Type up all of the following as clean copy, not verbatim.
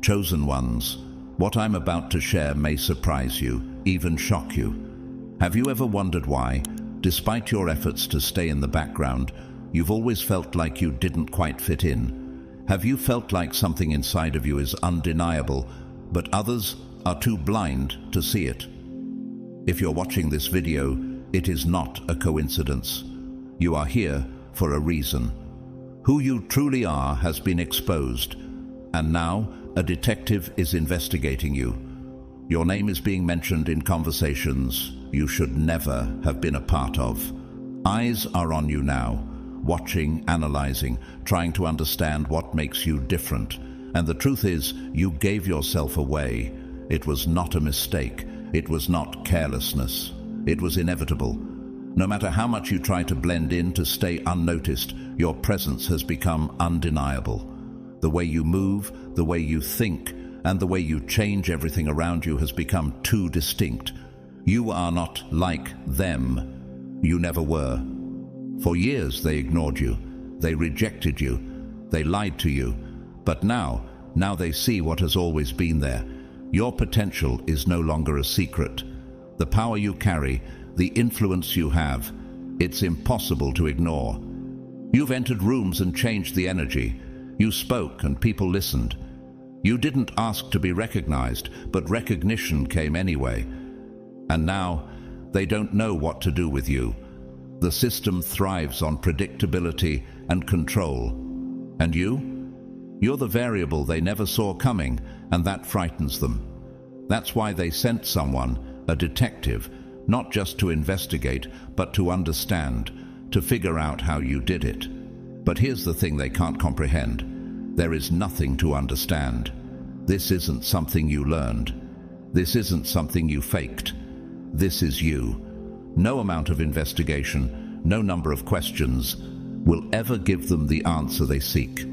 Chosen ones, what I'm about to share may surprise you, even shock you. Have you ever wondered why, despite your efforts to stay in the background, you've always felt like you didn't quite fit in? Have you felt like something inside of you is undeniable, but others are too blind to see it? If you're watching this video, it is not a coincidence. You are here for a reason. Who you truly are has been exposed, and now a detective is investigating you. Your name is being mentioned in conversations you should never have been a part of. Eyes are on you now, watching, analyzing, trying to understand what makes you different. And the truth is, you gave yourself away. It was not a mistake. It was not carelessness. It was inevitable. No matter how much you try to blend in to stay unnoticed, your presence has become undeniable. The way you move, the way you think, and the way you change everything around you has become too distinct. You are not like them. You never were. For years they ignored you. They rejected you. They lied to you. But now they see what has always been there. Your potential is no longer a secret. The power you carry, the influence you have, it's impossible to ignore. You've entered rooms and changed the energy. You spoke and people listened. You didn't ask to be recognized, but recognition came anyway. And now, they don't know what to do with you. The system thrives on predictability and control. And you? You're the variable they never saw coming, and that frightens them. That's why they sent someone, a detective, not just to investigate, but to understand, to figure out how you did it. But here's the thing they can't comprehend. There is nothing to understand. This isn't something you learned. This isn't something you faked. This is you. No amount of investigation, no number of questions will ever give them the answer they seek.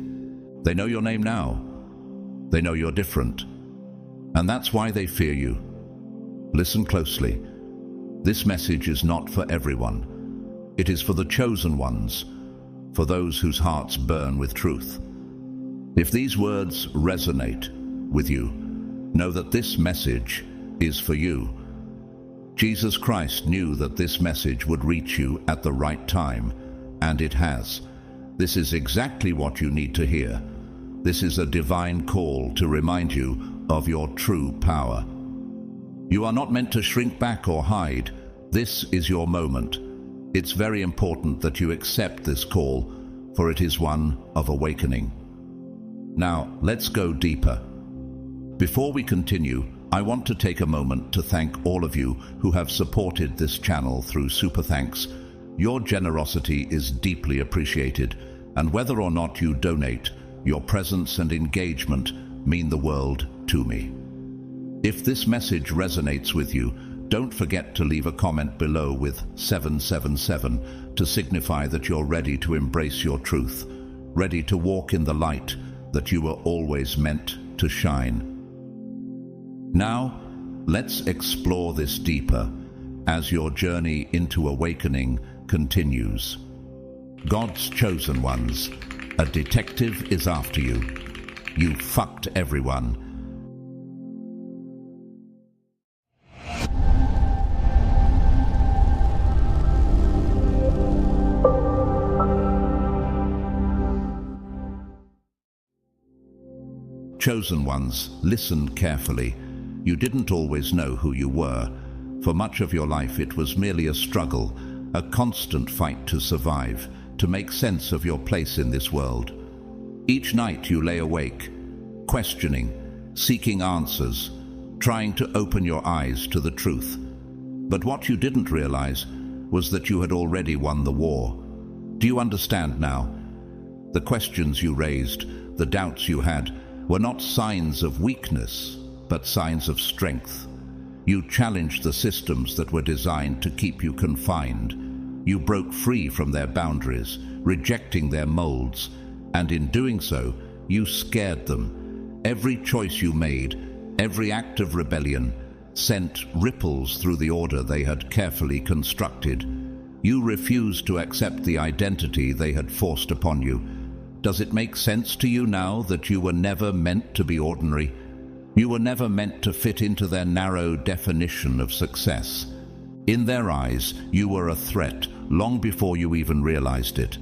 They know your name now. They know you're different. And that's why they fear you. Listen closely. This message is not for everyone. It is for the chosen ones, for those whose hearts burn with truth. If these words resonate with you, know that this message is for you. Jesus Christ knew that this message would reach you at the right time, and it has. This is exactly what you need to hear. This is a divine call to remind you of your true power. You are not meant to shrink back or hide. This is your moment. It's very important that you accept this call, for it is one of awakening. Now, let's go deeper. Before we continue, I want to take a moment to thank all of you who have supported this channel through Super Thanks. Your generosity is deeply appreciated, and whether or not you donate, your presence and engagement mean the world to me. If this message resonates with you, don't forget to leave a comment below with 777 to signify that you're ready to embrace your truth, ready to walk in the light that you were always meant to shine. Now, let's explore this deeper as your journey into awakening continues. God's chosen ones, a detective is after you. You fucked everyone. Chosen ones, listen carefully. You didn't always know who you were. For much of your life it was merely a struggle, a constant fight to survive, to make sense of your place in this world. Each night you lay awake, questioning, seeking answers, trying to open your eyes to the truth. But what you didn't realize was that you had already won the war. Do you understand now? The questions you raised, the doubts you had, were not signs of weakness, but signs of strength. You challenged the systems that were designed to keep you confined. You broke free from their boundaries, rejecting their molds, and in doing so, you scared them. Every choice you made, every act of rebellion, sent ripples through the order they had carefully constructed. You refused to accept the identity they had forced upon you. Does it make sense to you now that you were never meant to be ordinary? You were never meant to fit into their narrow definition of success. In their eyes, you were a threat long before you even realized it.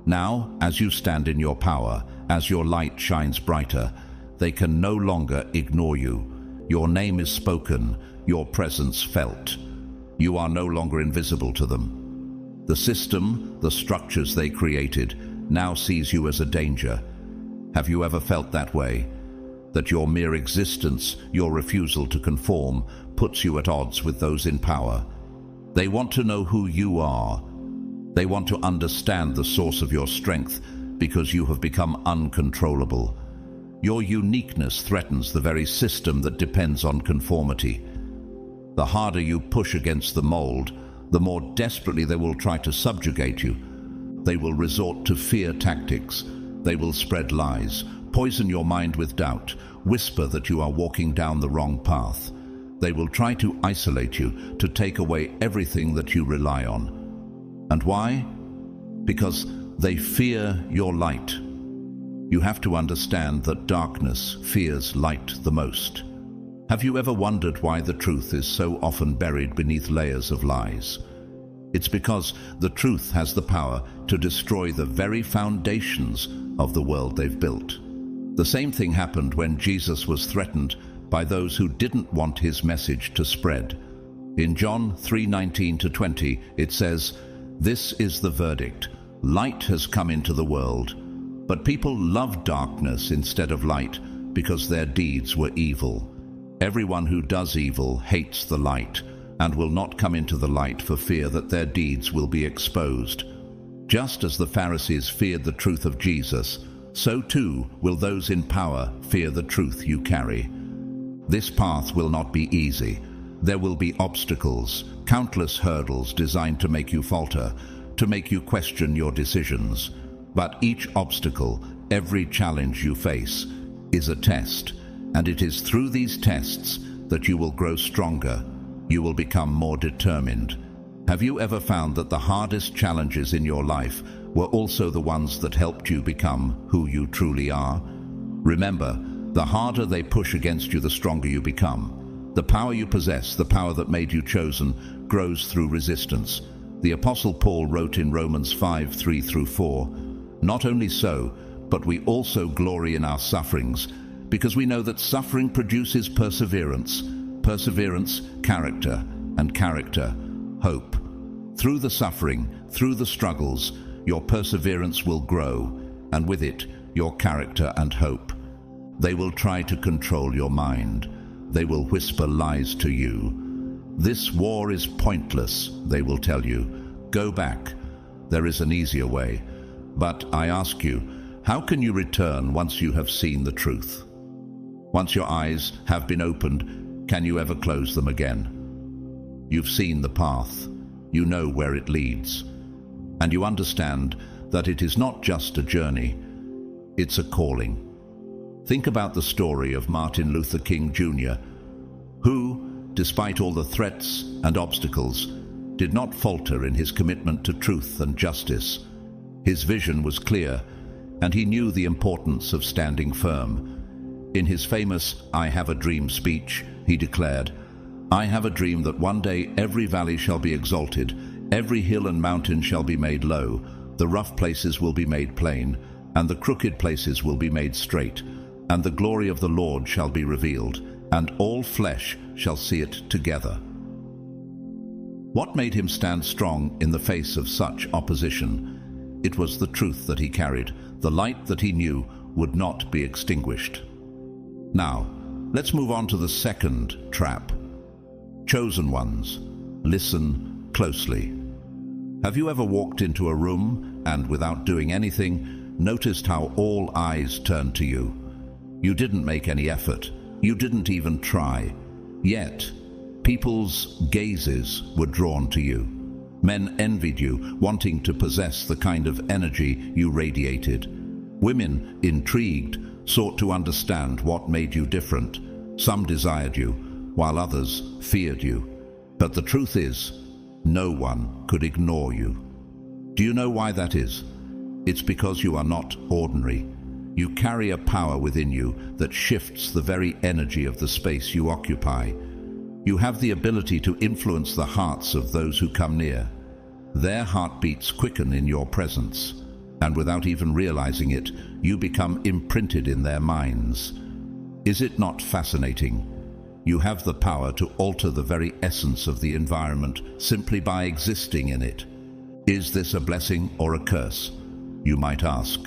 Now, as you stand in your power, as your light shines brighter, they can no longer ignore you. Your name is spoken, your presence felt. You are no longer invisible to them. The system, the structures they created, now sees you as a danger. Have you ever felt that way? That your mere existence, your refusal to conform, puts you at odds with those in power? They want to know who you are. They want to understand the source of your strength because you have become uncontrollable. Your uniqueness threatens the very system that depends on conformity. The harder you push against the mold, the more desperately they will try to subjugate you. They will resort to fear tactics. They will spread lies, poison your mind with doubt, whisper that you are walking down the wrong path. They will try to isolate you, to take away everything that you rely on. And why? Because they fear your light. You have to understand that darkness fears light the most. Have you ever wondered why the truth is so often buried beneath layers of lies? It's because the truth has the power to destroy the very foundations of the world they've built. The same thing happened when Jesus was threatened by those who didn't want his message to spread. In John 3:19-20, it says, "This is the verdict. Light has come into the world, but people loved darkness instead of light because their deeds were evil. Everyone who does evil hates the light and will not come into the light for fear that their deeds will be exposed." Just as the Pharisees feared the truth of Jesus, so too will those in power fear the truth you carry. This path will not be easy. There will be obstacles, countless hurdles designed to make you falter, to make you question your decisions. But each obstacle, every challenge you face, is a test, and it is through these tests that you will grow stronger. You will become more determined. Have you ever found that the hardest challenges in your life were also the ones that helped you become who you truly are? Remember, the harder they push against you, the stronger you become. The power you possess, the power that made you chosen, grows through resistance. The Apostle Paul wrote in Romans 5:3-4, "Not only so, but we also glory in our sufferings, because we know that suffering produces perseverance, perseverance, character, and character, hope." Through the suffering, through the struggles, your perseverance will grow, and with it, your character and hope. They will try to control your mind. They will whisper lies to you. "This war is pointless," they will tell you. "Go back. There is an easier way." But I ask you, how can you return once you have seen the truth? Once your eyes have been opened, can you ever close them again? You've seen the path. You know where it leads. And you understand that it is not just a journey, it's a calling. Think about the story of Martin Luther King Jr., who, despite all the threats and obstacles, did not falter in his commitment to truth and justice. His vision was clear, and he knew the importance of standing firm. In his famous "I Have a Dream" speech, he declared, "I have a dream that one day every valley shall be exalted, every hill and mountain shall be made low, the rough places will be made plain, and the crooked places will be made straight, and the glory of the Lord shall be revealed, and all flesh shall see it together." What made him stand strong in the face of such opposition? It was the truth that he carried, the light that he knew would not be extinguished. Now, let's move on to the second trap. Chosen ones, listen closely. Have you ever walked into a room and, without doing anything, noticed how all eyes turned to you? You didn't make any effort. You didn't even try. Yet, people's gazes were drawn to you. Men envied you, wanting to possess the kind of energy you radiated. Women, intrigued, sought to understand what made you different. Some desired you, while others feared you. But the truth is, no one could ignore you. Do you know why that is? It's because you are not ordinary. You carry a power within you that shifts the very energy of the space you occupy. You have the ability to influence the hearts of those who come near. Their heartbeats quicken in your presence, and without even realizing it, you become imprinted in their minds. Is it not fascinating? You have the power to alter the very essence of the environment simply by existing in it. Is this a blessing or a curse? You might ask.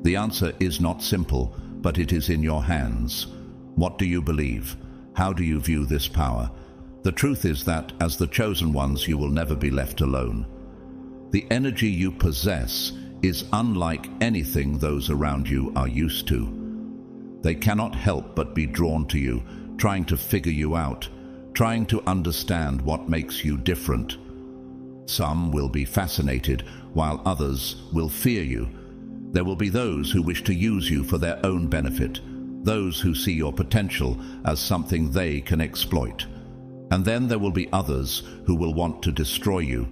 The answer is not simple, but it is in your hands. What do you believe? How do you view this power? The truth is that, as the chosen ones, you will never be left alone. The energy you possess is unlike anything those around you are used to. They cannot help but be drawn to you, trying to figure you out, trying to understand what makes you different. Some will be fascinated, while others will fear you. There will be those who wish to use you for their own benefit, those who see your potential as something they can exploit. And then there will be others who will want to destroy you,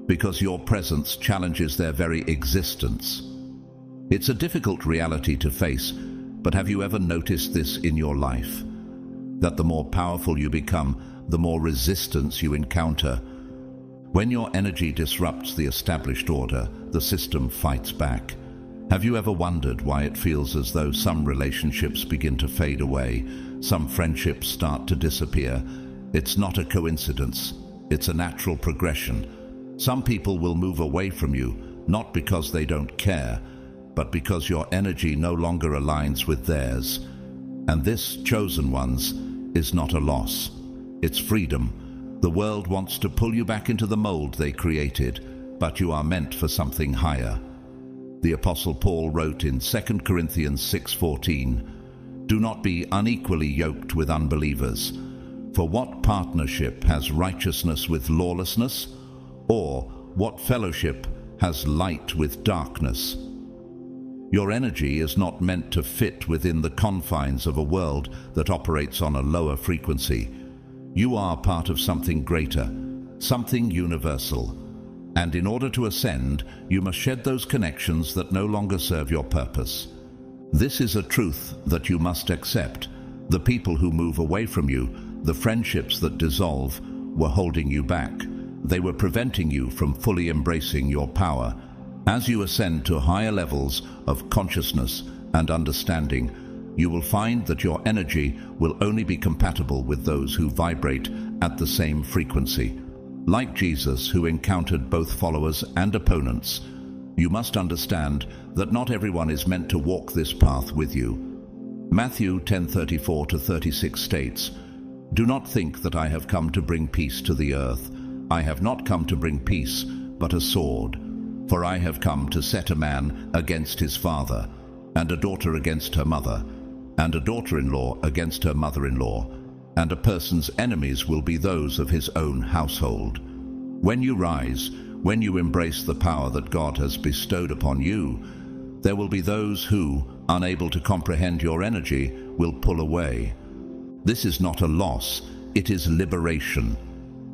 because your presence challenges their very existence. It's a difficult reality to face, but have you ever noticed this in your life? That the more powerful you become, the more resistance you encounter. When your energy disrupts the established order, the system fights back. Have you ever wondered why it feels as though some relationships begin to fade away, some friendships start to disappear? It's not a coincidence. It's a natural progression. Some people will move away from you, not because they don't care, but because your energy no longer aligns with theirs. And this, chosen ones, is not a loss. It's freedom. The world wants to pull you back into the mold they created, but you are meant for something higher. The Apostle Paul wrote in 2 Corinthians 6:14, "Do not be unequally yoked with unbelievers. For what partnership has righteousness with lawlessness? Or what fellowship has light with darkness?" Your energy is not meant to fit within the confines of a world that operates on a lower frequency. You are part of something greater, something universal. And in order to ascend, you must shed those connections that no longer serve your purpose. This is a truth that you must accept. The people who move away from you, the friendships that dissolve, were holding you back. They were preventing you from fully embracing your power. As you ascend to higher levels of consciousness and understanding, you will find that your energy will only be compatible with those who vibrate at the same frequency. Like Jesus, who encountered both followers and opponents, you must understand that not everyone is meant to walk this path with you. Matthew 10:34-36 states, "Do not think that I have come to bring peace to the earth. I have not come to bring peace, but a sword. For I have come to set a man against his father, and a daughter against her mother, and a daughter-in-law against her mother-in-law, and a person's enemies will be those of his own household." When you rise, when you embrace the power that God has bestowed upon you, there will be those who, unable to comprehend your energy, will pull away. This is not a loss, it is liberation.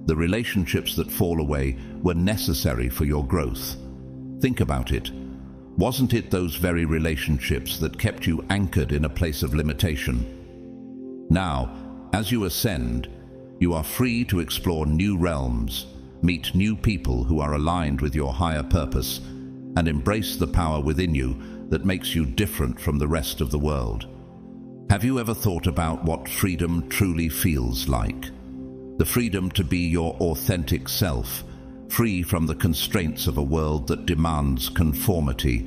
The relationships that fall away were necessary for your growth. Think about it. Wasn't it those very relationships that kept you anchored in a place of limitation? Now, as you ascend, you are free to explore new realms, meet new people who are aligned with your higher purpose, and embrace the power within you that makes you different from the rest of the world. Have you ever thought about what freedom truly feels like? The freedom to be your authentic self, free from the constraints of a world that demands conformity.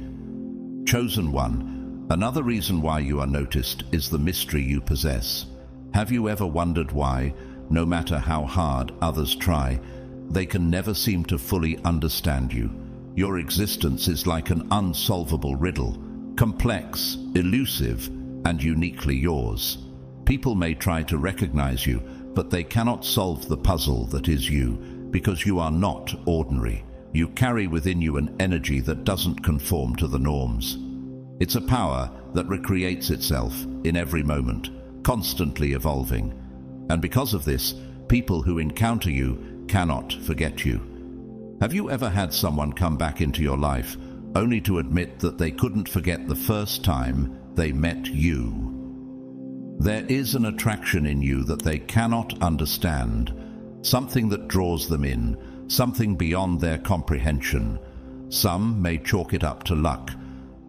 Chosen one, another reason why you are noticed is the mystery you possess. Have you ever wondered why, no matter how hard others try, they can never seem to fully understand you? Your existence is like an unsolvable riddle, complex, elusive, and uniquely yours. People may try to recognize you, but they cannot solve the puzzle that is you, because you are not ordinary. You carry within you an energy that doesn't conform to the norms. It's a power that recreates itself in every moment, constantly evolving. And because of this, people who encounter you cannot forget you. Have you ever had someone come back into your life only to admit that they couldn't forget the first time they met you. There is an attraction in you that they cannot understand, something that draws them in, something beyond their comprehension. Some may chalk it up to luck.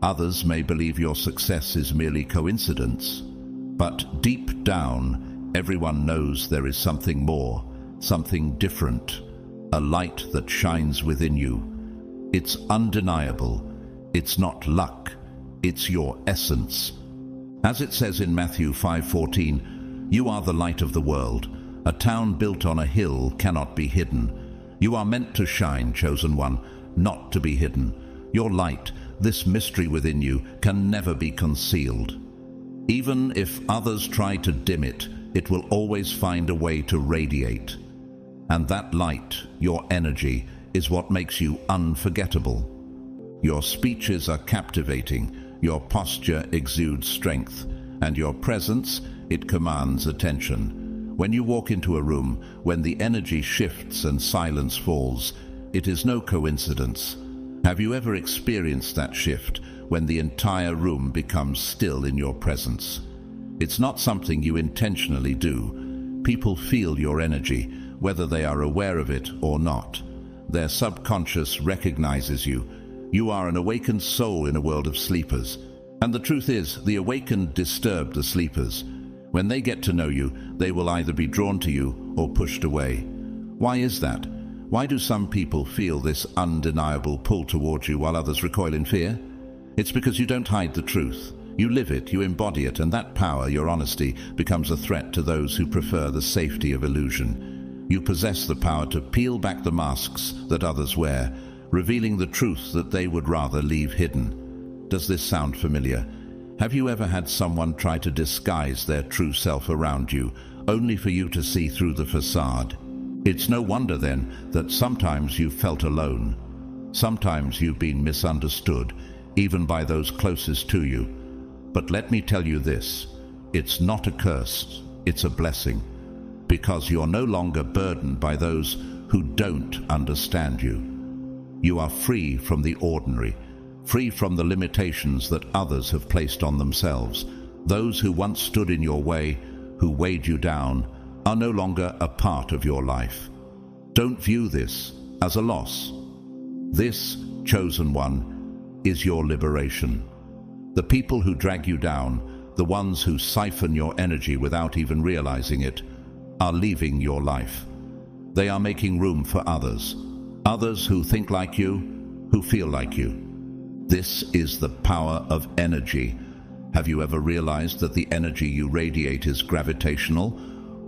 Others may believe your success is merely coincidence. But deep down, everyone knows there is something more, something different, a light that shines within you. It's undeniable. It's not luck. It's your essence. As it says in Matthew 5:14, "You are the light of the world. A town built on a hill cannot be hidden. You are meant to shine, chosen one, not to be hidden. Your light, this mystery within you, can never be concealed. Even if others try to dim it, it will always find a way to radiate. And that light, your energy, is what makes you unforgettable. Your speeches are captivating, your posture exudes strength, and your presence, it commands attention. When you walk into a room, when the energy shifts and silence falls, it is no coincidence. Have you ever experienced that shift, when the entire room becomes still in your presence? It's not something you intentionally do. People feel your energy, whether they are aware of it or not. Their subconscious recognizes you. You are an awakened soul in a world of sleepers. And the truth is, the awakened disturb the sleepers. When they get to know you, they will either be drawn to you or pushed away. Why is that? Why do some people feel this undeniable pull towards you while others recoil in fear? It's because you don't hide the truth. You live it, you embody it, and that power, your honesty, becomes a threat to those who prefer the safety of illusion. You possess the power to peel back the masks that others wear, revealing the truth that they would rather leave hidden. Does this sound familiar? Have you ever had someone try to disguise their true self around you, only for you to see through the facade? It's no wonder then that sometimes you've felt alone. Sometimes you've been misunderstood, even by those closest to you. But let me tell you this, it's not a curse, it's a blessing, because you're no longer burdened by those who don't understand you. You are free from the ordinary, free from the limitations that others have placed on themselves. Those who once stood in your way, who weighed you down, are no longer a part of your life. Don't view this as a loss. This, chosen one, is your liberation. The people who drag you down, the ones who siphon your energy without even realizing it, are leaving your life. They are making room for others who think like you, who feel like you. This is the power of energy. Have you ever realized that the energy you radiate is gravitational?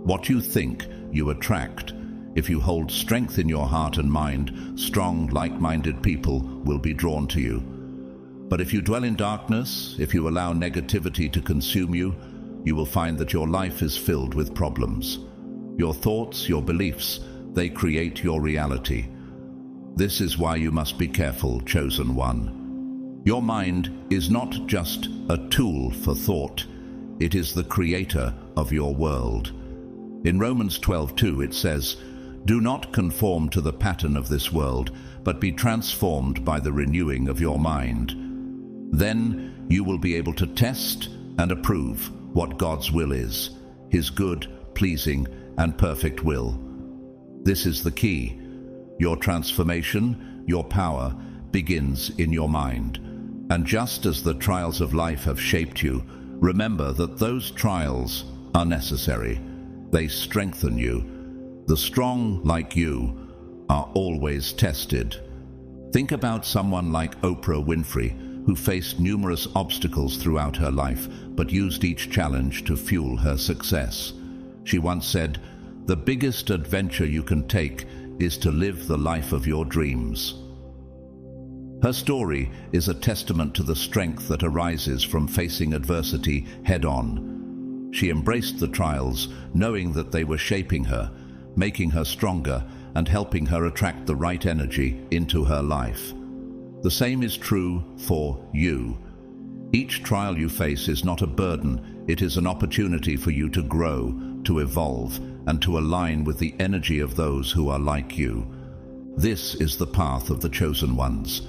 What you think, you attract. If you hold strength in your heart and mind, strong, like-minded people will be drawn to you. But if you dwell in darkness, if you allow negativity to consume you, you will find that your life is filled with problems. Your thoughts, your beliefs, they create your reality. This is why you must be careful, chosen one. Your mind is not just a tool for thought. It is the creator of your world. In Romans 12:2 it says, "Do not conform to the pattern of this world, but be transformed by the renewing of your mind. Then you will be able to test and approve what God's will is, His good, pleasing, and perfect will." This is the key. Your transformation, your power, begins in your mind. And just as the trials of life have shaped you, remember that those trials are necessary. They strengthen you. The strong, like you, are always tested. Think about someone like Oprah Winfrey, who faced numerous obstacles throughout her life, but used each challenge to fuel her success. She once said, "The biggest adventure you can take is to live the life of your dreams." Her story is a testament to the strength that arises from facing adversity head-on. She embraced the trials, knowing that they were shaping her, making her stronger, and helping her attract the right energy into her life. The same is true for you. Each trial you face is not a burden, it is an opportunity for you to grow, to evolve, and to align with the energy of those who are like you. This is the path of the chosen ones.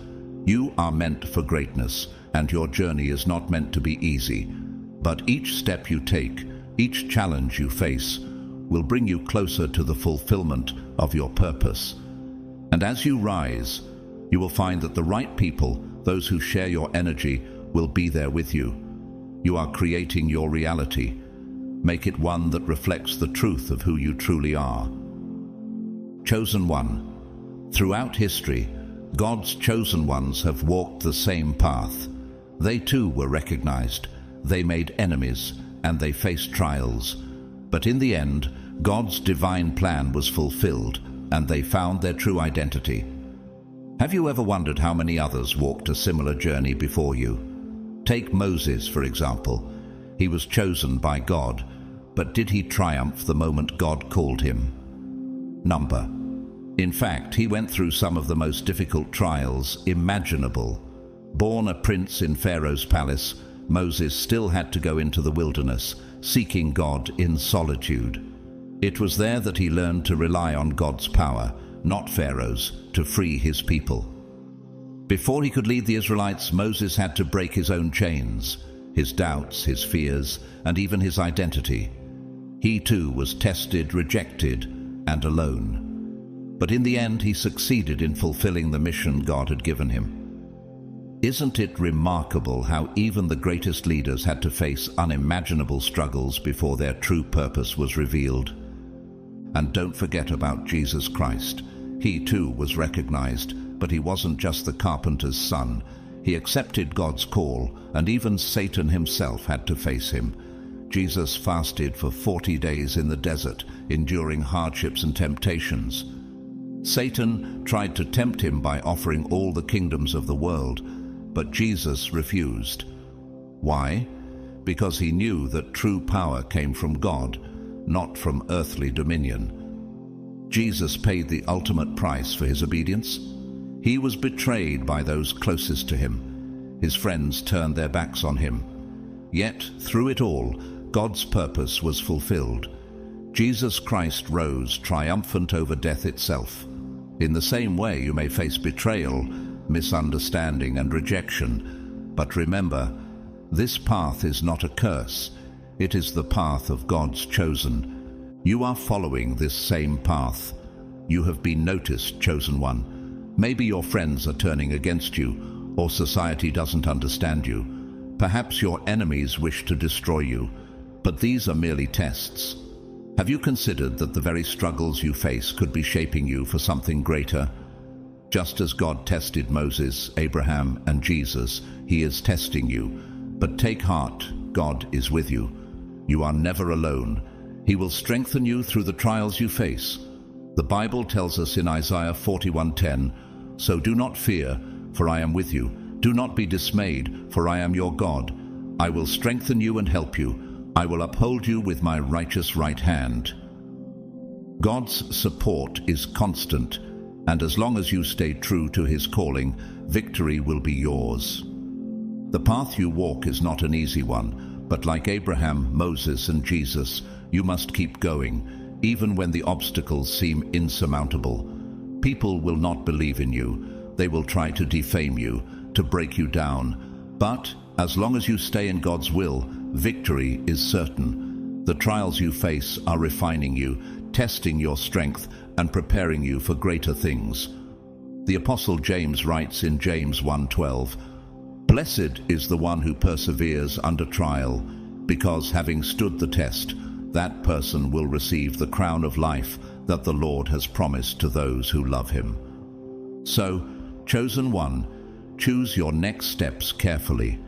You are meant for greatness, and your journey is not meant to be easy. But each step you take, each challenge you face, will bring you closer to the fulfillment of your purpose. And as you rise, you will find that the right people, those who share your energy, will be there with you. You are creating your reality. Make it one that reflects the truth of who you truly are. Chosen one. Throughout history, God's chosen ones have walked the same path. They too were recognized. They made enemies, and they faced trials. But in the end, God's divine plan was fulfilled, and they found their true identity. Have you ever wondered how many others walked a similar journey before you? Take Moses, for example. He was chosen by God, but did he triumph the moment God called him? Number. In fact, he went through some of the most difficult trials imaginable. Born a prince in Pharaoh's palace, Moses still had to go into the wilderness, seeking God in solitude. It was there that he learned to rely on God's power, not Pharaoh's, to free his people. Before he could lead the Israelites, Moses had to break his own chains, his doubts, his fears, and even his identity. He too was tested, rejected, and alone. But in the end, he succeeded in fulfilling the mission God had given him. Isn't it remarkable how even the greatest leaders had to face unimaginable struggles before their true purpose was revealed? And don't forget about Jesus Christ. He too was recognized, but he wasn't just the carpenter's son. He accepted God's call, and even Satan himself had to face him. Jesus fasted for 40 days in the desert, enduring hardships and temptations. Satan tried to tempt him by offering all the kingdoms of the world, but Jesus refused. Why? Because he knew that true power came from God, not from earthly dominion. Jesus paid the ultimate price for his obedience. He was betrayed by those closest to him. His friends turned their backs on him. Yet, through it all, God's purpose was fulfilled. Jesus Christ rose triumphant over death itself. In the same way, you may face betrayal, misunderstanding, and rejection. But remember, this path is not a curse. It is the path of God's chosen. You are following this same path. You have been noticed, chosen one. Maybe your friends are turning against you, or society doesn't understand you. Perhaps your enemies wish to destroy you, but these are merely tests. Have you considered that the very struggles you face could be shaping you for something greater? Just as God tested Moses, Abraham, and Jesus, he is testing you. But take heart, God is with you. You are never alone. He will strengthen you through the trials you face. The Bible tells us in Isaiah 41:10, "So do not fear, for I am with you. Do not be dismayed, for I am your God. I will strengthen you and help you. I will uphold you with my righteous right hand." God's support is constant, and as long as you stay true to his calling, victory will be yours. The path you walk is not an easy one, but like Abraham, Moses, and Jesus, you must keep going, even when the obstacles seem insurmountable. People will not believe in you. They will try to defame you, to break you down. But as long as you stay in God's will, victory is certain. The trials you face are refining you, testing your strength, and preparing you for greater things. The Apostle James writes in James 1:12, "Blessed is the one who perseveres under trial, because having stood the test, that person will receive the crown of life that the Lord has promised to those who love him." So, chosen one, choose your next steps carefully.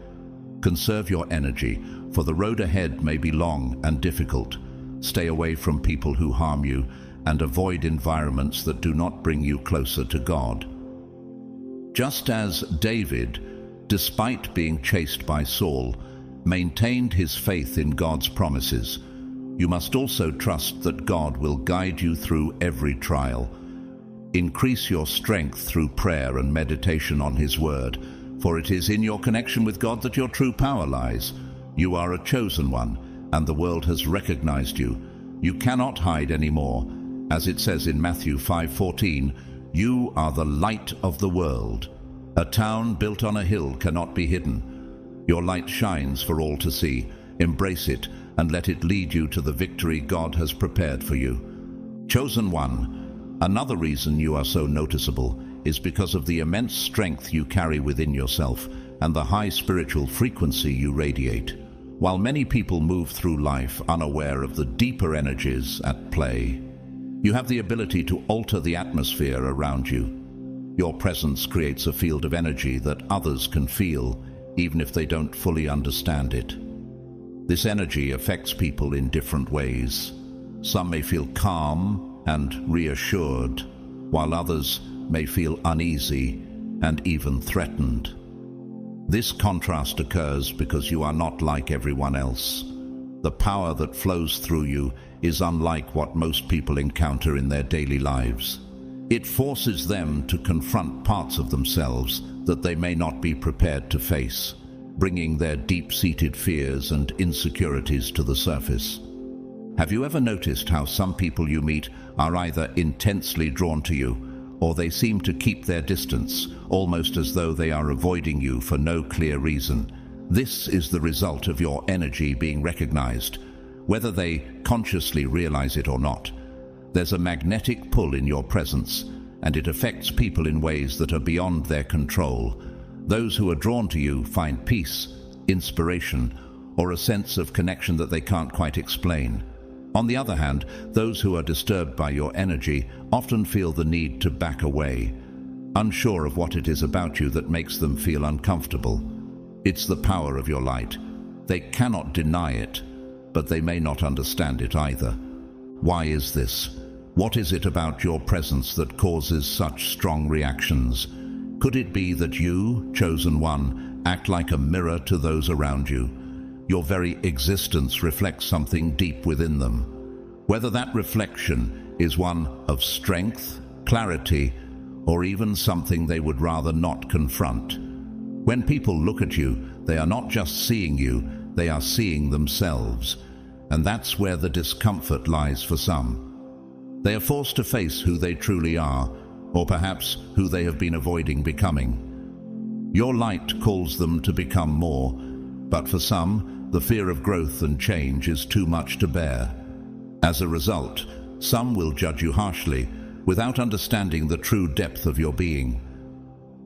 Conserve your energy, for the road ahead may be long and difficult. Stay away from people who harm you, and avoid environments that do not bring you closer to God. Just as David, despite being chased by Saul, maintained his faith in God's promises, you must also trust that God will guide you through every trial. Increase your strength through prayer and meditation on his word, for it is in your connection with God that your true power lies. You are a chosen one, and the world has recognized you. You cannot hide anymore. As it says in Matthew 5:14, "You are the light of the world." A town built on a hill cannot be hidden. Your light shines for all to see. Embrace it and let it lead you to the victory God has prepared for you. Chosen one, another reason you are so noticeable is because of the immense strength you carry within yourself and the high spiritual frequency you radiate. While many people move through life unaware of the deeper energies at play, you have the ability to alter the atmosphere around you. Your presence creates a field of energy that others can feel, even if they don't fully understand it. This energy affects people in different ways. Some may feel calm and reassured, while others may feel uneasy and even threatened. This contrast occurs because you are not like everyone else. The power that flows through you is unlike what most people encounter in their daily lives. It forces them to confront parts of themselves that they may not be prepared to face, bringing their deep-seated fears and insecurities to the surface. Have you ever noticed how some people you meet are either intensely drawn to you, or they seem to keep their distance, almost as though they are avoiding you for no clear reason? This is the result of your energy being recognized, whether they consciously realize it or not. There's a magnetic pull in your presence, and it affects people in ways that are beyond their control. Those who are drawn to you find peace, inspiration, or a sense of connection that they can't quite explain. On the other hand, those who are disturbed by your energy often feel the need to back away, unsure of what it is about you that makes them feel uncomfortable. It's the power of your light. They cannot deny it, but they may not understand it either. Why is this? What is it about your presence that causes such strong reactions? Could it be that you, chosen one, act like a mirror to those around you? Your very existence reflects something deep within them. Whether that reflection is one of strength, clarity, or even something they would rather not confront. When people look at you, they are not just seeing you, they are seeing themselves. And that's where the discomfort lies for some. They are forced to face who they truly are, or perhaps who they have been avoiding becoming. Your light calls them to become more, but for some, the fear of growth and change is too much to bear. As a result, some will judge you harshly, without understanding the true depth of your being.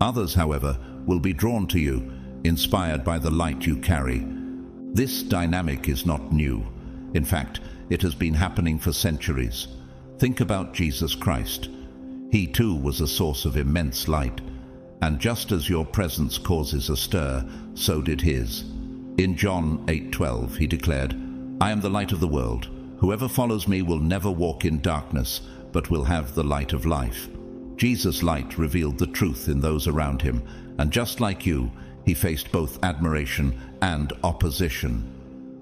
Others, however, will be drawn to you, inspired by the light you carry. This dynamic is not new. In fact, it has been happening for centuries. Think about Jesus Christ. He too was a source of immense light, and just as your presence causes a stir, so did his. In John 8:12, he declared, "I am the light of the world. Whoever follows me will never walk in darkness, but will have the light of life." Jesus' light revealed the truth in those around him, and just like you, he faced both admiration and opposition.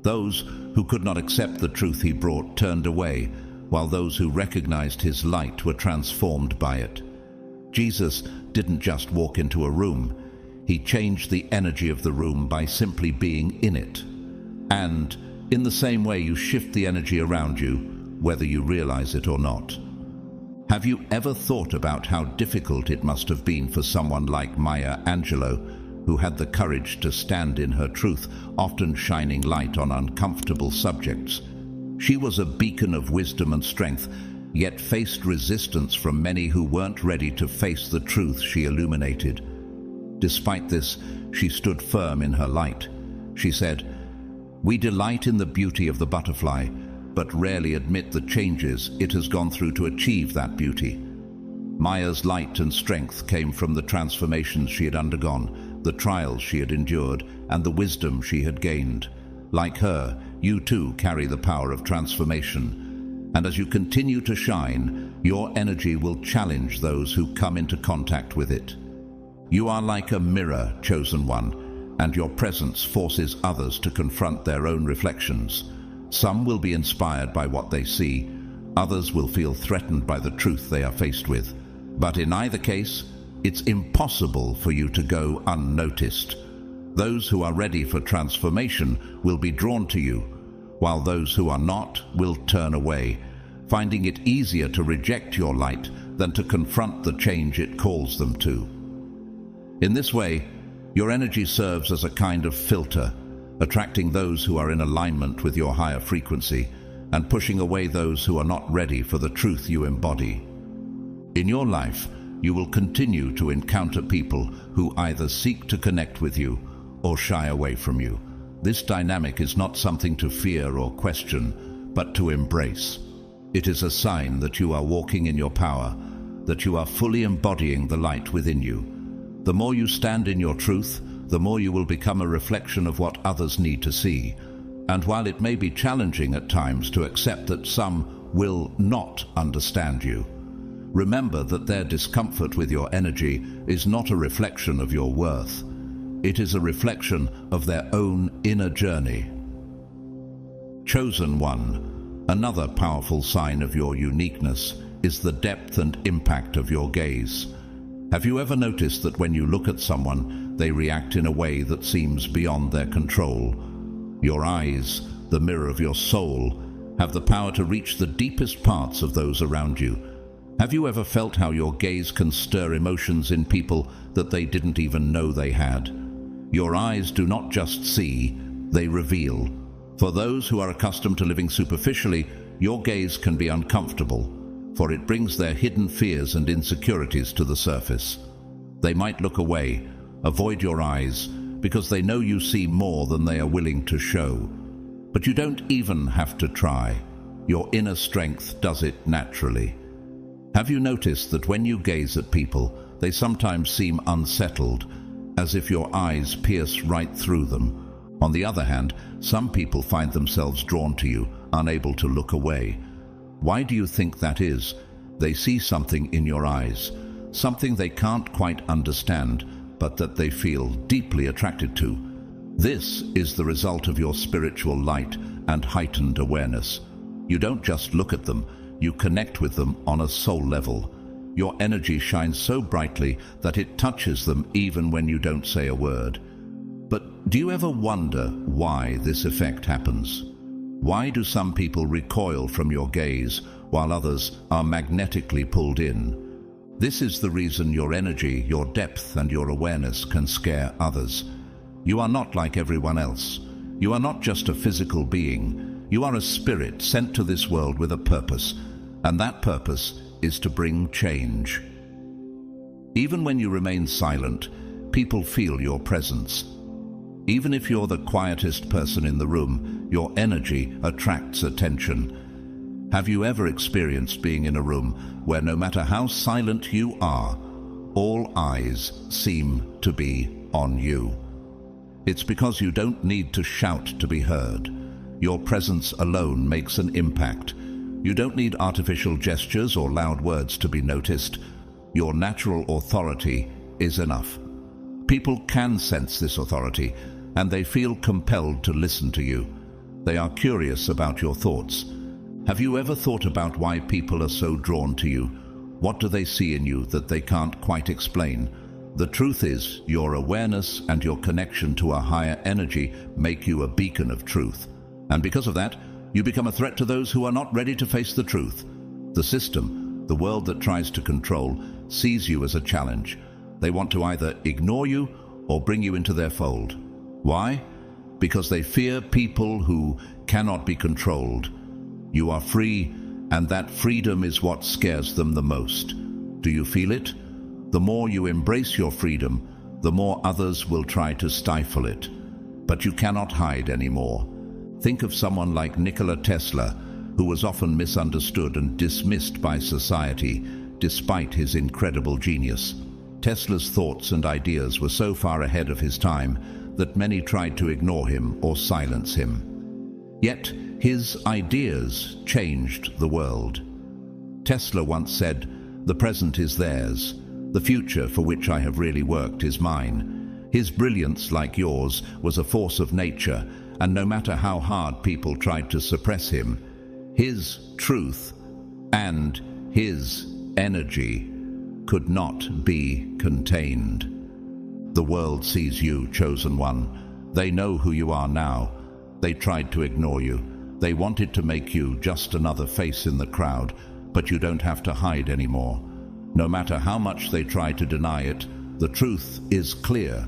Those who could not accept the truth he brought turned away, while those who recognized his light were transformed by it. Jesus didn't just walk into a room. He changed the energy of the room by simply being in it. And in the same way you shift the energy around you, whether you realize it or not. Have you ever thought about how difficult it must have been for someone like Maya Angelou, who had the courage to stand in her truth, often shining light on uncomfortable subjects? She was a beacon of wisdom and strength, yet faced resistance from many who weren't ready to face the truth she illuminated. Despite this, she stood firm in her light. She said, "We delight in the beauty of the butterfly, but rarely admit the changes it has gone through to achieve that beauty." Maya's light and strength came from the transformations she had undergone, the trials she had endured, and the wisdom she had gained. Like her, you too carry the power of transformation. And as you continue to shine, your energy will challenge those who come into contact with it. You are like a mirror, chosen one, and your presence forces others to confront their own reflections. Some will be inspired by what they see, others will feel threatened by the truth they are faced with. But in either case, it's impossible for you to go unnoticed. Those who are ready for transformation will be drawn to you, while those who are not will turn away, finding it easier to reject your light than to confront the change it calls them to. In this way, your energy serves as a kind of filter, attracting those who are in alignment with your higher frequency and pushing away those who are not ready for the truth you embody. In your life, you will continue to encounter people who either seek to connect with you or shy away from you. This dynamic is not something to fear or question, but to embrace. It is a sign that you are walking in your power, that you are fully embodying the light within you. The more you stand in your truth, the more you will become a reflection of what others need to see. And while it may be challenging at times to accept that some will not understand you, remember that their discomfort with your energy is not a reflection of your worth. It is a reflection of their own inner journey. Chosen one, another powerful sign of your uniqueness is the depth and impact of your gaze. Have you ever noticed that when you look at someone, they react in a way that seems beyond their control? Your eyes, the mirror of your soul, have the power to reach the deepest parts of those around you. Have you ever felt how your gaze can stir emotions in people that they didn't even know they had? Your eyes do not just see, they reveal. For those who are accustomed to living superficially, your gaze can be uncomfortable, for it brings their hidden fears and insecurities to the surface. They might look away, avoid your eyes, because they know you see more than they are willing to show. But you don't even have to try. Your inner strength does it naturally. Have you noticed that when you gaze at people, they sometimes seem unsettled, as if your eyes pierce right through them? On the other hand, some people find themselves drawn to you, unable to look away. Why do you think that is? They see something in your eyes, something they can't quite understand, but that they feel deeply attracted to. This is the result of your spiritual light and heightened awareness. You don't just look at them, you connect with them on a soul level. Your energy shines so brightly that it touches them even when you don't say a word. But do you ever wonder why this effect happens? Why do some people recoil from your gaze while others are magnetically pulled in? This is the reason your energy, your depth, and your awareness can scare others. You are not like everyone else. You are not just a physical being. You are a spirit sent to this world with a purpose, and that purpose is to bring change. Even when you remain silent, people feel your presence. Even if you're the quietest person in the room, your energy attracts attention. Have you ever experienced being in a room where no matter how silent you are, all eyes seem to be on you? It's because you don't need to shout to be heard. Your presence alone makes an impact. You don't need artificial gestures or loud words to be noticed. Your natural authority is enough. People can sense this authority, and they feel compelled to listen to you. They are curious about your thoughts. Have you ever thought about why people are so drawn to you? What do they see in you that they can't quite explain? The truth is, your awareness and your connection to a higher energy make you a beacon of truth. And because of that, you become a threat to those who are not ready to face the truth. The system, the world that tries to control, sees you as a challenge. They want to either ignore you or bring you into their fold. Why? Because they fear people who cannot be controlled. You are free, and that freedom is what scares them the most. Do you feel it? The more you embrace your freedom, the more others will try to stifle it. But you cannot hide anymore. Think of someone like Nikola Tesla, who was often misunderstood and dismissed by society, despite his incredible genius. Tesla's thoughts and ideas were so far ahead of his time that many tried to ignore him or silence him. Yet, his ideas changed the world. Tesla once said, "The present is theirs. The future for which I have really worked is mine." His brilliance, like yours, was a force of nature, and no matter how hard people tried to suppress him, his truth and his energy could not be contained. The world sees you, chosen one. They know who you are now. They tried to ignore you. They wanted to make you just another face in the crowd, but you don't have to hide anymore. No matter how much they try to deny it, the truth is clear.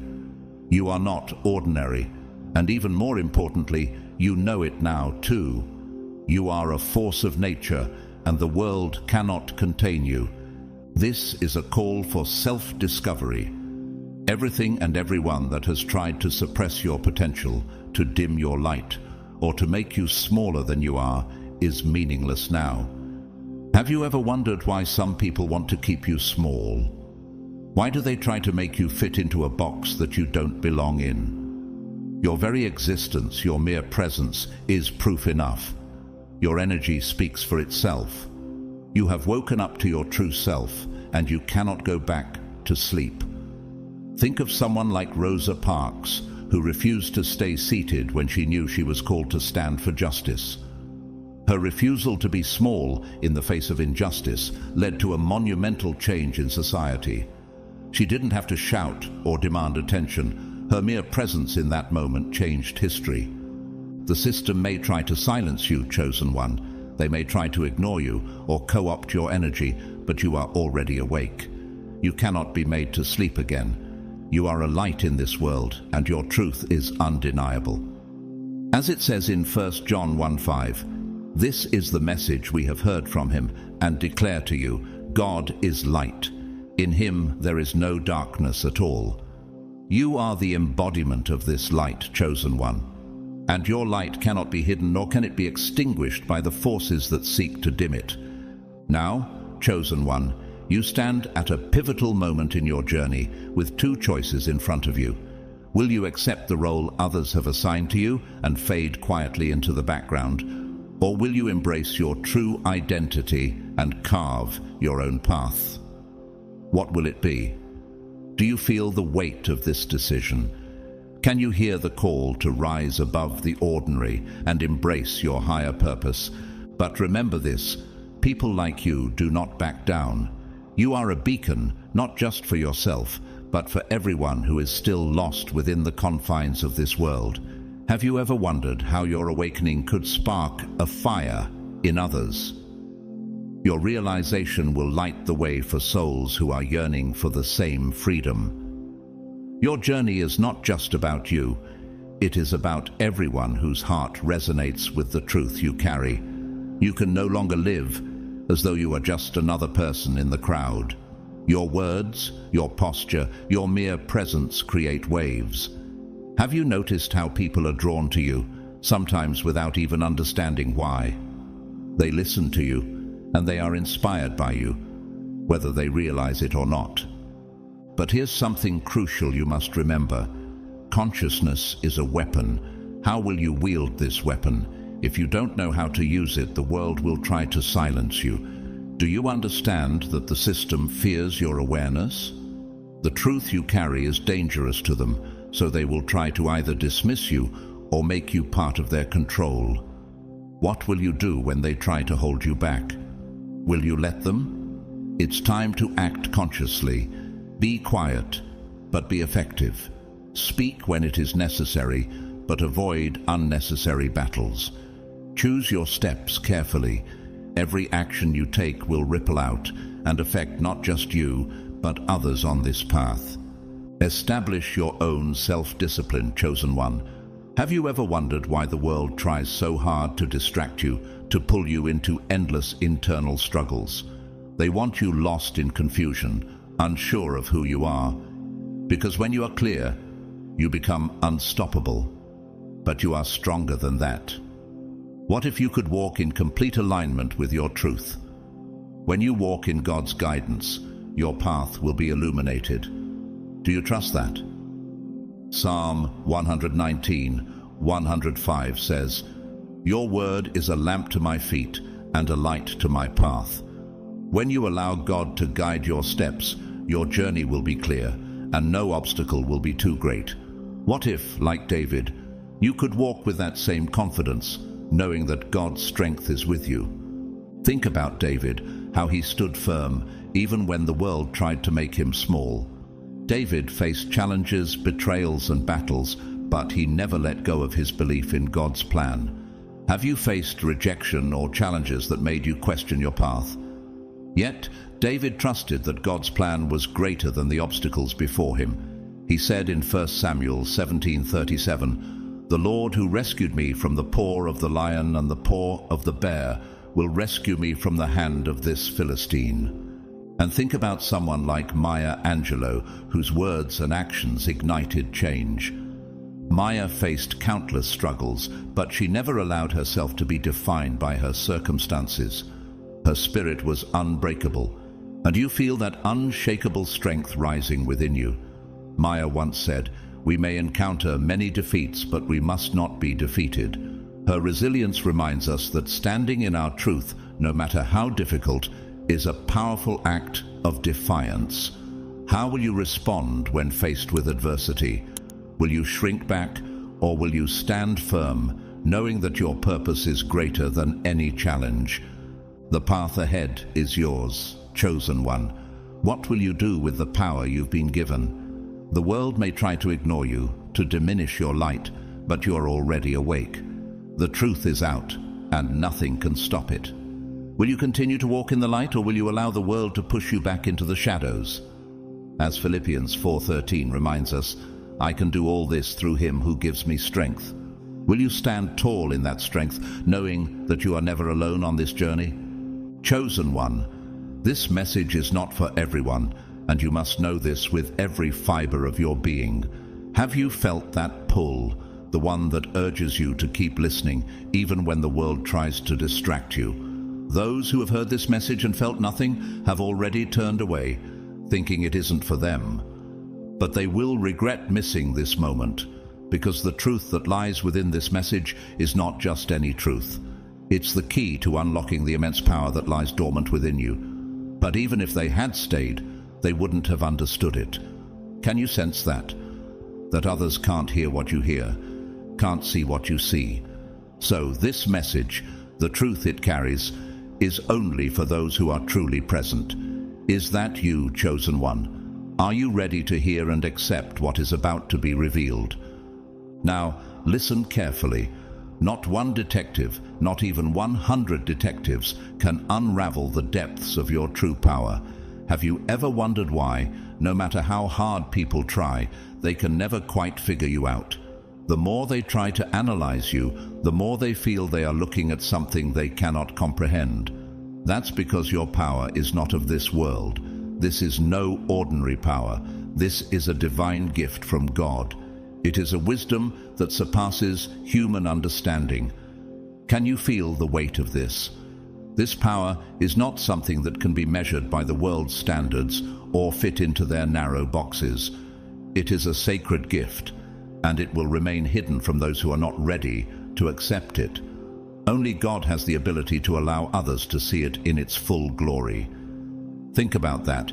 You are not ordinary, and even more importantly, you know it now too. You are a force of nature, and the world cannot contain you. This is a call for self-discovery. Everything and everyone that has tried to suppress your potential, to dim your light, or to make you smaller than you are, is meaningless now. Have you ever wondered why some people want to keep you small? Why do they try to make you fit into a box that you don't belong in? Your very existence, your mere presence, is proof enough. Your energy speaks for itself. You have woken up to your true self, and you cannot go back to sleep. Think of someone like Rosa Parks, who refused to stay seated when she knew she was called to stand for justice. Her refusal to be small in the face of injustice led to a monumental change in society. She didn't have to shout or demand attention. Her mere presence in that moment changed history. The system may try to silence you, chosen one. They may try to ignore you or co-opt your energy, but you are already awake. You cannot be made to sleep again. You are a light in this world, and your truth is undeniable. As it says in 1 John 1:5, "This is the message we have heard from him and declare to you, God is light. In him there is no darkness at all." You are the embodiment of this light, chosen one. And your light cannot be hidden, nor can it be extinguished by the forces that seek to dim it. Now, chosen one, you stand at a pivotal moment in your journey with two choices in front of you. Will you accept the role others have assigned to you and fade quietly into the background? Or will you embrace your true identity and carve your own path? What will it be? Do you feel the weight of this decision? Can you hear the call to rise above the ordinary and embrace your higher purpose? But remember this, people like you do not back down. You are a beacon, not just for yourself, but for everyone who is still lost within the confines of this world. Have you ever wondered how your awakening could spark a fire in others? Your realization will light the way for souls who are yearning for the same freedom. Your journey is not just about you. It is about everyone whose heart resonates with the truth you carry. You can no longer live as though you are just another person in the crowd. Your words, your posture, your mere presence create waves. Have you noticed how people are drawn to you, sometimes without even understanding why? They listen to you, and they are inspired by you, whether they realize it or not. But here's something crucial you must remember. Consciousness is a weapon. How will you wield this weapon? If you don't know how to use it, the world will try to silence you. Do you understand that the system fears your awareness? The truth you carry is dangerous to them, so they will try to either dismiss you or make you part of their control. What will you do when they try to hold you back? Will you let them? It's time to act consciously. Be quiet, but be effective. Speak when it is necessary, but avoid unnecessary battles. Choose your steps carefully. Every action you take will ripple out and affect not just you, but others on this path. Establish your own self-discipline, chosen one. Have you ever wondered why the world tries so hard to distract you, to pull you into endless internal struggles? They want you lost in confusion, unsure of who you are. Because when you are clear, you become unstoppable. But you are stronger than that. What if you could walk in complete alignment with your truth? When you walk in God's guidance, your path will be illuminated. Do you trust that? Psalm 119:105 says, "Your word is a lamp to my feet and a light to my path." When you allow God to guide your steps, your journey will be clear, and no obstacle will be too great. What if, like David, you could walk with that same confidence, knowing that God's strength is with you? Think about David, how he stood firm, even when the world tried to make him small. David faced challenges, betrayals, and battles, but he never let go of his belief in God's plan. Have you faced rejection or challenges that made you question your path? Yet, David trusted that God's plan was greater than the obstacles before him. He said in 1 Samuel 17:37, "The Lord who rescued me from the paw of the lion and the paw of the bear will rescue me from the hand of this Philistine." And think about someone like Maya Angelou, whose words and actions ignited change. Maya faced countless struggles, but she never allowed herself to be defined by her circumstances. Her spirit was unbreakable, and you feel that unshakable strength rising within you. Maya once said, "We may encounter many defeats, but we must not be defeated." Her resilience reminds us that standing in our truth, no matter how difficult, is a powerful act of defiance. How will you respond when faced with adversity? Will you shrink back, or will you stand firm, knowing that your purpose is greater than any challenge? The path ahead is yours, chosen one. What will you do with the power you've been given? The world may try to ignore you, to diminish your light, but you are already awake. The truth is out, and nothing can stop it. Will you continue to walk in the light, or will you allow the world to push you back into the shadows? As Philippians 4:13 reminds us, "I can do all this through him who gives me strength." Will you stand tall in that strength, knowing that you are never alone on this journey? Chosen one, this message is not for everyone, and you must know this with every fiber of your being. Have you felt that pull, the one that urges you to keep listening, even when the world tries to distract you? Those who have heard this message and felt nothing have already turned away, thinking it isn't for them. But they will regret missing this moment, because the truth that lies within this message is not just any truth. It's the key to unlocking the immense power that lies dormant within you. But even if they had stayed, they wouldn't have understood it. Can you sense that? That others can't hear what you hear, can't see what you see. So this message, the truth it carries, is only for those who are truly present. Is that you, chosen one? Are you ready to hear and accept what is about to be revealed? Now, listen carefully. Not one detective, not even 100 detectives, can unravel the depths of your true power. Have you ever wondered why, no matter how hard people try, they can never quite figure you out? The more they try to analyze you, the more they feel they are looking at something they cannot comprehend. That's because your power is not of this world. This is no ordinary power. This is a divine gift from God. It is a wisdom that surpasses human understanding. Can you feel the weight of this? This power is not something that can be measured by the world's standards or fit into their narrow boxes. It is a sacred gift, and it will remain hidden from those who are not ready to accept it. Only God has the ability to allow others to see it in its full glory. Think about that.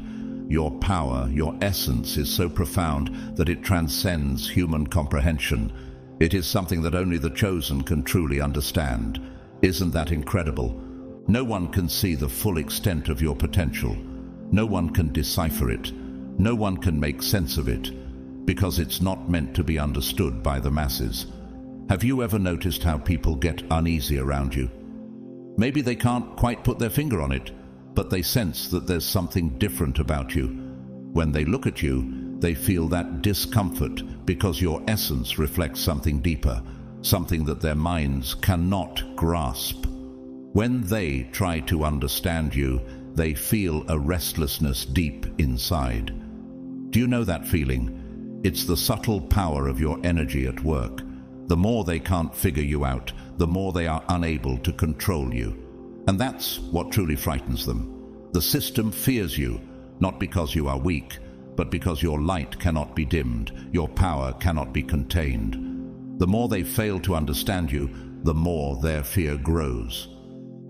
Your power, your essence is so profound that it transcends human comprehension. It is something that only the chosen can truly understand. Isn't that incredible? No one can see the full extent of your potential. No one can decipher it. No one can make sense of it, because it's not meant to be understood by the masses. Have you ever noticed how people get uneasy around you? Maybe they can't quite put their finger on it, but they sense that there's something different about you. When they look at you, they feel that discomfort because your essence reflects something deeper, something that their minds cannot grasp. When they try to understand you, they feel a restlessness deep inside. Do you know that feeling? It's the subtle power of your energy at work. The more they can't figure you out, the more they are unable to control you. And that's what truly frightens them. The system fears you, not because you are weak, but because your light cannot be dimmed, your power cannot be contained. The more they fail to understand you, the more their fear grows.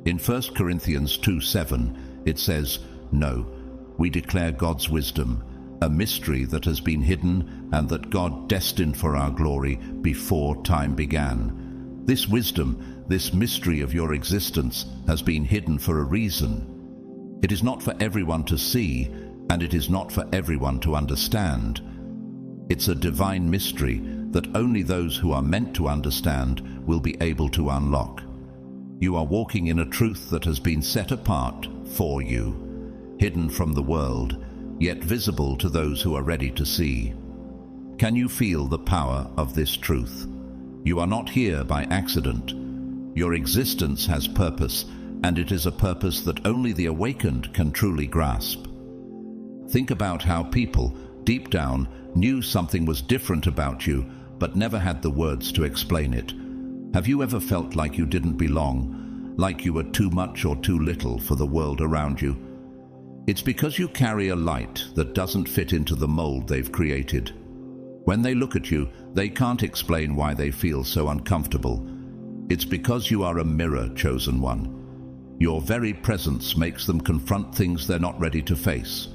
In 1 Corinthians 2:7, it says, "No, we declare God's wisdom, a mystery that has been hidden and that God destined for our glory before time began." This wisdom, this mystery of your existence, has been hidden for a reason. It is not for everyone to see, and it is not for everyone to understand. It's a divine mystery that only those who are meant to understand will be able to unlock. You are walking in a truth that has been set apart for you. hidden from the world, yet visible to those who are ready to see. Can you feel the power of this truth? You are not here by accident. Your existence has purpose, and it is a purpose that only the awakened can truly grasp. Think about how people, deep down, knew something was different about you, but never had the words to explain it. Have you ever felt like you didn't belong, like you were too much or too little for the world around you? It's because you carry a light that doesn't fit into the mold they've created. When they look at you, they can't explain why they feel so uncomfortable. It's because you are a mirror, chosen one. Your very presence makes them confront things they're not ready to face.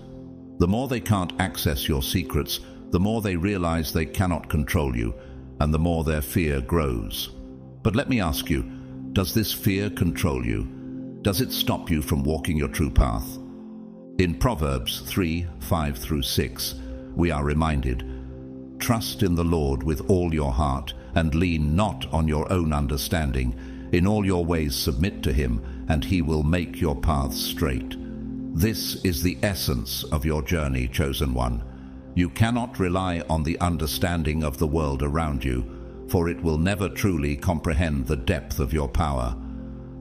The more they can't access your secrets, the more they realize they cannot control you, and the more their fear grows. But let me ask you, does this fear control you? Does it stop you from walking your true path? In Proverbs 3:5-6, we are reminded, "Trust in the Lord with all your heart, and lean not on your own understanding. In all your ways submit to him, and he will make your paths straight." This is the essence of your journey, chosen one. You cannot rely on the understanding of the world around you, for it will never truly comprehend the depth of your power.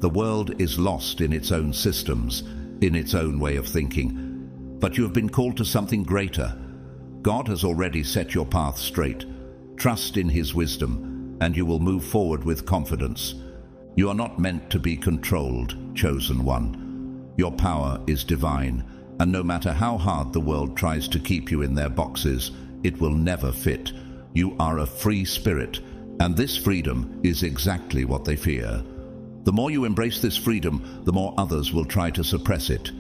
The world is lost in its own systems, in its own way of thinking. But you have been called to something greater. God has already set your path straight. Trust in his wisdom, and you will move forward with confidence. You are not meant to be controlled, chosen one. Your power is divine, and no matter how hard the world tries to keep you in their boxes, it will never fit. You are a free spirit, and this freedom is exactly what they fear. The more you embrace this freedom, the more others will try to suppress it.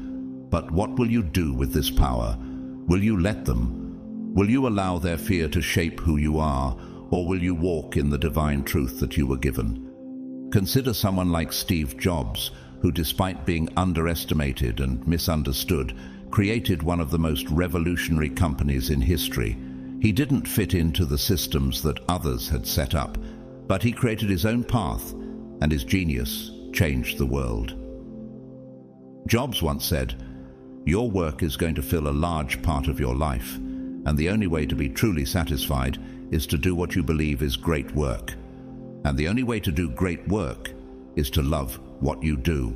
But what will you do with this power? Will you let them? Will you allow their fear to shape who you are, or will you walk in the divine truth that you were given? Consider someone like Steve Jobs, who, despite being underestimated and misunderstood, created one of the most revolutionary companies in history. He didn't fit into the systems that others had set up, but he created his own path, and his genius changed the world. Jobs once said, "Your work is going to fill a large part of your life, and the only way to be truly satisfied is to do what you believe is great work. And the only way to do great work is to love what you do."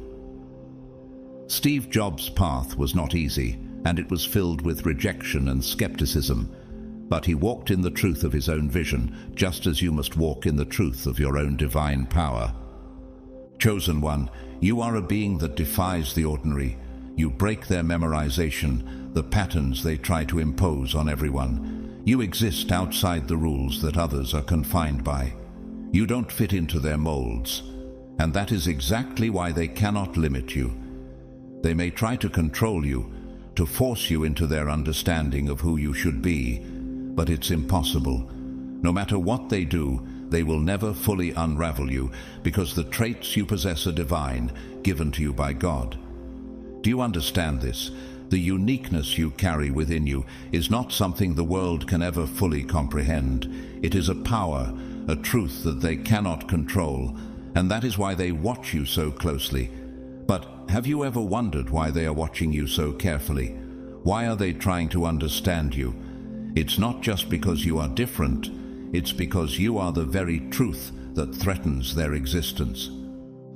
Steve Jobs' path was not easy, and it was filled with rejection and skepticism. But he walked in the truth of his own vision, just as you must walk in the truth of your own divine power. Chosen one, you are a being that defies the ordinary. You break their memorization, the patterns they try to impose on everyone. You exist outside the rules that others are confined by. You don't fit into their molds. And that is exactly why they cannot limit you. They may try to control you, to force you into their understanding of who you should be, but it's impossible. No matter what they do, they will never fully unravel you, because the traits you possess are divine, given to you by God. Do you understand this? The uniqueness you carry within you is not something the world can ever fully comprehend. It is a power, a truth that they cannot control, and that is why they watch you so closely. But have you ever wondered why they are watching you so carefully? Why are they trying to understand you? It's not just because you are different, it's because you are the very truth that threatens their existence.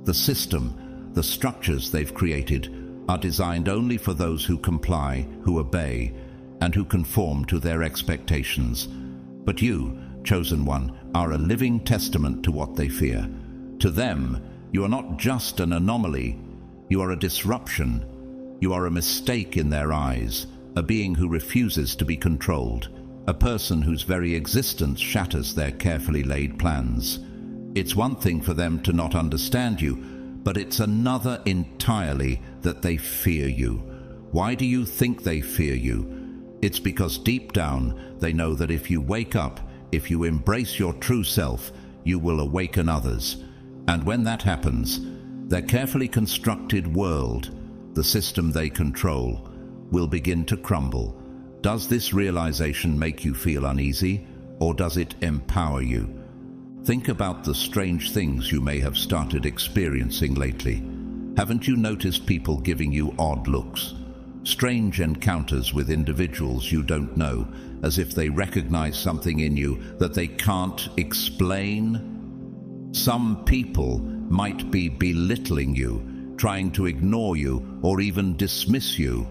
The system, the structures they've created, are designed only for those who comply, who obey, and who conform to their expectations. But you, chosen one, are a living testament to what they fear. To them, you are not just an anomaly, you are a disruption. You are a mistake in their eyes, a being who refuses to be controlled, a person whose very existence shatters their carefully laid plans. It's one thing for them to not understand you, but it's another entirely that they fear you. Why do you think they fear you? It's because deep down they know that if you wake up, if you embrace your true self, you will awaken others. And when that happens, their carefully constructed world, the system they control, will begin to crumble. Does this realization make you feel uneasy, or does it empower you? Think about the strange things you may have started experiencing lately. Haven't you noticed people giving you odd looks? Strange encounters with individuals you don't know, as if they recognize something in you that they can't explain. Some people might be belittling you, trying to ignore you, or even dismiss you.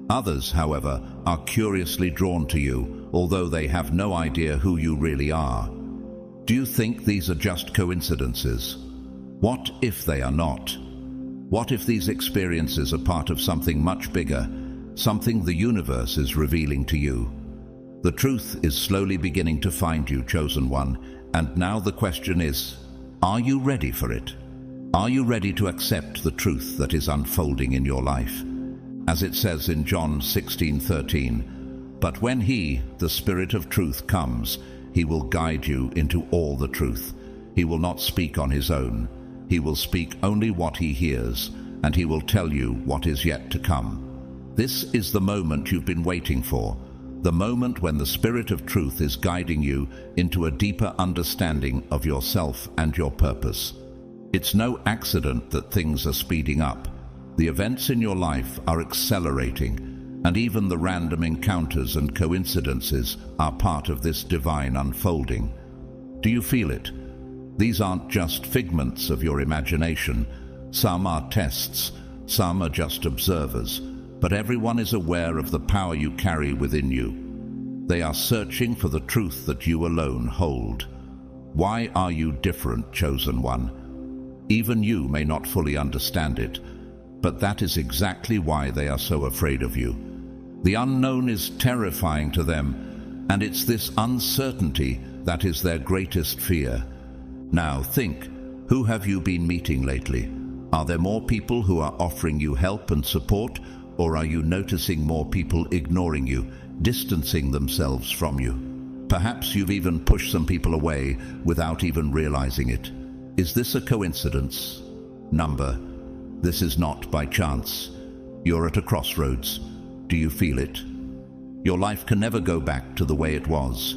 Others, however, are curiously drawn to you, although they have no idea who you really are. Do you think these are just coincidences? What if they are not? What if these experiences are part of something much bigger, something the universe is revealing to you? The truth is slowly beginning to find you, chosen one, and now the question is, are you ready for it? Are you ready to accept the truth that is unfolding in your life? As it says in John 16:13, "But when He, the Spirit of truth, comes, He will guide you into all the truth. He will not speak on His own. He will speak only what He hears, and He will tell you what is yet to come." This is the moment you've been waiting for, the moment when the Spirit of truth is guiding you into a deeper understanding of yourself and your purpose. It's no accident that things are speeding up. The events in your life are accelerating, and even the random encounters and coincidences are part of this divine unfolding. Do you feel it? These aren't just figments of your imagination. Some are tests, some are just observers, but everyone is aware of the power you carry within you. They are searching for the truth that you alone hold. Why are you different, chosen one? Even you may not fully understand it, but that is exactly why they are so afraid of you. The unknown is terrifying to them, and it's this uncertainty that is their greatest fear. Now think, who have you been meeting lately? Are there more people who are offering you help and support, or are you noticing more people ignoring you, distancing themselves from you? Perhaps you've even pushed some people away without even realizing it. Is this a coincidence? This is not by chance. You're at a crossroads. Do you feel it? Your life can never go back to the way it was.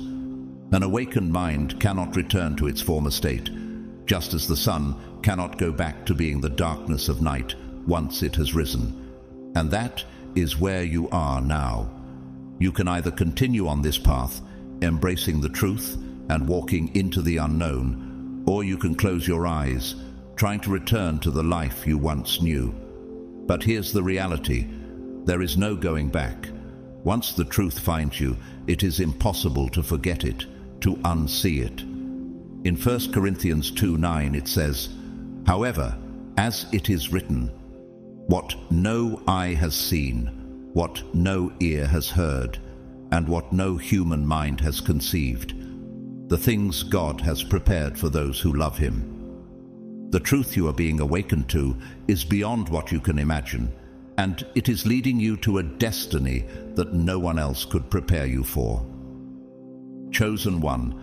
An awakened mind cannot return to its former state, just as the sun cannot go back to being the darkness of night once it has risen. And that is where you are now. You can either continue on this path, embracing the truth and walking into the unknown, or you can close your eyes, trying to return to the life you once knew. But here's the reality. There is no going back. Once the truth finds you, it is impossible to forget it, to unsee it. In 1 Corinthians 2:9 it says, "However, as it is written, what no eye has seen, what no ear has heard, and what no human mind has conceived, the things God has prepared for those who love Him." The truth you are being awakened to is beyond what you can imagine, and it is leading you to a destiny that no one else could prepare you for. Chosen one,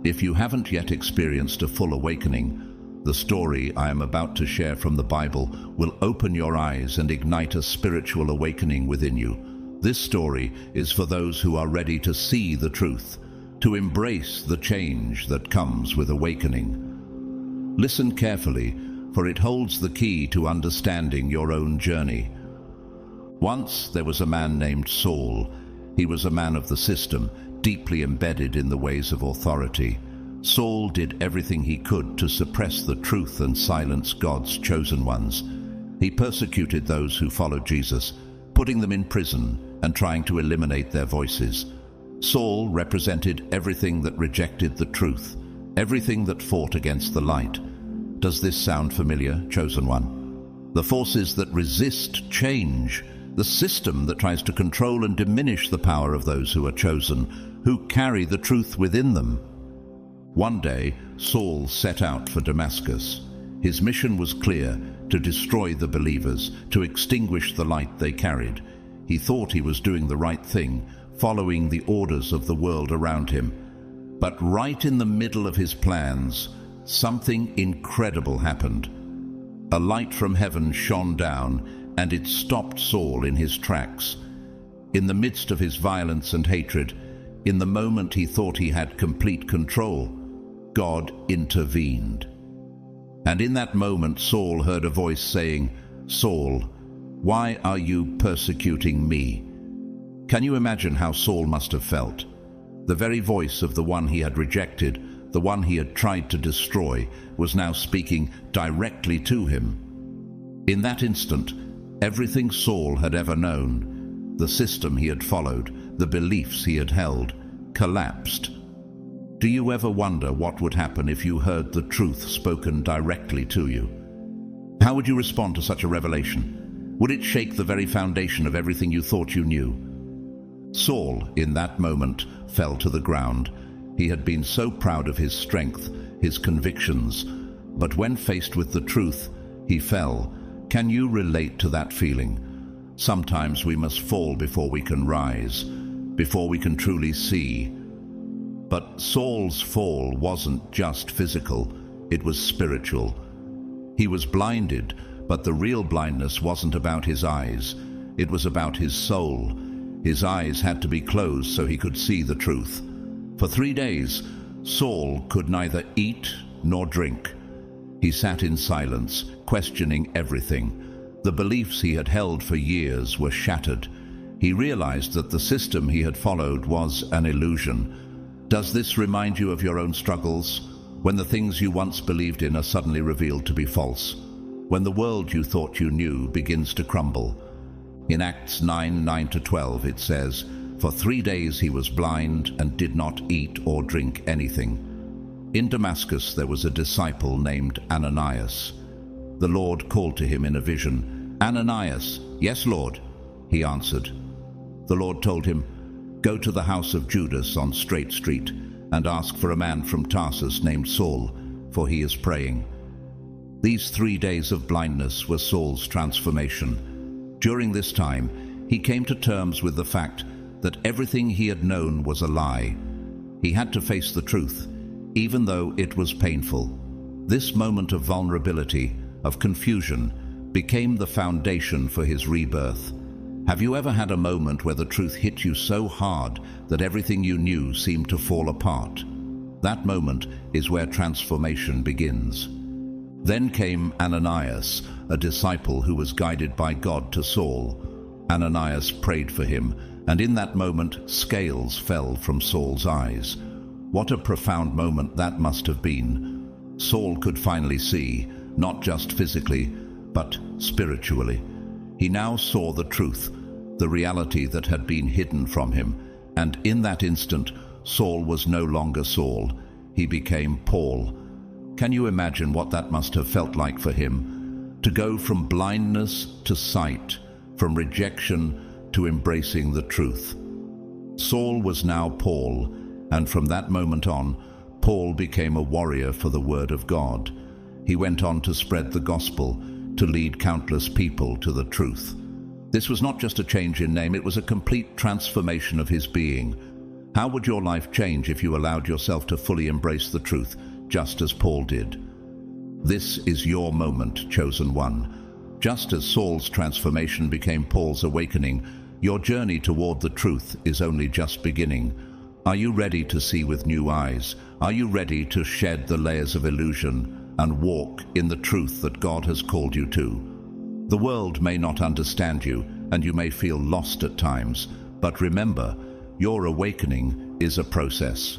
if you haven't yet experienced a full awakening, the story I am about to share from the Bible will open your eyes and ignite a spiritual awakening within you. This story is for those who are ready to see the truth, to embrace the change that comes with awakening. Listen carefully, for it holds the key to understanding your own journey. Once there was a man named Saul. He was a man of the system, deeply embedded in the ways of authority. Saul did everything he could to suppress the truth and silence God's chosen ones. He persecuted those who followed Jesus, putting them in prison and trying to eliminate their voices. Saul represented everything that rejected the truth, everything that fought against the light. Does this sound familiar, chosen one? The forces that resist change, the system that tries to control and diminish the power of those who are chosen, who carry the truth within them. One day, Saul set out for Damascus. His mission was clear: to destroy the believers, to extinguish the light they carried. He thought he was doing the right thing, following the orders of the world around him. But right in the middle of his plans, something incredible happened. A light from heaven shone down, and it stopped Saul in his tracks. In the midst of his violence and hatred, in the moment he thought he had complete control, God intervened. And in that moment, Saul heard a voice saying, "Saul, "Why are you persecuting me?" Can you imagine how Saul must have felt? The very voice of the one he had rejected, the one he had tried to destroy, was now speaking directly to him. In that instant, everything Saul had ever known, the system he had followed, the beliefs he had held, collapsed. Do you ever wonder what would happen if you heard the truth spoken directly to you? How would you respond to such a revelation? Would it shake the very foundation of everything you thought you knew? Saul, in that moment, fell to the ground. He had been so proud of his strength, his convictions, but when faced with the truth, he fell. Can you relate to that feeling? Sometimes we must fall before we can rise, before we can truly see. But Saul's fall wasn't just physical, it was spiritual. He was blinded, but the real blindness wasn't about his eyes. It was about his soul. His eyes had to be closed so he could see the truth. For 3 days, Saul could neither eat nor drink. He sat in silence, questioning everything. The beliefs he had held for years were shattered. He realized that the system he had followed was an illusion. Does this remind you of your own struggles? When the things you once believed in are suddenly revealed to be false? When the world you thought you knew begins to crumble? In Acts 9:9-12 it says, "For 3 days he was blind and did not eat or drink anything." In Damascus there was a disciple named Ananias. The Lord called to him in a vision, "Ananias." "Yes, Lord," he answered. The Lord told him, "Go to the house of Judas on Straight Street and ask for a man from Tarsus named Saul, for he is praying." These 3 days of blindness were Saul's transformation. During this time, he came to terms with the fact that everything he had known was a lie. He had to face the truth, even though it was painful. This moment of vulnerability, of confusion, became the foundation for his rebirth. Have you ever had a moment where the truth hit you so hard that everything you knew seemed to fall apart? That moment is where transformation begins. Then came Ananias, a disciple who was guided by God to Saul. Ananias prayed for him, and in that moment, scales fell from Saul's eyes. What a profound moment that must have been. Saul could finally see, not just physically, but spiritually. He now saw the truth, the reality that had been hidden from him, and in that instant, Saul was no longer Saul. He became Paul. Can you imagine what that must have felt like for him? To go from blindness to sight, from rejection to embracing the truth. Saul was now Paul, and from that moment on, Paul became a warrior for the Word of God. He went on to spread the gospel, to lead countless people to the truth. This was not just a change in name, it was a complete transformation of his being. How would your life change if you allowed yourself to fully embrace the truth, just as Paul did? This is your moment, chosen one. Just as Saul's transformation became Paul's awakening, your journey toward the truth is only just beginning. Are you ready to see with new eyes? Are you ready to shed the layers of illusion and walk in the truth that God has called you to? The world may not understand you, and you may feel lost at times, but remember, your awakening is a process.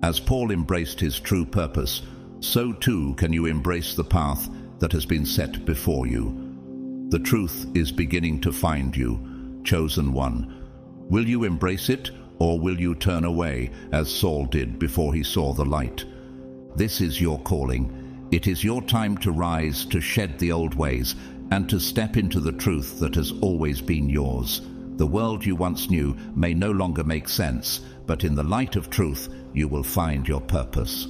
As Paul embraced his true purpose, so too can you embrace the path that has been set before you. The truth is beginning to find you, chosen one. Will you embrace it, or will you turn away, as Saul did before he saw the light? This is your calling. It is your time to rise, to shed the old ways, and to step into the truth that has always been yours. The world you once knew may no longer make sense, but in the light of truth, you will find your purpose.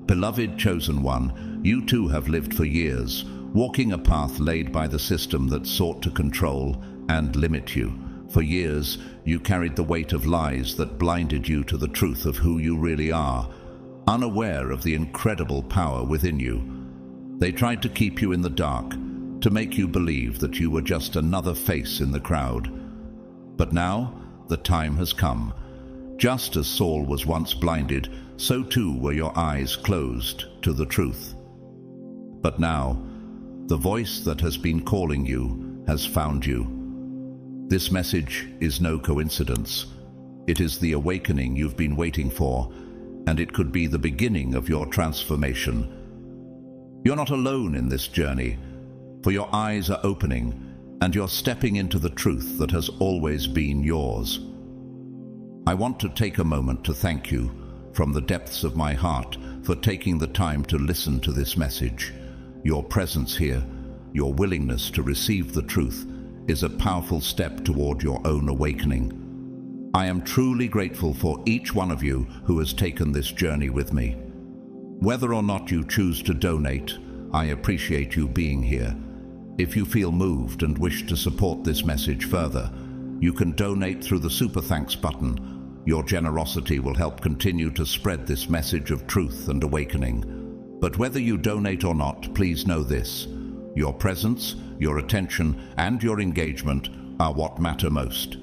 Beloved chosen one, you too have lived for years, walking a path laid by the system that sought to control and limit you. For years, you carried the weight of lies that blinded you to the truth of who you really are, unaware of the incredible power within you. They tried to keep you in the dark, to make you believe that you were just another face in the crowd. But now, the time has come. Just as Saul was once blinded, so too were your eyes closed to the truth. But now, The voice that has been calling you has found you. This message is no coincidence. It is the awakening you've been waiting for, and it could be the beginning of your transformation. You're not alone in this journey, for your eyes are opening, and you're stepping into the truth that has always been yours. I want to take a moment to thank you from the depths of my heart for taking the time to listen to this message. Your presence here, your willingness to receive the truth, is a powerful step toward your own awakening. I am truly grateful for each one of you who has taken this journey with me. Whether or not you choose to donate, I appreciate you being here. If you feel moved and wish to support this message further, you can donate through the Super Thanks button. Your generosity will help continue to spread this message of truth and awakening. But whether you donate or not, please know this: your presence, your attention, and your engagement are what matter most.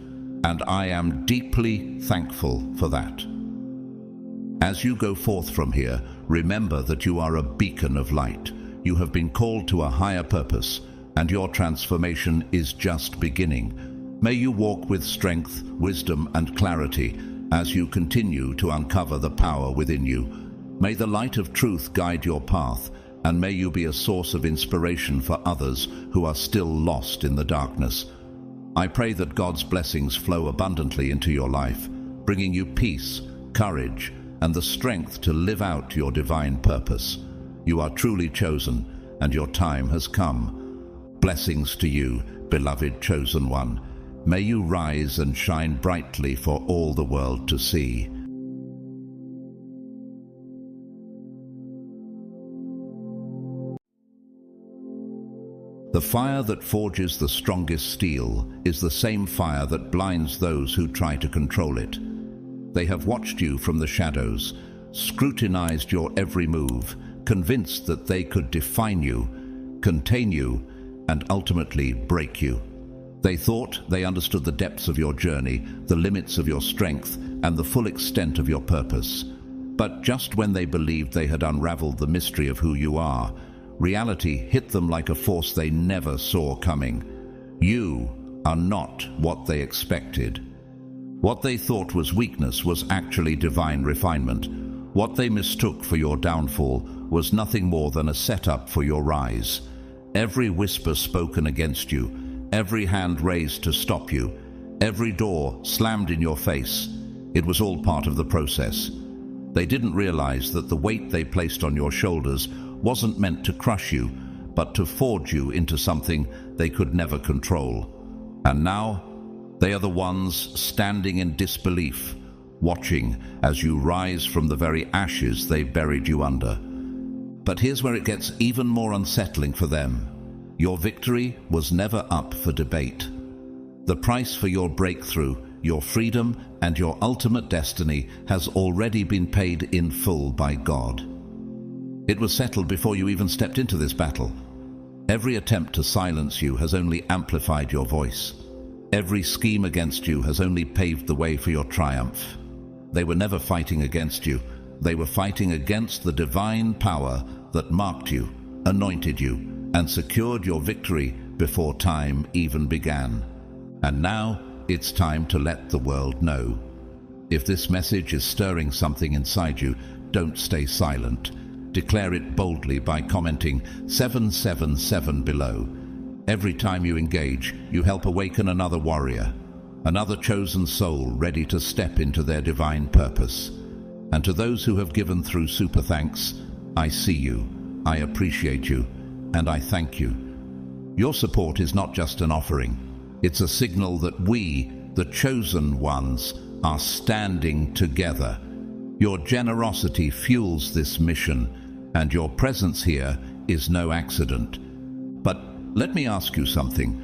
And I am deeply thankful for that. As you go forth from here, remember that you are a beacon of light. You have been called to a higher purpose, and your transformation is just beginning. May you walk with strength, wisdom, and clarity as you continue to uncover the power within you. May the light of truth guide your path, and may you be a source of inspiration for others who are still lost in the darkness. I pray that God's blessings flow abundantly into your life, bringing you peace, courage, and the strength to live out your divine purpose. You are truly chosen, and your time has come. Blessings to you, beloved chosen one. May you rise and shine brightly for all the world to see. The fire that forges the strongest steel is the same fire that blinds those who try to control it. They have watched you from the shadows, scrutinized your every move, convinced that they could define you, contain you, and ultimately break you. They thought they understood the depths of your journey, the limits of your strength, and the full extent of your purpose. But just when they believed they had unraveled the mystery of who you are, reality hit them like a force they never saw coming. You are not what they expected. What they thought was weakness was actually divine refinement. What they mistook for your downfall was nothing more than a setup for your rise. Every whisper spoken against you, every hand raised to stop you, every door slammed in your face, it was all part of the process. They didn't realize that the weight they placed on your shoulders wasn't meant to crush you, but to forge you into something they could never control. And now, they are the ones standing in disbelief, watching as you rise from the very ashes they buried you under. But here's where it gets even more unsettling for them. Your victory was never up for debate. The price for your breakthrough, your freedom, and your ultimate destiny has already been paid in full by God. It was settled before you even stepped into this battle. Every attempt to silence you has only amplified your voice. Every scheme against you has only paved the way for your triumph. They were never fighting against you. They were fighting against the divine power that marked you, anointed you, and secured your victory before time even began. And now it's time to let the world know. If this message is stirring something inside you, don't stay silent. Declare it boldly by commenting 777 below. Every time you engage, you help awaken another warrior, another chosen soul ready to step into their divine purpose. And to those who have given through Super Thanks, I see you, I appreciate you, and I thank you. Your support is not just an offering. It's a signal that we, the chosen ones, are standing together. Your generosity fuels this mission, and your presence here is no accident. But let me ask you something.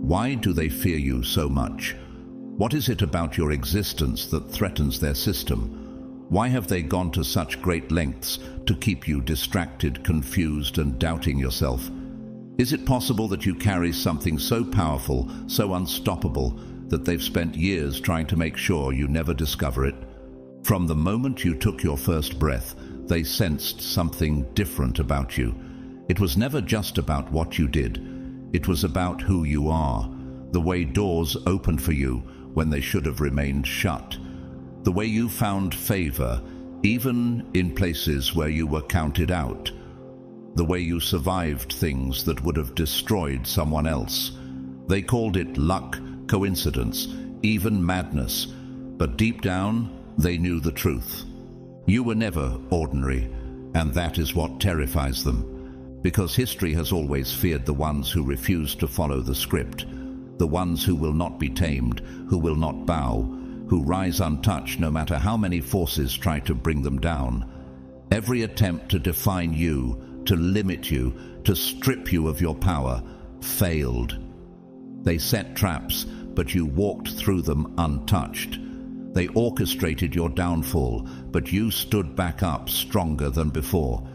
Why do they fear you so much? What is it about your existence that threatens their system? Why have they gone to such great lengths to keep you distracted, confused, and doubting yourself? Is it possible that you carry something so powerful, so unstoppable, that they've spent years trying to make sure you never discover it? From the moment you took your first breath, they sensed something different about you. It was never just about what you did. It was about who you are, the way doors opened for you when they should have remained shut, the way you found favor, even in places where you were counted out, the way you survived things that would have destroyed someone else. They called it luck, coincidence, even madness, but deep down, they knew the truth. You were never ordinary, and that is what terrifies them, because history has always feared the ones who refuse to follow the script, the ones who will not be tamed, who will not bow, who rise untouched no matter how many forces try to bring them down. Every attempt to define you, to limit you, to strip you of your power, failed. They set traps, but you walked through them untouched. They orchestrated your downfall, but you stood back up stronger than before.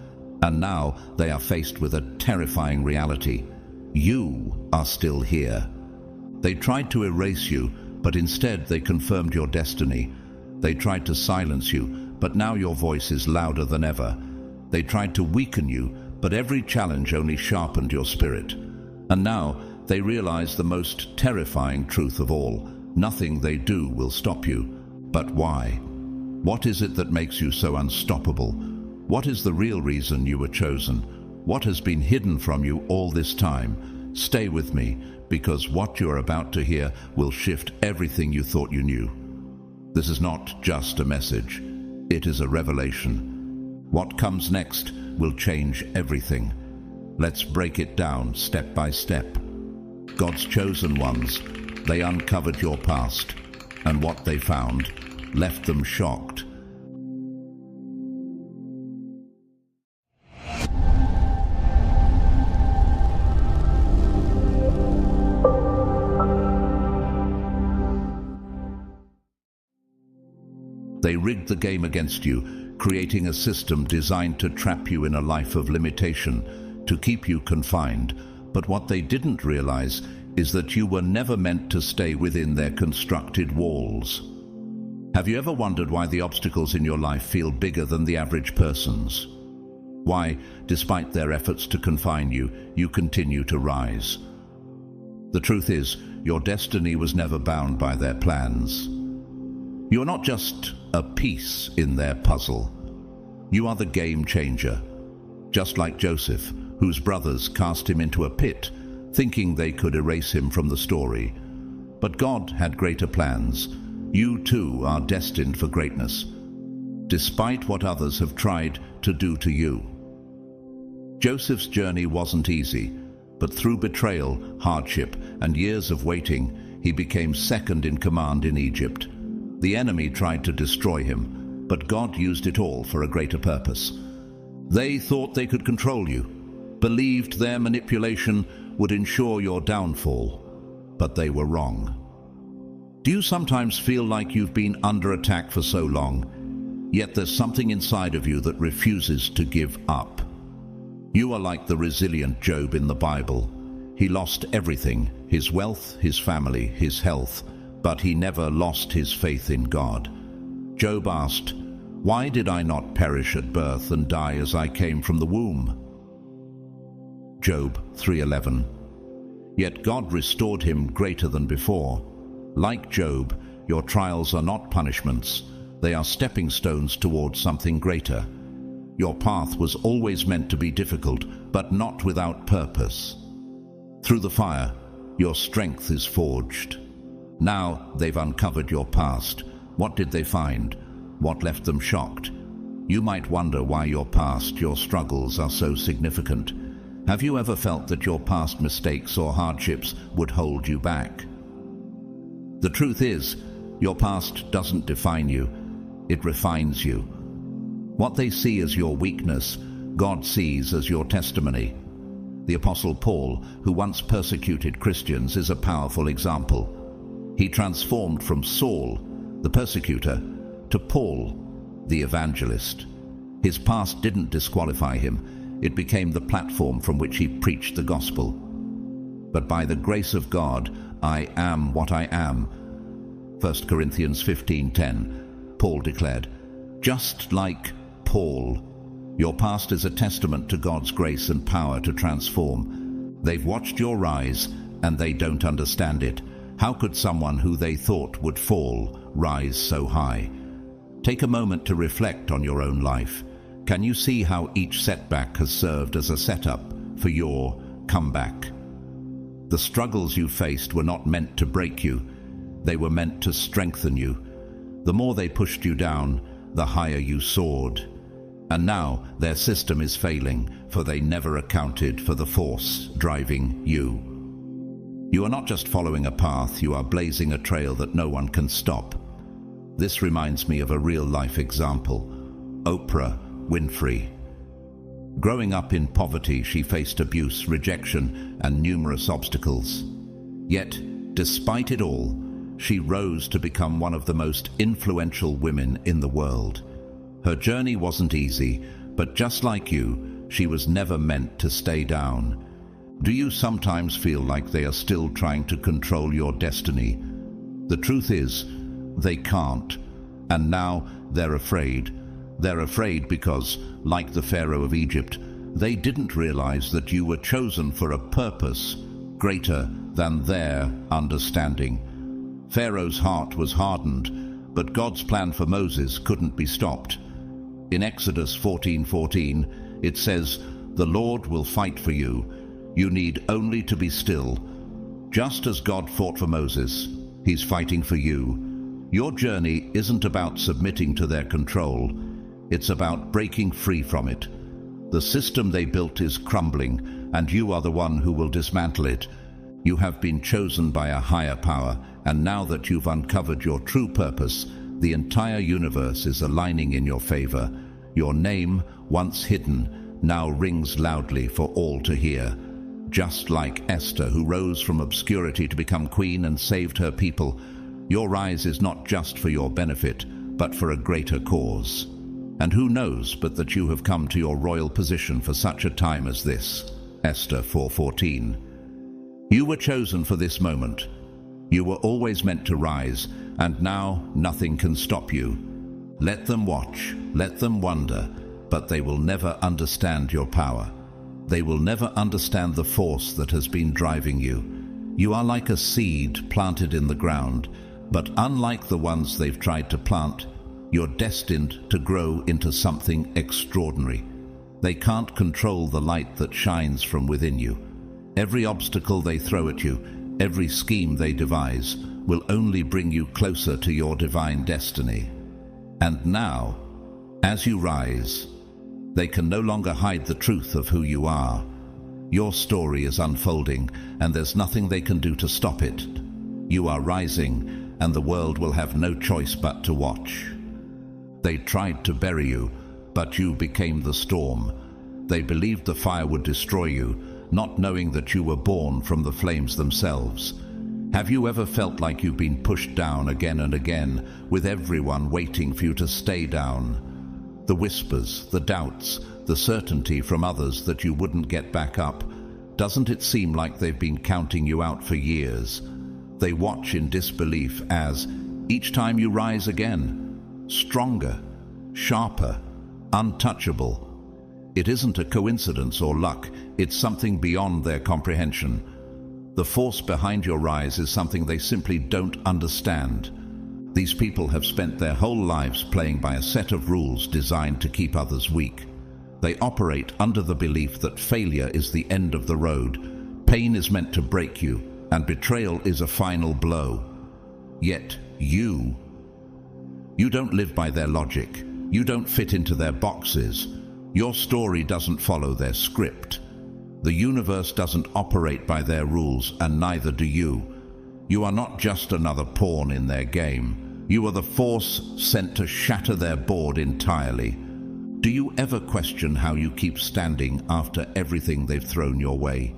And now they are faced with a terrifying reality. You are still here. They tried to erase you, but instead they confirmed your destiny. They tried to silence you, but now your voice is louder than ever. They tried to weaken you, but every challenge only sharpened your spirit. And now they realize the most terrifying truth of all. Nothing they do will stop you. But why? What is it that makes you so unstoppable? What is the real reason you were chosen? What has been hidden from you all this time? Stay with me, because what you are about to hear will shift everything you thought you knew. This is not just a message. It is a revelation. What comes next will change everything. Let's break it down step by step. God's chosen ones, they uncovered your past, and what they found left them shocked. They rigged the game against you, creating a system designed to trap you in a life of limitation, to keep you confined. But what they didn't realize is that you were never meant to stay within their constructed walls. Have you ever wondered why the obstacles in your life feel bigger than the average person's? Why, despite their efforts to confine you, you continue to rise? The truth is, your destiny was never bound by their plans. You are not just a piece in their puzzle. You are the game changer. Just like Joseph, whose brothers cast him into a pit, thinking they could erase him from the story. But God had greater plans. You too are destined for greatness, despite what others have tried to do to you. Joseph's journey wasn't easy, but through betrayal, hardship, and years of waiting, he became second in command in Egypt. The enemy tried to destroy him, but God used it all for a greater purpose. They thought they could control you, believed their manipulation would ensure your downfall, but they were wrong. Do you sometimes feel like you've been under attack for so long, yet there's something inside of you that refuses to give up? You are like the resilient Job in the Bible. He lost everything, his wealth, his family, his health, but he never lost his faith in God. Job asked, "Why did I not perish at birth and die as I came from the womb?" Job 3:11. Yet God restored him greater than before. Like Job, your trials are not punishments. They are stepping stones towards something greater. Your path was always meant to be difficult, but not without purpose. Through the fire, your strength is forged. Now they've uncovered your past. What did they find? What left them shocked? You might wonder why your past, your struggles are so significant. Have you ever felt that your past mistakes or hardships would hold you back? The truth is, your past doesn't define you. It refines you. What they see as your weakness, God sees as your testimony. The Apostle Paul, who once persecuted Christians, is a powerful example. He transformed from Saul, the persecutor, to Paul, the evangelist. His past didn't disqualify him. It became the platform from which he preached the gospel. But by the grace of God, I am what I am. 1 Corinthians 15:10, Paul declared. Just like Paul, Your past is a testament to God's grace and power to transform. They've watched your rise, and they don't understand it. How could someone who they thought would fall rise so high? Take a moment to reflect on your own life. Can you see how each setback has served as a setup for your comeback? The struggles you faced were not meant to break you. They were meant to strengthen you. The more they pushed you down, the higher you soared. And now their system is failing, for they never accounted for the force driving you. You are not just following a path, you are blazing a trail that no one can stop. This reminds me of a real-life example. Oprah Winfrey. Growing up in poverty, she faced abuse, rejection, and numerous obstacles. Yet, despite it all, she rose to become one of the most influential women in the world. Her journey wasn't easy, but just like you, she was never meant to stay down. Do you sometimes feel like they are still trying to control your destiny? The truth is, they can't, and now they're afraid. They're afraid because, like the Pharaoh of Egypt, they didn't realize that you were chosen for a purpose greater than their understanding. Pharaoh's heart was hardened, but God's plan for Moses couldn't be stopped. In Exodus 14:14, it says, "The Lord will fight for you. You need only to be still." Just as God fought for Moses, He's fighting for you. Your journey isn't about submitting to their control. It's about breaking free from it. The system they built is crumbling, and you are the one who will dismantle it. You have been chosen by a higher power, and now that you've uncovered your true purpose, the entire universe is aligning in your favor. Your name, once hidden, now rings loudly for all to hear. Just like Esther, who rose from obscurity to become queen and saved her people, your rise is not just for your benefit, but for a greater cause. And who knows but that you have come to your royal position for such a time as this. Esther 4:14. You were chosen for this moment. You were always meant to rise, and now nothing can stop you. Let them watch, let them wonder, but they will never understand your power. They will never understand the force that has been driving you. You are like a seed planted in the ground, but unlike the ones they've tried to plant, you're destined to grow into something extraordinary. They can't control the light that shines from within you. Every obstacle they throw at you, every scheme they devise, will only bring you closer to your divine destiny. And now, as you rise, they can no longer hide the truth of who you are. Your story is unfolding, and there's nothing they can do to stop it. You are rising, and the world will have no choice but to watch. They tried to bury you, but you became the storm. They believed the fire would destroy you, not knowing that you were born from the flames themselves. Have you ever felt like you've been pushed down again and again, with everyone waiting for you to stay down? The whispers, the doubts, the certainty from others that you wouldn't get back up. Doesn't it seem like they've been counting you out for years? They watch in disbelief as, each time you rise again, stronger, sharper, untouchable. It isn't a coincidence or luck, it's something beyond their comprehension. The force behind your rise is something they simply don't understand. These people have spent their whole lives playing by a set of rules designed to keep others weak. They operate under the belief that failure is the end of the road, pain is meant to break you, and betrayal is a final blow. Yet you don't live by their logic. You don't fit into their boxes. Your story doesn't follow their script. The universe doesn't operate by their rules, and neither do you. You are not just another pawn in their game. You are the force sent to shatter their board entirely. Do you ever question how you keep standing after everything they've thrown your way?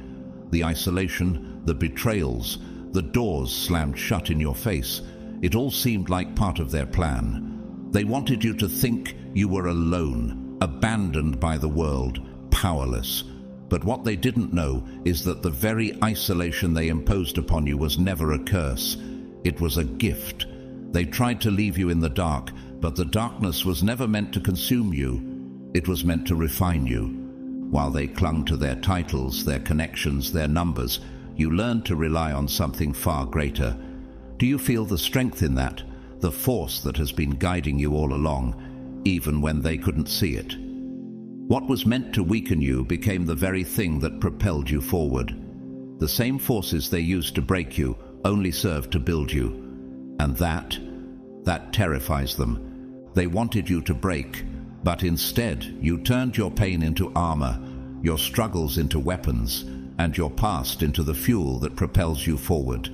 The isolation, the betrayals, the doors slammed shut in your face. It all seemed like part of their plan. They wanted you to think you were alone, abandoned by the world, powerless. But what they didn't know is that the very isolation they imposed upon you was never a curse. It was a gift. They tried to leave you in the dark, but the darkness was never meant to consume you. It was meant to refine you. While they clung to their titles, their connections, their numbers, you learned to rely on something far greater. Do you feel the strength in that? The force that has been guiding you all along, even when they couldn't see it? What was meant to weaken you became the very thing that propelled you forward. The same forces they used to break you only served to build you. And that terrifies them. They wanted you to break, but instead you turned your pain into armor, your struggles into weapons, and your past into the fuel that propels you forward.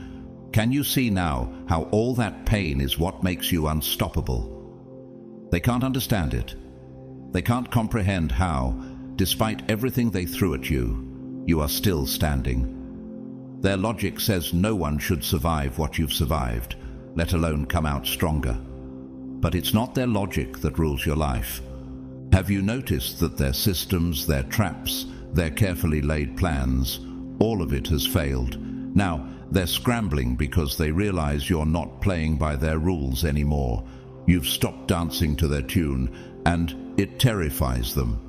Can you see now how all that pain is what makes you unstoppable? They can't understand it. They can't comprehend how, despite everything they threw at you, you are still standing. Their logic says no one should survive what you've survived, let alone come out stronger. But it's not their logic that rules your life. Have you noticed that their systems, their traps, their carefully laid plans, all of it has failed? Now, they're scrambling because they realize you're not playing by their rules anymore. You've stopped dancing to their tune, and it terrifies them.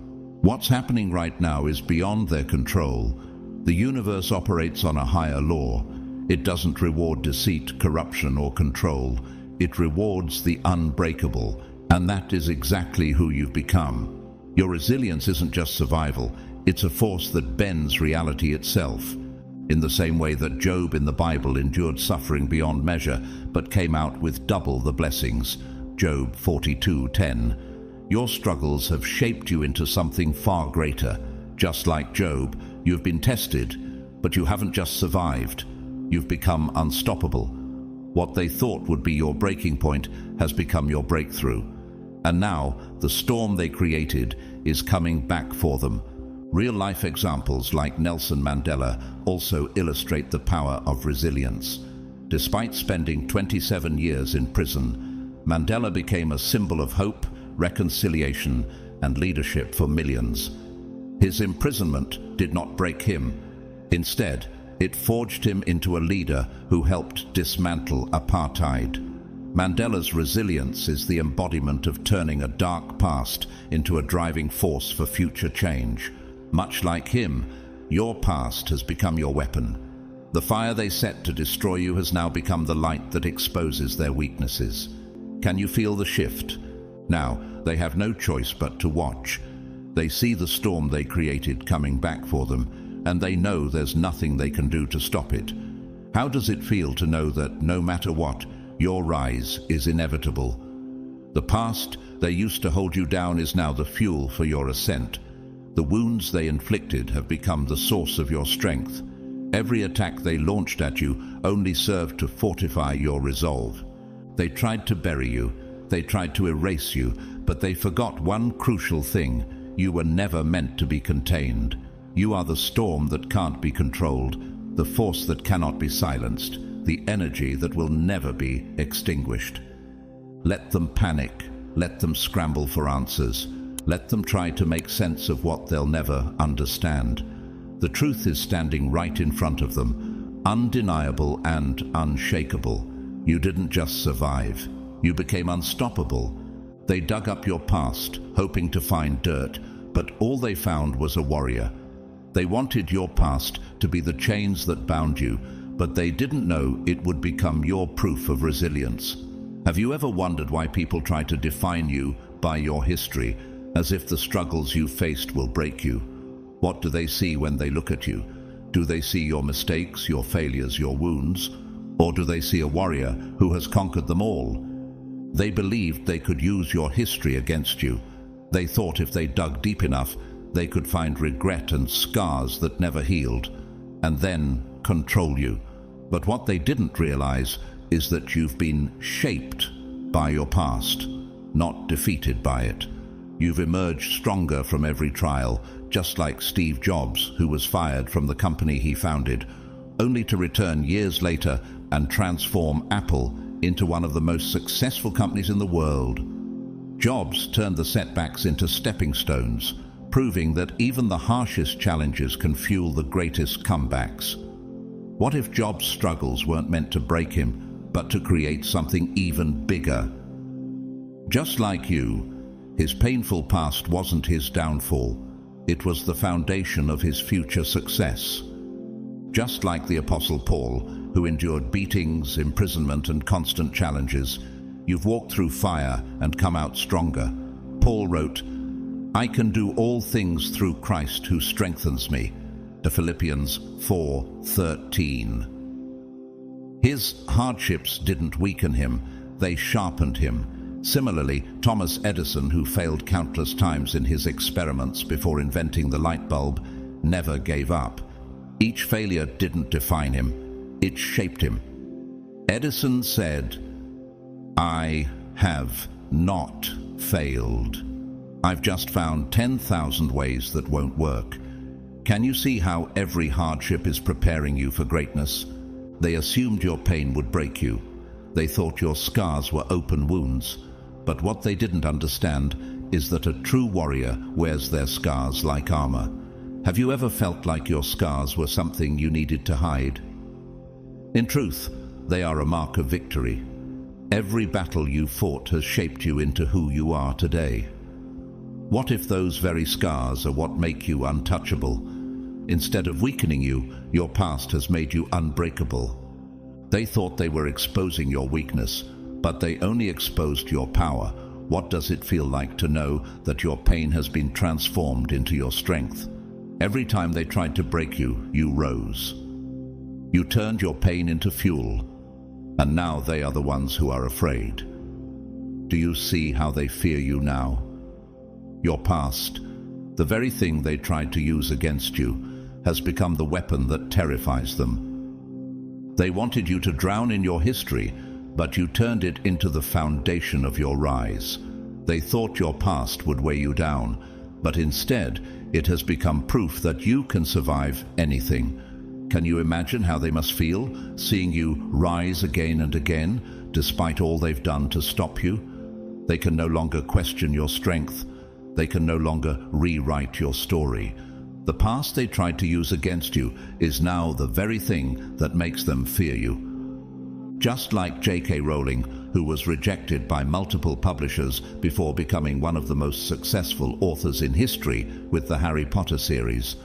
What's happening right now is beyond their control. The universe operates on a higher law. It doesn't reward deceit, corruption, or control. It rewards the unbreakable, and that is exactly who you've become. Your resilience isn't just survival, it's a force that bends reality itself. In the same way that Job in the Bible endured suffering beyond measure, but came out with double the blessings. Job 42:10. Your struggles have shaped you into something far greater. Just like Job, you've been tested, but you haven't just survived. You've become unstoppable. What they thought would be your breaking point has become your breakthrough. And now, the storm they created is coming back for them. Real-life examples like Nelson Mandela also illustrate the power of resilience. Despite spending 27 years in prison, Mandela became a symbol of hope, reconciliation, and leadership for millions. His imprisonment did not break him. Instead, it forged him into a leader who helped dismantle apartheid. Mandela's resilience is the embodiment of turning a dark past into a driving force for future change. Much like him, your past has become your weapon. The fire they set to destroy you has now become the light that exposes their weaknesses. Can you feel the shift? Now, they have no choice but to watch. They see the storm they created coming back for them, and they know there's nothing they can do to stop it. How does it feel to know that no matter what, your rise is inevitable? The past they used to hold you down is now the fuel for your ascent. The wounds they inflicted have become the source of your strength. Every attack they launched at you only served to fortify your resolve. They tried to bury you, they tried to erase you, but they forgot one crucial thing. You were never meant to be contained. You are the storm that can't be controlled, the force that cannot be silenced, the energy that will never be extinguished. Let them panic, let them scramble for answers, let them try to make sense of what they'll never understand. The truth is standing right in front of them, undeniable and unshakable. You didn't just survive, you became unstoppable. They dug up your past, hoping to find dirt, but all they found was a warrior. They wanted your past to be the chains that bound you, but they didn't know it would become your proof of resilience. Have you ever wondered why people try to define you by your history, as if the struggles you faced will break you? What do they see when they look at you? Do they see your mistakes, your failures, your wounds? Or do they see a warrior who has conquered them all? They believed they could use your history against you. They thought if they dug deep enough, they could find regret and scars that never healed, and then control you. But what they didn't realize is that you've been shaped by your past, not defeated by it. You've emerged stronger from every trial, just like Steve Jobs, who was fired from the company he founded, only to return years later and transform Apple into one of the most successful companies in the world. Jobs turned the setbacks into stepping stones, proving that even the harshest challenges can fuel the greatest comebacks. What if Jobs' struggles weren't meant to break him, but to create something even bigger? Just like you, His painful past wasn't his downfall. It was the foundation of his future success. Just like the Apostle Paul, who endured beatings, imprisonment, and constant challenges, you've walked through fire and come out stronger. Paul wrote, "I can do all things through Christ who strengthens me," to Philippians 4:13. His hardships didn't weaken him, they sharpened him. Similarly, Thomas Edison, who failed countless times in his experiments before inventing the light bulb, never gave up. Each failure didn't define him, it shaped him. Edison said, "I have not failed. I've just found 10,000 ways that won't work." Can you see how every hardship is preparing you for greatness? They assumed your pain would break you. They thought your scars were open wounds. But what they didn't understand is that a true warrior wears their scars like armor. Have you ever felt like your scars were something you needed to hide? In truth, they are a mark of victory. Every battle you fought has shaped you into who you are today. What if those very scars are what make you untouchable? Instead of weakening you, your past has made you unbreakable. They thought they were exposing your weakness, but they only exposed your power. What does it feel like to know that your pain has been transformed into your strength? Every time they tried to break you, you rose. You turned your pain into fuel, and now they are the ones who are afraid. Do you see how they fear you now? Your past, the very thing they tried to use against you, has become the weapon that terrifies them. They wanted you to drown in your history, but you turned it into the foundation of your rise. They thought your past would weigh you down, but instead, it has become proof that you can survive anything. Can you imagine how they must feel, seeing you rise again and again, despite all they've done to stop you? They can no longer question your strength. They can no longer rewrite your story. The past they tried to use against you is now the very thing that makes them fear you. Just like J.K. Rowling, who was rejected by multiple publishers before becoming one of the most successful authors in history with the Harry Potter series,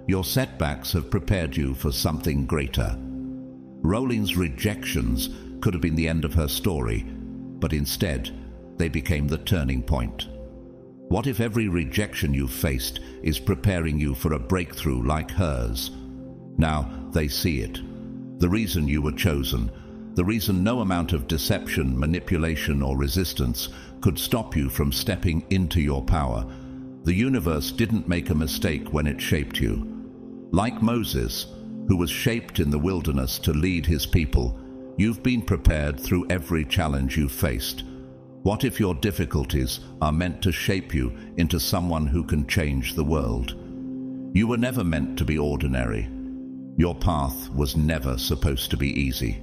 your setbacks have prepared you for something greater. Rowling's rejections could have been the end of her story, but instead, they became the turning point. What if every rejection you've faced is preparing you for a breakthrough like hers? Now they see it. The reason you were chosen, the reason no amount of deception, manipulation, or resistance could stop you from stepping into your power. The universe didn't make a mistake when it shaped you. Like Moses, who was shaped in the wilderness to lead his people, you've been prepared through every challenge you've faced. What if your difficulties are meant to shape you into someone who can change the world? You were never meant to be ordinary. Your path was never supposed to be easy.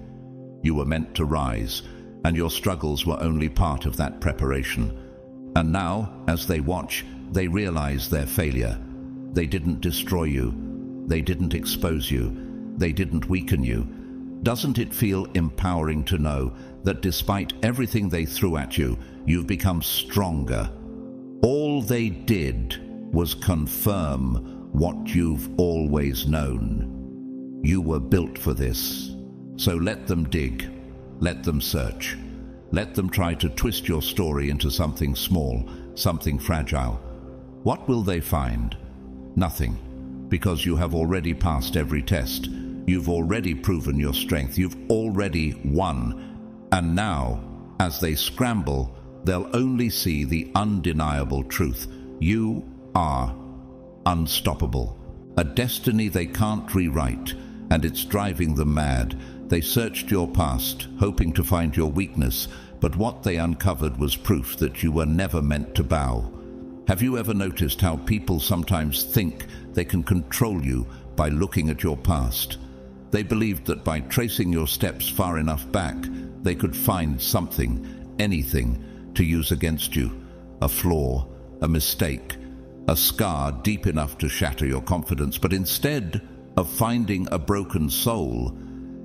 You were meant to rise, and your struggles were only part of that preparation. And now, as they watch, they realize their failure. They didn't destroy you. They didn't expose you. They didn't weaken you. Doesn't it feel empowering to know that despite everything they threw at you, you've become stronger? All they did was confirm what you've always known. You were built for this. So let them dig. Let them search. Let them try to twist your story into something small, something fragile. What will they find? Nothing, because you have already passed every test. You've already proven your strength. You've already won. And now, as they scramble, they'll only see the undeniable truth. You are unstoppable. A destiny they can't rewrite, and it's driving them mad. They searched your past, hoping to find your weakness, but what they uncovered was proof that you were never meant to bow. Have you ever noticed how people sometimes think they can control you by looking at your past? They believed that by tracing your steps far enough back, they could find something, anything, to use against you. A flaw, a mistake, a scar deep enough to shatter your confidence. But instead of finding a broken soul,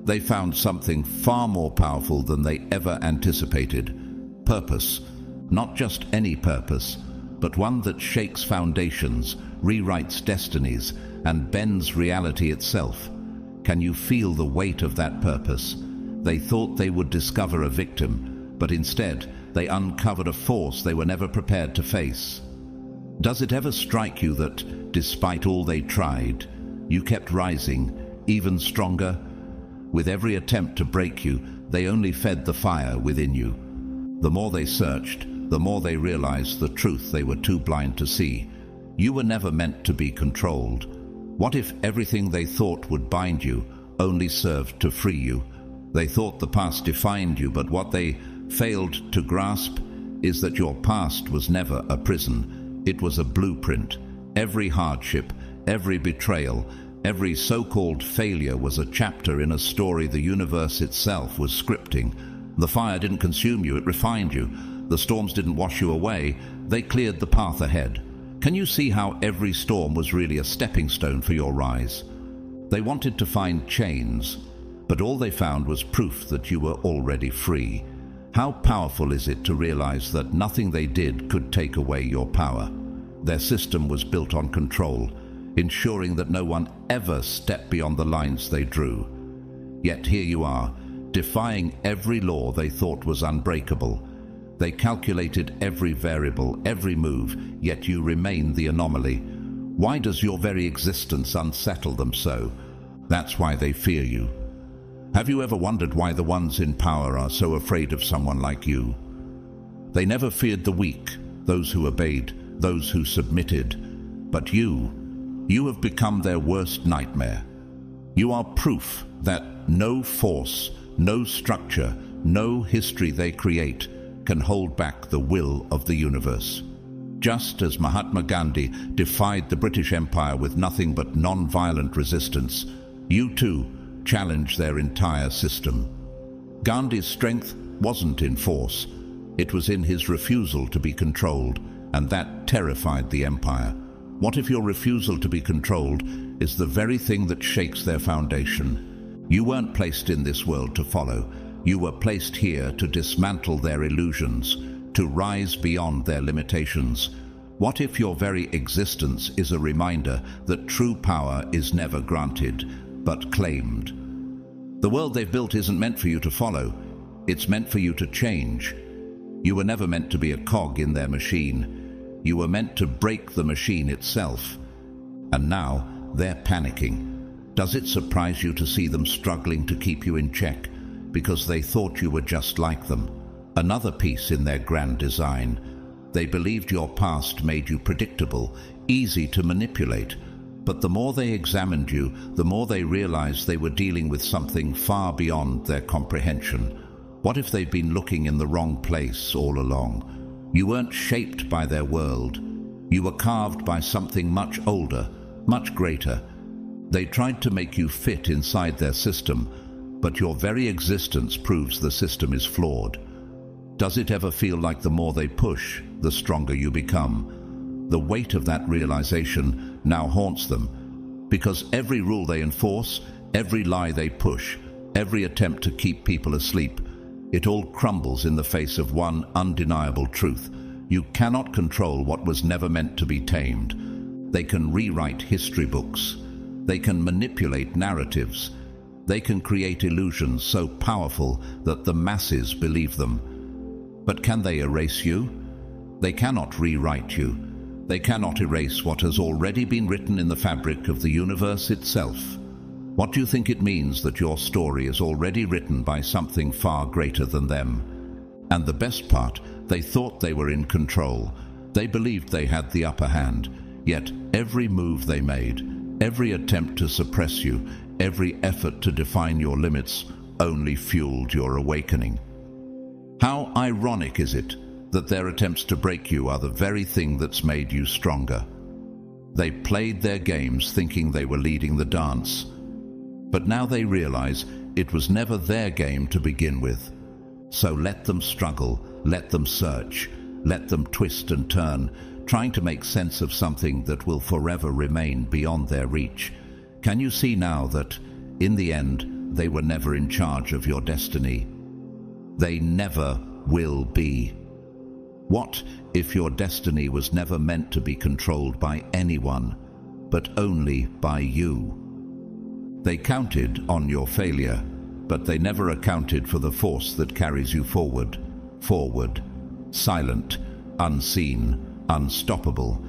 they found something far more powerful than they ever anticipated. Purpose. Not just any purpose, but one that shakes foundations, rewrites destinies, and bends reality itself. Can you feel the weight of that purpose? They thought they would discover a victim, but instead they uncovered a force they were never prepared to face. Does it ever strike you that, despite all they tried, you kept rising, even stronger? With every attempt to break you, they only fed the fire within you. The more they searched, the more they realized the truth they were too blind to see. You were never meant to be controlled. What if everything they thought would bind you only served to free you? They thought the past defined you, but what they failed to grasp is that your past was never a prison. It was a blueprint. Every hardship, every betrayal, every so-called failure was a chapter in a story the universe itself was scripting. The fire didn't consume you, it refined you. The storms didn't wash you away, they cleared the path ahead. Can you see how every storm was really a stepping stone for your rise? They wanted to find chains, but all they found was proof that you were already free. How powerful is it to realize that nothing they did could take away your power? Their system was built on control, ensuring that no one ever stepped beyond the lines they drew. Yet here you are, defying every law they thought was unbreakable. They calculated every variable, every move, yet you remain the anomaly. Why does your very existence unsettle them so? That's why they fear you. Have you ever wondered why the ones in power are so afraid of someone like you? They never feared the weak, those who obeyed, those who submitted. But you have become their worst nightmare. You are proof that no force, no structure, no history they create can hold back the will of the universe. Just as Mahatma Gandhi defied the British Empire with nothing but non-violent resistance, you too challenge their entire system. Gandhi's strength wasn't in force, it was in his refusal to be controlled, and that terrified the empire. What if your refusal to be controlled is the very thing that shakes their foundation? You weren't placed in this world to follow. You were placed here to dismantle their illusions, to rise beyond their limitations. What if your very existence is a reminder that true power is never granted, but claimed? The world they've built isn't meant for you to follow. It's meant for you to change. You were never meant to be a cog in their machine. You were meant to break the machine itself. And now they're panicking. Does it surprise you to see them struggling to keep you in check because they thought you were just like them? Another piece in their grand design. They believed your past made you predictable, easy to manipulate. But the more they examined you, the more they realized they were dealing with something far beyond their comprehension. What if they'd been looking in the wrong place all along? You weren't shaped by their world. You were carved by something much older, much greater. They tried to make you fit inside their system, but your very existence proves the system is flawed. Does it ever feel like the more they push, the stronger you become? The weight of that realization now haunts them, because every rule they enforce, every lie they push, every attempt to keep people asleep, it all crumbles in the face of one undeniable truth. You cannot control what was never meant to be tamed. They can rewrite history books. They can manipulate narratives. They can create illusions so powerful that the masses believe them. But can they erase you? They cannot rewrite you. They cannot erase what has already been written in the fabric of the universe itself. What do you think it means that your story is already written by something far greater than them? And the best part, they thought they were in control. They believed they had the upper hand. Yet every move they made, every attempt to suppress you, every effort to define your limits only fueled your awakening. How ironic is it that their attempts to break you are the very thing that's made you stronger? They played their games thinking they were leading the dance. But now they realize it was never their game to begin with. So let them struggle, let them search, let them twist and turn, trying to make sense of something that will forever remain beyond their reach. Can you see now that, in the end, they were never in charge of your destiny? They never will be. What if your destiny was never meant to be controlled by anyone, but only by you. They counted on your failure, but they never accounted for the force that carries you forward, silent, unseen, unstoppable.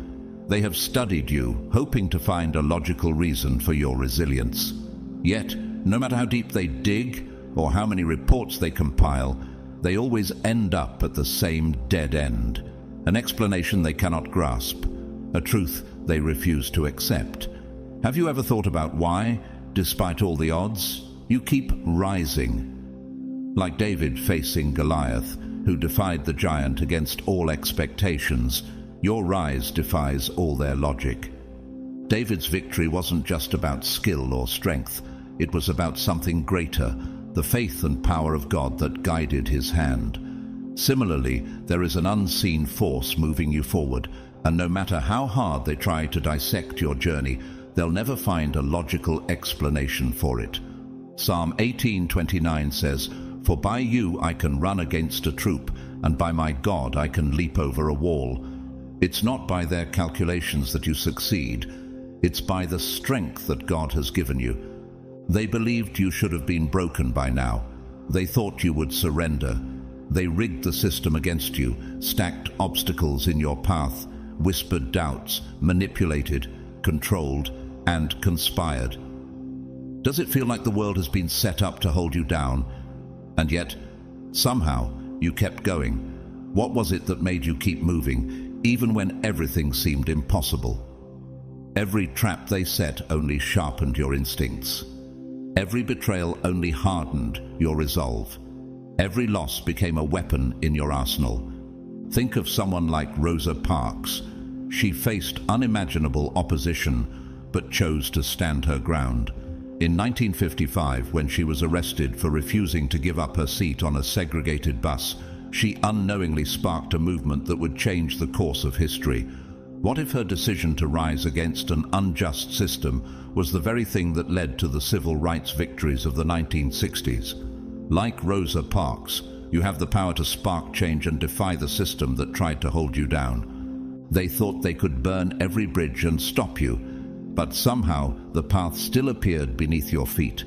They have studied you, hoping to find a logical reason for your resilience. Yet, no matter how deep they dig, or how many reports they compile, they always end up at the same dead end. An explanation they cannot grasp, a truth they refuse to accept. Have you ever thought about why, despite all the odds, you keep rising? Like David facing Goliath, who defied the giant against all expectations, your rise defies all their logic. David's victory wasn't just about skill or strength, it was about something greater, the faith and power of God that guided his hand. Similarly, there is an unseen force moving you forward, and no matter how hard they try to dissect your journey, they'll never find a logical explanation for it. Psalm 18:29 says, "For by you I can run against a troop, and by my God I can leap over a wall." It's not by their calculations that you succeed, it's by the strength that God has given you. They believed you should have been broken by now. They thought you would surrender. They rigged the system against you, stacked obstacles in your path, whispered doubts, manipulated, controlled, and conspired. Does it feel like the world has been set up to hold you down? And yet, somehow, you kept going. What was it that made you keep moving, even when everything seemed impossible? Every trap they set only sharpened your instincts. Every betrayal only hardened your resolve. Every loss became a weapon in your arsenal. Think of someone like Rosa Parks. She faced unimaginable opposition, but chose to stand her ground. In 1955, when she was arrested for refusing to give up her seat on a segregated bus, she unknowingly sparked a movement that would change the course of history. What if her decision to rise against an unjust system was the very thing that led to the civil rights victories of the 1960s? Like Rosa Parks, you have the power to spark change and defy the system that tried to hold you down. They thought they could burn every bridge and stop you, but somehow the path still appeared beneath your feet.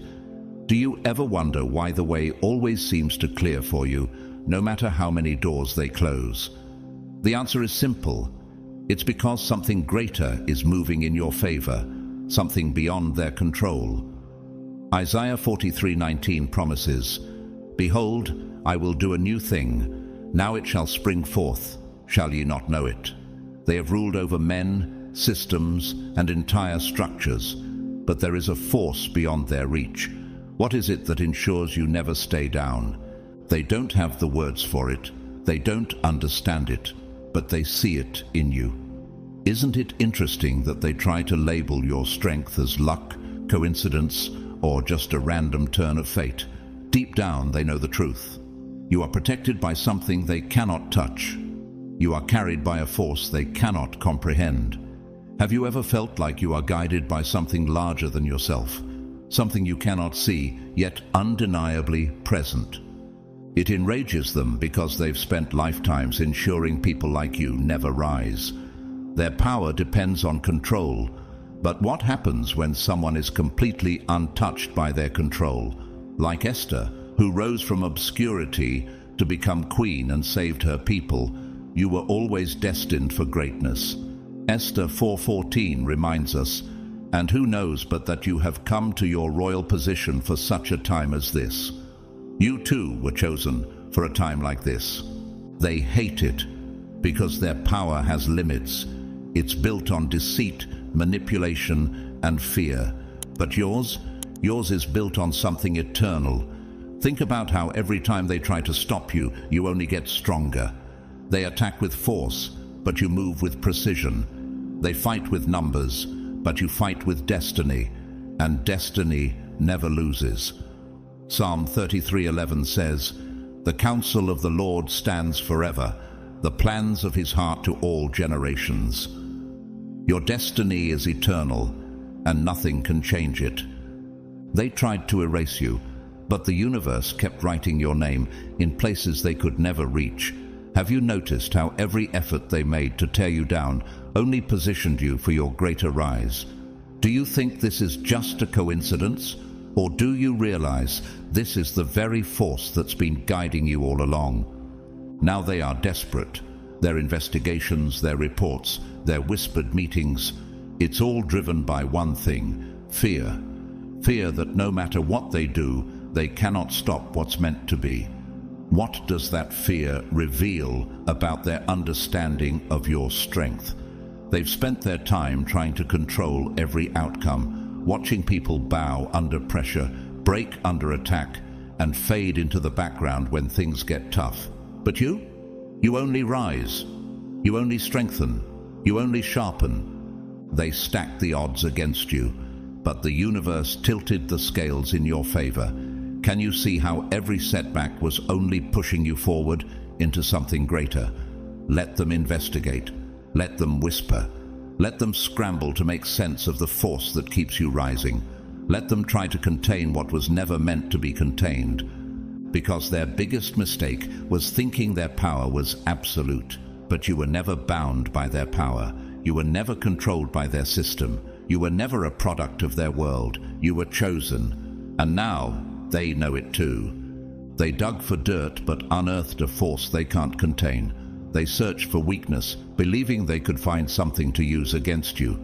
Do you ever wonder why the way always seems to clear for you, no matter how many doors they close? The answer is simple. It's because something greater is moving in your favor, something beyond their control. Isaiah 43:19 promises, "Behold, I will do a new thing. Now it shall spring forth. Shall ye not know it?" They have ruled over men, systems, and entire structures, but there is a force beyond their reach. What is it that ensures you never stay down? They don't have the words for it, they don't understand it, but they see it in you. Isn't it interesting that they try to label your strength as luck, coincidence, or just a random turn of fate? Deep down, they know the truth. You are protected by something they cannot touch. You are carried by a force they cannot comprehend. Have you ever felt like you are guided by something larger than yourself? Something you cannot see, yet undeniably present. It enrages them because they've spent lifetimes ensuring people like you never rise. Their power depends on control, but what happens when someone is completely untouched by their control? Like Esther, who rose from obscurity to become queen and saved her people, you were always destined for greatness. Esther 4:14 reminds us, "And who knows but that you have come to your royal position for such a time as this?" You too were chosen for a time like this. They hate it because their power has limits. It's built on deceit, manipulation, and fear. But yours is built on something eternal. Think about how every time they try to stop you, you only get stronger. They attack with force, but you move with precision. They fight with numbers, but you fight with destiny, and destiny never loses. Psalm 33:11 says, "The counsel of the Lord stands forever, the plans of his heart to all generations." Your destiny is eternal, and nothing can change it. They tried to erase you, but the universe kept writing your name in places they could never reach. Have you noticed how every effort they made to tear you down only positioned you for your greater rise? Do you think this is just a coincidence? Or do you realize this is the very force that's been guiding you all along? Now they are desperate. Their investigations, their reports, their whispered meetings, it's all driven by one thing: fear. Fear that no matter what they do, they cannot stop what's meant to be. What does that fear reveal about their understanding of your strength? They've spent their time trying to control every outcome, watching people bow under pressure, break under attack, and fade into the background when things get tough. But you only rise. You only strengthen. You only sharpen. They stacked the odds against you, but the universe tilted the scales in your favor. Can you see how every setback was only pushing you forward into something greater? Let them investigate. Let them whisper. Let them scramble to make sense of the force that keeps you rising. Let them try to contain what was never meant to be contained. Because their biggest mistake was thinking their power was absolute. But you were never bound by their power. You were never controlled by their system. You were never a product of their world. You were chosen. And now they know it too. They dug for dirt but unearthed a force they can't contain. They searched for weakness, believing they could find something to use against you.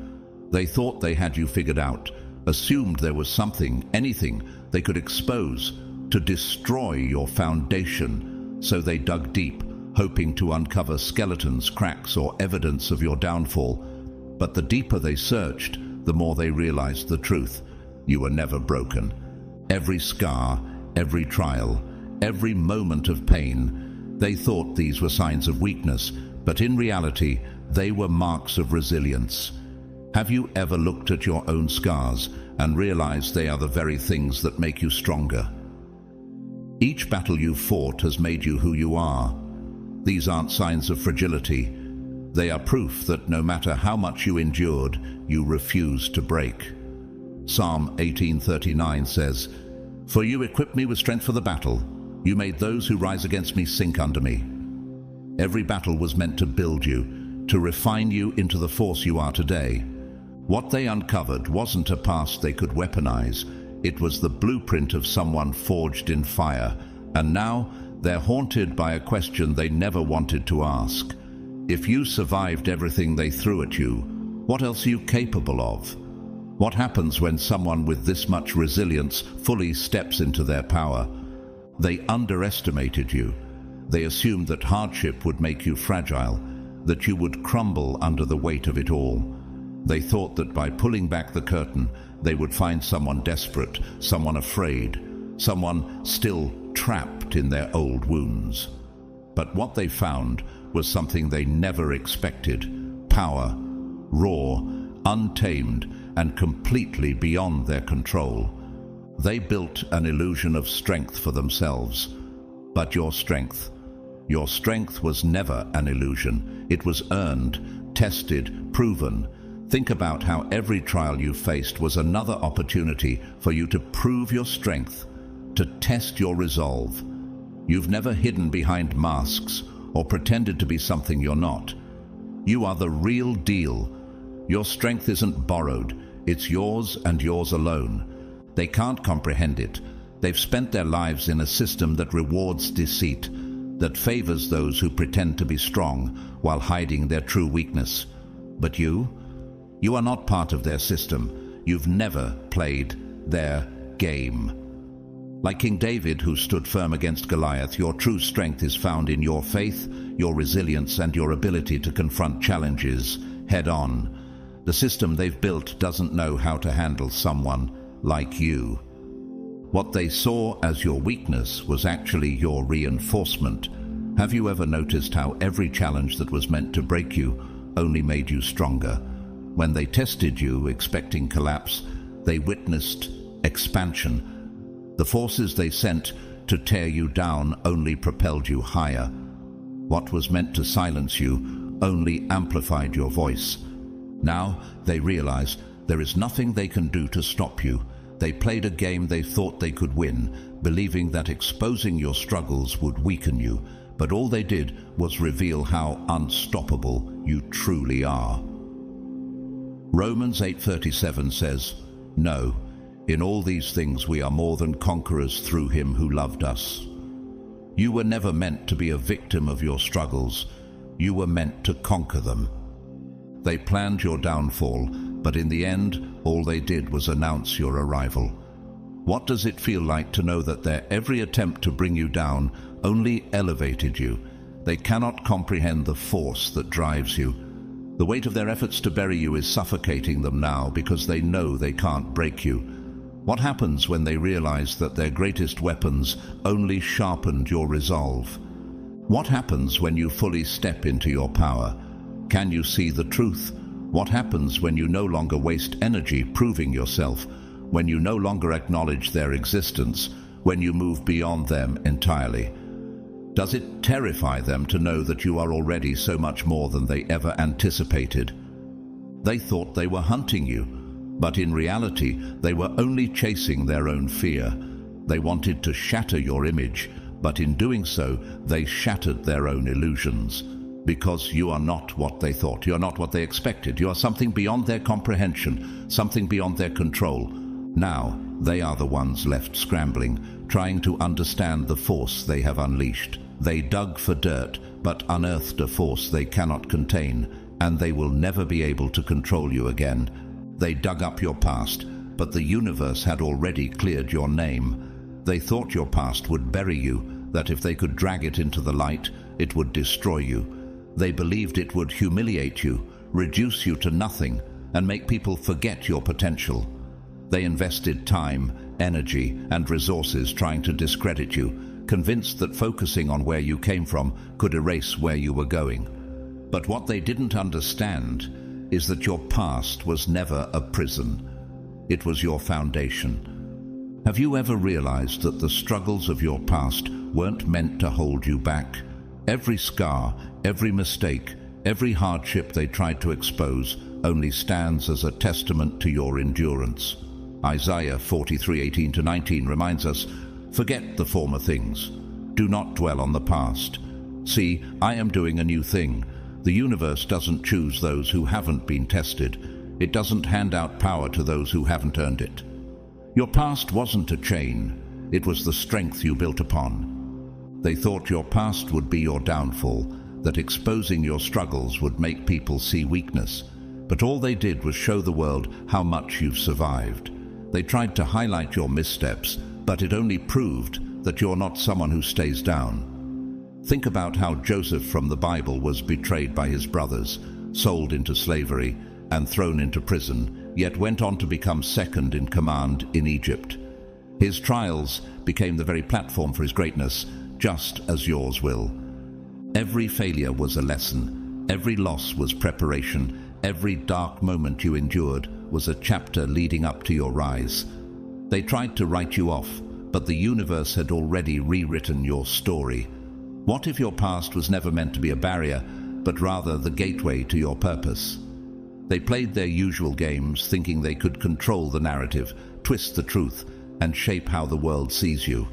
They thought they had you figured out, assumed there was something, anything, they could expose to destroy your foundation. So they dug deep, hoping to uncover skeletons, cracks, or evidence of your downfall. But the deeper they searched, the more they realized the truth. You were never broken. Every scar, every trial, every moment of pain, they thought these were signs of weakness, but in reality, they were marks of resilience. Have you ever looked at your own scars and realized they are the very things that make you stronger? Each battle you fought has made you who you are. These aren't signs of fragility. They are proof that no matter how much you endured, you refused to break. Psalm 18:39 says, "For you equipped me with strength for the battle. You made those who rise against me sink under me." Every battle was meant to build you, to refine you into the force you are today. What they uncovered wasn't a past they could weaponize. It was the blueprint of someone forged in fire. And now they're haunted by a question they never wanted to ask. If you survived everything they threw at you, what else are you capable of? What happens when someone with this much resilience fully steps into their power? They underestimated you. They assumed that hardship would make you fragile, that you would crumble under the weight of it all. They thought that by pulling back the curtain, they would find someone desperate, someone afraid, someone still trapped in their old wounds. But what they found was something they never expected: power, raw, untamed, and completely beyond their control. They built an illusion of strength for themselves. But your strength was never an illusion. It was earned, tested, proven. Think about how every trial you faced was another opportunity for you to prove your strength, to test your resolve. You've never hidden behind masks or pretended to be something you're not. You are the real deal. Your strength isn't borrowed. It's yours and yours alone. They can't comprehend it. They've spent their lives in a system that rewards deceit, that favors those who pretend to be strong while hiding their true weakness. But you are not part of their system. You've never played their game. Like King David, who stood firm against Goliath, your true strength is found in your faith, your resilience, and your ability to confront challenges head on. The system they've built doesn't know how to handle someone like you. What they saw as your weakness was actually your reinforcement. Have you ever noticed how every challenge that was meant to break you only made you stronger? When they tested you, expecting collapse, they witnessed expansion. The forces they sent to tear you down only propelled you higher. What was meant to silence you only amplified your voice. Now they realize there is nothing they can do to stop you. They played a game they thought they could win, believing that exposing your struggles would weaken you. but all they did was reveal how unstoppable you truly are. Romans 8:37 says, "No, in all these things we are more than conquerors through him who loved us." You were never meant to be a victim of your struggles. You were meant to conquer them. They planned your downfall, but in the end, all they did was announce your arrival. What does it feel like to know that their every attempt to bring you down only elevated you? They cannot comprehend the force that drives you. The weight of their efforts to bury you is suffocating them now because they know they can't break you. What happens when they realize that their greatest weapons only sharpened your resolve? What happens when you fully step into your power? Can you see the truth? What happens when you no longer waste energy proving yourself? When you no longer acknowledge their existence? When you move beyond them entirely? Does it terrify them to know that you are already so much more than they ever anticipated? They thought they were hunting you, but in reality, they were only chasing their own fear. They wanted to shatter your image, but in doing so, they shattered their own illusions. Because you are not what they thought, you are not what they expected, you are something beyond their comprehension, something beyond their control. Now, they are the ones left scrambling, trying to understand the force they have unleashed. They dug for dirt, but unearthed a force they cannot contain, and they will never be able to control you again. They dug up your past, but the universe had already cleared your name. They thought your past would bury you, that if they could drag it into the light, it would destroy you. They believed it would humiliate you, reduce you to nothing, and make people forget your potential. They invested time, energy, and resources trying to discredit you, convinced that focusing on where you came from could erase where you were going. But what they didn't understand is that your past was never a prison. It was your foundation. Have you ever realized that the struggles of your past weren't meant to hold you back? Every scar, every mistake, every hardship they tried to expose only stands as a testament to your endurance. Isaiah 43:18-19 reminds us, "Forget the former things. Do not dwell on the past. See, I am doing a new thing. The universe doesn't choose those who haven't been tested. It doesn't hand out power to those who haven't earned it." Your past wasn't a chain. It was the strength you built upon. They thought your past would be your downfall, that exposing your struggles would make people see weakness. But all they did was show the world how much you've survived. They tried to highlight your missteps, but it only proved that you're not someone who stays down. Think about how Joseph from the Bible was betrayed by his brothers, sold into slavery, and thrown into prison, yet went on to become second in command in Egypt. His trials became the very platform for his greatness, just as yours will. Every failure was a lesson. Every loss was preparation. Every dark moment you endured was a chapter leading up to your rise. They tried to write you off, but the universe had already rewritten your story. What if your past was never meant to be a barrier, but rather the gateway to your purpose? They played their usual games, thinking they could control the narrative, twist the truth, and shape how the world sees you.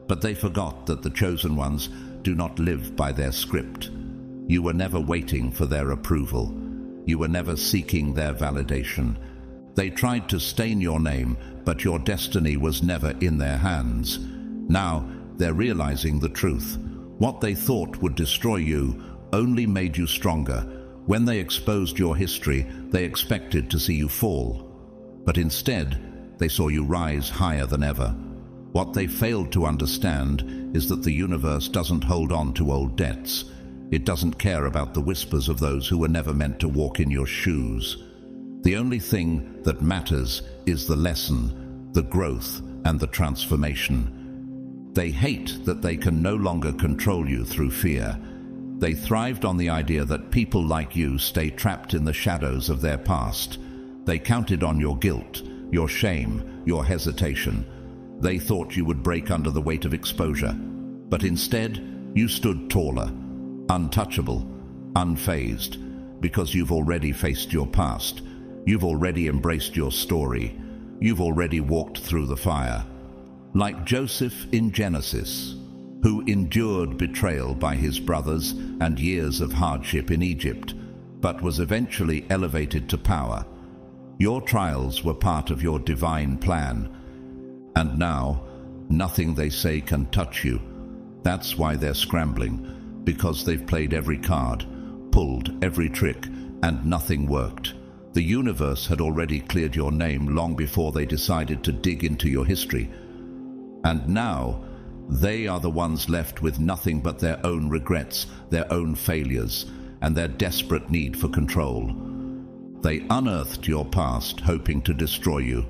But they forgot that the chosen ones do not live by their script. You were never waiting for their approval. You were never seeking their validation. They tried to stain your name, but your destiny was never in their hands. Now they're realizing the truth. What they thought would destroy you only made you stronger. When they exposed your history, they expected to see you fall. But instead, they saw you rise higher than ever. What they failed to understand is that the universe doesn't hold on to old debts. It doesn't care about the whispers of those who were never meant to walk in your shoes. The only thing that matters is the lesson, the growth, and the transformation. They hate that they can no longer control you through fear. They thrived on the idea that people like you stay trapped in the shadows of their past. They counted on your guilt, your shame, your hesitation. They thought you would break under the weight of exposure. But instead, you stood taller, untouchable, unfazed, because you've already faced your past. You've already embraced your story. You've already walked through the fire. Like Joseph in Genesis, who endured betrayal by his brothers and years of hardship in Egypt, but was eventually elevated to power. Your trials were part of your divine plan, and now nothing they say can touch you. That's why they're scrambling, because they've played every card, pulled every trick, and nothing worked. The universe had already cleared your name long before they decided to dig into your history. And now, they are the ones left with nothing but their own regrets, their own failures, and their desperate need for control. They unearthed your past, hoping to destroy you,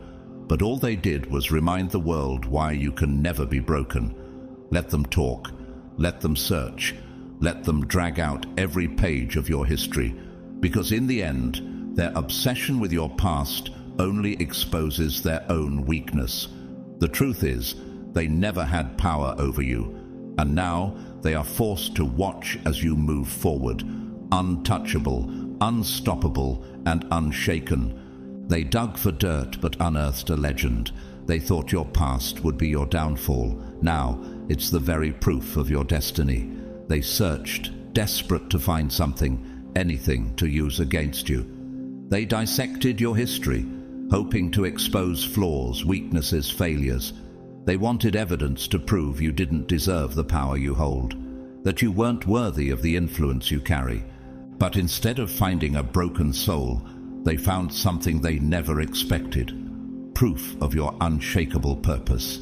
but all they did was remind the world why you can never be broken. Let them talk, let them search, let them drag out every page of your history, because in the end, their obsession with your past only exposes their own weakness. The truth is, they never had power over you, and now they are forced to watch as you move forward, untouchable, unstoppable, and unshaken. They dug for dirt but unearthed a legend. They thought your past would be your downfall. Now it's the very proof of your destiny. They searched, desperate to find something, anything to use against you. They dissected your history, hoping to expose flaws, weaknesses, failures. They wanted evidence to prove you didn't deserve the power you hold, that you weren't worthy of the influence you carry. But instead of finding a broken soul, they found something they never expected: proof of your unshakable purpose.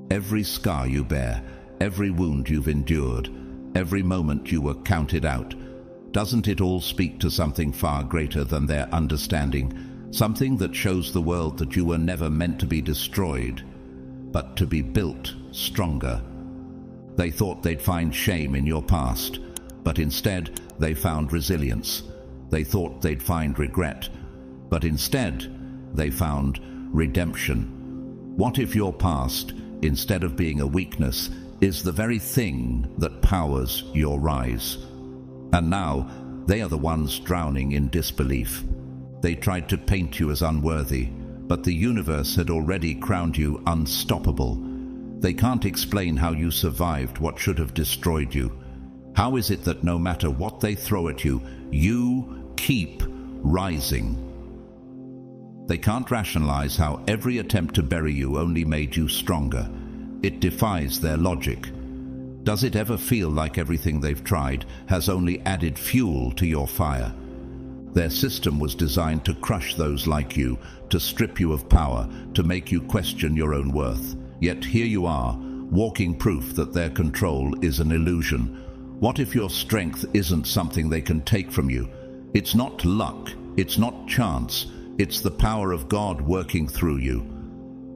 Every scar you bear, every wound you've endured, every moment you were counted out, doesn't it all speak to something far greater than their understanding? Something that shows the world that you were never meant to be destroyed, but to be built stronger. They thought they'd find shame in your past, but instead they found resilience. They thought they'd find regret, but instead they found redemption. What if your past, instead of being a weakness, is the very thing that powers your rise? And now they are the ones drowning in disbelief. They tried to paint you as unworthy, but the universe had already crowned you unstoppable. They can't explain how you survived what should have destroyed you. How is it that no matter what they throw at you, you keep rising? They can't rationalize how every attempt to bury you only made you stronger. It defies their logic. Does it ever feel like everything they've tried has only added fuel to your fire? Their system was designed to crush those like you, to strip you of power, to make you question your own worth. Yet here you are, walking proof that their control is an illusion. What if your strength isn't something they can take from you? It's not luck, it's not chance, it's the power of God working through you.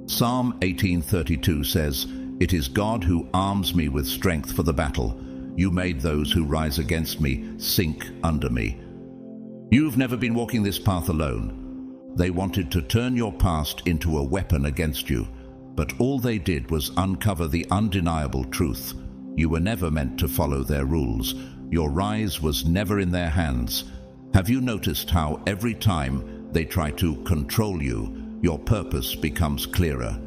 Psalm 18:32 says, "It is God who arms me with strength for the battle. You made those who rise against me sink under me." You've never been walking this path alone. They wanted to turn your past into a weapon against you, but all they did was uncover the undeniable truth. You were never meant to follow their rules. Your rise was never in their hands. Have you noticed how every time they try to control you, your purpose becomes clearer?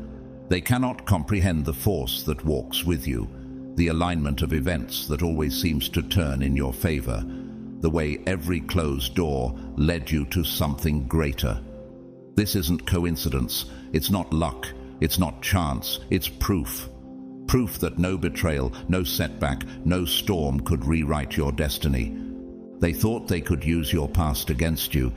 They cannot comprehend the force that walks with you, the alignment of events that always seems to turn in your favor, the way every closed door led you to something greater. This isn't coincidence, it's not luck, it's not chance, it's proof. Proof that no betrayal, no setback, no storm could rewrite your destiny. They thought they could use your past against you,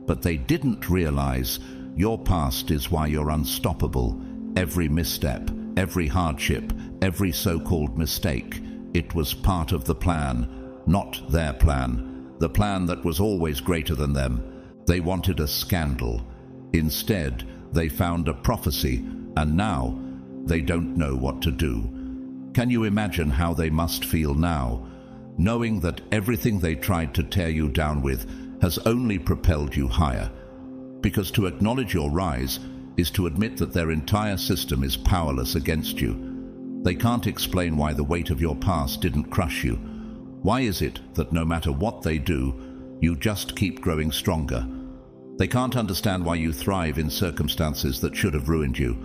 but they didn't realize your past is why you're unstoppable. Every misstep, every hardship, every so-called mistake, it was part of the plan, not their plan, the plan that was always greater than them. They wanted a scandal. Instead, they found a prophecy, and now they don't know what to do. Can you imagine how they must feel now, knowing that everything they tried to tear you down with has only propelled you higher? Because to acknowledge your rise is to admit that their entire system is powerless against you. They can't explain why the weight of your past didn't crush you. Why is it that no matter what they do, you just keep growing stronger? They can't understand why you thrive in circumstances that should have ruined you.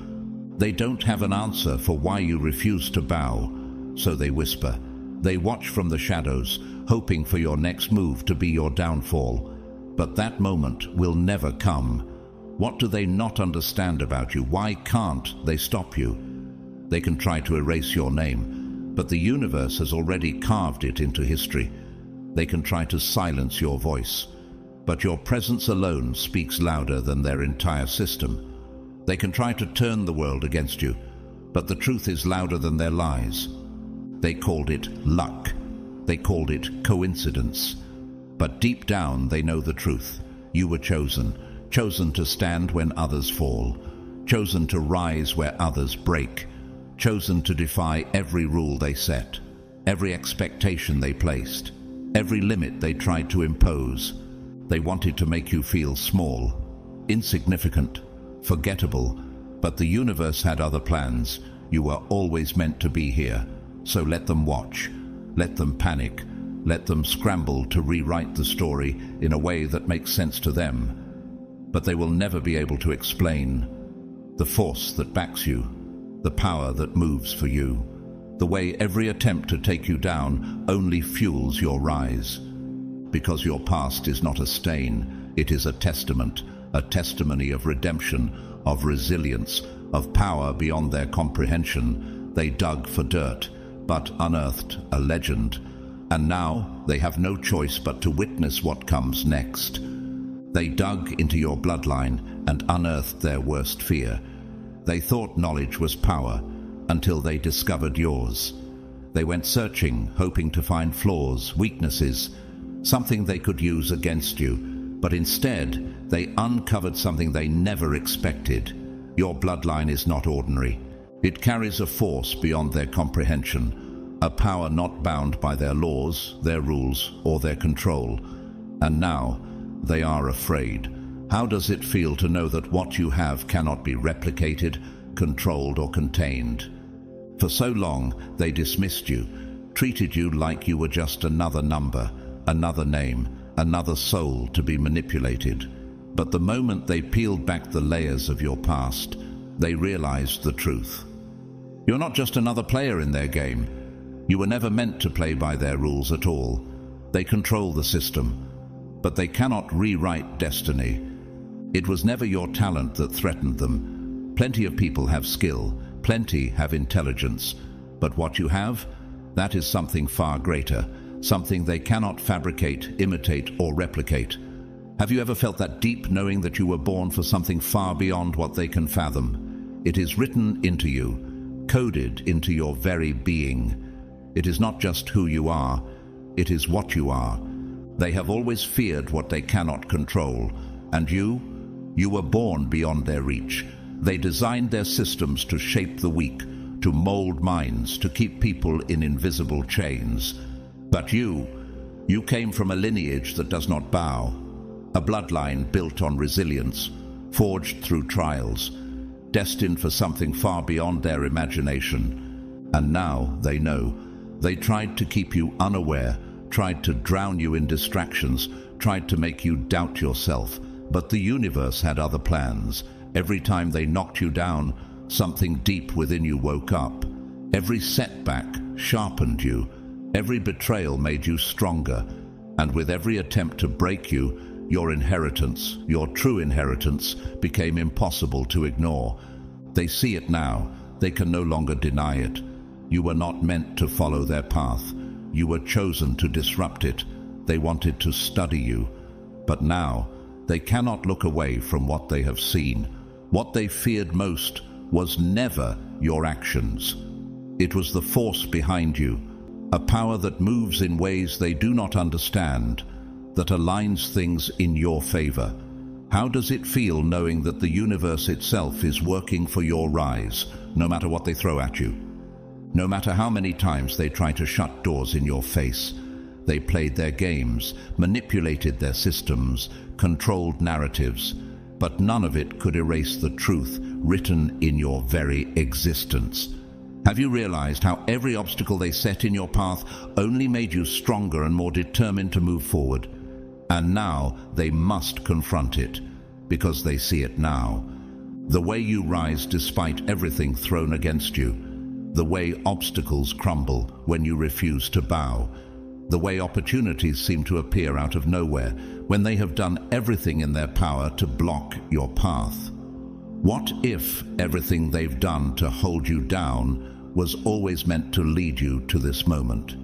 They don't have an answer for why you refuse to bow. so they whisper. They watch from the shadows, hoping for your next move to be your downfall. But that moment will never come. What do they not understand about you? Why can't they stop you? They can try to erase your name, but the universe has already carved it into history. They can try to silence your voice, but your presence alone speaks louder than their entire system. They can try to turn the world against you, but the truth is louder than their lies. They called it luck. They called it coincidence. But deep down they know the truth. You were chosen to stand when others fall, chosen to rise where others break, chosen to defy every rule they set, every expectation they placed, every limit they tried to impose. They wanted to make you feel small, insignificant, forgettable, but the universe had other plans. You were always meant to be here, so let them watch, let them panic, let them scramble to rewrite the story in a way that makes sense to them. But they will never be able to explain the force that backs you, the power that moves for you, the way every attempt to take you down only fuels your rise. Because your past is not a stain, it is a testament, a testimony of redemption, of resilience, of power beyond their comprehension. They dug for dirt, but unearthed a legend. And now they have no choice but to witness what comes next. They dug into your bloodline and unearthed their worst fear. They thought knowledge was power until they discovered yours. They went searching, hoping to find flaws, weaknesses, something they could use against you. But instead, they uncovered something they never expected. Your bloodline is not ordinary. It carries a force beyond their comprehension, a power not bound by their laws, their rules, or their control. And now, they are afraid. How does it feel to know that what you have cannot be replicated, controlled, or contained? For so long, they dismissed you, treated you like you were just another number, another name, another soul to be manipulated. But the moment they peeled back the layers of your past, they realized the truth. You're not just another player in their game. You were never meant to play by their rules at all. They control the system, but they cannot rewrite destiny. It was never your talent that threatened them. Plenty of people have skill, plenty have intelligence, but what you have, that is something far greater, something they cannot fabricate, imitate, or replicate. Have you ever felt that deep knowing that you were born for something far beyond what they can fathom? It is written into you, coded into your very being. It is not just who you are, it is what you are. They have always feared what they cannot control, and you were born beyond their reach. They designed their systems to shape the weak, to mold minds, to keep people in invisible chains. But you came from a lineage that does not bow, a bloodline built on resilience, forged through trials, destined for something far beyond their imagination. And now they know. They tried to keep you unaware, tried to drown you in distractions, tried to make you doubt yourself. But the universe had other plans. Every time they knocked you down, something deep within you woke up. Every setback sharpened you. Every betrayal made you stronger. And with every attempt to break you, your inheritance, your true inheritance, became impossible to ignore. They see it now. They can no longer deny it. You were not meant to follow their path. You were chosen to disrupt it. They wanted to study you. But now, they cannot look away from what they have seen. What they feared most was never your actions. It was the force behind you, a power that moves in ways they do not understand, that aligns things in your favor. How does it feel knowing that the universe itself is working for your rise, no matter what they throw at you? No matter how many times they try to shut doors in your face, they played their games, manipulated their systems, controlled narratives, but none of it could erase the truth written in your very existence. Have you realized how every obstacle they set in your path only made you stronger and more determined to move forward? And now they must confront it, because they see it now. The way you rise despite everything thrown against you. the way obstacles crumble when you refuse to bow, the way opportunities seem to appear out of nowhere when they have done everything in their power to block your path. What if everything they've done to hold you down was always meant to lead you to this moment?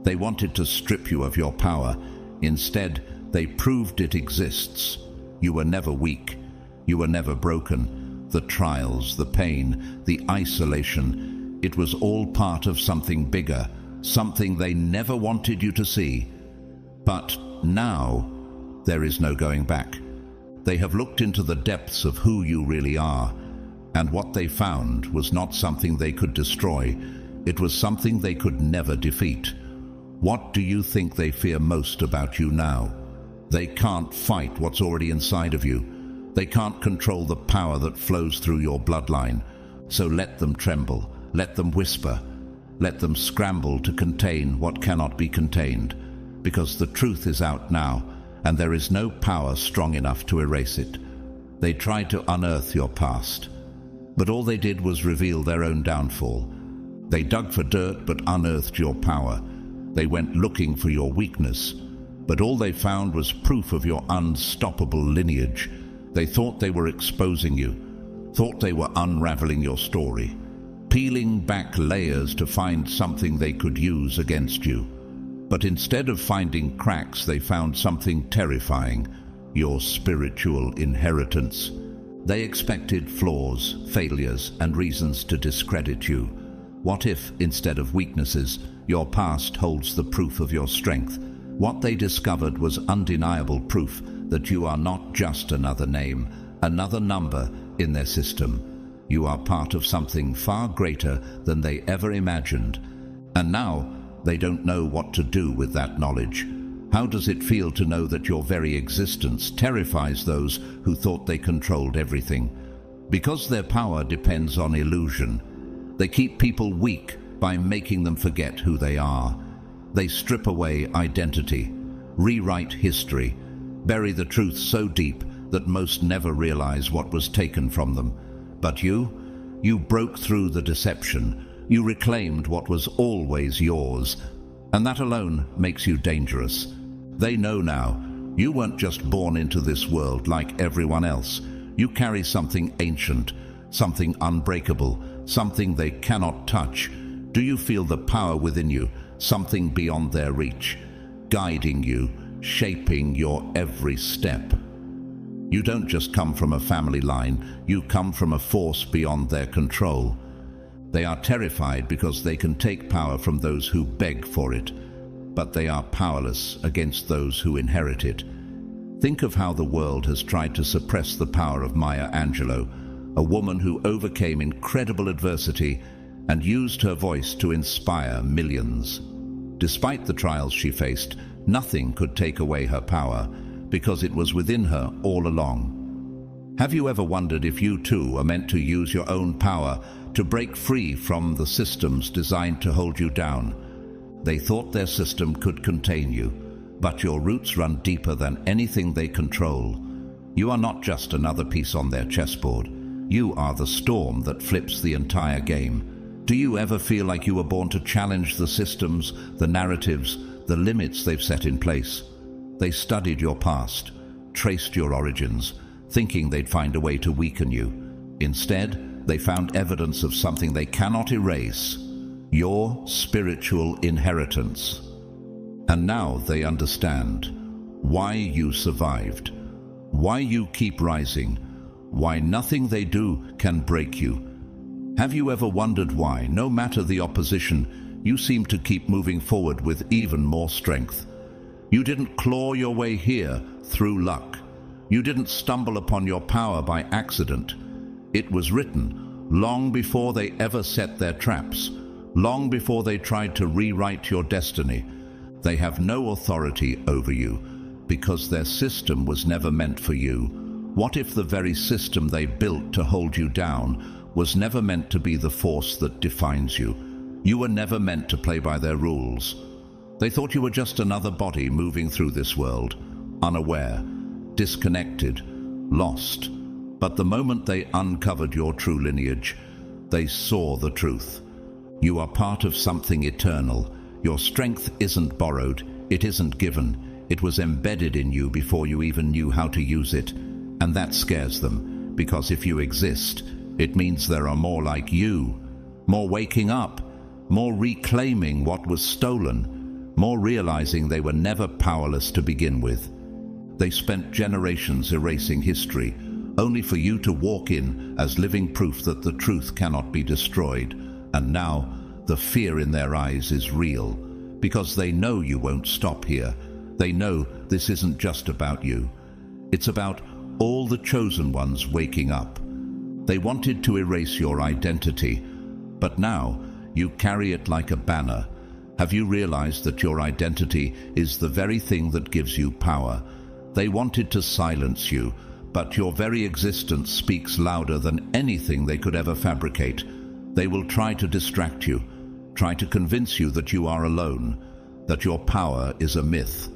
They wanted to strip you of your power. Instead, they proved it exists. You were never weak. You were never broken. The trials, the pain, the isolation, it was all part of something bigger, something they never wanted you to see. But now, there is no going back. They have looked into the depths of who you really are, and what they found was not something they could destroy. It was something they could never defeat. What do you think they fear most about you now? They can't fight what's already inside of you. They can't control the power that flows through your bloodline. So let them tremble, let them whisper, let them scramble to contain what cannot be contained, because the truth is out now, and there is no power strong enough to erase it. They tried to unearth your past, but all they did was reveal their own downfall. They dug for dirt but unearthed your power. They went looking for your weakness, but all they found was proof of your unstoppable lineage. They thought they were exposing you, thought they were unraveling your story, peeling back layers to find something they could use against you. But instead of finding cracks, they found something terrifying: your spiritual inheritance. They expected flaws, failures, and reasons to discredit you. What if, instead of weaknesses, your past holds the proof of your strength? What they discovered was undeniable proof that you are not just another name, another number in their system. You are part of something far greater than they ever imagined. And now, they don't know what to do with that knowledge. How does it feel to know that your very existence terrifies those who thought they controlled everything? Because their power depends on illusion, they keep people weak by making them forget who they are. They strip away identity, rewrite history, bury the truth so deep that most never realize what was taken from them. But you broke through the deception. You reclaimed what was always yours, and that alone makes you dangerous. They know now, you weren't just born into this world like everyone else. You carry something ancient, something unbreakable, something they cannot touch. Do you feel the power within you, something beyond their reach, guiding you, shaping your every step? You don't just come from a family line, you come from a force beyond their control. They are terrified because they can take power from those who beg for it, but they are powerless against those who inherit it. Think of how the world has tried to suppress the power of Maya Angelou, a woman who overcame incredible adversity and used her voice to inspire millions. Despite the trials she faced, nothing could take away her power, because it was within her all along. Have you ever wondered if you too are meant to use your own power to break free from the systems designed to hold you down? They thought their system could contain you, but your roots run deeper than anything they control. You are not just another piece on their chessboard. You are the storm that flips the entire game. Do you ever feel like you were born to challenge the systems, the narratives, the limits they've set in place? They studied your past, traced your origins, thinking they'd find a way to weaken you. Instead, they found evidence of something they cannot erase: your spiritual inheritance. And now they understand why you survived, why you keep rising, why nothing they do can break you. Have you ever wondered why, no matter the opposition, you seem to keep moving forward with even more strength? You didn't claw your way here through luck. You didn't stumble upon your power by accident. It was written long before they ever set their traps, long before they tried to rewrite your destiny. They have no authority over you, because their system was never meant for you. What if the very system they built to hold you down was never meant to be the force that defines you? You were never meant to play by their rules. They thought you were just another body moving through this world, unaware, disconnected, lost. But the moment they uncovered your true lineage, they saw the truth. You are part of something eternal. Your strength isn't borrowed, it isn't given. It was embedded in you before you even knew how to use it. And that scares them, because if you exist, it means there are more like you. More waking up, more reclaiming what was stolen, more realizing they were never powerless to begin with. They spent generations erasing history, only for you to walk in as living proof that the truth cannot be destroyed. And now, the fear in their eyes is real, because they know you won't stop here. They know this isn't just about you. It's about all the chosen ones waking up. They wanted to erase your identity, but now you carry it like a banner. Have you realized that your identity is the very thing that gives you power? They wanted to silence you, but your very existence speaks louder than anything they could ever fabricate. They will try to distract you, try to convince you that you are alone, that your power is a myth.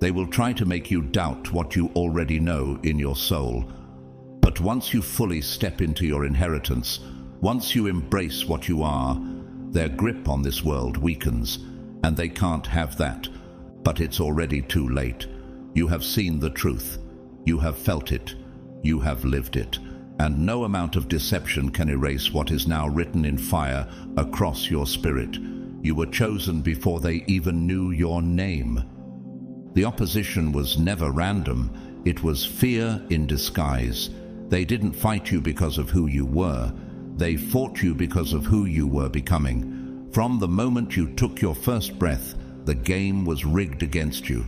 They will try to make you doubt what you already know in your soul. But once you fully step into your inheritance, once you embrace what you are, their grip on this world weakens, and they can't have that. But it's already too late. You have seen the truth. You have felt it. You have lived it. And no amount of deception can erase what is now written in fire across your spirit. You were chosen before they even knew your name. The opposition was never random. It was fear in disguise. They didn't fight you because of who you were. They fought you because of who you were becoming. From the moment you took your first breath, the game was rigged against you.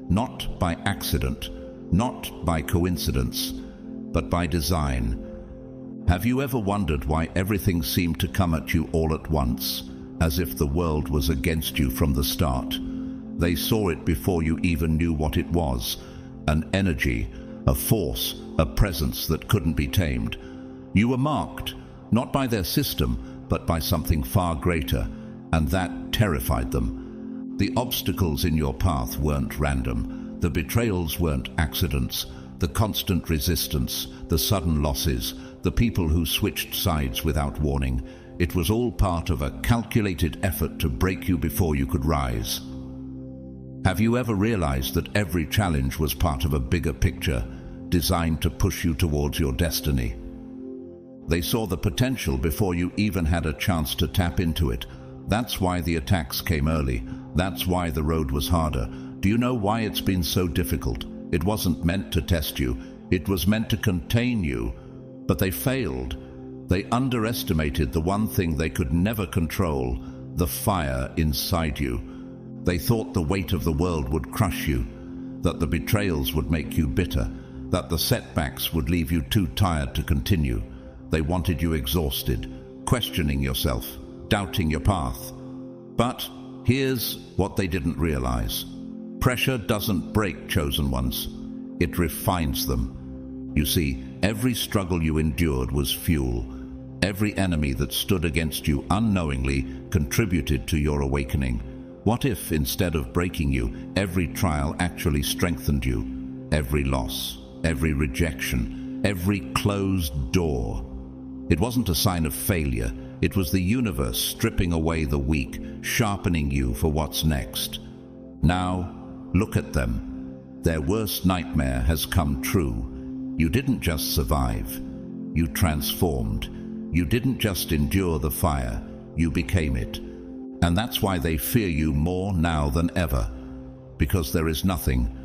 Not by accident, not by coincidence, but by design. Have you ever wondered why everything seemed to come at you all at once, as if the world was against you from the start? They saw it before you even knew what it was, an energy, a force, a presence that couldn't be tamed. You were marked, not by their system, but by something far greater, and that terrified them. The obstacles in your path weren't random. The betrayals weren't accidents. The constant resistance, the sudden losses, the people who switched sides without warning. It was all part of a calculated effort to break you before you could rise. Have you ever realized that every challenge was part of a bigger picture, designed to push you towards your destiny? They saw the potential before you even had a chance to tap into it. That's why the attacks came early. That's why the road was harder. Do you know why it's been so difficult? It wasn't meant to test you. It was meant to contain you. But they failed. They underestimated the one thing they could never control, the fire inside you. They thought the weight of the world would crush you, that the betrayals would make you bitter, that the setbacks would leave you too tired to continue. They wanted you exhausted, questioning yourself, doubting your path. But here's what they didn't realize. Pressure doesn't break chosen ones. It refines them. You see, every struggle you endured was fuel. Every enemy that stood against you unknowingly contributed to your awakening. What if, instead of breaking you, every trial actually strengthened you? Every loss, every rejection, every closed door. It wasn't a sign of failure. It was the universe stripping away the weak, sharpening you for what's next. Now, look at them. Their worst nightmare has come true. You didn't just survive. You transformed. You didn't just endure the fire. You became it. And that's why they fear you more now than ever. Because there is nothing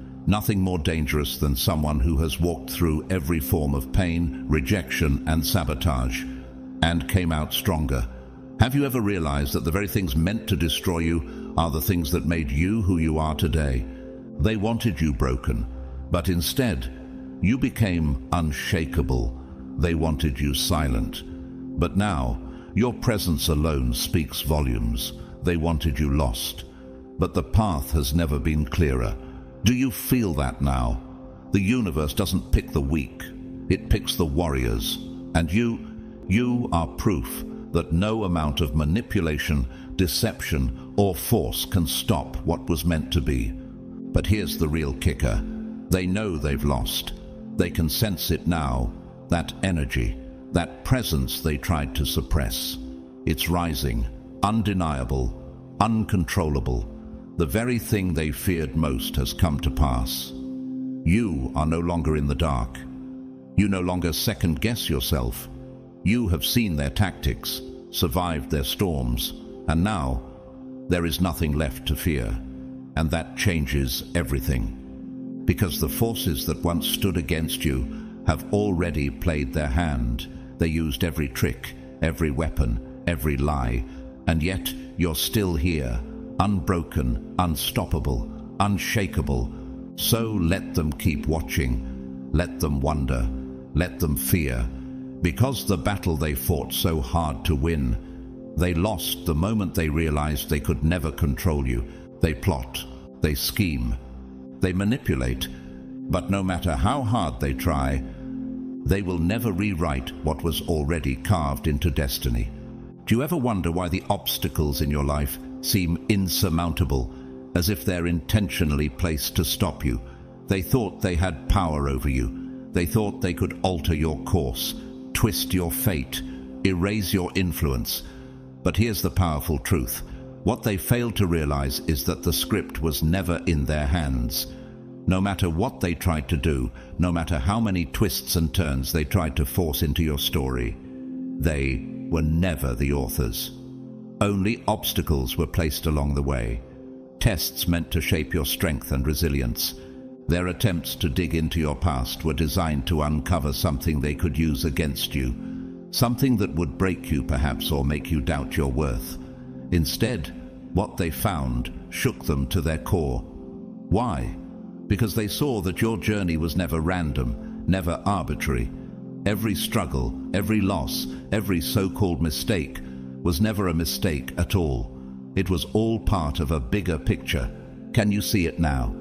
more dangerous than someone who has walked through every form of pain, rejection, and sabotage, and came out stronger. Have you ever realized that the very things meant to destroy you are the things that made you who you are today? They wanted you broken, but instead, you became unshakable. They wanted you silent. But now, your presence alone speaks volumes. They wanted you lost. But the path has never been clearer. Do you feel that now? The universe doesn't pick the weak. It picks the warriors. And you are proof that no amount of manipulation, deception, or force can stop what was meant to be. But here's the real kicker. They know they've lost. They can sense it now. That energy, that presence they tried to suppress. It's rising, undeniable, uncontrollable. The very thing they feared most has come to pass. You are no longer in the dark. You no longer second-guess yourself. You have seen their tactics, survived their storms, and now there is nothing left to fear. And that changes everything. Because the forces that once stood against you have already played their hand. They used every trick, every weapon, every lie, and yet you're still here, unbroken, unstoppable, unshakable. So let them keep watching, let them wonder, let them fear, because the battle they fought so hard to win, they lost the moment they realized they could never control you. They plot, they scheme, they manipulate, but no matter how hard they try, they will never rewrite what was already carved into destiny. Do you ever wonder why the obstacles in your life seem insurmountable, as if they're intentionally placed to stop you? They thought they had power over you. They thought they could alter your course, twist your fate, erase your influence. But here's the powerful truth. What they failed to realize is that the script was never in their hands. No matter what they tried to do, no matter how many twists and turns they tried to force into your story, they were never the authors. Only obstacles were placed along the way, tests meant to shape your strength and resilience. Their attempts to dig into your past were designed to uncover something they could use against you, something that would break you perhaps or make you doubt your worth. Instead, what they found shook them to their core. Why? Because they saw that your journey was never random, never arbitrary. Every struggle, every loss, every so-called mistake was never a mistake at all. It was all part of a bigger picture. Can you see it now?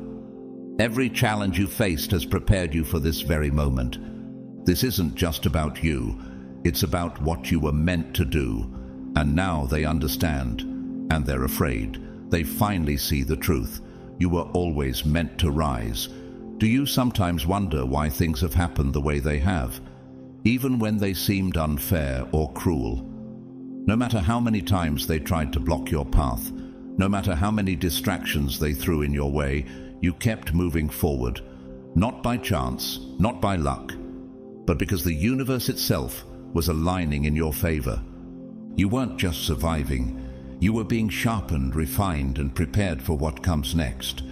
Every challenge you faced has prepared you for this very moment. This isn't just about you. It's about what you were meant to do. And now they understand, and they're afraid. They finally see the truth. You were always meant to rise. Do you sometimes wonder why things have happened the way they have, even when they seemed unfair or cruel? No matter how many times they tried to block your path, no matter how many distractions they threw in your way, you kept moving forward, not by chance, not by luck, but because the universe itself was aligning in your favor. You weren't just surviving. You were being sharpened, refined, and prepared for what comes next.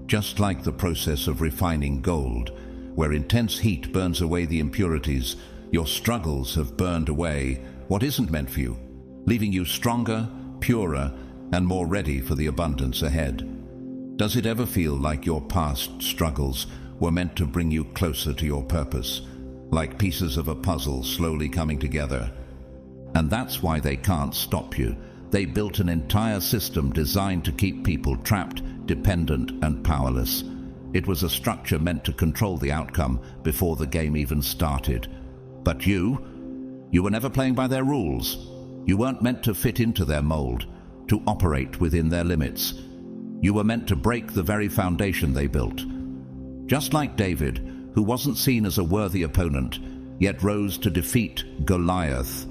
Just like the process of refining gold, where intense heat burns away the impurities, your struggles have burned away what isn't meant for you, leaving you stronger, purer, and more ready for the abundance ahead. Does it ever feel like your past struggles were meant to bring you closer to your purpose, like pieces of a puzzle slowly coming together? And that's why they can't stop you. They built an entire system designed to keep people trapped, dependent, and powerless. It was a structure meant to control the outcome before the game even started. But you were never playing by their rules. You weren't meant to fit into their mold, to operate within their limits. You were meant to break the very foundation they built. Just like David, who wasn't seen as a worthy opponent, yet rose to defeat Goliath.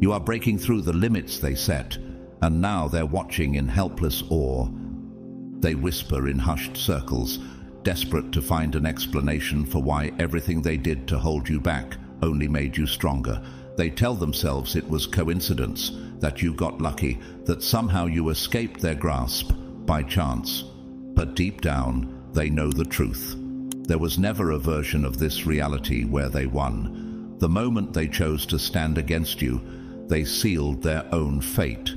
You are breaking through the limits they set, and now they're watching in helpless awe. They whisper in hushed circles, desperate to find an explanation for why everything they did to hold you back only made you stronger. They tell themselves it was coincidence, that you got lucky, that somehow you escaped their grasp by chance. But deep down, they know the truth. There was never a version of this reality where they won. The moment they chose to stand against you, they sealed their own fate.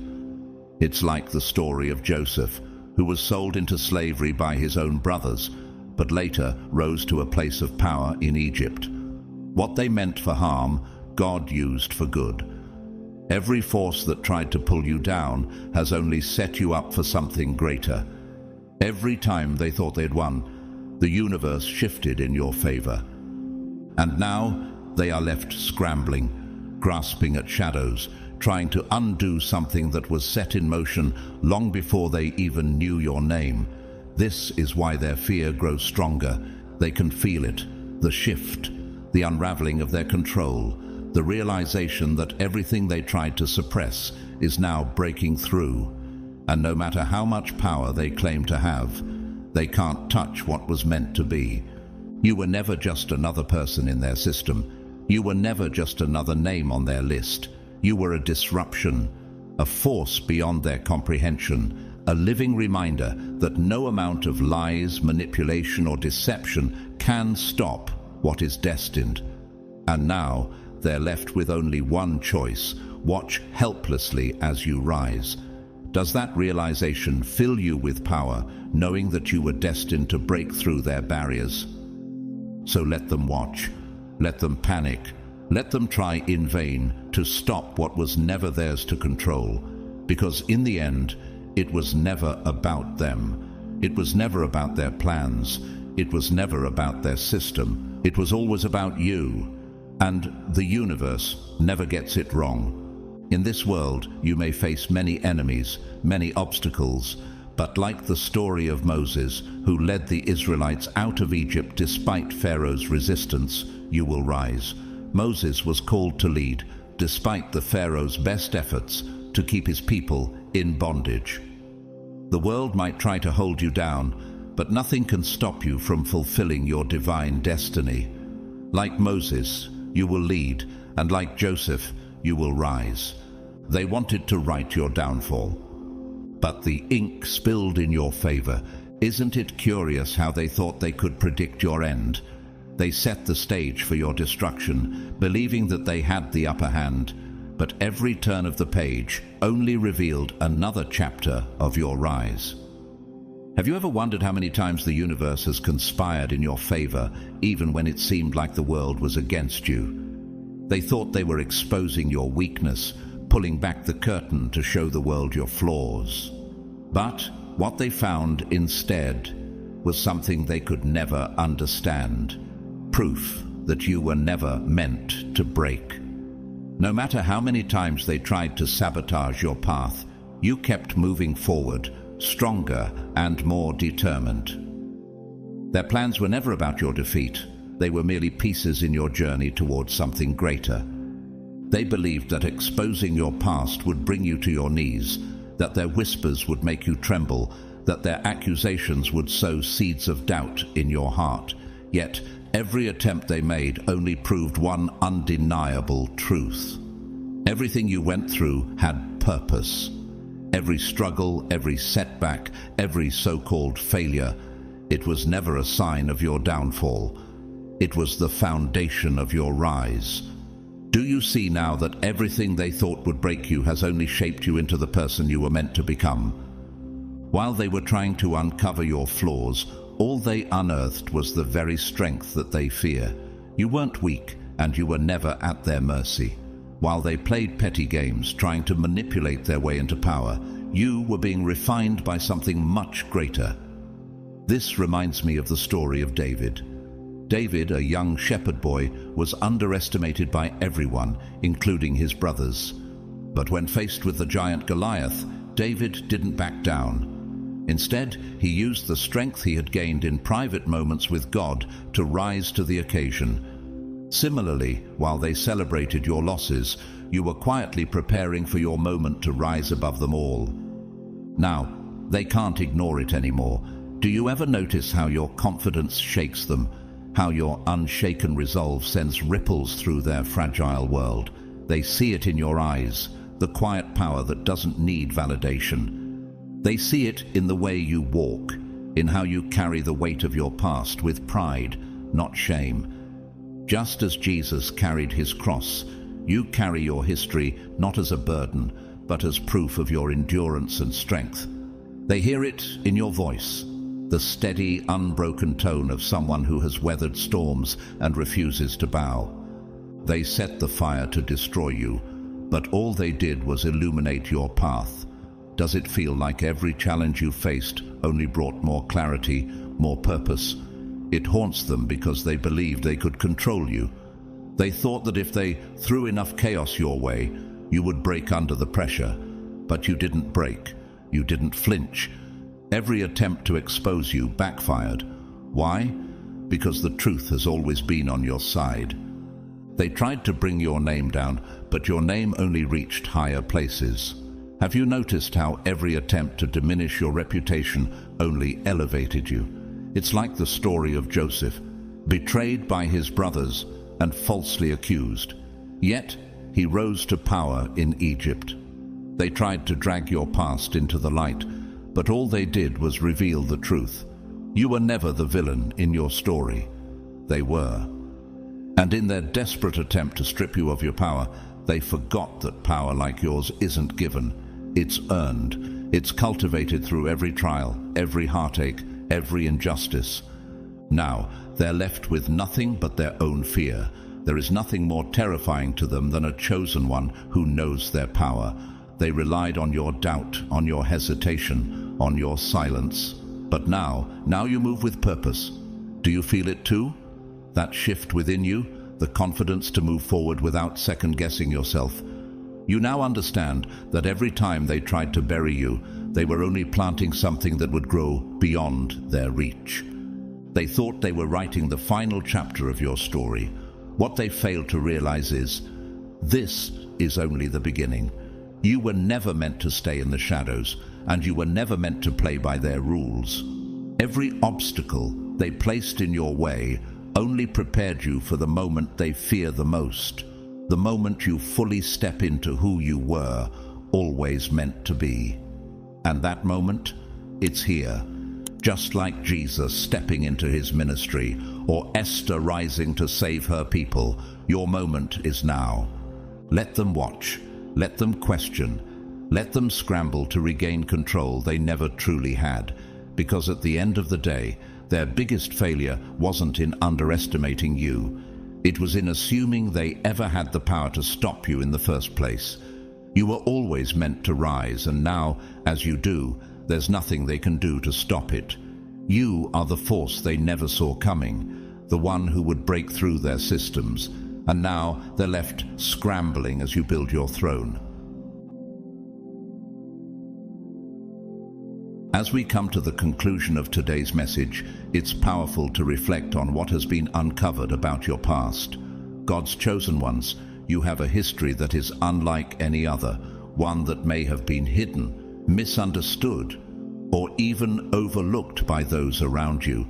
It's like the story of Joseph, who was sold into slavery by his own brothers, but later rose to a place of power in Egypt. What they meant for harm, God used for good. Every force that tried to pull you down has only set you up for something greater. Every time they thought they'd won, the universe shifted in your favor. And now they are left scrambling, grasping at shadows, trying to undo something that was set in motion long before they even knew your name. This is why their fear grows stronger. They can feel it, the shift, the unraveling of their control, the realization that everything they tried to suppress is now breaking through, and no matter how much power they claim to have, they can't touch what was meant to be. You were never just another person in their system. You were never just another name on their list. You were a disruption, a force beyond their comprehension, a living reminder that no amount of lies, manipulation, or deception can stop what is destined. And now they're left with only one choice: watch helplessly as you rise. Does that realization fill you with power, knowing that you were destined to break through their barriers? So let them watch, let them panic, let them try in vain to stop what was never theirs to control, because in the end, it was never about them. It was never about their plans. It was never about their system. It was always about you. And the universe never gets it wrong. In this world, you may face many enemies, many obstacles, but like the story of Moses, who led the Israelites out of Egypt despite Pharaoh's resistance, you will rise. Moses was called to lead, despite the Pharaoh's best efforts to keep his people in bondage. The world might try to hold you down, but nothing can stop you from fulfilling your divine destiny. Like Moses, you will lead, and like Joseph, you will rise. They wanted to write your downfall, but the ink spilled in your favor. Isn't it curious how they thought they could predict your end? They set the stage for your destruction, believing that they had the upper hand, but every turn of the page only revealed another chapter of your rise. Have you ever wondered how many times the universe has conspired in your favor, even when it seemed like the world was against you? They thought they were exposing your weakness, pulling back the curtain to show the world your flaws. But what they found instead was something they could never understand: proof that you were never meant to break. No matter how many times they tried to sabotage your path, you kept moving forward, stronger and more determined. Their plans were never about your defeat. They were merely pieces in your journey towards something greater. They believed that exposing your past would bring you to your knees, that their whispers would make you tremble, that their accusations would sow seeds of doubt in your heart. Yet every attempt they made only proved one undeniable truth: everything you went through had purpose. Every struggle, every setback, every so-called failure, it was never a sign of your downfall. It was the foundation of your rise. Do you see now that everything they thought would break you has only shaped you into the person you were meant to become? While they were trying to uncover your flaws, all they unearthed was the very strength that they fear. You weren't weak, and you were never at their mercy. While they played petty games, trying to manipulate their way into power, you were being refined by something much greater. This reminds me of the story of David. David, a young shepherd boy, was underestimated by everyone, including his brothers. But when faced with the giant Goliath, David didn't back down. Instead, he used the strength he had gained in private moments with God to rise to the occasion. Similarly, while they celebrated your losses, you were quietly preparing for your moment to rise above them all. Now, they can't ignore it anymore. Do you ever notice how your confidence shakes them? How your unshaken resolve sends ripples through their fragile world? They see it in your eyes, the quiet power that doesn't need validation. They see it in the way you walk, in how you carry the weight of your past with pride, not shame. Just as Jesus carried his cross, you carry your history not as a burden, but as proof of your endurance and strength. They hear it in your voice, the steady, unbroken tone of someone who has weathered storms and refuses to bow. They set the fire to destroy you, but all they did was illuminate your path. Does it feel like every challenge you faced only brought more clarity, more purpose? It haunts them because they believed they could control you. They thought that if they threw enough chaos your way, you would break under the pressure. But you didn't break. You didn't flinch. Every attempt to expose you backfired. Why? Because the truth has always been on your side. They tried to bring your name down, but your name only reached higher places. Have you noticed how every attempt to diminish your reputation only elevated you? It's like the story of Joseph, betrayed by his brothers and falsely accused. Yet, he rose to power in Egypt. They tried to drag your past into the light, but all they did was reveal the truth. You were never the villain in your story. They were. And in their desperate attempt to strip you of your power, they forgot that power like yours isn't given. It's earned. It's cultivated through every trial, every heartache, every injustice. Now, they're left with nothing but their own fear. There is nothing more terrifying to them than a chosen one who knows their power. They relied on your doubt, on your hesitation, on your silence. But now you move with purpose. Do you feel it too? That shift within you, the confidence to move forward without second-guessing yourself. You now understand that every time they tried to bury you, they were only planting something that would grow beyond their reach. They thought they were writing the final chapter of your story. What they failed to realize is, this is only the beginning. You were never meant to stay in the shadows, and you were never meant to play by their rules. Every obstacle they placed in your way only prepared you for the moment they fear the most, the moment you fully step into who you were, always meant to be. And that moment, it's here. Just like Jesus stepping into his ministry, or Esther rising to save her people, your moment is now. Let them watch, let them question, let them scramble to regain control they never truly had, because at the end of the day, their biggest failure wasn't in underestimating you. It was in assuming they ever had the power to stop you in the first place. You were always meant to rise, and now, as you do, there's nothing they can do to stop it. You are the force they never saw coming, the one who would break through their systems, and now they're left scrambling as you build your throne. As we come to the conclusion of today's message, it's powerful to reflect on what has been uncovered about your past. God's chosen ones, you have a history that is unlike any other, one that may have been hidden, misunderstood, or even overlooked by those around you.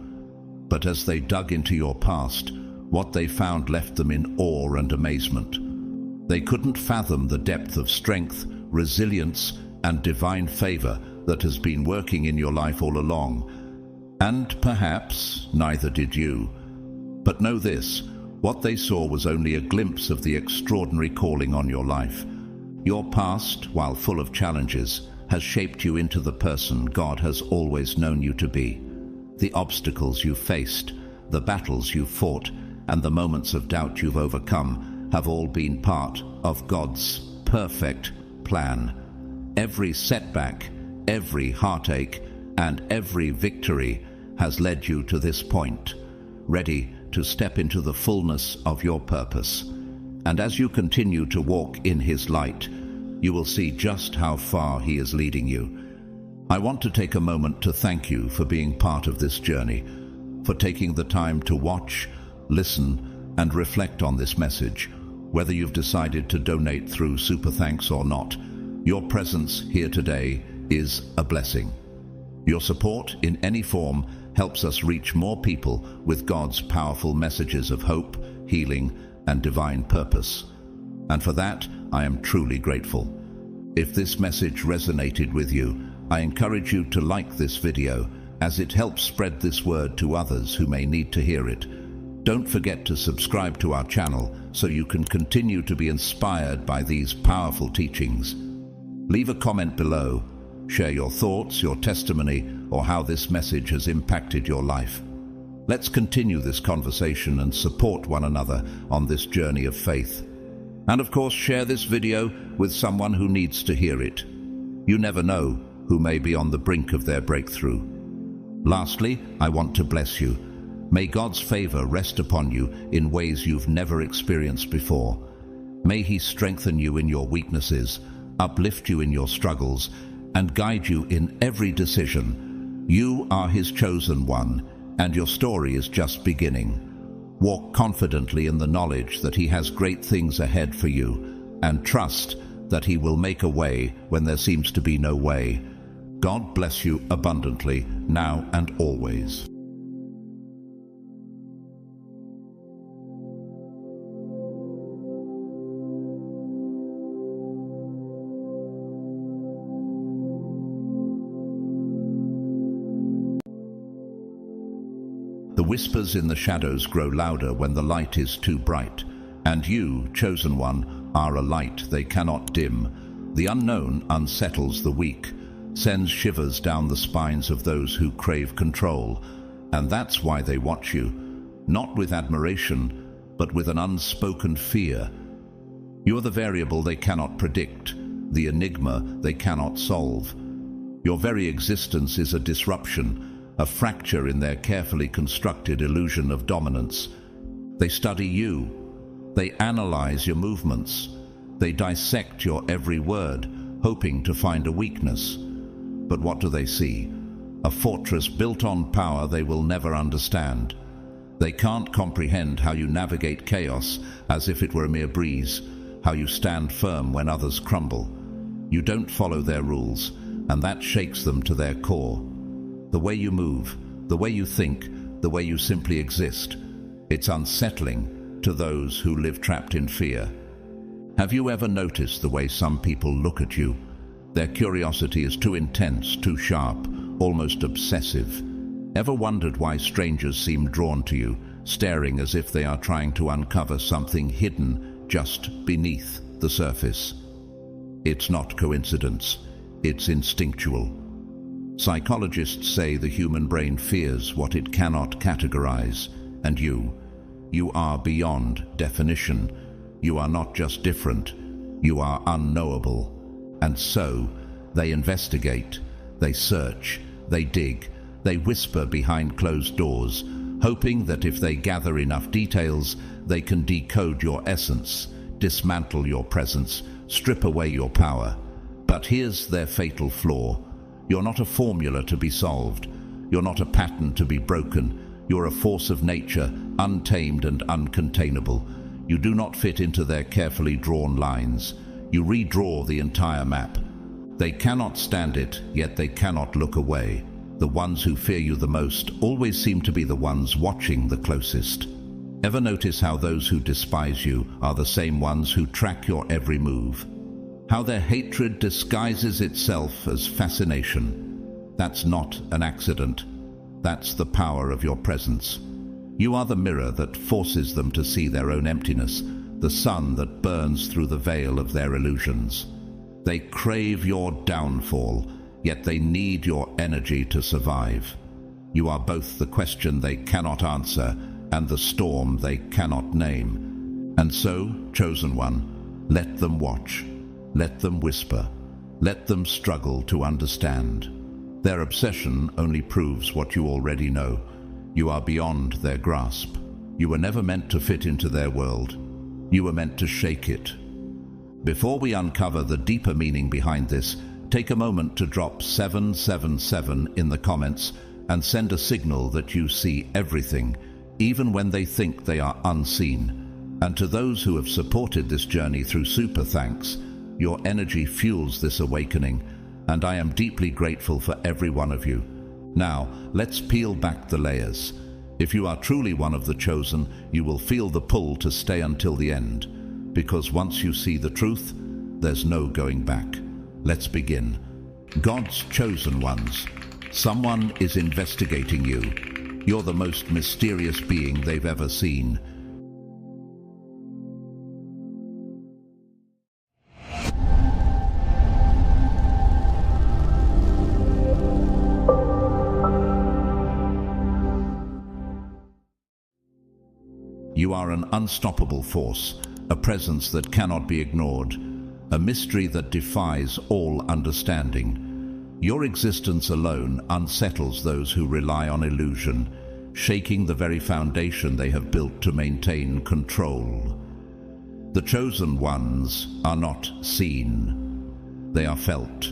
But as they dug into your past, what they found left them in awe and amazement. They couldn't fathom the depth of strength, resilience, and divine favor that has been working in your life all along. And perhaps neither did you. But know this, what they saw was only a glimpse of the extraordinary calling on your life. Your past, while full of challenges, has shaped you into the person God has always known you to be. The obstacles you faced, the battles you fought, and the moments of doubt you've overcome have all been part of God's perfect plan. Every setback, every heartache, and every victory has led you to this point, ready to step into the fullness of your purpose. And as you continue to walk in His light, you will see just how far He is leading you. I want to take a moment to thank you for being part of this journey, for taking the time to watch, listen, and reflect on this message. Whether you've decided to donate through Super Thanks or not, your presence here today is a blessing. Your support in any form helps us reach more people with God's powerful messages of hope, healing, and divine purpose. And for that, I am truly grateful. If this message resonated with you, I encourage you to like this video, as it helps spread this word to others who may need to hear it. Don't forget to subscribe to our channel so you can continue to be inspired by these powerful teachings. Leave a comment below. Share your thoughts, your testimony, or how this message has impacted your life. Let's continue this conversation and support one another on this journey of faith. And of course, share this video with someone who needs to hear it. You never know who may be on the brink of their breakthrough. Lastly, I want to bless you. May God's favor rest upon you in ways you've never experienced before. May He strengthen you in your weaknesses, uplift you in your struggles, and guide you in every decision. You are His chosen one, and your story is just beginning. Walk confidently in the knowledge that He has great things ahead for you, and trust that He will make a way when there seems to be no way. God bless you abundantly, now and always. The whispers in the shadows grow louder when the light is too bright, and you, chosen one, are a light they cannot dim. The unknown unsettles the weak, sends shivers down the spines of those who crave control, and that's why they watch you, not with admiration, but with an unspoken fear. You're the variable they cannot predict, the enigma they cannot solve. Your very existence is a disruption, a fracture in their carefully constructed illusion of dominance. They study you. They analyze your movements. They dissect your every word, hoping to find a weakness. But what do they see? A fortress built on power they will never understand. They can't comprehend how you navigate chaos as if it were a mere breeze, how you stand firm when others crumble. You don't follow their rules, and that shakes them to their core. The way you move, the way you think, the way you simply exist, it's unsettling to those who live trapped in fear. Have you ever noticed the way some people look at you? Their curiosity is too intense, too sharp, almost obsessive. Ever wondered why strangers seem drawn to you, staring as if they are trying to uncover something hidden just beneath the surface? It's not coincidence, it's instinctual. Psychologists say the human brain fears what it cannot categorize, and you are beyond definition. You are not just different, you are unknowable. And so, they investigate, they search, they dig, they whisper behind closed doors, hoping that if they gather enough details, they can decode your essence, dismantle your presence, strip away your power. But here's their fatal flaw. You're not a formula to be solved. You're not a pattern to be broken. You're a force of nature, untamed and uncontainable. You do not fit into their carefully drawn lines. You redraw the entire map. They cannot stand it, yet they cannot look away. The ones who fear you the most always seem to be the ones watching the closest. Ever notice how those who despise you are the same ones who track your every move? How their hatred disguises itself as fascination. That's not an accident. That's the power of your presence. You are the mirror that forces them to see their own emptiness, the sun that burns through the veil of their illusions. They crave your downfall, yet they need your energy to survive. You are both the question they cannot answer and the storm they cannot name. And so, chosen one, let them watch. Let them whisper. Let them struggle to understand. Their obsession only proves what you already know. You are beyond their grasp. You were never meant to fit into their world. You were meant to shake it. Before we uncover the deeper meaning behind this, take a moment to drop 777 in the comments and send a signal that you see everything, even when they think they are unseen. And to those who have supported this journey through super thanks, your energy fuels this awakening, and I am deeply grateful for every one of you. Now, let's peel back the layers. If you are truly one of the chosen, you will feel the pull to stay until the end, because once you see the truth, there's no going back. Let's begin. God's chosen ones. Someone is investigating you. You're the most mysterious being they've ever seen. You are an unstoppable force, a presence that cannot be ignored, a mystery that defies all understanding. Your existence alone unsettles those who rely on illusion, shaking the very foundation they have built to maintain control. The chosen ones are not seen. They are felt.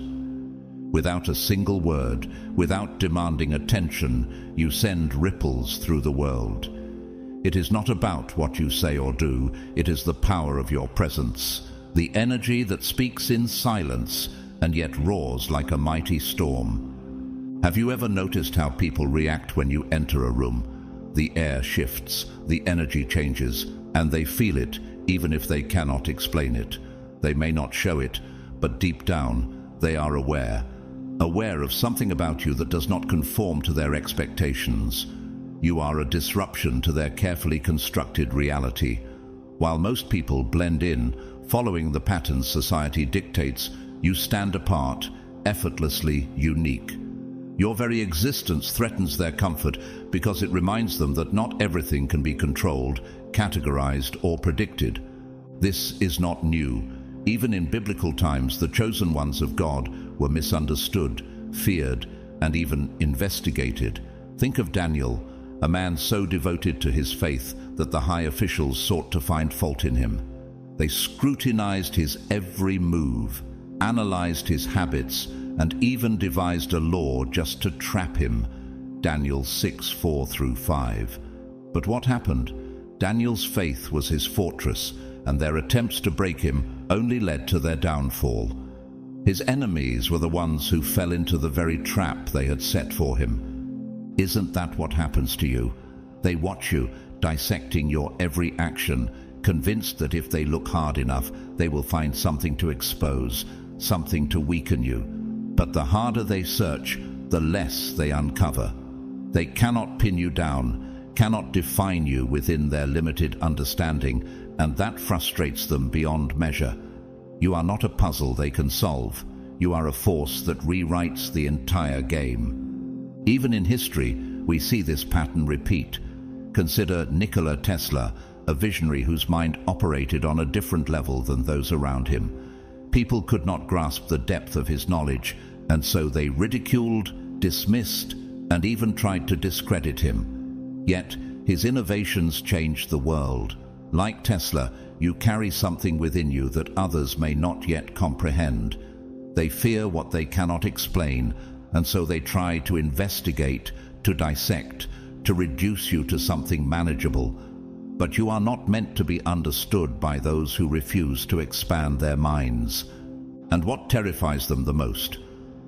Without a single word, without demanding attention, you send ripples through the world. It is not about what you say or do, it is the power of your presence. the energy that speaks in silence and yet roars like a mighty storm. Have you ever noticed how people react when you enter a room? The air shifts, the energy changes, and they feel it, even if they cannot explain it. They may not show it, but deep down, they are aware of something about you that does not conform to their expectations. You are a disruption to their carefully constructed reality. While most people blend in, following the patterns society dictates, you stand apart, effortlessly unique. Your very existence threatens their comfort because it reminds them that not everything can be controlled, categorized, or predicted. This is not new. Even in biblical times, the chosen ones of God were misunderstood, feared, and even investigated. Think of Daniel, a man so devoted to his faith that the high officials sought to find fault in him. They scrutinized his every move, analyzed his habits, and even devised a law just to trap him. Daniel 6:4-5. But what happened? Daniel's faith was his fortress, and their attempts to break him only led to their downfall. His enemies were the ones who fell into the very trap they had set for him. Isn't that what happens to you? They watch you, dissecting your every action, convinced that if they look hard enough, they will find something to expose, something to weaken you. But the harder they search, the less they uncover. They cannot pin you down, cannot define you within their limited understanding, and that frustrates them beyond measure. You are not a puzzle they can solve. You are a force that rewrites the entire game. Even in history, we see this pattern repeat. Consider Nikola Tesla, a visionary whose mind operated on a different level than those around him. People could not grasp the depth of his knowledge, and so they ridiculed, dismissed, and even tried to discredit him. Yet, his innovations changed the world. Like Tesla, you carry something within you that others may not yet comprehend. They fear what they cannot explain, and so they try to investigate, to dissect, to reduce you to something manageable. But you are not meant to be understood by those who refuse to expand their minds. And what terrifies them the most?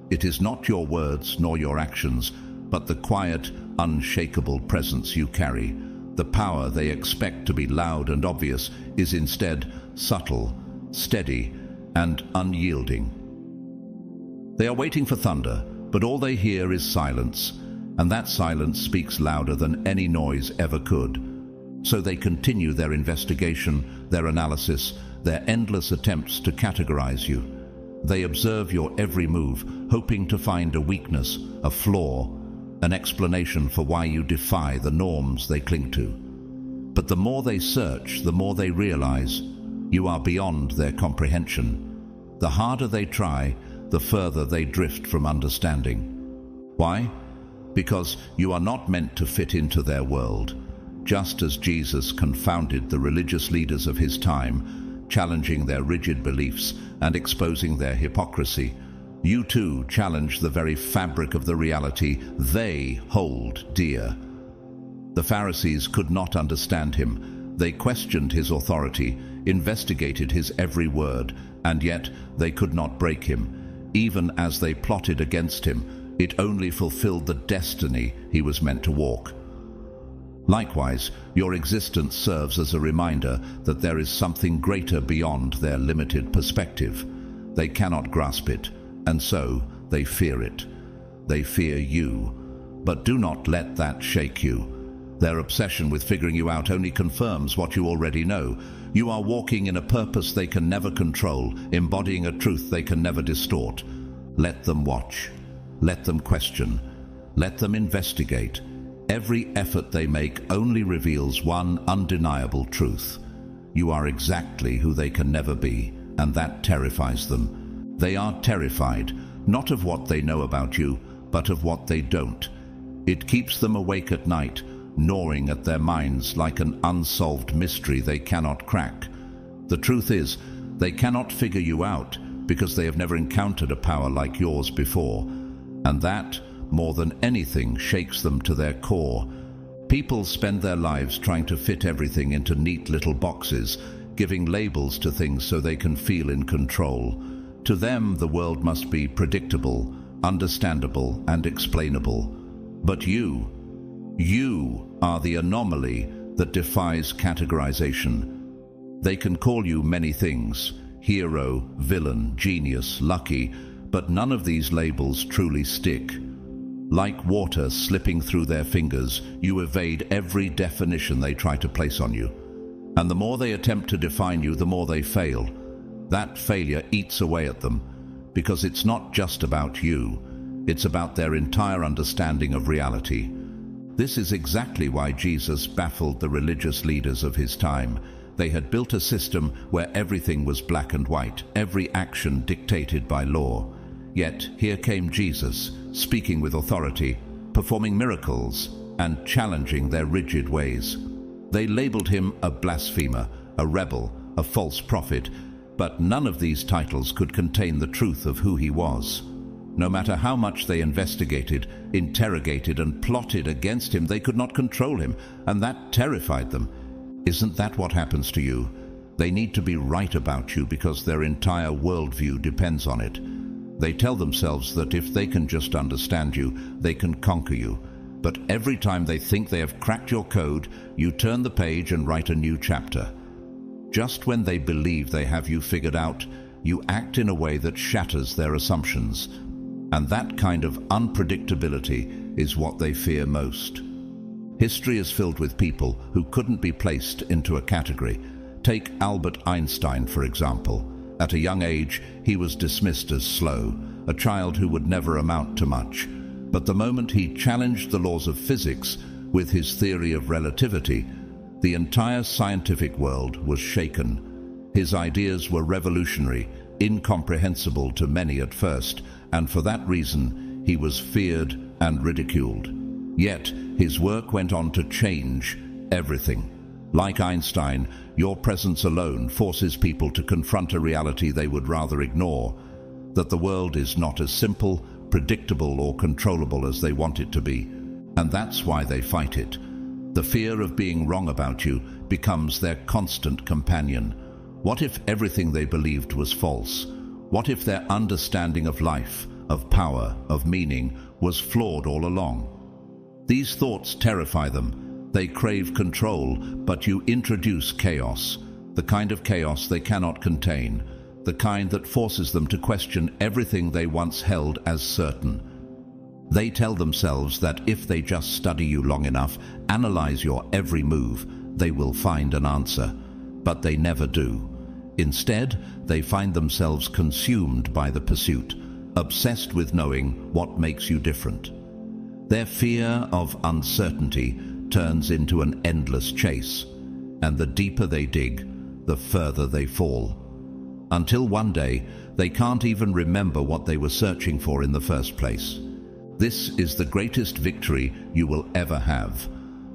It is not your words nor your actions, but the quiet, unshakable presence you carry. The power they expect to be loud and obvious is instead subtle, steady, and unyielding. They are waiting for thunder, but all they hear is silence, and that silence speaks louder than any noise ever could. So they continue their investigation, their analysis, their endless attempts to categorize you. They observe your every move, hoping to find a weakness, a flaw, an explanation for why you defy the norms they cling to. But the more they search, the more they realize you are beyond their comprehension. The harder they try, the further they drift from understanding. Why? Because you are not meant to fit into their world. Just as Jesus confounded the religious leaders of his time, challenging their rigid beliefs and exposing their hypocrisy, you too challenge the very fabric of the reality they hold dear. The Pharisees could not understand him. They questioned his authority, investigated his every word, and yet they could not break him. Even as they plotted against him, it only fulfilled the destiny he was meant to walk. Likewise, your existence serves as a reminder that there is something greater beyond their limited perspective. They cannot grasp it, and so they fear it. They fear you. But do not let that shake you. Their obsession with figuring you out only confirms what you already know. You are walking in a purpose they can never control, embodying a truth they can never distort. Let them watch. Let them question. Let them investigate. Every effort they make only reveals one undeniable truth. You are exactly who they can never be, and that terrifies them. They are terrified, not of what they know about you, but of what they don't. It keeps them awake at night, gnawing at their minds like an unsolved mystery they cannot crack. The truth is, they cannot figure you out because they have never encountered a power like yours before, and that, more than anything, shakes them to their core. People spend their lives trying to fit everything into neat little boxes, giving labels to things so they can feel in control. To them, the world must be predictable, understandable, and explainable. But you are the anomaly that defies categorization. They can call you many things: hero, villain, genius, lucky, but none of these labels truly stick. Like water slipping through their fingers, you evade every definition they try to place on you. And the more they attempt to define you, the more they fail. That failure eats away at them, because it's not just about you, it's about their entire understanding of reality. This is exactly why Jesus baffled the religious leaders of his time. They had built a system where everything was black and white, every action dictated by law. Yet here came Jesus, speaking with authority, performing miracles, and challenging their rigid ways. They labeled him a blasphemer, a rebel, a false prophet, but none of these titles could contain the truth of who he was. No matter how much they investigated, interrogated, and plotted against him, they could not control him, and that terrified them. Isn't that what happens to you? They need to be right about you because their entire worldview depends on it. They tell themselves that if they can just understand you, they can conquer you. But every time they think they have cracked your code, you turn the page and write a new chapter. Just when they believe they have you figured out, you act in a way that shatters their assumptions. And that kind of unpredictability is what they fear most. History is filled with people who couldn't be placed into a category. Take Albert Einstein, for example. At a young age, he was dismissed as slow, a child who would never amount to much. But the moment he challenged the laws of physics with his theory of relativity, the entire scientific world was shaken. His ideas were revolutionary, incomprehensible to many at first, and for that reason, he was feared and ridiculed. Yet, his work went on to change everything. Like Einstein, your presence alone forces people to confront a reality they would rather ignore, that the world is not as simple, predictable, or controllable as they want it to be. And that's why they fight it. The fear of being wrong about you becomes their constant companion. What if everything they believed was false? What if their understanding of life, of power, of meaning was flawed all along? These thoughts terrify them. They crave control, but you introduce chaos, the kind of chaos they cannot contain, the kind that forces them to question everything they once held as certain. They tell themselves that if they just study you long enough, analyze your every move, they will find an answer. But they never do. Instead, they find themselves consumed by the pursuit, obsessed with knowing what makes you different. Their fear of uncertainty turns into an endless chase, and the deeper they dig, the further they fall. Until one day, they can't even remember what they were searching for in the first place. This is the greatest victory you will ever have.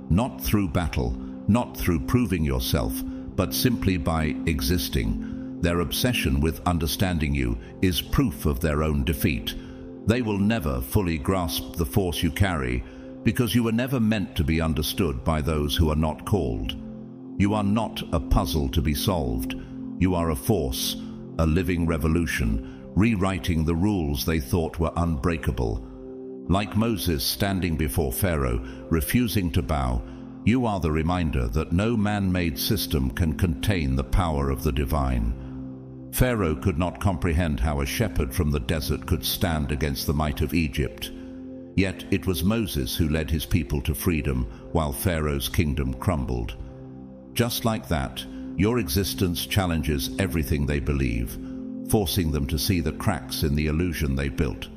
Not through battle, not through proving yourself, but simply by existing. Their obsession with understanding you is proof of their own defeat. They will never fully grasp the force you carry, because you were never meant to be understood by those who are not called. You are not a puzzle to be solved. You are a force, a living revolution, rewriting the rules they thought were unbreakable. Like Moses standing before Pharaoh, refusing to bow, you are the reminder that no man-made system can contain the power of the divine. Pharaoh could not comprehend how a shepherd from the desert could stand against the might of Egypt. Yet it was Moses who led his people to freedom while Pharaoh's kingdom crumbled. Just like that, your existence challenges everything they believe, forcing them to see the cracks in the illusion they built.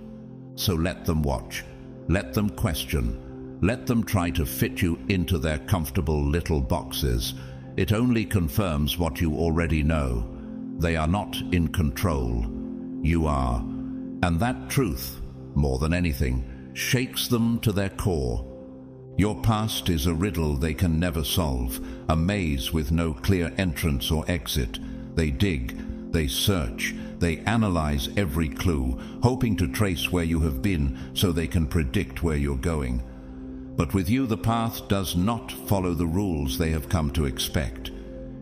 So let them watch, let them question, let them try to fit you into their comfortable little boxes. It only confirms what you already know. They are not in control. You are. And that truth, more than anything, shakes them to their core. Your past is a riddle they can never solve, a maze with no clear entrance or exit. They dig, they search, they analyze every clue, hoping to trace where you have been so they can predict where you're going. But with you, the path does not follow the rules they have come to expect.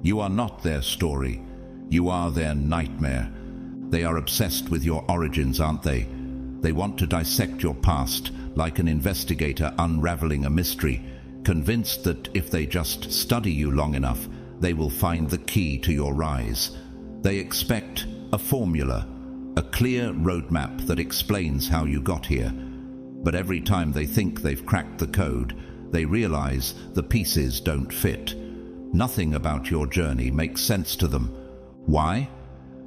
You are not their story. You are their nightmare. They are obsessed with your origins, aren't they? They want to dissect your past like an investigator unraveling a mystery, convinced that if they just study you long enough, they will find the key to your rise. They expect a formula, a clear roadmap that explains how you got here. But every time they think they've cracked the code, they realize the pieces don't fit. Nothing about your journey makes sense to them. Why?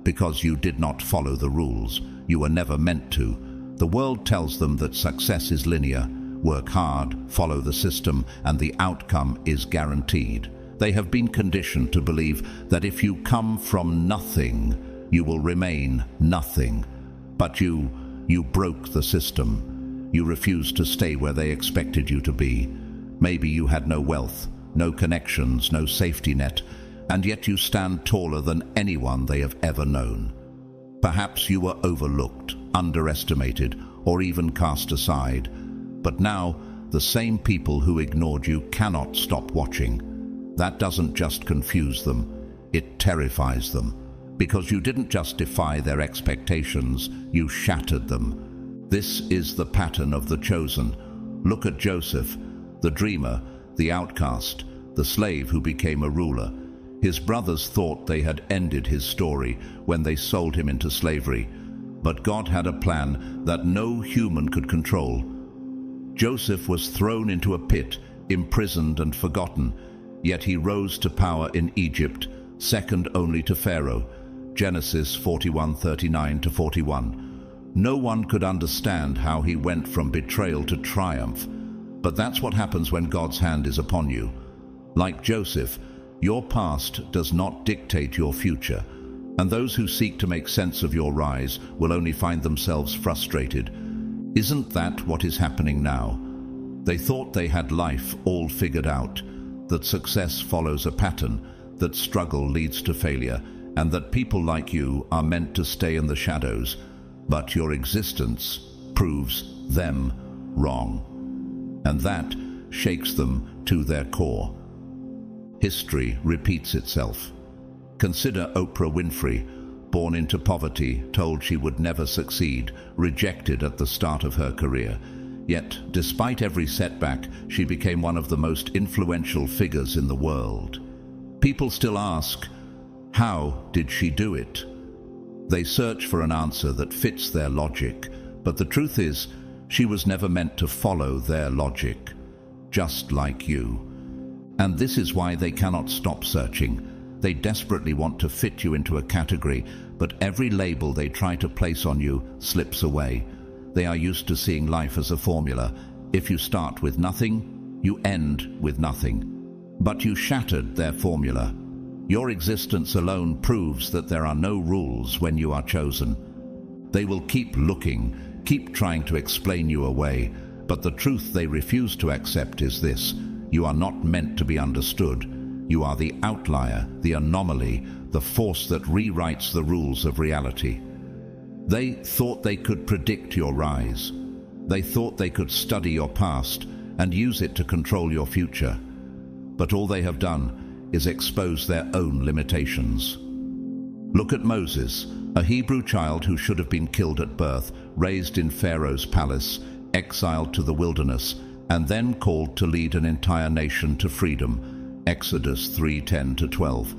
Because you did not follow the rules. You were never meant to. The world tells them that success is linear. Work hard, follow the system, and the outcome is guaranteed. They have been conditioned to believe that if you come from nothing, you will remain nothing. But you broke the system. You refused to stay where they expected you to be. Maybe you had no wealth, no connections, no safety net, and yet you stand taller than anyone they have ever known. Perhaps you were overlooked, underestimated, or even cast aside. But now, the same people who ignored you cannot stop watching. That doesn't just confuse them, it terrifies them. Because you didn't just defy their expectations, you shattered them. This is the pattern of the chosen. Look at Joseph, the dreamer, the outcast, the slave who became a ruler. His brothers thought they had ended his story when they sold him into slavery. But God had a plan that no human could control. Joseph was thrown into a pit, imprisoned and forgotten, yet he rose to power in Egypt, second only to Pharaoh. Genesis 41:39-41. No one could understand how he went from betrayal to triumph. But that's what happens when God's hand is upon you. Like Joseph, your past does not dictate your future, and those who seek to make sense of your rise will only find themselves frustrated. Isn't that what is happening now? They thought they had life all figured out, that success follows a pattern, that struggle leads to failure, and that people like you are meant to stay in the shadows. But your existence proves them wrong. And that shakes them to their core. History repeats itself. Consider Oprah Winfrey, born into poverty, told she would never succeed, rejected at the start of her career. Yet, despite every setback, she became one of the most influential figures in the world. People still ask, how did she do it? They search for an answer that fits their logic, but the truth is, she was never meant to follow their logic, just like you. And this is why they cannot stop searching. They desperately want to fit you into a category, but every label they try to place on you slips away. They are used to seeing life as a formula. If you start with nothing, you end with nothing. But you shattered their formula. Your existence alone proves that there are no rules when you are chosen. They will keep looking, keep trying to explain you away, but the truth they refuse to accept is this: you are not meant to be understood. You are the outlier, the anomaly, the force that rewrites the rules of reality. They thought they could predict your rise. They thought they could study your past and use it to control your future. But all they have done is expose their own limitations. Look at Moses, a Hebrew child who should have been killed at birth, raised in Pharaoh's palace, exiled to the wilderness, and then called to lead an entire nation to freedom. Exodus 3:10-12.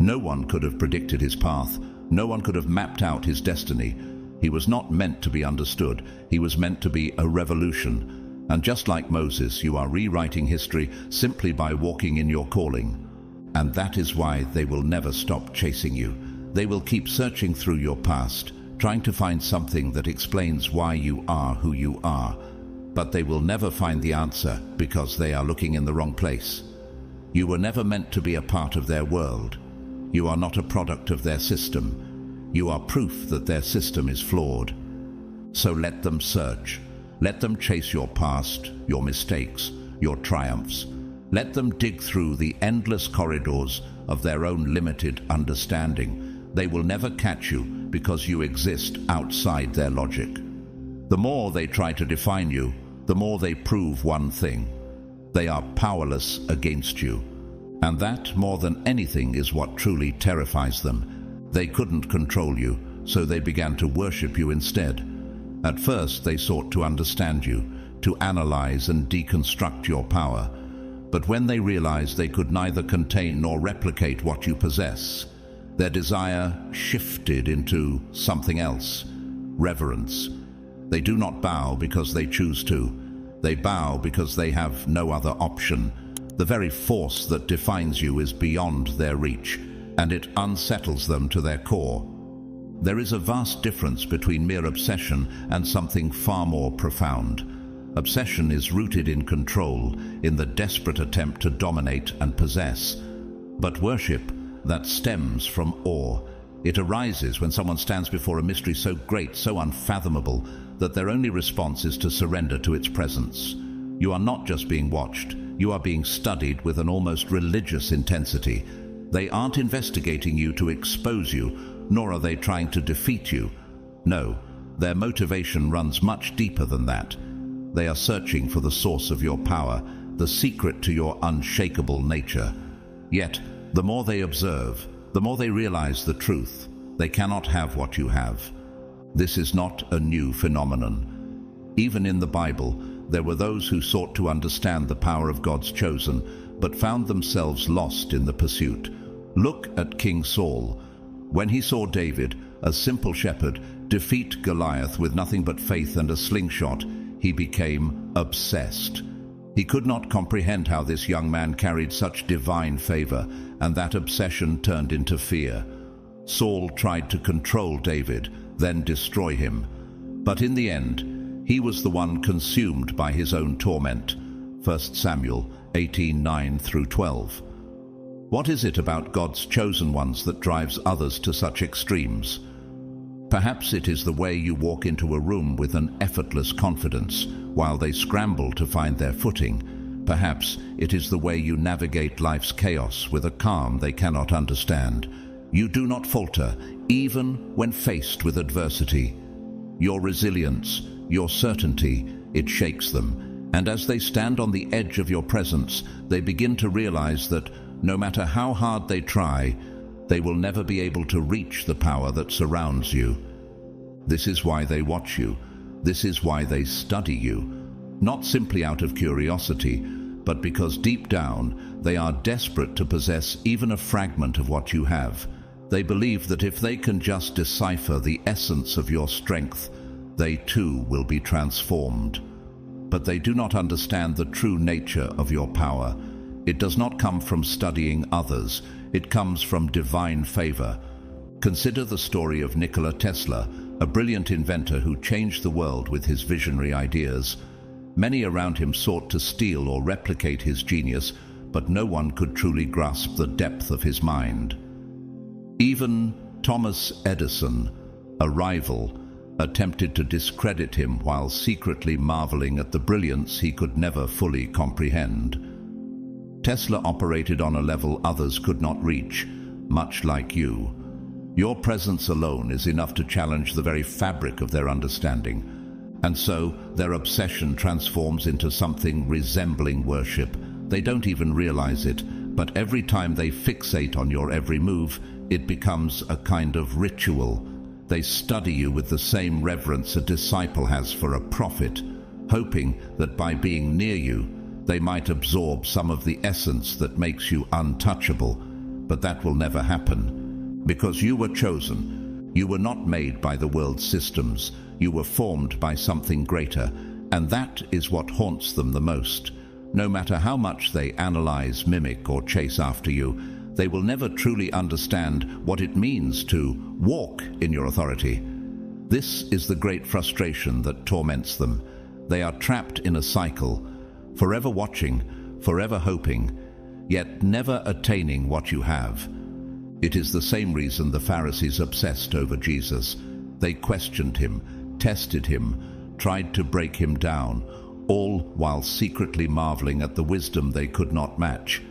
No one could have predicted his path. No one could have mapped out his destiny. He was not meant to be understood. He was meant to be a revolution. And just like Moses, you are rewriting history simply by walking in your calling. And that is why they will never stop chasing you. They will keep searching through your past, trying to find something that explains why you are who you are. But they will never find the answer because they are looking in the wrong place. You were never meant to be a part of their world. You are not a product of their system. You are proof that their system is flawed. So let them search. Let them chase your past, your mistakes, your triumphs. Let them dig through the endless corridors of their own limited understanding. They will never catch you because you exist outside their logic. The more they try to define you, the more they prove one thing: they are powerless against you. And that, more than anything, is what truly terrifies them. They couldn't control you, so they began to worship you instead. At first, they sought to understand you, to analyze and deconstruct your power. But when they realized they could neither contain nor replicate what you possess, their desire shifted into something else: reverence. They do not bow because they choose to. They bow because they have no other option. The very force that defines you is beyond their reach, and it unsettles them to their core. There is a vast difference between mere obsession and something far more profound. Obsession is rooted in control, in the desperate attempt to dominate and possess. But worship, that stems from awe. It arises when someone stands before a mystery so great, so unfathomable, that their only response is to surrender to its presence. You are not just being watched, you are being studied with an almost religious intensity. They aren't investigating you to expose you, nor are they trying to defeat you. No, their motivation runs much deeper than that. They are searching for the source of your power, the secret to your unshakable nature. Yet, the more they observe, the more they realize the truth. They cannot have what you have. This is not a new phenomenon. Even in the Bible, there were those who sought to understand the power of God's chosen, but found themselves lost in the pursuit. Look at King Saul. When he saw David, a simple shepherd, defeat Goliath with nothing but faith and a slingshot, he became obsessed. He could not comprehend how this young man carried such divine favor, and that obsession turned into fear. Saul tried to control David, then destroy him. But in the end, he was the one consumed by his own torment. 1 Samuel 18:9-12. What is it about God's chosen ones that drives others to such extremes? Perhaps it is the way you walk into a room with an effortless confidence, while they scramble to find their footing. Perhaps it is the way you navigate life's chaos with a calm they cannot understand. You do not falter, even when faced with adversity. Your resilience, your certainty, it shakes them. And as they stand on the edge of your presence, they begin to realize that no matter how hard they try, they will never be able to reach the power that surrounds you. This is why they watch you. This is why they study you. Not simply out of curiosity, but because deep down they are desperate to possess even a fragment of what you have. They believe that if they can just decipher the essence of your strength, they too will be transformed. But they do not understand the true nature of your power. It does not come from studying others. It comes from divine favor. Consider the story of Nikola Tesla, a brilliant inventor who changed the world with his visionary ideas. Many around him sought to steal or replicate his genius, but no one could truly grasp the depth of his mind. Even Thomas Edison, a rival, attempted to discredit him while secretly marveling at the brilliance he could never fully comprehend. Tesla operated on a level others could not reach, much like you. Your presence alone is enough to challenge the very fabric of their understanding. And so, their obsession transforms into something resembling worship. They don't even realize it, but every time they fixate on your every move, it becomes a kind of ritual. They study you with the same reverence a disciple has for a prophet, hoping that by being near you, they might absorb some of the essence that makes you untouchable. But that will never happen. Because you were chosen. You were not made by the world's systems. You were formed by something greater. And that is what haunts them the most. No matter how much they analyze, mimic, or chase after you, they will never truly understand what it means to walk in your authority. This is the great frustration that torments them. They are trapped in a cycle, forever watching, forever hoping, yet never attaining what you have. It is the same reason the Pharisees obsessed over Jesus. They questioned him, tested him, tried to break him down, all while secretly marveling at the wisdom they could not match.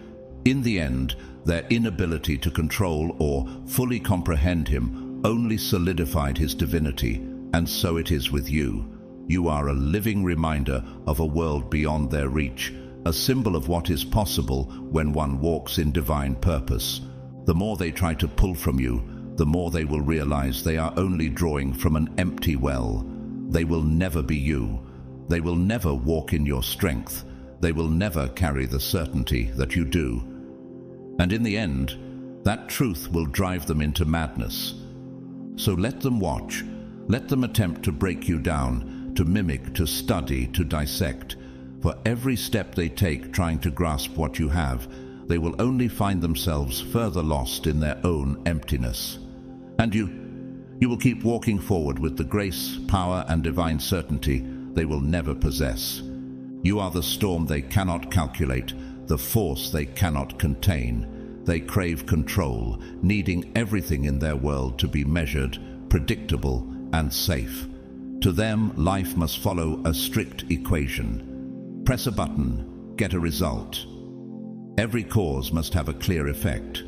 In the end, their inability to control or fully comprehend him only solidified his divinity, and so it is with you. You are a living reminder of a world beyond their reach, a symbol of what is possible when one walks in divine purpose. The more they try to pull from you, the more they will realize they are only drawing from an empty well. They will never be you. They will never walk in your strength. They will never carry the certainty that you do. And in the end, that truth will drive them into madness. So let them watch. Let them attempt to break you down, to mimic, to study, to dissect. For every step they take trying to grasp what you have, they will only find themselves further lost in their own emptiness. And you will keep walking forward with the grace, power, and divine certainty they will never possess. You are the storm they cannot calculate, the force they cannot contain. They crave control, needing everything in their world to be measured, predictable, and safe. To them, life must follow a strict equation. Press a button, get a result. Every cause must have a clear effect.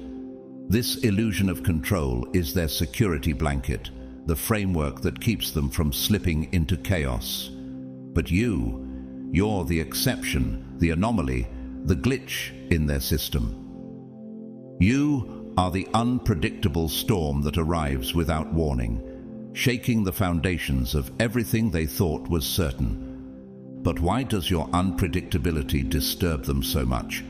This illusion of control is their security blanket, the framework that keeps them from slipping into chaos. But you're the exception, the anomaly, the glitch in their system. You are the unpredictable storm that arrives without warning, shaking the foundations of everything they thought was certain. But why does your unpredictability disturb them so much?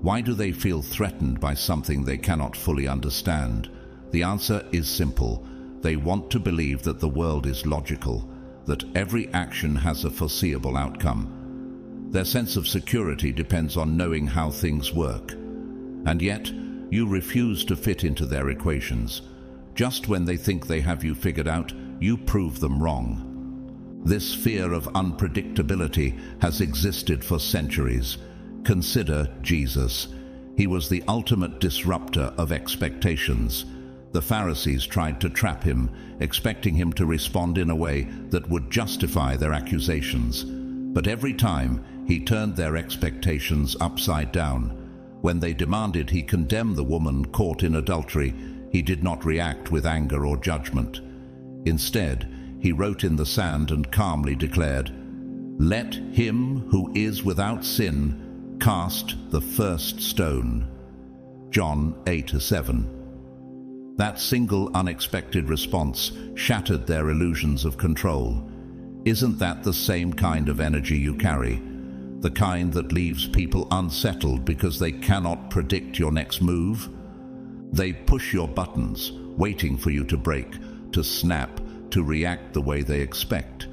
Why do they feel threatened by something they cannot fully understand? The answer is simple. They want to believe that the world is logical, that every action has a foreseeable outcome. Their sense of security depends on knowing how things work. And yet, you refuse to fit into their equations. Just when they think they have you figured out, you prove them wrong. This fear of unpredictability has existed for centuries. Consider Jesus. He was the ultimate disruptor of expectations. The Pharisees tried to trap him, expecting him to respond in a way that would justify their accusations. But every time, he turned their expectations upside down. When they demanded he condemn the woman caught in adultery, he did not react with anger or judgment. Instead, he wrote in the sand and calmly declared, "Let him who is without sin cast the first stone." John 8:7. That single unexpected response shattered their illusions of control. Isn't that the same kind of energy you carry? The kind that leaves people unsettled because they cannot predict your next move? They push your buttons, waiting for you to break, to snap, to react the way they expect.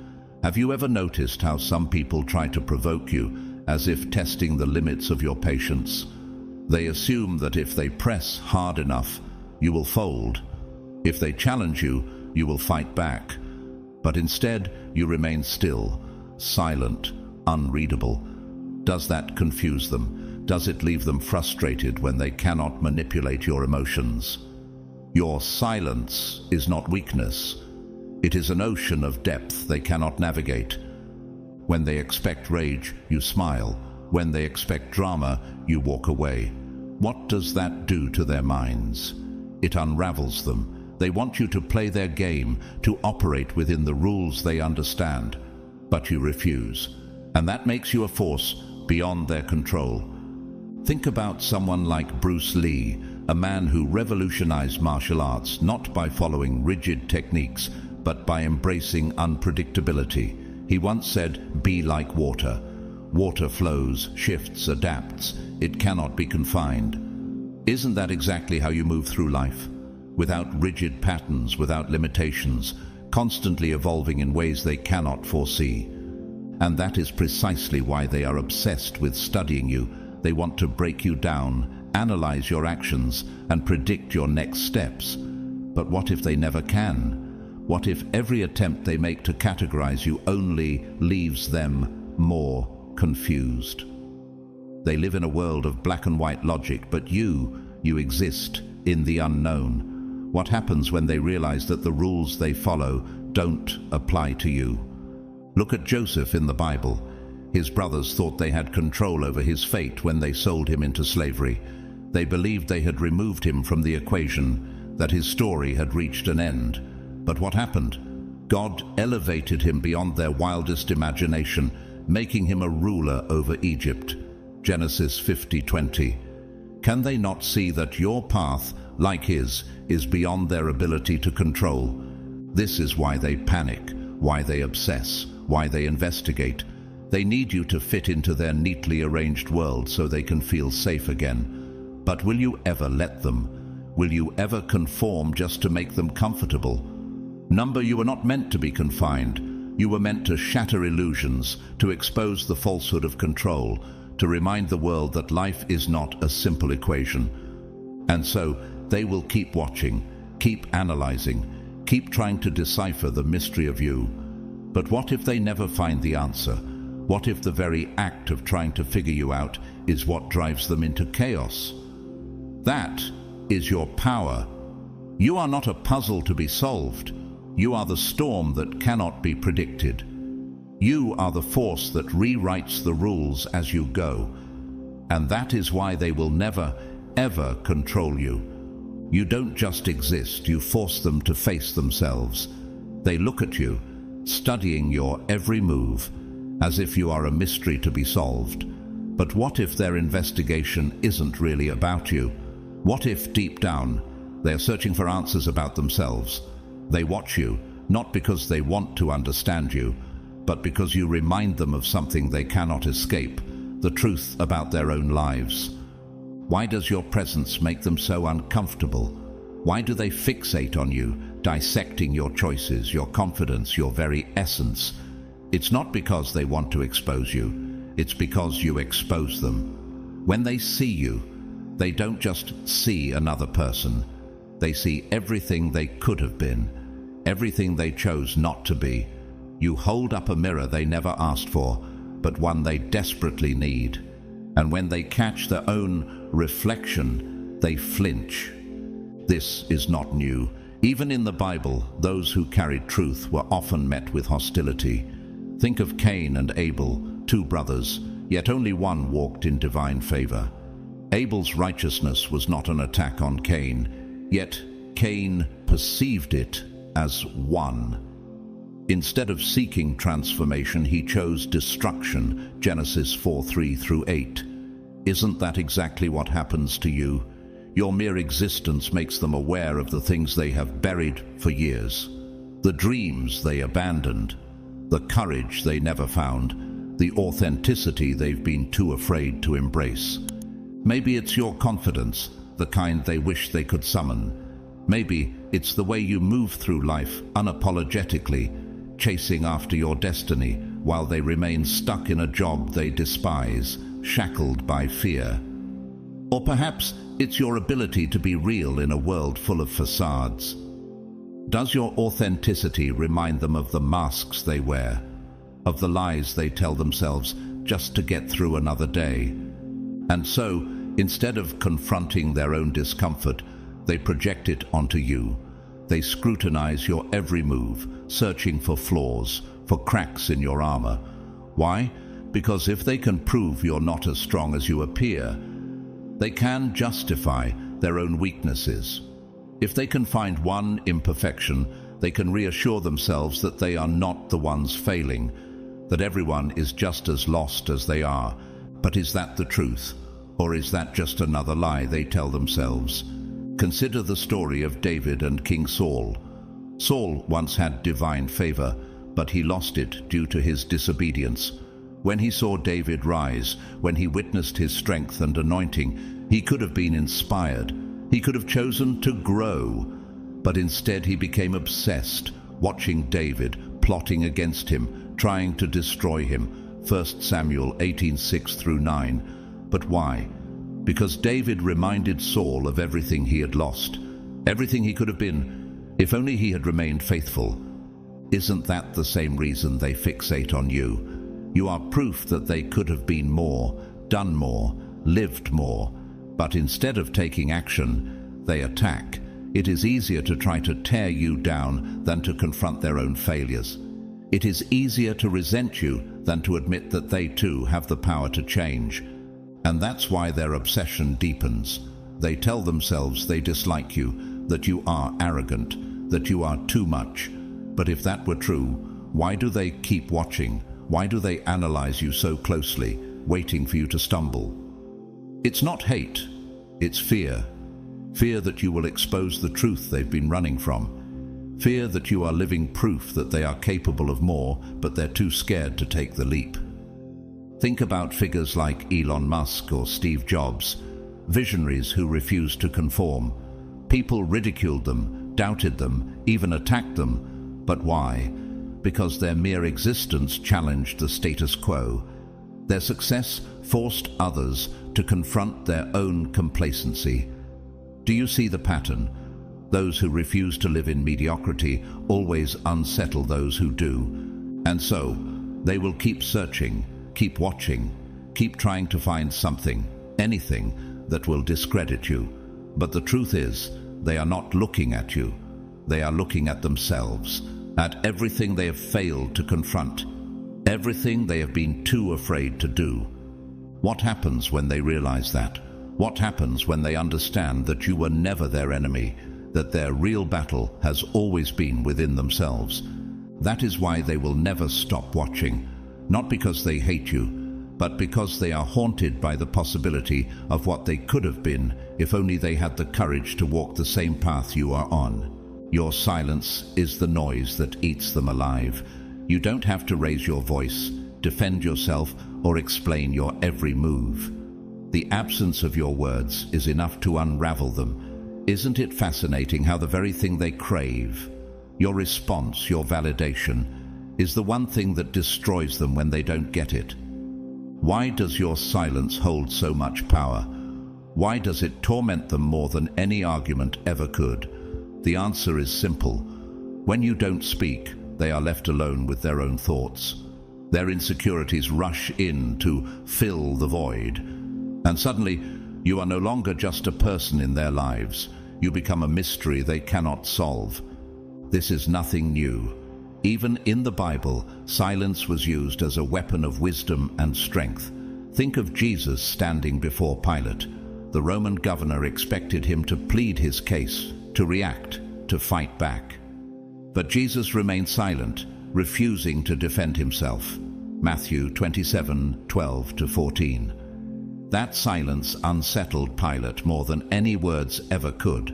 Have you ever noticed how some people try to provoke you, as if testing the limits of your patience? They assume that if they press hard enough, you will fold. If they challenge you, you will fight back. But instead, you remain still, silent, unreadable. Does that confuse them? Does it leave them frustrated when they cannot manipulate your emotions? Your silence is not weakness. It is an ocean of depth they cannot navigate. When they expect rage, you smile. When they expect drama, you walk away. What does that do to their minds? It unravels them. They want you to play their game, to operate within the rules they understand. But you refuse. And that makes you a force beyond their control. Think about someone like Bruce Lee, a man who revolutionized martial arts not by following rigid techniques, but by embracing unpredictability. He once said, "Be like water. Water flows, shifts, adapts. It cannot be confined." Isn't that exactly how you move through life? Without rigid patterns, without limitations, constantly evolving in ways they cannot foresee. And that is precisely why they are obsessed with studying you. They want to break you down, analyze your actions, and predict your next steps. But what if they never can? What if every attempt they make to categorize you only leaves them more confused? They live in a world of black and white logic, but you exist in the unknown. What happens when they realize that the rules they follow don't apply to you? Look at Joseph in the Bible. His brothers thought they had control over his fate when they sold him into slavery. They believed they had removed him from the equation, that his story had reached an end. But what happened? God elevated him beyond their wildest imagination, making him a ruler over Egypt. Genesis 50:20. Can they not see that your path, like his, is beyond their ability to control? This is why they panic, why they obsess, why they investigate. They need you to fit into their neatly arranged world so they can feel safe again. But will you ever let them? Will you ever conform just to make them comfortable? Number, you were not meant to be confined. You were meant to shatter illusions, to expose the falsehood of control, to remind the world that life is not a simple equation. And so they will keep watching, keep analyzing, keep trying to decipher the mystery of you. But what if they never find the answer? What if the very act of trying to figure you out is what drives them into chaos? That is your power. You are not a puzzle to be solved. You are the storm that cannot be predicted. You are the force that rewrites the rules as you go. And that is why they will never, ever control you. You don't just exist, you force them to face themselves. They look at you, studying your every move, as if you are a mystery to be solved. But what if their investigation isn't really about you? What if, deep down, they're searching for answers about themselves? They watch you, not because they want to understand you, but because you remind them of something they cannot escape, the truth about their own lives. Why does your presence make them so uncomfortable? Why do they fixate on you, dissecting your choices, your confidence, your very essence? It's not because they want to expose you, it's because you expose them. When they see you, they don't just see another person. They see everything they could have been, everything they chose not to be. You hold up a mirror they never asked for, but one they desperately need. And when they catch their own reflection, they flinch. This is not new. Even in the Bible, those who carried truth were often met with hostility. Think of Cain and Abel, two brothers, yet only one walked in divine favor. Abel's righteousness was not an attack on Cain, yet Cain perceived it as one. Instead of seeking transformation, he chose destruction, Genesis 4:3-8. Isn't that exactly what happens to you? Your mere existence makes them aware of the things they have buried for years, the dreams they abandoned, the courage they never found, the authenticity they've been too afraid to embrace. Maybe it's your confidence, the kind they wish they could summon. Maybe it's the way you move through life unapologetically, chasing after your destiny while they remain stuck in a job they despise, shackled by fear. Or perhaps it's your ability to be real in a world full of facades. Does your authenticity remind them of the masks they wear, of the lies they tell themselves just to get through another day? And so, instead of confronting their own discomfort, they project it onto you. They scrutinize your every move, searching for flaws, for cracks in your armor. Why? Because if they can prove you're not as strong as you appear, they can justify their own weaknesses. If they can find one imperfection, they can reassure themselves that they are not the ones failing, that everyone is just as lost as they are. But is that the truth? Or is that just another lie they tell themselves? Consider the story of David and King Saul. Saul once had divine favor, but he lost it due to his disobedience. When he saw David rise, when he witnessed his strength and anointing, he could have been inspired. He could have chosen to grow, but instead he became obsessed, watching David, plotting against him, trying to destroy him. 1 Samuel 18:6-9. But why? Because David reminded Saul of everything he had lost, everything he could have been, if only he had remained faithful. Isn't that the same reason they fixate on you? You are proof that they could have been more, done more, lived more. But instead of taking action, they attack. It is easier to try to tear you down than to confront their own failures. It is easier to resent you than to admit that they too have the power to change. And that's why their obsession deepens. They tell themselves they dislike you, that you are arrogant, that you are too much. But if that were true, why do they keep watching? Why do they analyze you so closely? waiting for you to stumble. It's not hate, it's fear. Fear that you will expose the truth they've been running from. Fear that you are living proof that they are capable of more, but they're too scared to take the leap. Think about figures like Elon Musk or Steve Jobs, visionaries who refused to conform. People ridiculed them, doubted them, even attacked them. But why? Because their mere existence challenged the status quo. Their success forced others to confront their own complacency. Do you see the pattern? Those who refuse to live in mediocrity always unsettle those who do. And so, they will keep searching, keep watching, keep trying to find something, anything, that will discredit you. But the truth is, they are not looking at you. They are looking at themselves, at everything they have failed to confront, everything they have been too afraid to do. What happens when they realize that? What happens when they understand that you were never their enemy, that their real battle has always been within themselves? That is why they will never stop watching, not because they hate you, but because they are haunted by the possibility of what they could have been if only they had the courage to walk the same path you are on. Your silence is the noise that eats them alive. You don't have to raise your voice, defend yourself, or explain your every move. The absence of your words is enough to unravel them. Isn't it fascinating how the very thing they crave, your response, your validation, is the one thing that destroys them when they don't get it? Why does your silence hold so much power? Why does it torment them more than any argument ever could? The answer is simple. When you don't speak, they are left alone with their own thoughts. Their insecurities rush in to fill the void. And suddenly, you are no longer just a person in their lives. You become a mystery they cannot solve. This is nothing new. Even in the Bible, silence was used as a weapon of wisdom and strength. Think of Jesus standing before Pilate. The Roman governor expected him to plead his case, to react, to fight back. But Jesus remained silent, refusing to defend himself. Matthew 27:12-14. That silence unsettled Pilate more than any words ever could.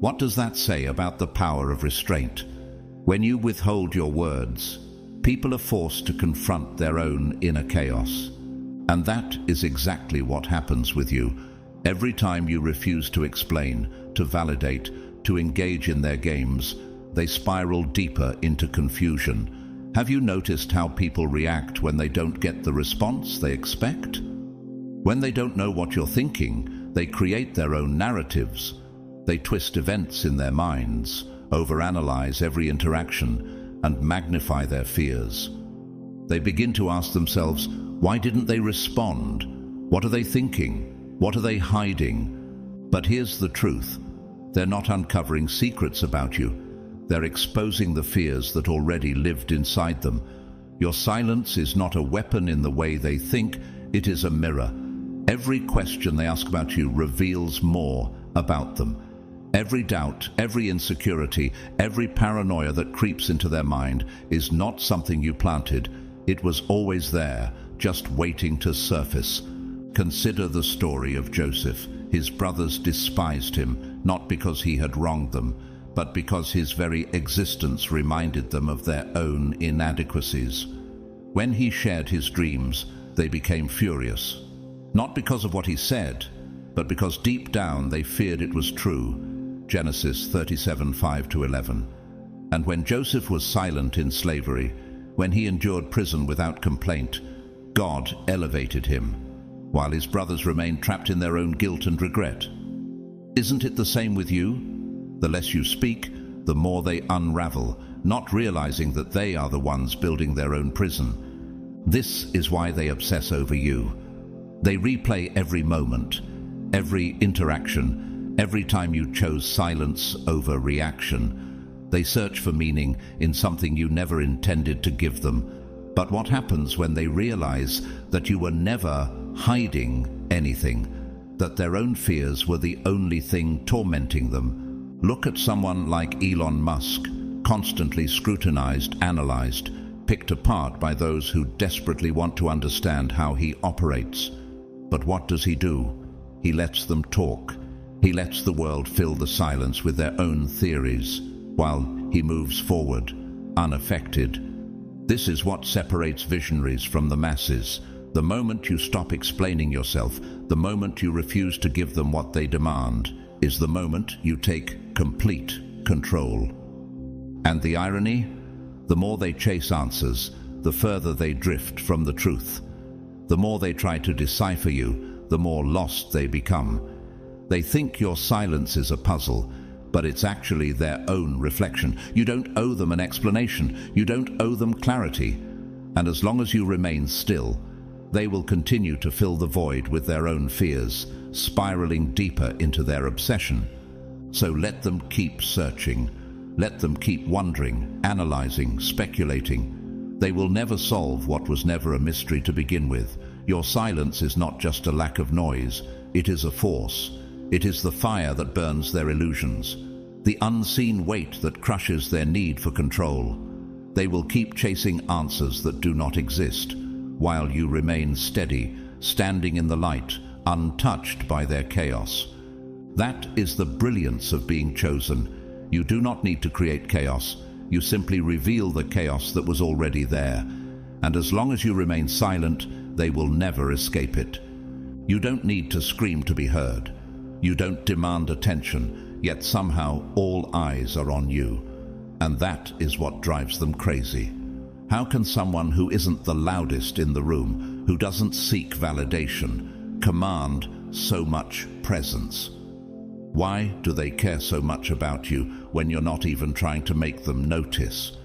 What does that say about the power of restraint? When you withhold your words, people are forced to confront their own inner chaos. And that is exactly what happens with you. Every time you refuse to explain, to validate, to engage in their games, they spiral deeper into confusion. Have you noticed how people react when they don't get the response they expect? When they don't know what you're thinking, they create their own narratives. They twist events in their minds, overanalyze every interaction, and magnify their fears. They begin to ask themselves, why didn't they respond? What are they thinking? What are they hiding? But here's the truth. They're not uncovering secrets about you. They're exposing the fears that already lived inside them. Your silence is not a weapon in the way they think, it is a mirror. Every question they ask about you reveals more about them. Every doubt, every insecurity, every paranoia that creeps into their mind is not something you planted. It was always there, just waiting to surface. Consider the story of Joseph. His brothers despised him, not because he had wronged them, but because his very existence reminded them of their own inadequacies. When he shared his dreams, they became furious. Not because of what he said, but because deep down they feared it was true. Genesis 37:5-11. And when Joseph was silent in slavery, when he endured prison without complaint, God elevated him, while his brothers remained trapped in their own guilt and regret. Isn't it the same with you? The less you speak, the more they unravel, not realizing that they are the ones building their own prison. This is why they obsess over you. They replay every moment, every interaction, every time you chose silence over reaction. They search for meaning in something you never intended to give them. But what happens when they realize that you were never hiding anything, that their own fears were the only thing tormenting them? Look at someone like Elon Musk, constantly scrutinized, analyzed. picked apart by those who desperately want to understand how he operates. But what does he do? He lets them talk. He lets the world fill the silence with their own theories, while he moves forward, unaffected. This is what separates visionaries from the masses. The moment you stop explaining yourself, the moment you refuse to give them what they demand, is the moment you take complete control. And the irony? The more they chase answers, the further they drift from the truth. The more they try to decipher you, the more lost they become. They think your silence is a puzzle, but it's actually their own reflection. You don't owe them an explanation. You don't owe them clarity. And as long as you remain still, they will continue to fill the void with their own fears, spiraling deeper into their obsession. So let them keep searching. Let them keep wondering, analyzing, speculating. They will never solve what was never a mystery to begin with. Your silence is not just a lack of noise. It is a force. It is the fire that burns their illusions, the unseen weight that crushes their need for control. They will keep chasing answers that do not exist, while you remain steady, standing in the light, untouched by their chaos. That is the brilliance of being chosen. You do not need to create chaos. You simply reveal the chaos that was already there. And as long as you remain silent, they will never escape it. You don't need to scream to be heard. You don't demand attention, yet somehow all eyes are on you. And that is what drives them crazy. How can someone who isn't the loudest in the room, who doesn't seek validation, command so much presence? Why do they care so much about you when you're not even trying to make them notice?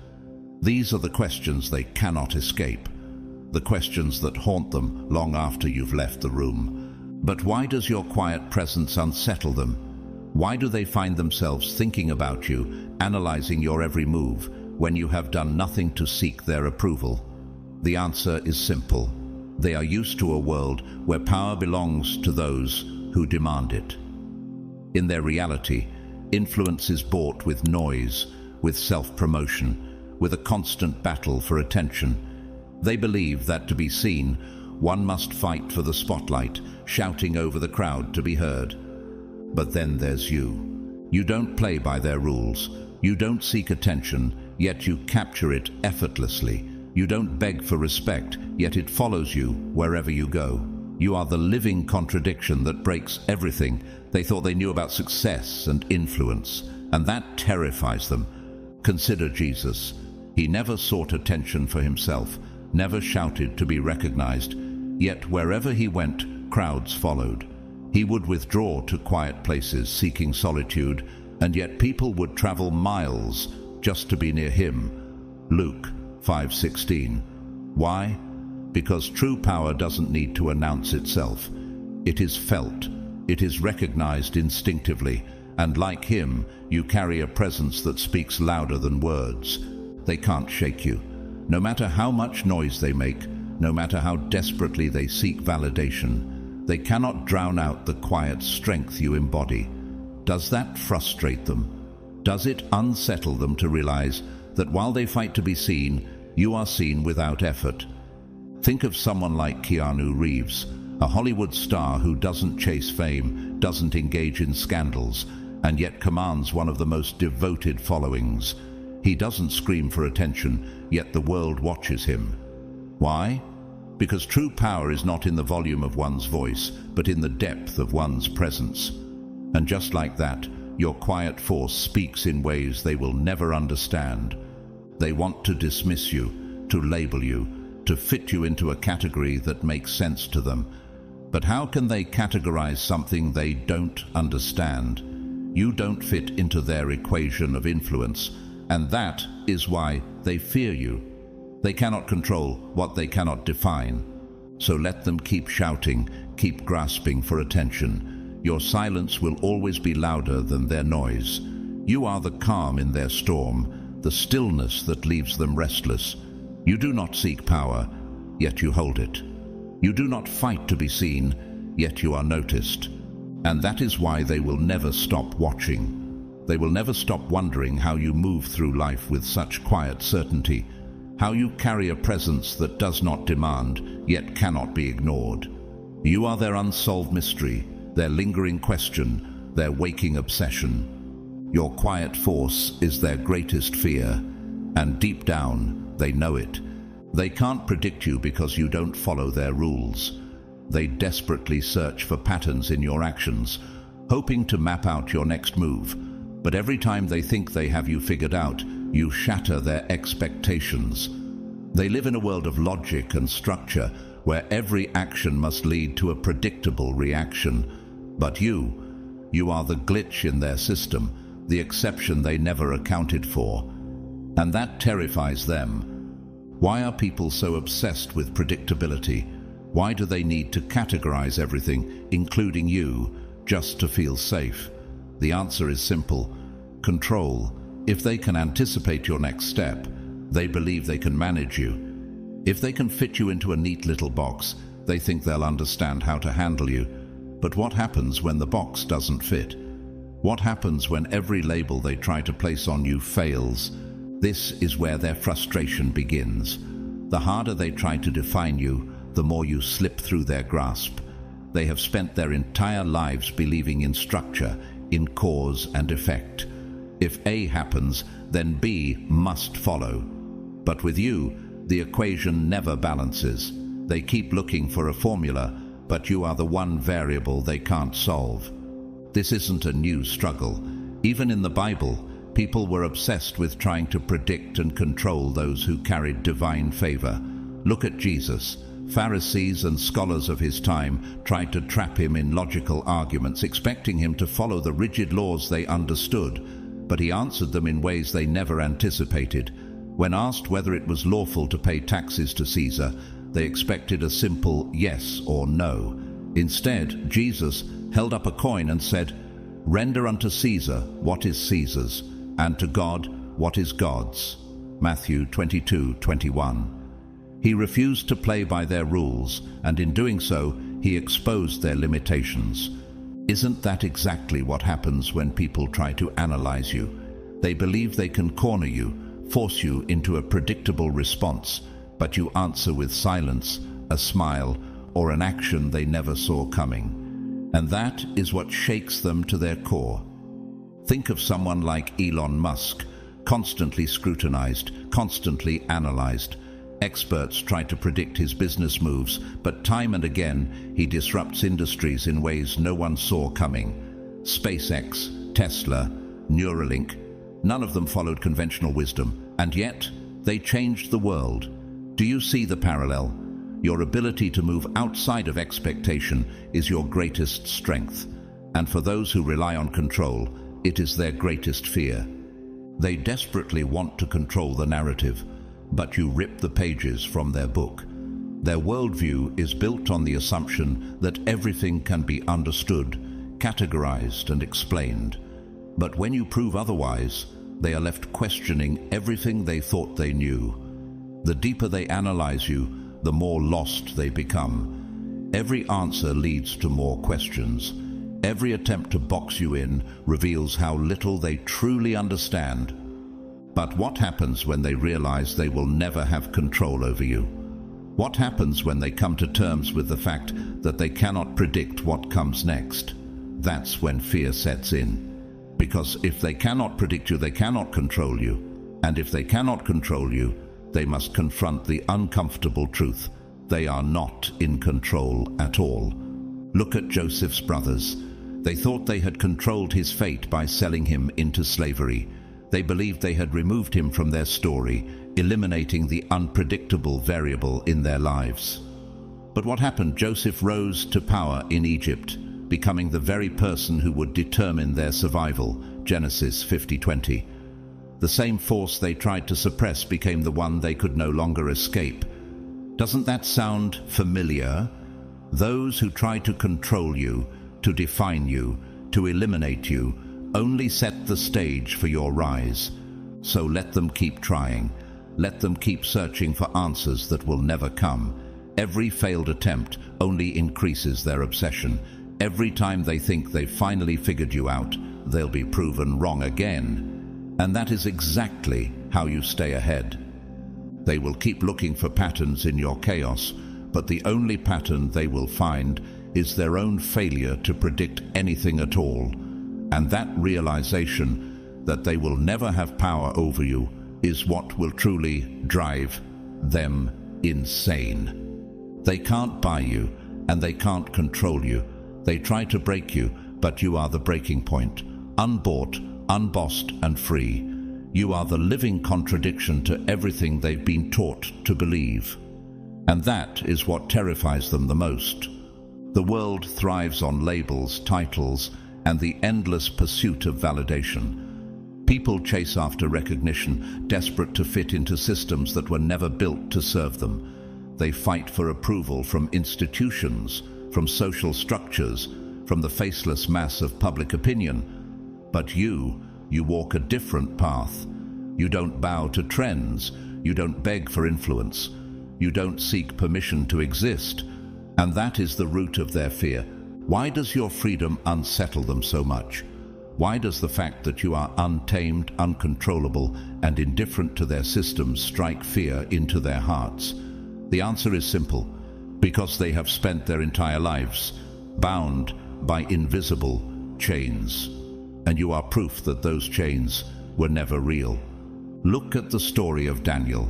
These are the questions they cannot escape, the questions that haunt them long after you've left the room. But why does your quiet presence unsettle them? Why do they find themselves thinking about you, analyzing your every move, when you have done nothing to seek their approval? The answer is simple. They are used to a world where power belongs to those who demand it. In their reality, influence is bought with noise, with self-promotion, with a constant battle for attention. They believe that to be seen, one must fight for the spotlight, shouting over the crowd to be heard. But then there's you. You don't play by their rules. You don't seek attention, yet you capture it effortlessly. You don't beg for respect, yet it follows you wherever you go. You are the living contradiction that breaks everything they thought they knew about success and influence, and that terrifies them. Consider Jesus. He never sought attention for himself, never shouted to be recognized, yet wherever he went, crowds followed. He would withdraw to quiet places, seeking solitude, and yet people would travel miles just to be near him. Luke 5:16. Why? Because true power doesn't need to announce itself. It is felt. It is recognized instinctively, and like him, you carry a presence that speaks louder than words. They can't shake you. No matter how much noise they make, no matter how desperately they seek validation, they cannot drown out the quiet strength you embody. Does that frustrate them? Does it unsettle them to realize that while they fight to be seen, you are seen without effort? Think of someone like Keanu Reeves, a Hollywood star who doesn't chase fame, doesn't engage in scandals, and yet commands one of the most devoted followings. He doesn't scream for attention, yet the world watches him. Why? Because true power is not in the volume of one's voice, but in the depth of one's presence. And just like that, your quiet force speaks in ways they will never understand. They want to dismiss you, to label you, to fit you into a category that makes sense to them. But how can they categorize something they don't understand? You don't fit into their equation of influence, and that is why they fear you. They cannot control what they cannot define. So let them keep shouting, keep grasping for attention. Your silence will always be louder than their noise. You are the calm in their storm, the stillness that leaves them restless. You do not seek power, yet you hold it. You do not fight to be seen, yet you are noticed. And that is why they will never stop watching. They will never stop wondering how you move through life with such quiet certainty. how you carry a presence that does not demand, yet cannot be ignored. You are their unsolved mystery, their lingering question, their waking obsession. Your quiet force is their greatest fear, and deep down, they know it. They can't predict you because you don't follow their rules. They desperately search for patterns in your actions, hoping to map out your next move. But every time they think they have you figured out, you shatter their expectations. They live in a world of logic and structure, where every action must lead to a predictable reaction. But you are the glitch in their system, the exception they never accounted for. And that terrifies them. Why are people so obsessed with predictability? Why do they need to categorize everything, including you, just to feel safe? The answer is simple: control. If they can anticipate your next step, they believe they can manage you. If they can fit you into a neat little box, they think they'll understand how to handle you. But what happens when the box doesn't fit? What happens when every label they try to place on you fails? This is where their frustration begins. The harder they try to define you, the more you slip through their grasp. They have spent their entire lives believing in structure, in cause and effect. If A happens, then B must follow. But with you, the equation never balances. They keep looking for a formula, but you are the one variable they can't solve. This isn't a new struggle. Even in the Bible, people were obsessed with trying to predict and control those who carried divine favor. Look at Jesus. Pharisees and scholars of his time tried to trap him in logical arguments, expecting him to follow the rigid laws they understood. But he answered them in ways they never anticipated. When asked whether it was lawful to pay taxes to Caesar, they expected a simple yes or no. Instead, Jesus held up a coin and said, "Render unto Caesar what is Caesar's, and to God what is God's." Matthew 22:21. He refused to play by their rules, and in doing so, he exposed their limitations. Isn't that exactly what happens when people try to analyze you? They believe they can corner you, force you into a predictable response, but you answer with silence, a smile, or an action they never saw coming. And that is what shakes them to their core. Think of someone like Elon Musk, constantly scrutinized, constantly analyzed. Experts try to predict his business moves, but time and again he disrupts industries in ways no one saw coming. SpaceX, Tesla, Neuralink, none of them followed conventional wisdom, and yet they changed the world. Do you see the parallel? Your ability to move outside of expectation is your greatest strength, and for those who rely on control, it is their greatest fear. They desperately want to control the narrative, but you rip the pages from their book. Their worldview is built on the assumption that everything can be understood, categorized, and explained. But when you prove otherwise, they are left questioning everything they thought they knew. The deeper they analyze you, the more lost they become. Every answer leads to more questions. Every attempt to box you in reveals how little they truly understand. But what happens when they realize they will never have control over you? What happens when they come to terms with the fact that they cannot predict what comes next? That's when fear sets in. Because if they cannot predict you, they cannot control you. And if they cannot control you, they must confront the uncomfortable truth. They are not in control at all. Look at Joseph's brothers. They thought they had controlled his fate by selling him into slavery. They believed they had removed him from their story, eliminating the unpredictable variable in their lives. But what happened? Joseph rose to power in Egypt, becoming the very person who would determine their survival. Genesis 50:20. The same force they tried to suppress became the one they could no longer escape. Doesn't that sound familiar? Those who try to control you, to define you, to eliminate you, only set the stage for your rise. So let them keep trying. Let them keep searching for answers that will never come. Every failed attempt only increases their obsession. Every time they think they've finally figured you out, they'll be proven wrong again. And that is exactly how you stay ahead. They will keep looking for patterns in your chaos, but the only pattern they will find is their own failure to predict anything at all. And that realization that they will never have power over you is what will truly drive them insane. They can't buy you, and they can't control you. They try to break you, but you are the breaking point. Unbought, unbossed, and free. You are the living contradiction to everything they've been taught to believe. And that is what terrifies them the most. The world thrives on labels, titles, and the endless pursuit of validation. People chase after recognition, desperate to fit into systems that were never built to serve them. They fight for approval from institutions, from social structures, from the faceless mass of public opinion. But you walk a different path. You don't bow to trends. You don't beg for influence. You don't seek permission to exist. And that is the root of their fear. Why does your freedom unsettle them so much? Why does the fact that you are untamed, uncontrollable, and indifferent to their systems strike fear into their hearts? The answer is simple. Because they have spent their entire lives bound by invisible chains. And you are proof that those chains were never real. Look at the story of Daniel.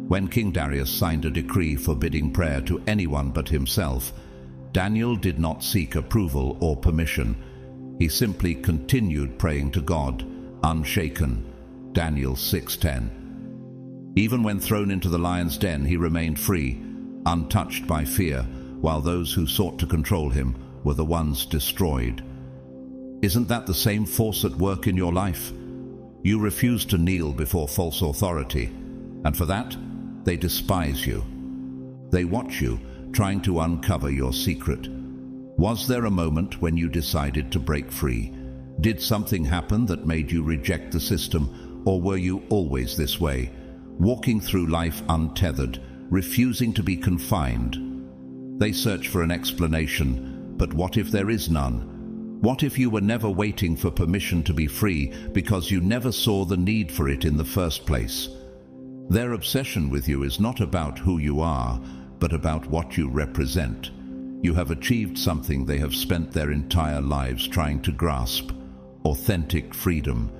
When King Darius signed a decree forbidding prayer to anyone but himself, Daniel did not seek approval or permission. He simply continued praying to God, unshaken. Daniel 6:10. Even when thrown into the lion's den, he remained free, untouched by fear, while those who sought to control him were the ones destroyed. Isn't that the same force at work in your life? You refuse to kneel before false authority, and for that, they despise you. They watch you, trying to uncover your secret. Was there a moment when you decided to break free? Did something happen that made you reject the system, or were you always this way, walking through life untethered, refusing to be confined? They search for an explanation, but what if there is none? What if you were never waiting for permission to be free because you never saw the need for it in the first place? Their obsession with you is not about who you are, but about what you represent. You have achieved something they have spent their entire lives trying to grasp: authentic freedom.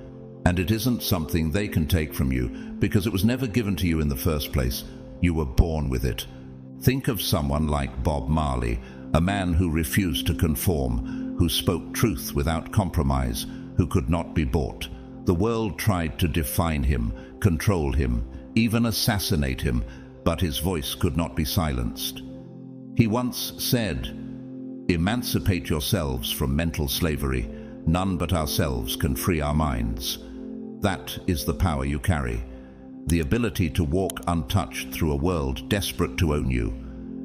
And it isn't something they can take from you because it was never given to you in the first place. You were born with it. Think of someone like Bob Marley, a man who refused to conform, who spoke truth without compromise, who could not be bought. The world tried to define him, control him, even assassinate him, but his voice could not be silenced. He once said, "Emancipate yourselves from mental slavery. None but ourselves can free our minds." That is the power you carry, the ability to walk untouched through a world desperate to own you.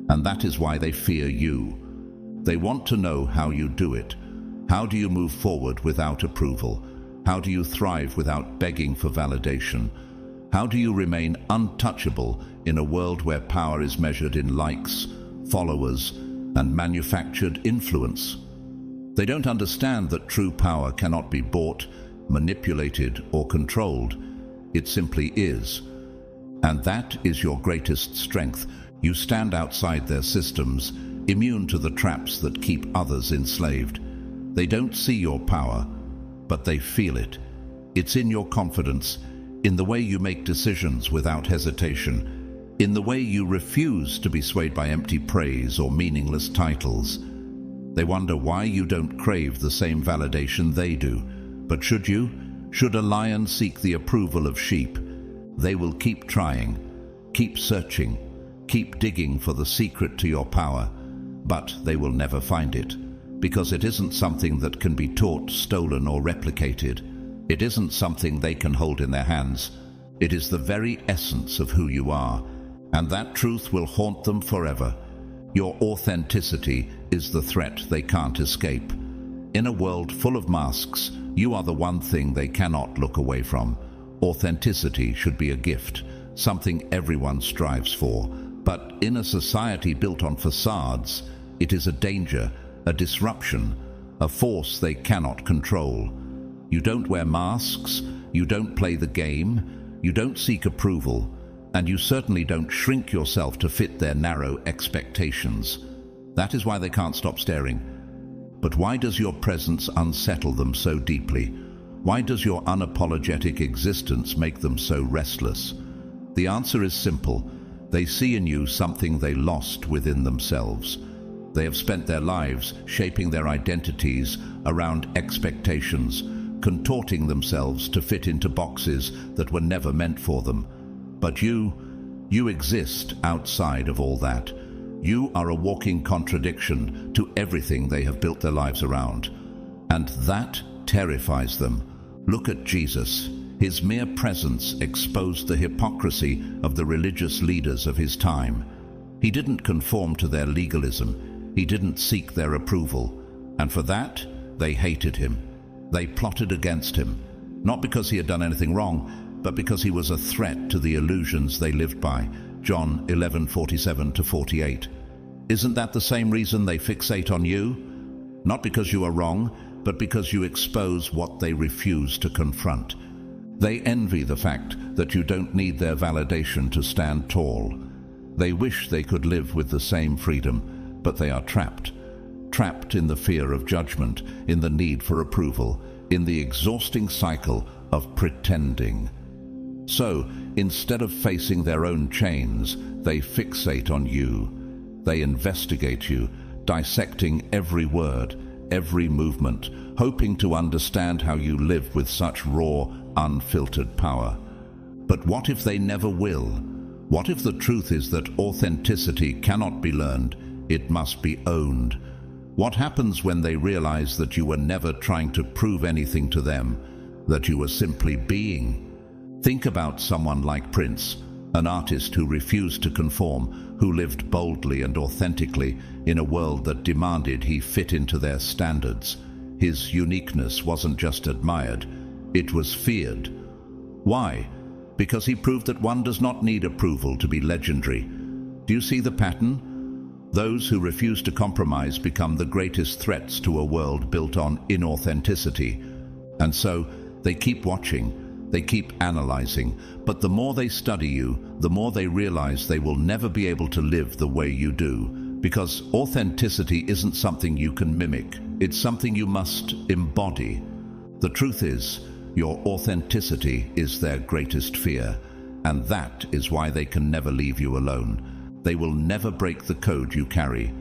And that is why they fear you. They want to know how you do it. How do you move forward without approval? How do you thrive without begging for validation? How do you remain untouchable in a world where power is measured in likes, followers, and manufactured influence? They don't understand that true power cannot be bought, manipulated, or controlled. It simply is. And that is your greatest strength. You stand outside their systems, immune to the traps that keep others enslaved. They don't see your power, but they feel it. It's in your confidence, in the way you make decisions without hesitation, in the way you refuse to be swayed by empty praise or meaningless titles. They wonder why you don't crave the same validation they do. But should you? Should a lion seek the approval of sheep? They will keep trying, keep searching, keep digging for the secret to your power, but they will never find it, because it isn't something that can be taught, stolen, or replicated. It isn't something they can hold in their hands. It is the very essence of who you are, and that truth will haunt them forever. Your authenticity is the threat they can't escape. In a world full of masks, you are the one thing they cannot look away from. Authenticity should be a gift, something everyone strives for. But in a society built on facades, it is a danger, a disruption, a force they cannot control. You don't wear masks, you don't play the game, you don't seek approval. And you certainly don't shrink yourself to fit their narrow expectations. That is why they can't stop staring. But why does your presence unsettle them so deeply? Why does your unapologetic existence make them so restless? The answer is simple. They see in you something they lost within themselves. They have spent their lives shaping their identities around expectations, contorting themselves to fit into boxes that were never meant for them. But you exist outside of all that. You are a walking contradiction to everything they have built their lives around. And that terrifies them. Look at Jesus. His mere presence exposed the hypocrisy of the religious leaders of his time. He didn't conform to their legalism. He didn't seek their approval. And for that, they hated him. They plotted against him, not because he had done anything wrong, but because he was a threat to the illusions they lived by. John 11:47-48. Isn't that the same reason they fixate on you? Not because you are wrong, but because you expose what they refuse to confront. They envy the fact that you don't need their validation to stand tall. They wish they could live with the same freedom, but they are trapped. Trapped in the fear of judgment, in the need for approval, in the exhausting cycle of pretending. So, instead of facing their own chains, they fixate on you. They investigate you, dissecting every word, every movement, hoping to understand how you live with such raw, unfiltered power. But what if they never will? What if the truth is that authenticity cannot be learned, it must be owned? What happens when they realize that you were never trying to prove anything to them, that you were simply being? Think about someone like Prince, an artist who refused to conform, who lived boldly and authentically in a world that demanded he fit into their standards. His uniqueness wasn't just admired, it was feared. Why? Because he proved that one does not need approval to be legendary. Do you see the pattern? Those who refuse to compromise become the greatest threats to a world built on inauthenticity. And so, they keep watching. They keep analyzing, but the more they study you, the more they realize they will never be able to live the way you do. Because authenticity isn't something you can mimic, it's something you must embody. The truth is, your authenticity is their greatest fear, and that is why they can never leave you alone. They will never break the code you carry.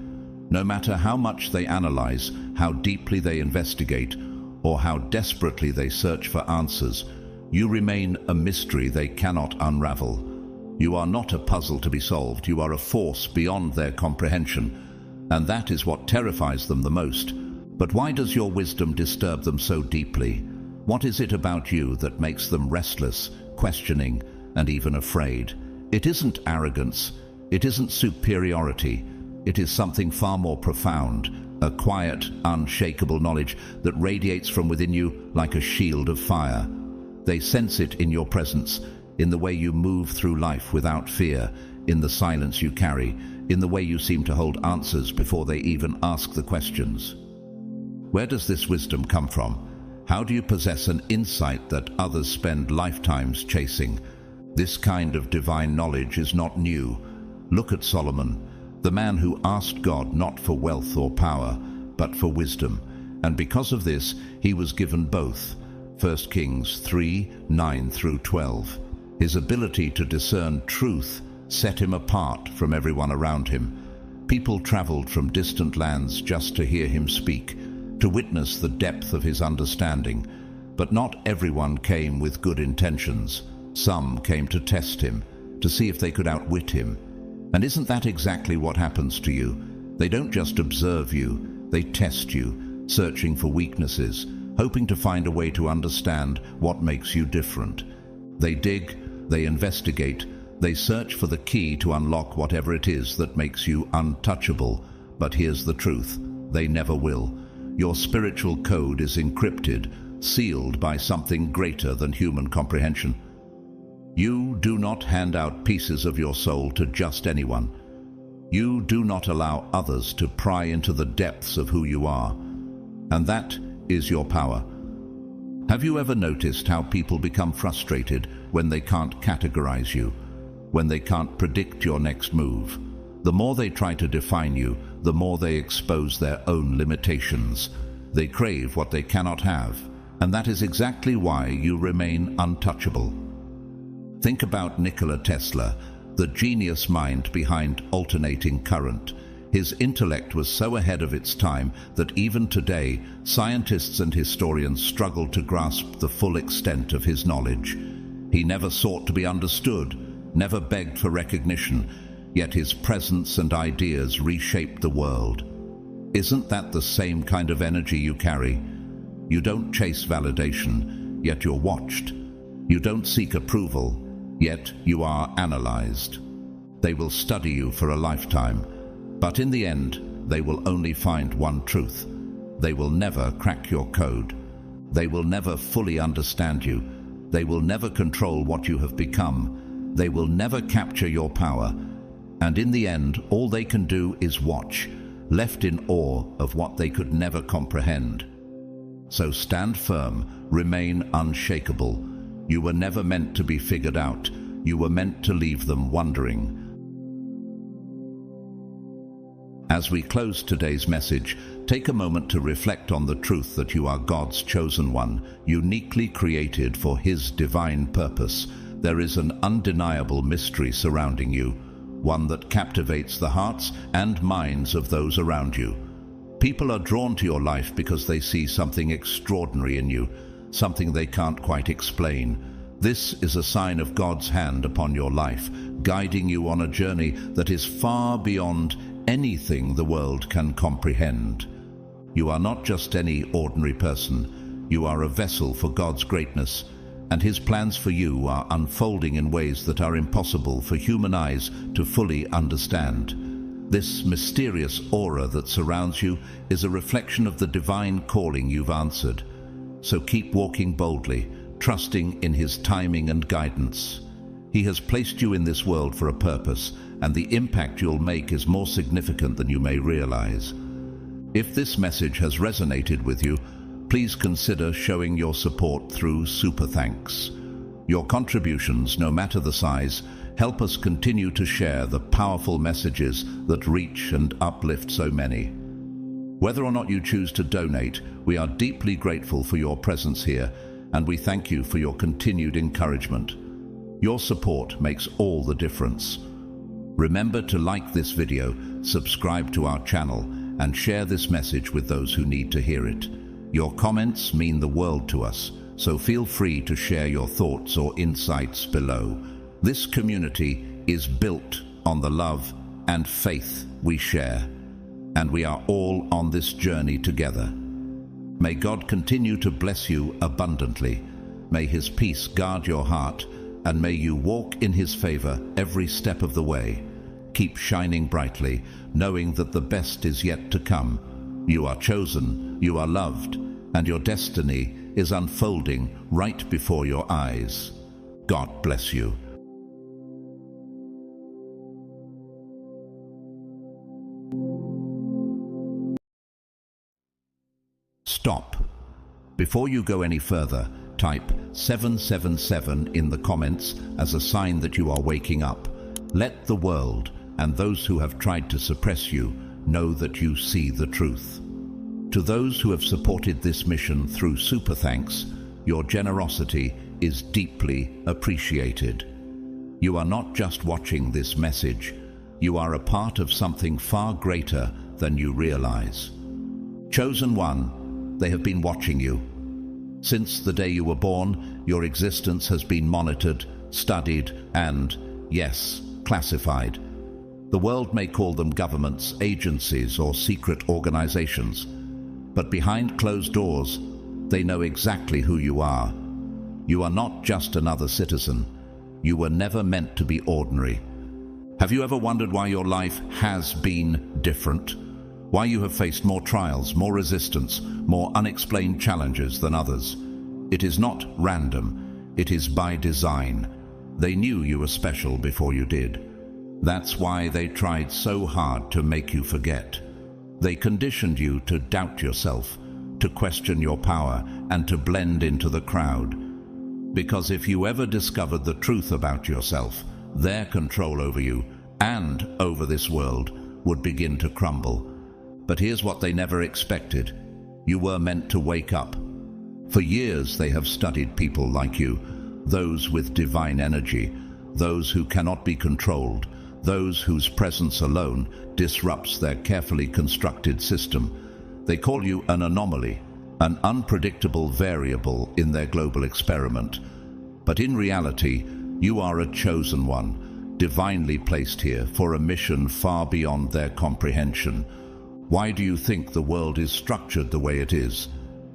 No matter how much they analyze, how deeply they investigate, or how desperately they search for answers, you remain a mystery they cannot unravel. You are not a puzzle to be solved, you are a force beyond their comprehension, and that is what terrifies them the most. But why does your wisdom disturb them so deeply? What is it about you that makes them restless, questioning, and even afraid? It isn't arrogance, it isn't superiority, it is something far more profound, a quiet, unshakable knowledge that radiates from within you like a shield of fire. They sense it in your presence, in the way you move through life without fear, in the silence you carry, in the way you seem to hold answers before they even ask the questions. Where does this wisdom come from? How do you possess an insight that others spend lifetimes chasing? This kind of divine knowledge is not new. Look at Solomon, the man who asked God not for wealth or power, but for wisdom, and because of this he was given both. 1 Kings 3:9-12. His ability to discern truth set him apart from everyone around him. People traveled from distant lands just to hear him speak, to witness the depth of his understanding. But not everyone came with good intentions. Some came to test him, to see if they could outwit him. And isn't that exactly what happens to you? They don't just observe you, they test you, searching for weaknesses, hoping to find a way to understand what makes you different. They dig, they investigate, they search for the key to unlock whatever it is that makes you untouchable. But here's the truth, they never will. Your spiritual code is encrypted, sealed by something greater than human comprehension. You do not hand out pieces of your soul to just anyone. You do not allow others to pry into the depths of who you are. And that is your power. Have you ever noticed how people become frustrated when they can't categorize you? when they can't predict your next move. The more they try to define you, the more they expose their own limitations. They crave what they cannot have, and that is exactly why you remain untouchable. Think about Nikola Tesla, the genius mind behind alternating current. His intellect was so ahead of its time that even today, scientists and historians struggle to grasp the full extent of his knowledge. He never sought to be understood, never begged for recognition, yet his presence and ideas reshaped the world. Isn't that the same kind of energy you carry? You don't chase validation, yet you're watched. You don't seek approval, yet you are analyzed. They will study you for a lifetime, but in the end, they will only find one truth. They will never crack your code. They will never fully understand you. They will never control what you have become. They will never capture your power. And in the end, all they can do is watch, left in awe of what they could never comprehend. So stand firm, remain unshakable. You were never meant to be figured out. You were meant to leave them wondering. As we close today's message, take a moment to reflect on the truth that you are God's chosen one, uniquely created for His divine purpose. There is an undeniable mystery surrounding you, one that captivates the hearts and minds of those around you. People are drawn to your life because they see something extraordinary in you, something they can't quite explain. This is a sign of God's hand upon your life, guiding you on a journey that is far beyond anything the world can comprehend. You are not just any ordinary person. You are a vessel for God's greatness, and His plans for you are unfolding in ways that are impossible for human eyes to fully understand. This mysterious aura that surrounds you is a reflection of the divine calling you've answered. So keep walking boldly, trusting in His timing and guidance. He has placed you in this world for a purpose, and the impact you'll make is more significant than you may realize. If this message has resonated with you, please consider showing your support through Super Thanks. Your contributions, no matter the size, help us continue to share the powerful messages that reach and uplift so many. Whether or not you choose to donate, we are deeply grateful for your presence here, and we thank you for your continued encouragement. Your support makes all the difference. Remember to like this video, subscribe to our channel, and share this message with those who need to hear it. Your comments mean the world to us, so feel free to share your thoughts or insights below. This community is built on the love and faith we share, and we are all on this journey together. May God continue to bless you abundantly. May His peace guard your heart, and may you walk in His favor every step of the way. Keep shining brightly, knowing that the best is yet to come. You are chosen, you are loved, and your destiny is unfolding right before your eyes. God bless you. Stop. Before you go any further, type 777 in the comments as a sign that you are waking up. Let the world and those who have tried to suppress you know that you see the truth. To those who have supported this mission through Super Thanks, your generosity is deeply appreciated. You are not just watching this message, you are a part of something far greater than you realize. Chosen one, they have been watching you. Since the day you were born, your existence has been monitored, studied, and, yes, classified. The world may call them governments, agencies, or secret organizations, but behind closed doors, they know exactly who you are. You are not just another citizen. You were never meant to be ordinary. Have you ever wondered why your life has been different? Why you have faced more trials, more resistance, more unexplained challenges than others? It is not random. It is by design. They knew you were special before you did. That's why they tried so hard to make you forget. They conditioned you to doubt yourself, to question your power, and to blend into the crowd. Because if you ever discovered the truth about yourself, their control over you and over this world would begin to crumble. But here's what they never expected. You were meant to wake up. For years they have studied people like you, those with divine energy, those who cannot be controlled, those whose presence alone disrupts their carefully constructed system. They call you an anomaly, an unpredictable variable in their global experiment. But in reality, you are a chosen one, divinely placed here for a mission far beyond their comprehension. Why do you think the world is structured the way it is?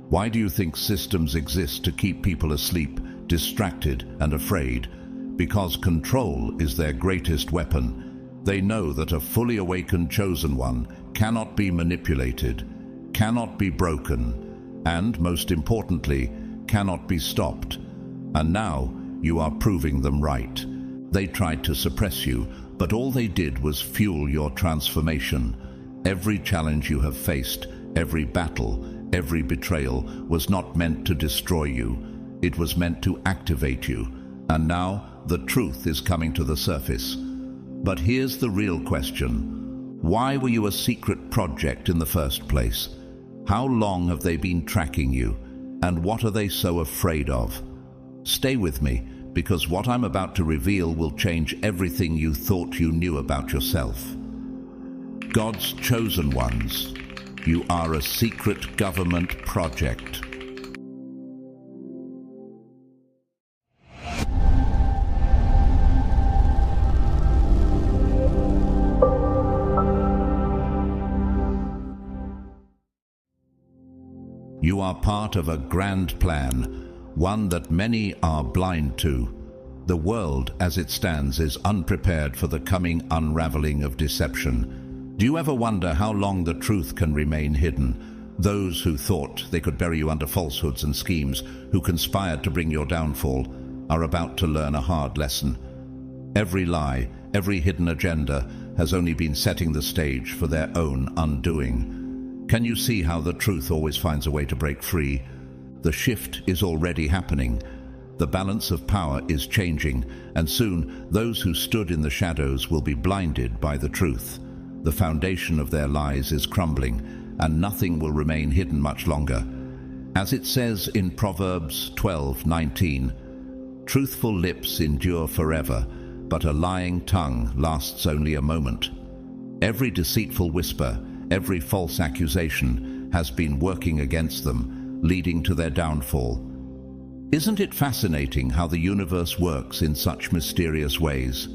Why do you think systems exist to keep people asleep, distracted and afraid? Because control is their greatest weapon. They know that a fully awakened chosen one cannot be manipulated, cannot be broken, and, most importantly, cannot be stopped. And now you are proving them right. They tried to suppress you, but all they did was fuel your transformation. Every challenge you have faced, every battle, every betrayal was not meant to destroy you. It was meant to activate you. And now the truth is coming to the surface. But here's the real question. Why were you a secret project in the first place? How long have they been tracking you? And what are they so afraid of? Stay with me, because what I'm about to reveal will change everything you thought you knew about yourself. God's chosen ones. You are a secret government project. You are part of a grand plan, one that many are blind to. The world, as it stands, is unprepared for the coming unraveling of deception. Do you ever wonder how long the truth can remain hidden? Those who thought they could bury you under falsehoods and schemes, who conspired to bring your downfall, are about to learn a hard lesson. Every lie, every hidden agenda has only been setting the stage for their own undoing. Can you see how the truth always finds a way to break free? The shift is already happening. The balance of power is changing, and soon those who stood in the shadows will be blinded by the truth. The foundation of their lies is crumbling, and nothing will remain hidden much longer. As it says in Proverbs 12:19, "Truthful lips endure forever, but a lying tongue lasts only a moment." Every deceitful whisper, every false accusation has been working against them, leading to their downfall. Isn't it fascinating how the universe works in such mysterious ways?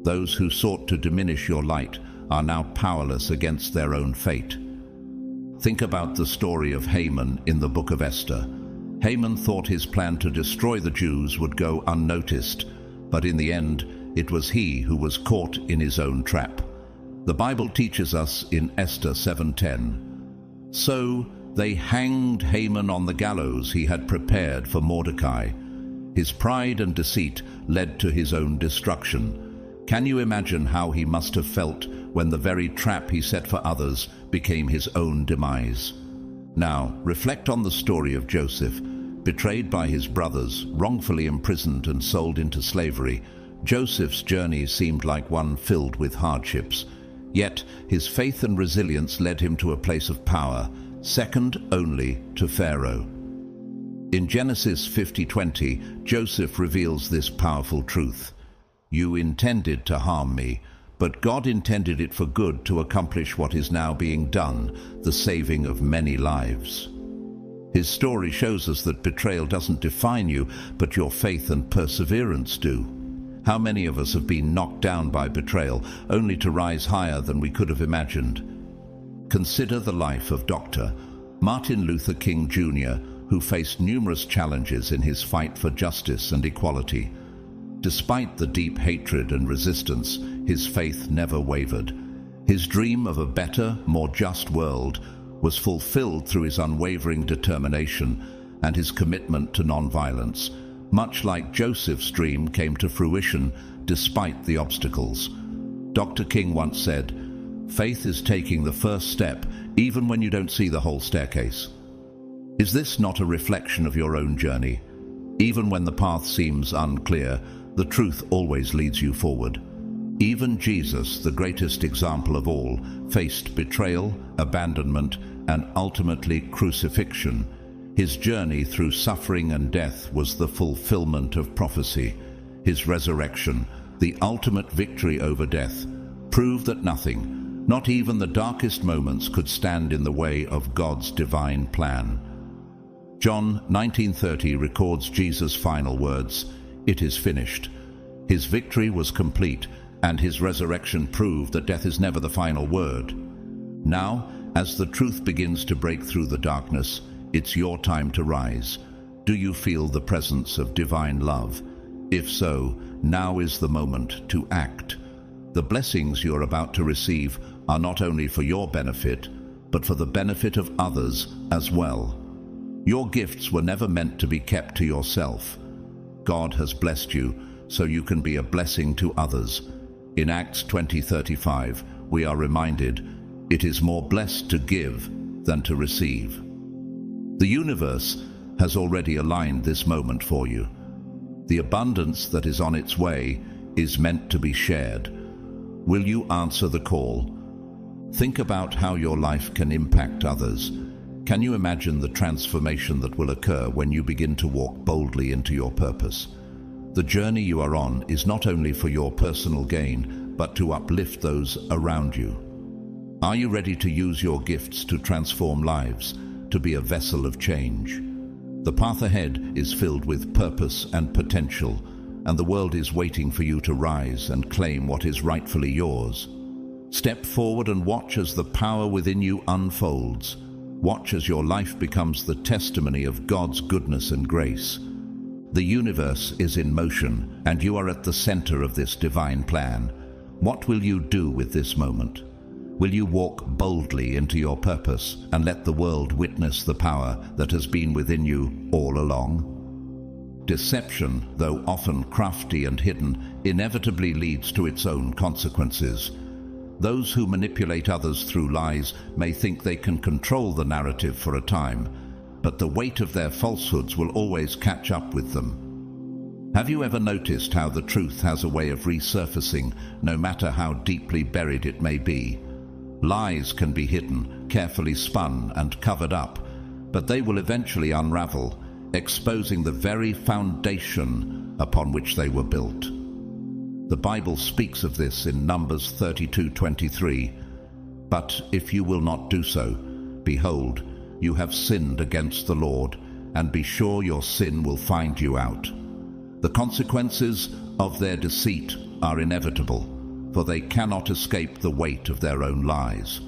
Those who sought to diminish your light are now powerless against their own fate. Think about the story of Haman in the book of Esther. Haman thought his plan to destroy the Jews would go unnoticed, but in the end, it was he who was caught in his own trap. The Bible teaches us in Esther 7:10, "So they hanged Haman on the gallows he had prepared for Mordecai. His pride and deceit led to his own destruction. Can you imagine how he must have felt when the very trap he set for others became his own demise?" Now, reflect on the story of Joseph. Betrayed by his brothers, wrongfully imprisoned and sold into slavery, Joseph's journey seemed like one filled with hardships. Yet his faith and resilience led him to a place of power, second only to Pharaoh. In Genesis 50:20, Joseph reveals this powerful truth. "You intended to harm me, but God intended it for good to accomplish what is now being done, the saving of many lives." His story shows us that betrayal doesn't define you, but your faith and perseverance do. How many of us have been knocked down by betrayal, only to rise higher than we could have imagined? Consider the life of Dr. Martin Luther King Jr., who faced numerous challenges in his fight for justice and equality. Despite the deep hatred and resistance, his faith never wavered. His dream of a better, more just world was fulfilled through his unwavering determination and his commitment to nonviolence. Much like Joseph's dream came to fruition despite the obstacles. Dr. King once said, "Faith is taking the first step even when you don't see the whole staircase." Is this not a reflection of your own journey? Even when the path seems unclear, The truth always leads you forward. Even Jesus, the greatest example of all, faced betrayal, abandonment, and ultimately crucifixion. His journey through suffering and death was the fulfillment of prophecy. His resurrection, the ultimate victory over death, proved that nothing, not even the darkest moments, could stand in the way of God's divine plan. John 19:30 records Jesus' final words, "It is finished." His victory was complete, and his resurrection proved that death is never the final word. Now, as the truth begins to break through the darkness, it's your time to rise. Do you feel the presence of divine love? If so, now is the moment to act. The blessings you're about to receive are not only for your benefit, but for the benefit of others as well. Your gifts were never meant to be kept to yourself. God has blessed you so you can be a blessing to others. In Acts 20:35, we are reminded, it is more blessed to give than to receive. The universe has already aligned this moment for you. The abundance that is on its way is meant to be shared. Will you answer the call? Think about how your life can impact others. Can you imagine the transformation that will occur when you begin to walk boldly into your purpose? The journey you are on is not only for your personal gain, but to uplift those around you. Are you ready to use your gifts to transform lives, to be a vessel of change? The path ahead is filled with purpose and potential, and the world is waiting for you to rise and claim what is rightfully yours. Step forward and watch as the power within you unfolds. Watch as your life becomes the testimony of God's goodness and grace. The universe is in motion, and you are at the center of this divine plan. What will you do with this moment? Will you walk boldly into your purpose and let the world witness the power that has been within you all along? Deception, though often crafty and hidden, inevitably leads to its own consequences. Those who manipulate others through lies may think they can control the narrative for a time, but the weight of their falsehoods will always catch up with them. Have you ever noticed how the truth has a way of resurfacing, no matter how deeply buried it may be? Lies can be hidden, carefully spun and covered up, but they will eventually unravel, exposing the very foundation upon which they were built. The Bible speaks of this in Numbers 32:23. But if you will not do so, behold, you have sinned against the Lord, and be sure your sin will find you out. The consequences of their deceit are inevitable, for they cannot escape the weight of their own lies.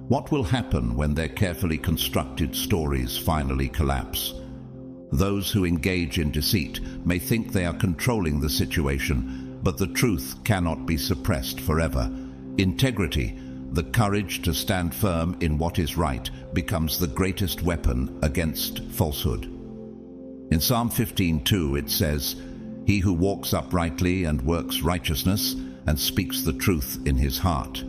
What will happen when their carefully constructed stories finally collapse? Those who engage in deceit may think they are controlling the situation, but the truth cannot be suppressed forever. Integrity, the courage to stand firm in what is right, becomes the greatest weapon against falsehood. In Psalm 15:2 it says, "He who walks uprightly and works righteousness and speaks the truth in his heart."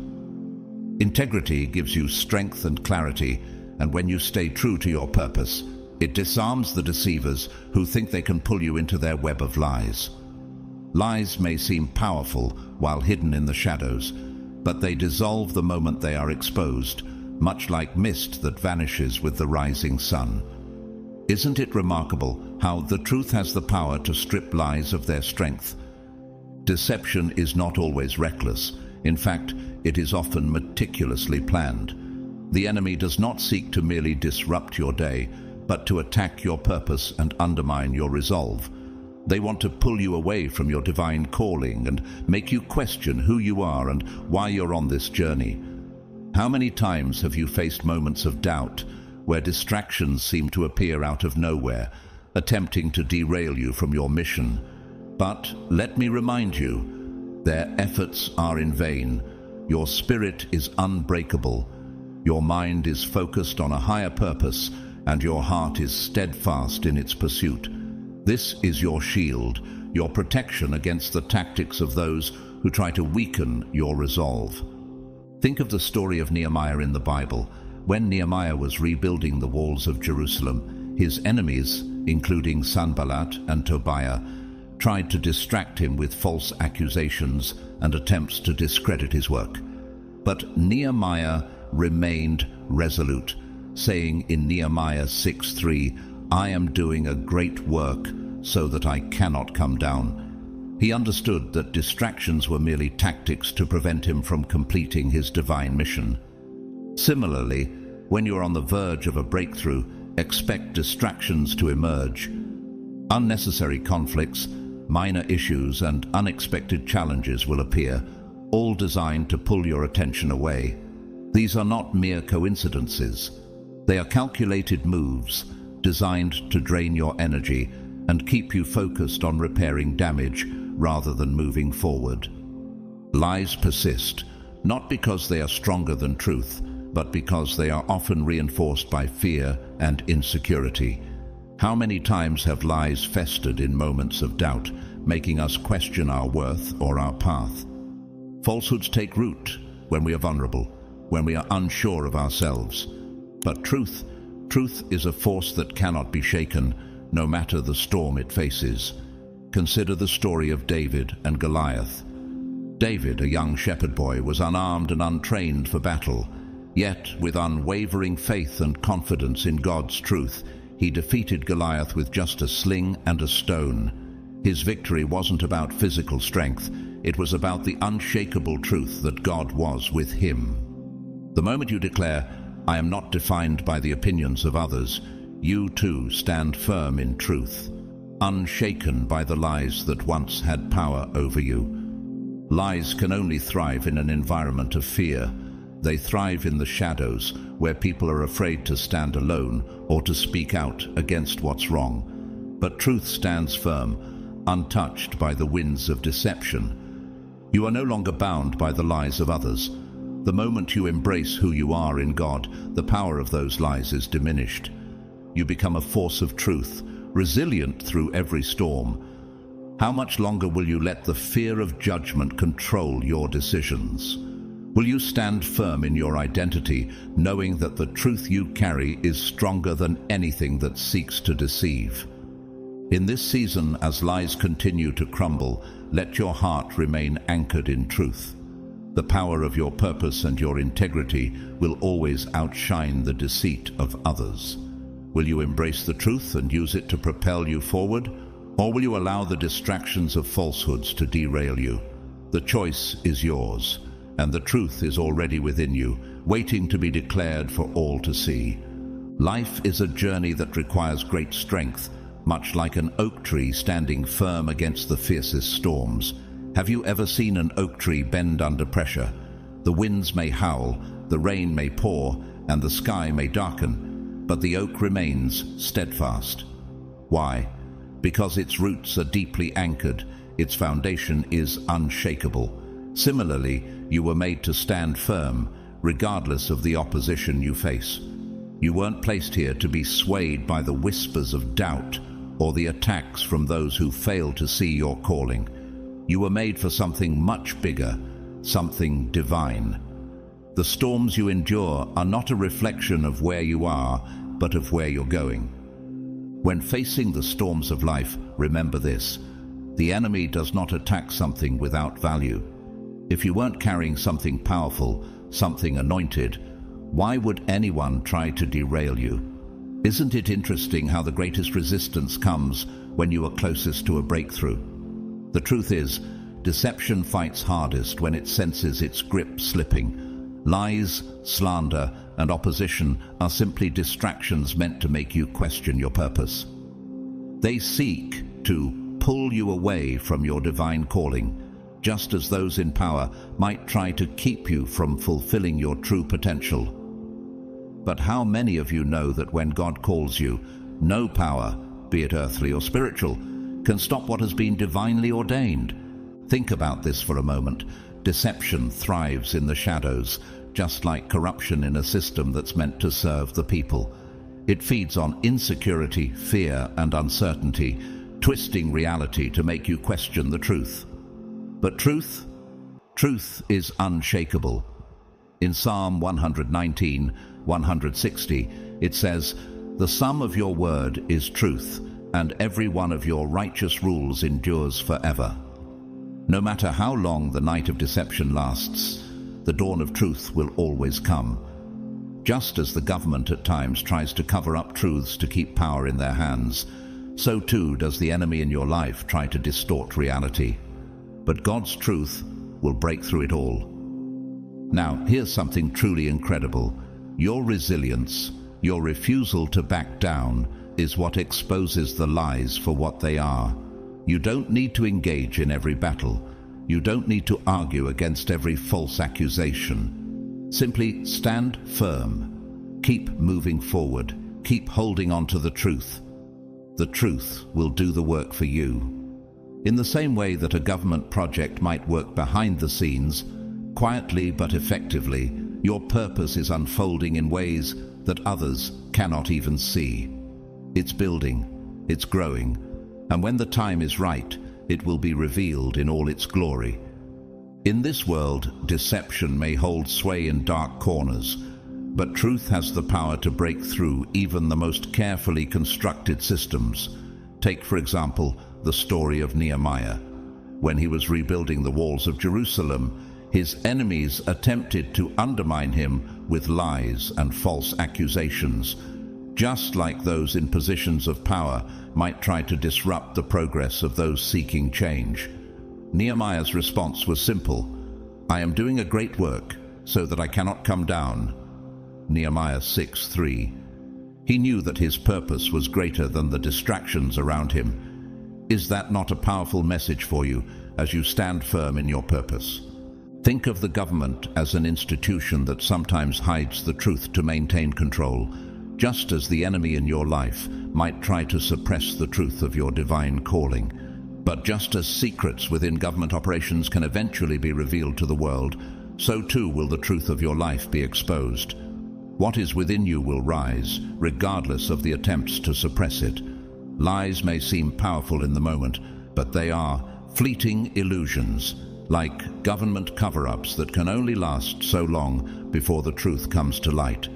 Integrity gives you strength and clarity, and when you stay true to your purpose, it disarms the deceivers who think they can pull you into their web of lies. Lies may seem powerful while hidden in the shadows, but they dissolve the moment they are exposed, much like mist that vanishes with the rising sun. Isn't it remarkable how the truth has the power to strip lies of their strength? Deception is not always reckless. In fact, it is often meticulously planned. The enemy does not seek to merely disrupt your day, but to attack your purpose and undermine your resolve. They want to pull you away from your divine calling and make you question who you are and why you're on this journey. How many times have you faced moments of doubt where distractions seem to appear out of nowhere, attempting to derail you from your mission? But let me remind you, their efforts are in vain. Your spirit is unbreakable. Your mind is focused on a higher purpose, and your heart is steadfast in its pursuit. This is your shield, your protection against the tactics of those who try to weaken your resolve. Think of the story of Nehemiah in the Bible. When Nehemiah was rebuilding the walls of Jerusalem, his enemies, including Sanballat and Tobiah, tried to distract him with false accusations and attempts to discredit his work. But Nehemiah remained resolute, saying in Nehemiah 6:3, "I am doing a great work so that I cannot come down." He understood that distractions were merely tactics to prevent him from completing his divine mission. Similarly, when you are on the verge of a breakthrough, expect distractions to emerge. Unnecessary conflicts, minor issues, and unexpected challenges will appear, all designed to pull your attention away. These are not mere coincidences. They are calculated moves designed to drain your energy and keep you focused on repairing damage rather than moving forward. Lies persist, not because they are stronger than truth, but because they are often reinforced by fear and insecurity. How many times have lies festered in moments of doubt, making us question our worth or our path? Falsehoods take root when we are vulnerable, when we are unsure of ourselves. But truth is a force that cannot be shaken, no matter the storm it faces. Consider the story of David and Goliath. David, a young shepherd boy, was unarmed and untrained for battle. Yet, with unwavering faith and confidence in God's truth, he defeated Goliath with just a sling and a stone. His victory wasn't about physical strength. It was about the unshakable truth that God was with him. The moment you declare, "I am not defined by the opinions of others," you too stand firm in truth, unshaken by the lies that once had power over you. Lies can only thrive in an environment of fear. They thrive in the shadows, where people are afraid to stand alone or to speak out against what's wrong. But truth stands firm, untouched by the winds of deception. You are no longer bound by the lies of others. The moment you embrace who you are in God, the power of those lies is diminished. You become a force of truth, resilient through every storm. How much longer will you let the fear of judgment control your decisions? Will you stand firm in your identity, knowing that the truth you carry is stronger than anything that seeks to deceive? In this season, as lies continue to crumble, let your heart remain anchored in truth. The power of your purpose and your integrity will always outshine the deceit of others. Will you embrace the truth and use it to propel you forward, or will you allow the distractions of falsehoods to derail you? The choice is yours, and the truth is already within you, waiting to be declared for all to see. Life is a journey that requires great strength, much like an oak tree standing firm against the fiercest storms. Have you ever seen an oak tree bend under pressure? The winds may howl, the rain may pour, and the sky may darken, but the oak remains steadfast. Why? Because its roots are deeply anchored, its foundation is unshakable. Similarly, you were made to stand firm, regardless of the opposition you face. You weren't placed here to be swayed by the whispers of doubt or the attacks from those who fail to see your calling. You were made for something much bigger, something divine. The storms you endure are not a reflection of where you are, but of where you're going. When facing the storms of life, remember this: the enemy does not attack something without value. If you weren't carrying something powerful, something anointed, why would anyone try to derail you? Isn't it interesting how the greatest resistance comes when you are closest to a breakthrough? The truth is, deception fights hardest when it senses its grip slipping. Lies, slander, and opposition are simply distractions meant to make you question your purpose. They seek to pull you away from your divine calling, just as those in power might try to keep you from fulfilling your true potential. But how many of you know that when God calls you, no power, be it earthly or spiritual, can stop what has been divinely ordained? Think about this for a moment. Deception thrives in the shadows, just like corruption in a system that's meant to serve the people. It feeds on insecurity, fear, and uncertainty, twisting reality to make you question the truth. But truth is unshakable. In Psalm 119, 160, it says, "The sum of your word is truth, and every one of your righteous rules endures forever. No matter how long the night of deception lasts, the dawn of truth will always come. Just as the government at times tries to cover up truths to keep power in their hands, so too does the enemy in your life try to distort reality. But God's truth will break through it all. Now, here's something truly incredible. Your resilience, your refusal to back down, is what exposes the lies for what they are. You don't need to engage in every battle. You don't need to argue against every false accusation. Simply stand firm. Keep moving forward. Keep holding on to the truth. The truth will do the work for you. In the same way that a government project might work behind the scenes, quietly but effectively, your purpose is unfolding in ways that others cannot even see. It's building, it's growing, and when the time is right, it will be revealed in all its glory. In this world, deception may hold sway in dark corners, but truth has the power to break through even the most carefully constructed systems. Take, for example, the story of Nehemiah. When he was rebuilding the walls of Jerusalem, his enemies attempted to undermine him with lies and false accusations, just like those in positions of power might try to disrupt the progress of those seeking change. Nehemiah's response was simple: "I am doing a great work, so that I cannot come down." Nehemiah 6:3. He knew that his purpose was greater than the distractions around him. Is that not a powerful message for you as you stand firm in your purpose? Think of the government as an institution that sometimes hides the truth to maintain control, just as the enemy in your life might try to suppress the truth of your divine calling. But just as secrets within government operations can eventually be revealed to the world, so too will the truth of your life be exposed. What is within you will rise, regardless of the attempts to suppress it. Lies may seem powerful in the moment, but they are fleeting illusions, like government cover-ups that can only last so long before the truth comes to light.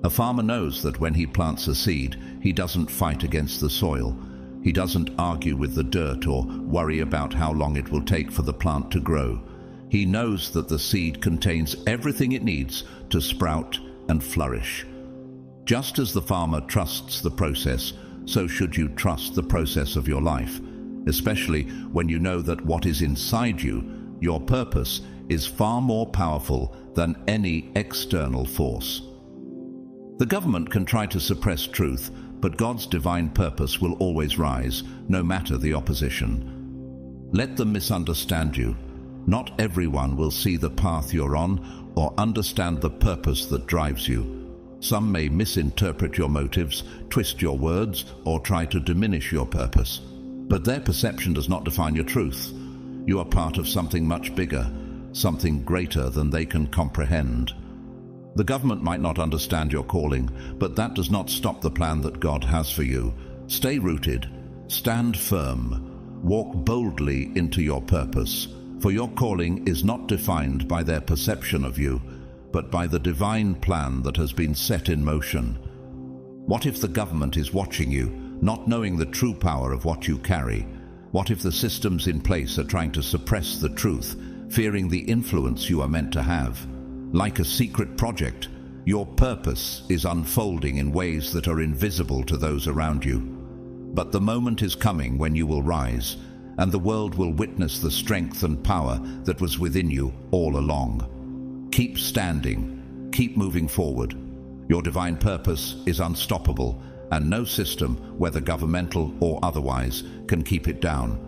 A farmer knows that when he plants a seed, he doesn't fight against the soil. He doesn't argue with the dirt or worry about how long it will take for the plant to grow. He knows that the seed contains everything it needs to sprout and flourish. Just as the farmer trusts the process, so should you trust the process of your life, especially when you know that what is inside you, your purpose, is far more powerful than any external force. The government can try to suppress truth, but God's divine purpose will always rise, no matter the opposition. Let them misunderstand you. Not everyone will see the path you're on or understand the purpose that drives you. Some may misinterpret your motives, twist your words, or try to diminish your purpose. But their perception does not define your truth. You are part of something much bigger, something greater than they can comprehend. The government might not understand your calling, but that does not stop the plan that God has for you. Stay rooted, stand firm, walk boldly into your purpose, for your calling is not defined by their perception of you, but by the divine plan that has been set in motion. What if the government is watching you, not knowing the true power of what you carry? What if the systems in place are trying to suppress the truth, fearing the influence you are meant to have? Like a secret project, your purpose is unfolding in ways that are invisible to those around you. But the moment is coming when you will rise, and the world will witness the strength and power that was within you all along. Keep standing, keep moving forward. Your divine purpose is unstoppable, and no system, whether governmental or otherwise, can keep it down.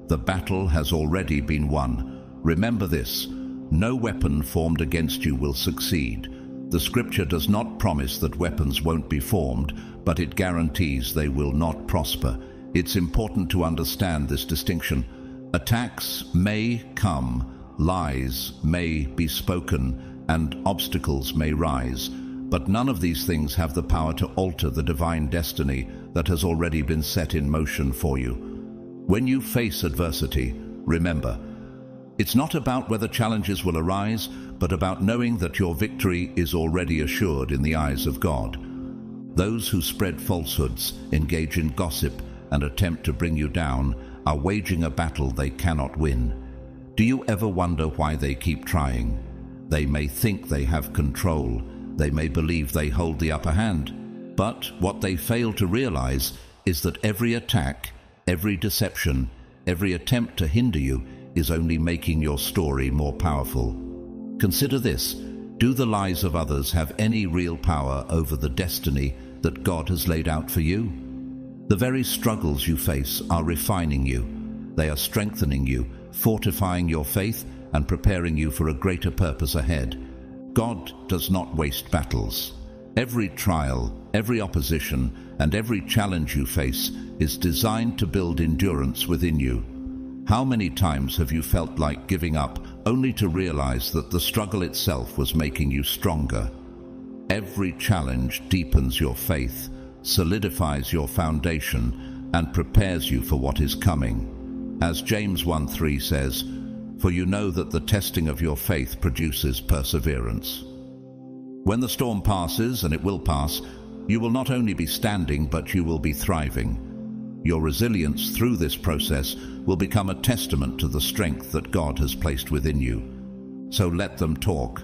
The battle has already been won. Remember this: no weapon formed against you will succeed. The scripture does not promise that weapons won't be formed, but it guarantees they will not prosper. It's important to understand this distinction. Attacks may come, lies may be spoken, and obstacles may rise, but none of these things have the power to alter the divine destiny that has already been set in motion for you. When you face adversity, remember, it's not about whether challenges will arise, but about knowing that your victory is already assured in the eyes of God. Those who spread falsehoods, engage in gossip, and attempt to bring you down are waging a battle they cannot win. Do you ever wonder why they keep trying? They may think they have control. They may believe they hold the upper hand. But what they fail to realize is that every attack, every deception, every attempt to hinder you is only making your story more powerful. Consider this. Do the lies of others have any real power over the destiny that God has laid out for you? The very struggles you face are refining you. They are strengthening you, fortifying your faith, and preparing you for a greater purpose ahead. God does not waste battles. Every trial, every opposition, and every challenge you face is designed to build endurance within you. How many times have you felt like giving up, only to realize that the struggle itself was making you stronger? Every challenge deepens your faith, solidifies your foundation, and prepares you for what is coming. As James 1:3 says, "For you know that the testing of your faith produces perseverance." When the storm passes, and it will pass, you will not only be standing, but you will be thriving. Your resilience through this process will become a testament to the strength that God has placed within you. So let them talk,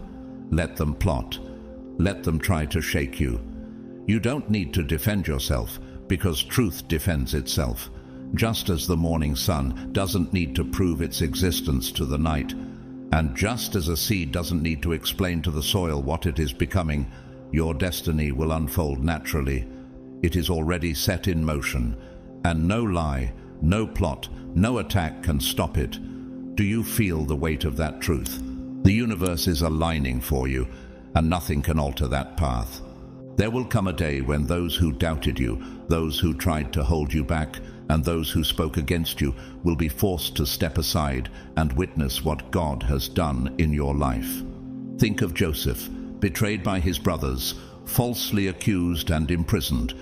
let them plot, let them try to shake you. You don't need to defend yourself, because truth defends itself. Just as the morning sun doesn't need to prove its existence to the night, and just as a seed doesn't need to explain to the soil what it is becoming, your destiny will unfold naturally. It is already set in motion, and no lie, no plot, no attack can stop it. Do you feel the weight of that truth? The universe is aligning for you, and nothing can alter that path. There will come a day when those who doubted you, those who tried to hold you back, and those who spoke against you will be forced to step aside and witness what God has done in your life. Think of Joseph, betrayed by his brothers, falsely accused and imprisoned.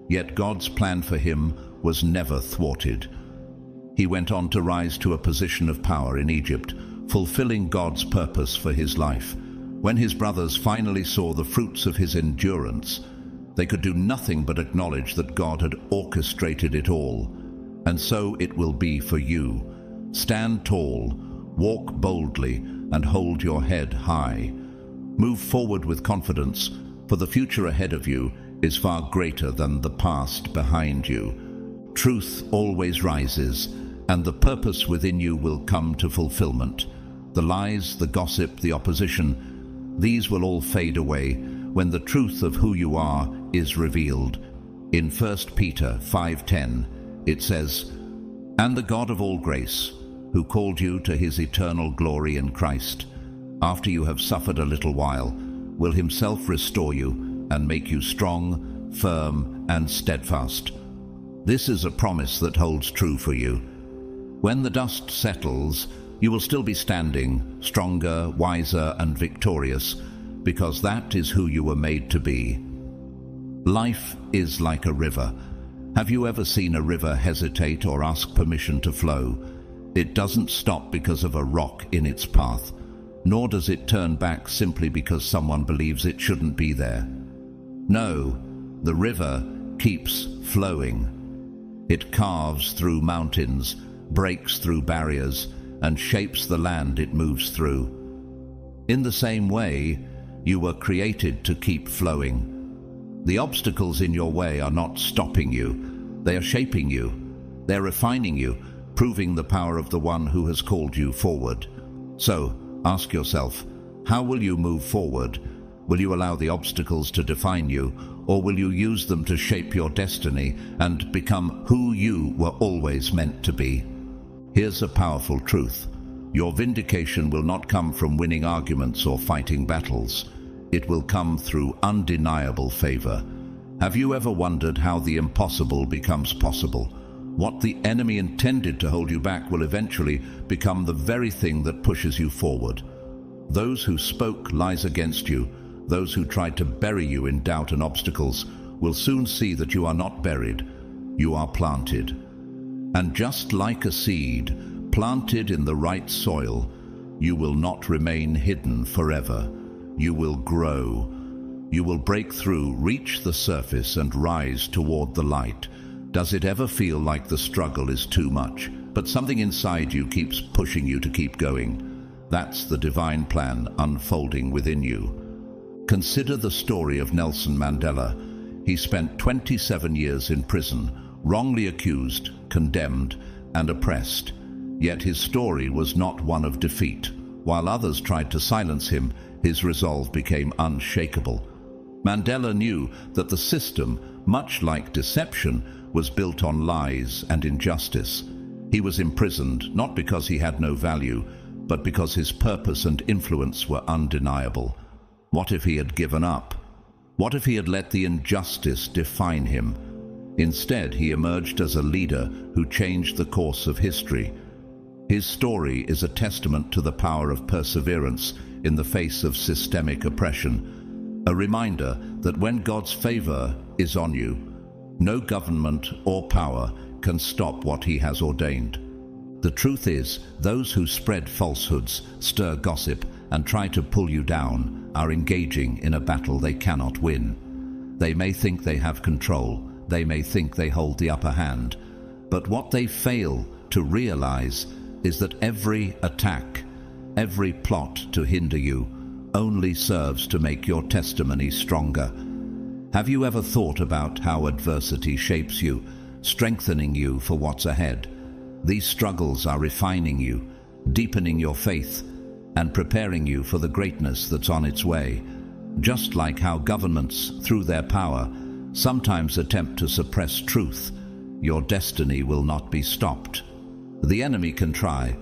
Yet God's plan for him was never thwarted. He went on to rise to a position of power in Egypt, fulfilling God's purpose for his life. When his brothers finally saw the fruits of his endurance, they could do nothing but acknowledge that God had orchestrated it all. And so it will be for you. Stand tall, walk boldly, and hold your head high. Move forward with confidence, for the future ahead of you is far greater than the past behind you. Truth always rises, and the purpose within you will come to fulfillment. The lies, the gossip, the opposition, these will all fade away when the truth of who you are is revealed. In 1 Peter 5:10, it says, "And the God of all grace, who called you to his eternal glory in Christ, after you have suffered a little while, will himself restore you and make you strong, firm, and steadfast." This is a promise that holds true for you. When the dust settles, you will still be standing, stronger, wiser, and victorious, because that is who you were made to be. Life is like a river. Have you ever seen a river hesitate or ask permission to flow? It doesn't stop because of a rock in its path, nor does it turn back simply because someone believes it shouldn't be there. No, the river keeps flowing. It carves through mountains, breaks through barriers, and shapes the land it moves through. In the same way, you were created to keep flowing. The obstacles in your way are not stopping you. They are shaping you. They're refining you, proving the power of the one who has called you forward. So, ask yourself, how will you move forward? Will you allow the obstacles to define you, or will you use them to shape your destiny and become who you were always meant to be? Here's a powerful truth. Your vindication will not come from winning arguments or fighting battles. It will come through undeniable favor. Have you ever wondered how the impossible becomes possible? What the enemy intended to hold you back will eventually become the very thing that pushes you forward. Those who spoke lies against you, those who tried to bury you in doubt and obstacles, will soon see that you are not buried, you are planted. And just like a seed planted in the right soil, you will not remain hidden forever. You will grow. You will break through, reach the surface, and rise toward the light. Does it ever feel like the struggle is too much, but something inside you keeps pushing you to keep going? That's the divine plan unfolding within you. Consider the story of Nelson Mandela. He spent 27 years in prison, wrongly accused, condemned, and oppressed. Yet his story was not one of defeat. While others tried to silence him, his resolve became unshakable. Mandela knew that the system, much like deception, was built on lies and injustice. He was imprisoned not because he had no value, but because his purpose and influence were undeniable. What if he had given up? What if he had let the injustice define him? Instead, he emerged as a leader who changed the course of history. His story is a testament to the power of perseverance in the face of systemic oppression, a reminder that when God's favor is on you, no government or power can stop what He has ordained. The truth is, those who spread falsehoods, stir gossip, and try to pull you down are engaging in a battle they cannot win. They may think they have control, they may think they hold the upper hand, but what they fail to realize is that every attack, every plot to hinder you, only serves to make your testimony stronger. Have you ever thought about how adversity shapes you, strengthening you for what's ahead? These struggles are refining you, deepening your faith, and preparing you for the greatness that's on its way. Just like how governments, through their power, sometimes attempt to suppress truth, your destiny will not be stopped. The enemy can try,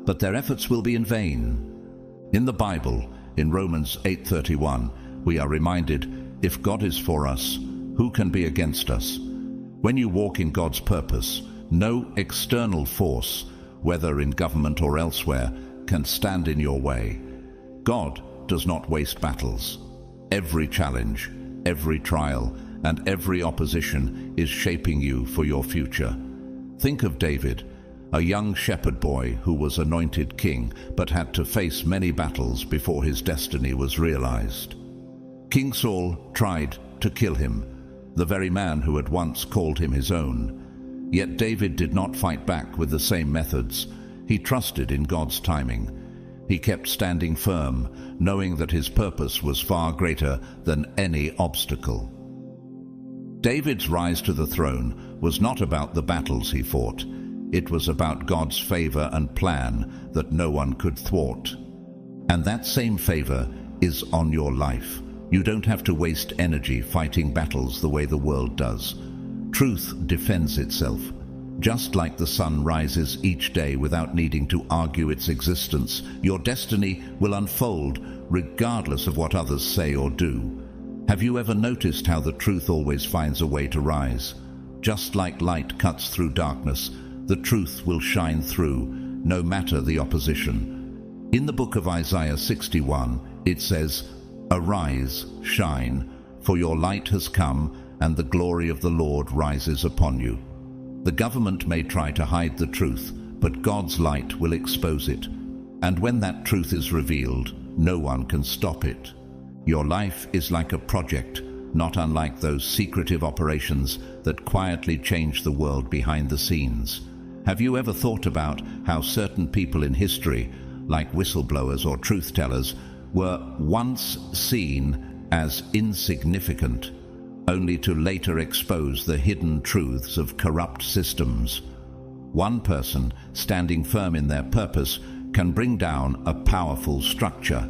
but their efforts will be in vain. In the Bible, in Romans 8:31, we are reminded, if God is for us, who can be against us? When you walk in God's purpose, no external force, whether in government or elsewhere, can stand in your way. God does not waste battles. Every challenge, every trial, and every opposition is shaping you for your future. Think of David, a young shepherd boy who was anointed king but had to face many battles before his destiny was realized. King Saul tried to kill him, the very man who had once called him his own. Yet David did not fight back with the same methods. He trusted in God's timing. He kept standing firm, knowing that his purpose was far greater than any obstacle. David's rise to the throne was not about the battles he fought. It was about God's favor and plan that no one could thwart. And that same favor is on your life. You don't have to waste energy fighting battles the way the world does. Truth defends itself. Just like the sun rises each day without needing to argue its existence, your destiny will unfold regardless of what others say or do. Have you ever noticed how the truth always finds a way to rise? Just like light cuts through darkness, the truth will shine through, no matter the opposition. In the book of Isaiah 61, it says, "Arise, shine, for your light has come, and the glory of the Lord rises upon you." The government may try to hide the truth, but God's light will expose it. And when that truth is revealed, no one can stop it. Your life is like a project, not unlike those secretive operations that quietly change the world behind the scenes. Have you ever thought about how certain people in history, like whistleblowers or truth-tellers, were once seen as insignificant, only to later expose the hidden truths of corrupt systems? One person standing firm in their purpose can bring down a powerful structure.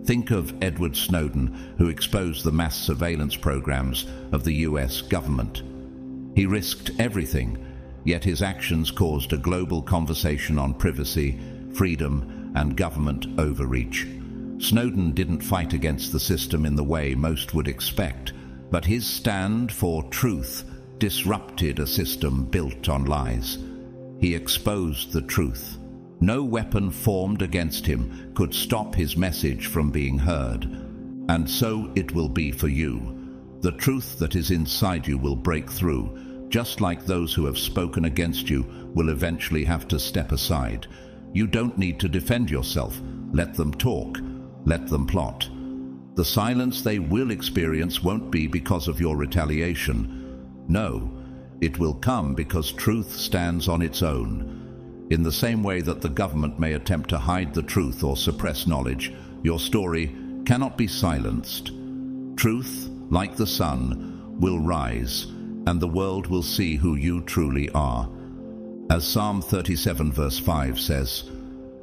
Think of Edward Snowden, who exposed the mass surveillance programs of the US government. He risked everything, yet his actions caused a global conversation on privacy, freedom, and government overreach. Snowden didn't fight against the system in the way most would expect, but his stand for truth disrupted a system built on lies. He exposed the truth. No weapon formed against him could stop his message from being heard. And so it will be for you. The truth that is inside you will break through, just like those who have spoken against you will eventually have to step aside. You don't need to defend yourself. Let them talk. Let them plot. The silence they will experience won't be because of your retaliation. No, It will come because truth stands on its own. In the same way that the government may attempt to hide the truth or suppress knowledge, your story cannot be silenced. Truth, like the sun, will rise, and the world will see who you truly are. As Psalm 37 verse 5 says,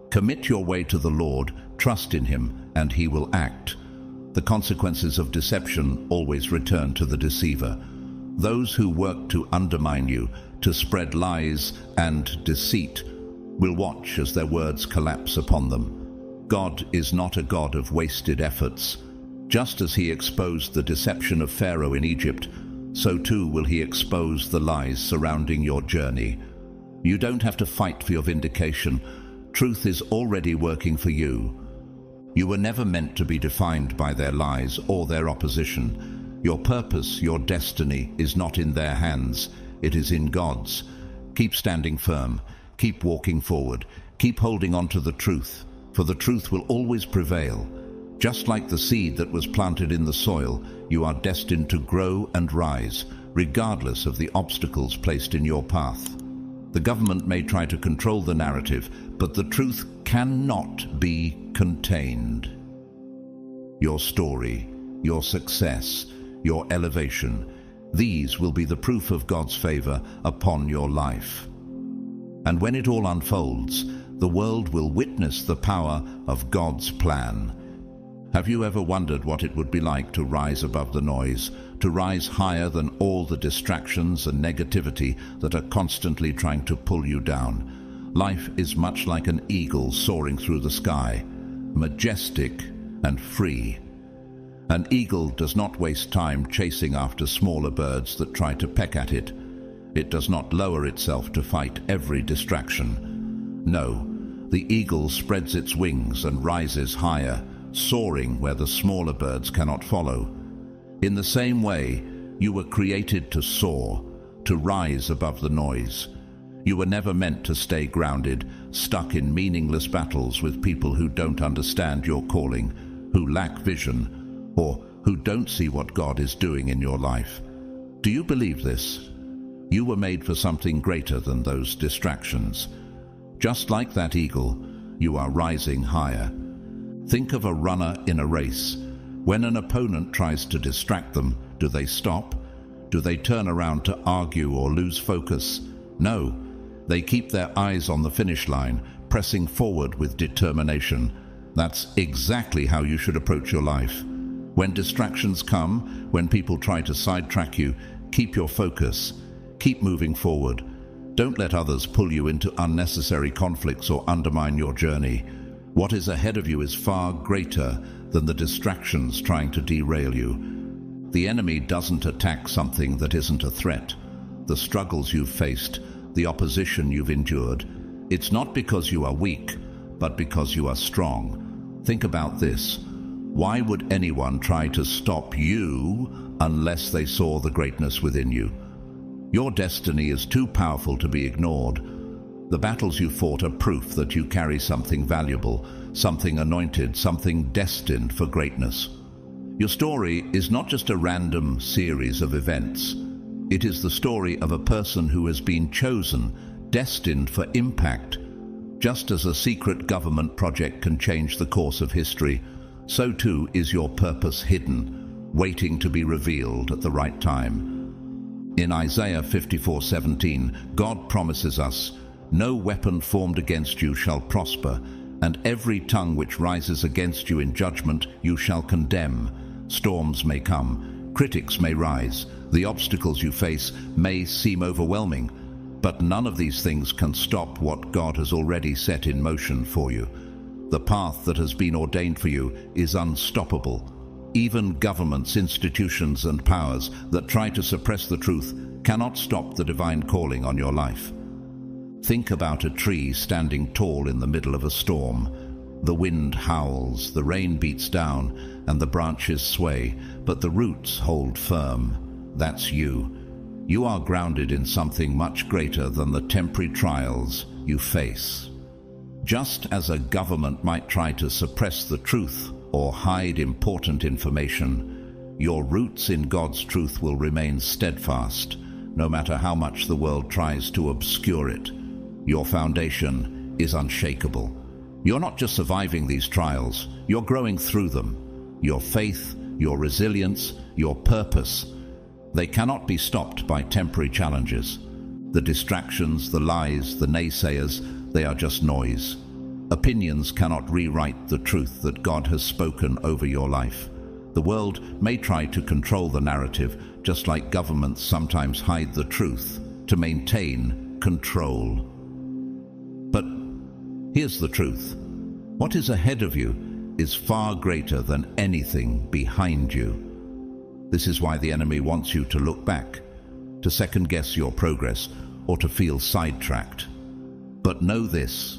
"Commit your way to the Lord, trust in him, and he will act." The consequences of deception always return to the deceiver. Those who work to undermine you, to spread lies and deceit, will watch as their words collapse upon them. God is not a God of wasted efforts. Just as he exposed the deception of Pharaoh in Egypt, so too will he expose the lies surrounding your journey. You don't have to fight for your vindication. Truth is already working for you. You were never meant to be defined by their lies or their opposition. Your purpose, your destiny, is not in their hands. It is in God's. Keep standing firm. Keep walking forward. Keep holding on to the truth, for the truth will always prevail. Just like the seed that was planted in the soil, you are destined to grow and rise, regardless of the obstacles placed in your path. The government may try to control the narrative, but the truth cannot be contained. Your story, your success, your elevation, these will be the proof of God's favor upon your life. And when it all unfolds, the world will witness the power of God's plan. Have you ever wondered what it would be like to rise above the noise, to rise higher than all the distractions and negativity that are constantly trying to pull you down? Life is much like an eagle soaring through the sky, majestic and free. An eagle does not waste time chasing after smaller birds that try to peck at it. It does not lower itself to fight every distraction. No, the eagle spreads its wings and rises higher, soaring where the smaller birds cannot follow. In the same way, you were created to soar, to rise above the noise. You were never meant to stay grounded, stuck in meaningless battles with people who don't understand your calling, who lack vision, or who don't see what God is doing in your life. Do you believe this? You were made for something greater than those distractions. Just like that eagle, you are rising higher. Think of a runner in a race. When an opponent tries to distract them, do they stop? Do they turn around to argue or lose focus? No, they keep their eyes on the finish line, pressing forward with determination. That's exactly how you should approach your life. When distractions come, when people try to sidetrack you, keep your focus. Keep moving forward. Don't let others pull you into unnecessary conflicts or undermine your journey. What is ahead of you is far greater than the distractions trying to derail you. The enemy doesn't attack something that isn't a threat. The struggles you've faced, the opposition you've endured, it's not because you are weak, but because you are strong. Think about this. Why would anyone try to stop you unless they saw the greatness within you? Your destiny is too powerful to be ignored. The battles you fought are proof that you carry something valuable, something anointed, something destined for greatness. Your story is not just a random series of events. It is the story of a person who has been chosen, destined for impact. Just as a secret government project can change the course of history, so too is your purpose hidden, waiting to be revealed at the right time. In Isaiah 54:17, God promises us, "No weapon formed against you shall prosper, and every tongue which rises against you in judgment you shall condemn." Storms may come, critics may rise, the obstacles you face may seem overwhelming, but none of these things can stop what God has already set in motion for you. The path that has been ordained for you is unstoppable. Even governments, institutions, and powers that try to suppress the truth cannot stop the divine calling on your life. Think about a tree standing tall in the middle of a storm. The wind howls, the rain beats down, and the branches sway, but the roots hold firm. That's you. You are grounded in something much greater than the temporary trials you face. Just as a government might try to suppress the truth or hide important information, your roots in God's truth will remain steadfast. no matter how much the world tries to obscure it. Your foundation is unshakable. You're not just surviving these trials, you're growing through them. Your faith, your resilience, your purpose, they cannot be stopped by temporary challenges. The distractions, the lies, the naysayers, they are just noise. Opinions cannot rewrite the truth that God has spoken over your life. The world may try to control the narrative, just like governments sometimes hide the truth to maintain control. But here's the truth. What is ahead of you is far greater than anything behind you. This is why the enemy wants you to look back, to second-guess your progress, or to feel sidetracked. But know this,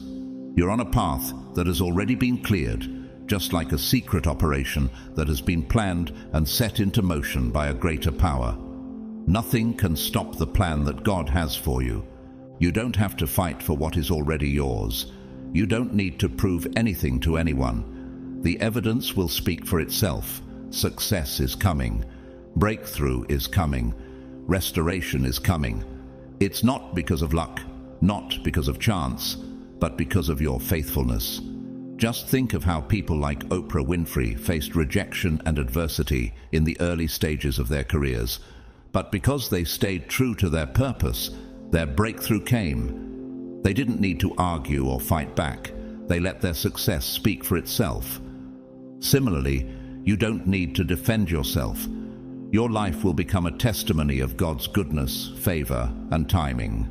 you're on a path that has already been cleared, just like a secret operation that has been planned and set into motion by a greater power. Nothing can stop the plan that God has for you. You don't have to fight for what is already yours. You don't need to prove anything to anyone. The evidence will speak for itself. Success is coming. Breakthrough is coming. Restoration is coming. It's not because of luck, not because of chance, but because of your faithfulness. Just think of how people like Oprah Winfrey faced rejection and adversity in the early stages of their careers. But because they stayed true to their purpose, their breakthrough came. They didn't need to argue or fight back. They let their success speak for itself. Similarly, you don't need to defend yourself. Your life will become a testimony of God's goodness, favor, and timing.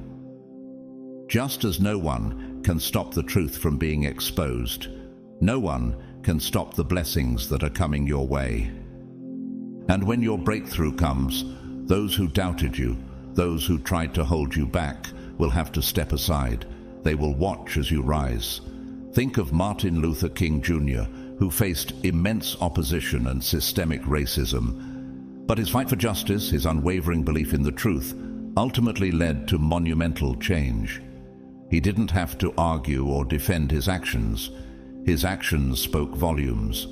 Just as no one can stop the truth from being exposed, no one can stop the blessings that are coming your way. And when your breakthrough comes, those who doubted you, those who tried to hold you back, will have to step aside. They will watch as you rise. Think of Martin Luther King Jr., who faced immense opposition and systemic racism. But his fight for justice, his unwavering belief in the truth, ultimately led to monumental change. He didn't have to argue or defend his actions. His actions spoke volumes.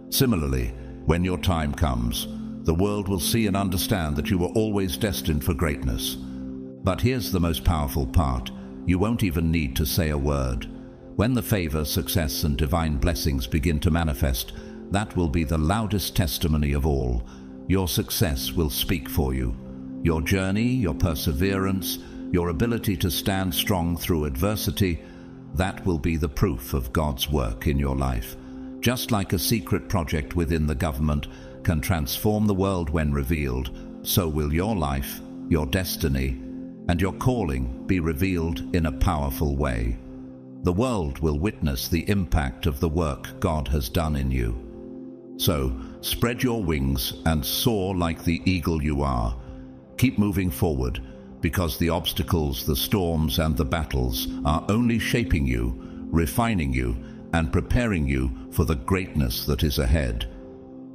Similarly, when your time comes, the world will see and understand that you were always destined for greatness. But here's the most powerful part. You won't even need to say a word. When the favor, success, and divine blessings begin to manifest, that will be the loudest testimony of all. Your success will speak for you. Your journey, your perseverance, your ability to stand strong through adversity, that will be the proof of God's work in your life. Just like a secret project within the government can transform the world when revealed, so will your life, your destiny, and your calling be revealed in a powerful way. The world will witness the impact of the work God has done in you. So, spread your wings and soar like the eagle you are. Keep moving forward, because the obstacles, the storms, and the battles are only shaping you, refining you, and preparing you for the greatness that is ahead.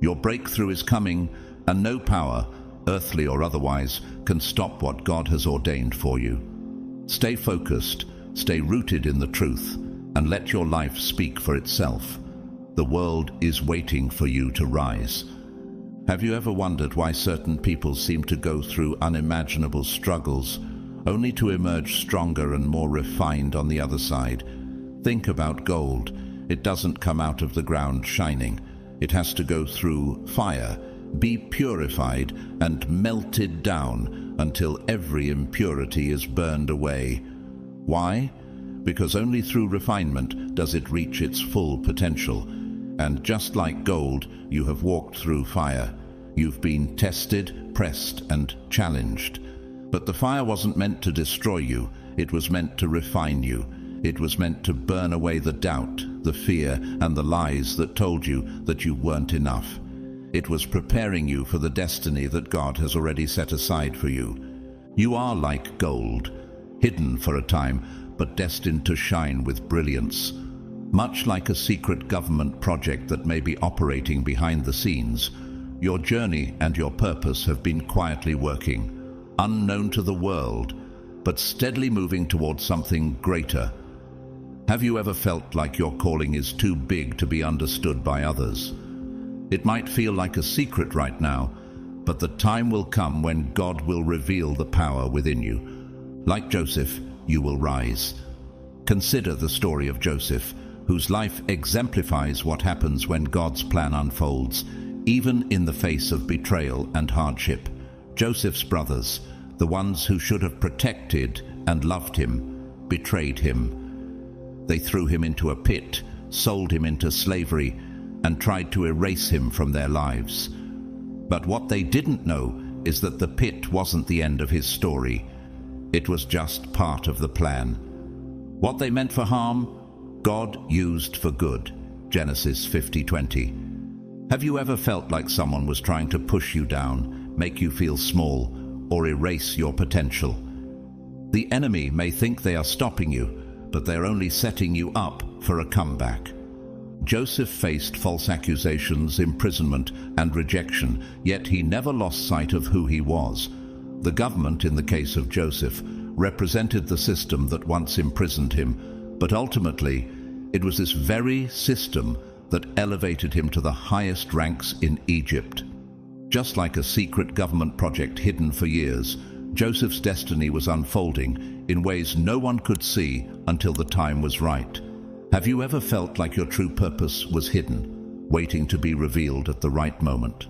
Your breakthrough is coming, and no power, earthly or otherwise, can stop what God has ordained for you. Stay focused, stay rooted in the truth, and let your life speak for itself. The world is waiting for you to rise. Have you ever wondered why certain people seem to go through unimaginable struggles, only to emerge stronger and more refined on the other side? Think about gold. It doesn't come out of the ground shining. It has to go through fire, be purified, and melted down until every impurity is burned away. Why? Because only through refinement does it reach its full potential. And just like gold, you have walked through fire. You've been tested, pressed, and challenged. But the fire wasn't meant to destroy you. It was meant to refine you. It was meant to burn away the doubt, the fear, and the lies that told you that you weren't enough. It was preparing you for the destiny that God has already set aside for you. You are like gold, hidden for a time, but destined to shine with brilliance. Much like a secret government project that may be operating behind the scenes, your journey and your purpose have been quietly working, unknown to the world, but steadily moving towards something greater. Have you ever felt like your calling is too big to be understood by others? It might feel like a secret right now, but the time will come when God will reveal the power within you. Like Joseph, you will rise. Consider the story of Joseph, whose life exemplifies what happens when God's plan unfolds, even in the face of betrayal and hardship. Joseph's brothers, the ones who should have protected and loved him, betrayed him. They threw him into a pit, sold him into slavery, and tried to erase him from their lives. But what they didn't know is that the pit wasn't the end of his story. It was just part of the plan. What they meant for harm, God used for good. Genesis 50:20. Have you ever felt like someone was trying to push you down, make you feel small, or erase your potential? The enemy may think they are stopping you, but they're only setting you up for a comeback. Joseph faced false accusations, imprisonment, and rejection, yet he never lost sight of who he was. The government, in the case of Joseph, represented the system that once imprisoned him, but ultimately it was this very system that elevated him to the highest ranks in Egypt. Just like a secret government project hidden for years, Joseph's destiny was unfolding in ways no one could see until the time was right. Have you ever felt like your true purpose was hidden, waiting to be revealed at the right moment?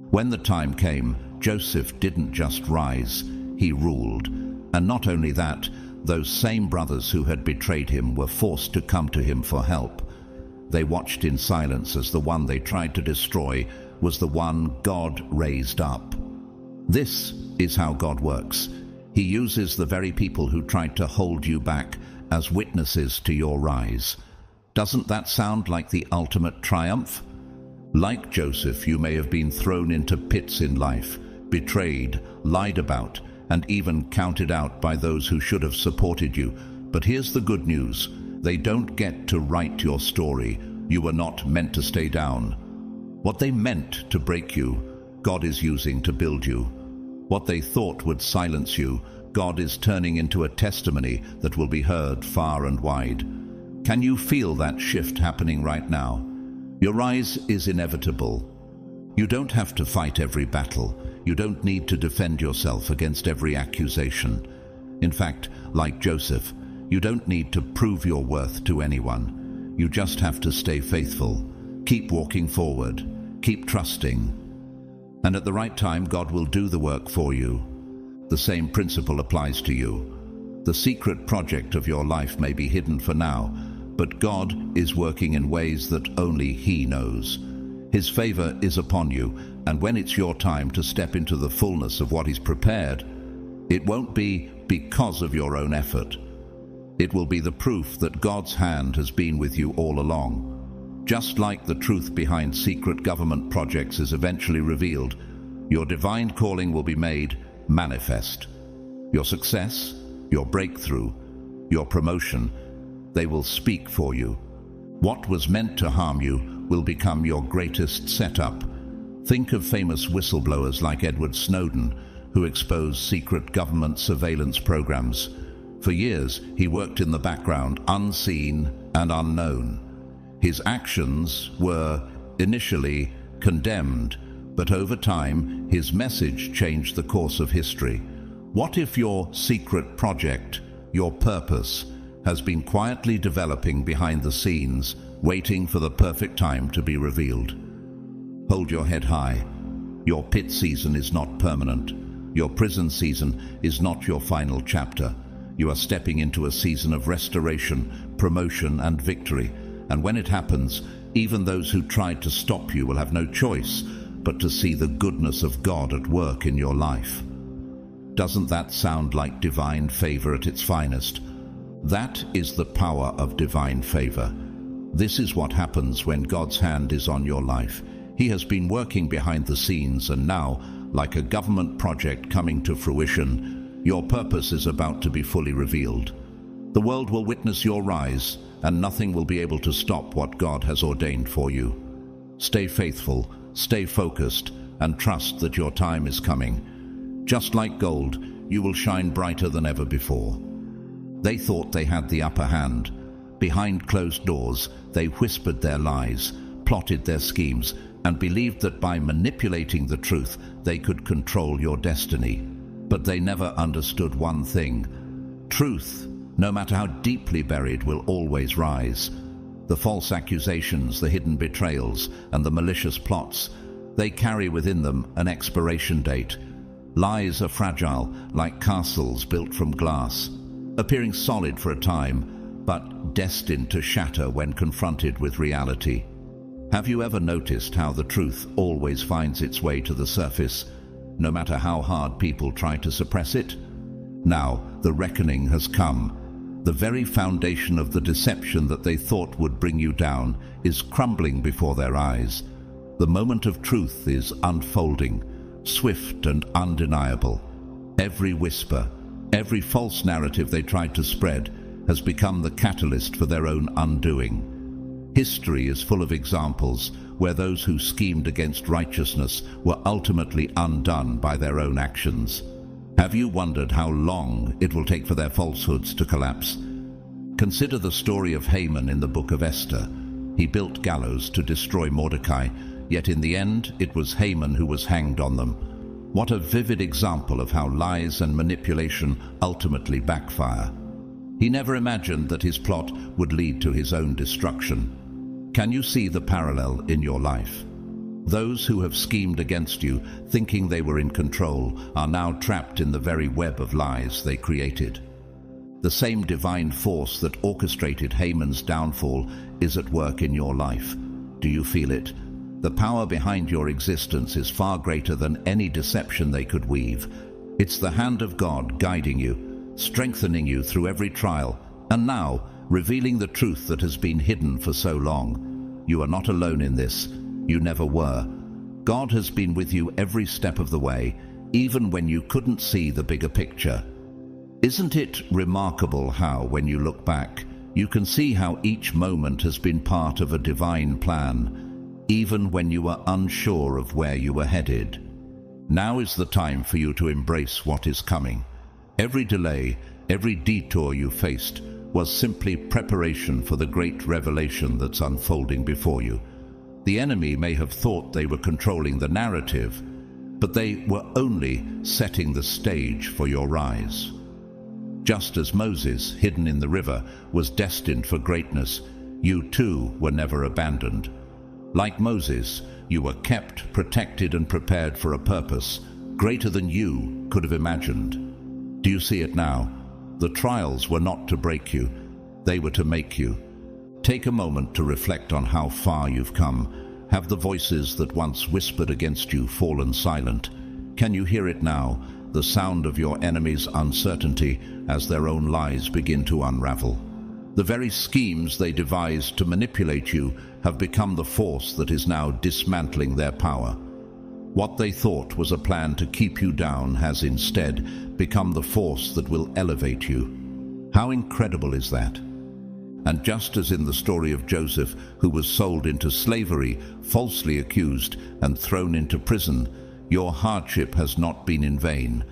When the time came, Joseph didn't just rise, he ruled. And not only that, those same brothers who had betrayed him were forced to come to him for help. They watched in silence as the one they tried to destroy was the one God raised up. This is how God works. He uses the very people who tried to hold you back as witnesses to your rise. Doesn't that sound like the ultimate triumph? Like Joseph, you may have been thrown into pits in life, betrayed, lied about, and even counted out by those who should have supported you. But here's the good news. They don't get to write your story. You were not meant to stay down. What they meant to break you, God is using to build you. What they thought would silence you, God is turning into a testimony that will be heard far and wide. Can you feel that shift happening right now? Your rise is inevitable. You don't have to fight every battle. You don't need to defend yourself against every accusation. In fact, like Joseph, you don't need to prove your worth to anyone. You just have to stay faithful. Keep walking forward. Keep trusting. And at the right time, God will do the work for you. The same principle applies to you. The secret project of your life may be hidden for now, but God is working in ways that only He knows. His favor is upon you, and when it's your time to step into the fullness of what He's prepared, it won't be because of your own effort. It will be the proof that God's hand has been with you all along. Just like the truth behind secret government projects is eventually revealed, your divine calling will be made manifest. Your success, your breakthrough, your promotion, they will speak for you. What was meant to harm you will become your greatest setup. Think of famous whistleblowers like Edward Snowden, who exposed secret government surveillance programs. For years, he worked in the background, unseen and unknown. His actions were initially condemned, but over time, his message changed the course of history. What if your secret project, your purpose, has been quietly developing behind the scenes, waiting for the perfect time to be revealed? Hold your head high. Your pit season is not permanent. Your prison season is not your final chapter. You are stepping into a season of restoration, promotion, and victory. And when it happens, even those who tried to stop you will have no choice but to see the goodness of God at work in your life. Doesn't that sound like divine favor at its finest? That is the power of divine favor. This is what happens when God's hand is on your life. He has been working behind the scenes, and now, like a government project coming to fruition, your purpose is about to be fully revealed. The world will witness your rise, and nothing will be able to stop what God has ordained for you. Stay faithful, stay focused, and trust that your time is coming. Just like gold, you will shine brighter than ever before. They thought they had the upper hand. Behind closed doors, they whispered their lies, plotted their schemes, and believed that by manipulating the truth they could control your destiny. But they never understood one thing. Truth, no matter how deeply buried, will always rise. The false accusations, the hidden betrayals, and the malicious plots, they carry within them an expiration date. Lies are fragile, like castles built from glass, appearing solid for a time, but destined to shatter when confronted with reality. Have you ever noticed how the truth always finds its way to the surface, no matter how hard people try to suppress it? Now, the reckoning has come. The very foundation of the deception that they thought would bring you down is crumbling before their eyes. The moment of truth is unfolding, swift and undeniable. Every whisper, every false narrative they tried to spread has become the catalyst for their own undoing. History is full of examples where those who schemed against righteousness were ultimately undone by their own actions. Have you wondered how long it will take for their falsehoods to collapse? Consider the story of Haman in the book of Esther. He built gallows to destroy Mordecai, yet in the end it was Haman who was hanged on them. What a vivid example of how lies and manipulation ultimately backfire. He never imagined that his plot would lead to his own destruction. Can you see the parallel in your life? Those who have schemed against you, thinking they were in control, are now trapped in the very web of lies they created. The same divine force that orchestrated Haman's downfall is at work in your life. Do you feel it? The power behind your existence is far greater than any deception they could weave. It's the hand of God guiding you, strengthening you through every trial, and now revealing the truth that has been hidden for so long. You are not alone in this. You never were. God has been with you every step of the way, even when you couldn't see the bigger picture. Isn't it remarkable how, when you look back, you can see how each moment has been part of a divine plan, even when you were unsure of where you were headed? Now is the time for you to embrace what is coming. Every delay, every detour you faced was simply preparation for the great revelation that's unfolding before you. The enemy may have thought they were controlling the narrative, but they were only setting the stage for your rise. Just as Moses, hidden in the river, was destined for greatness, you too were never abandoned. Like Moses, you were kept, protected, and prepared for a purpose greater than you could have imagined. Do you see it now? The trials were not to break you, they were to make you. Take a moment to reflect on how far you've come. Have the voices that once whispered against you fallen silent? Can you hear it now, the sound of your enemy's uncertainty as their own lies begin to unravel? The very schemes they devised to manipulate you have become the force that is now dismantling their power. What they thought was a plan to keep you down has instead become the force that will elevate you. How incredible is that? And just as in the story of Joseph, who was sold into slavery, falsely accused, and thrown into prison, your hardship has not been in vain.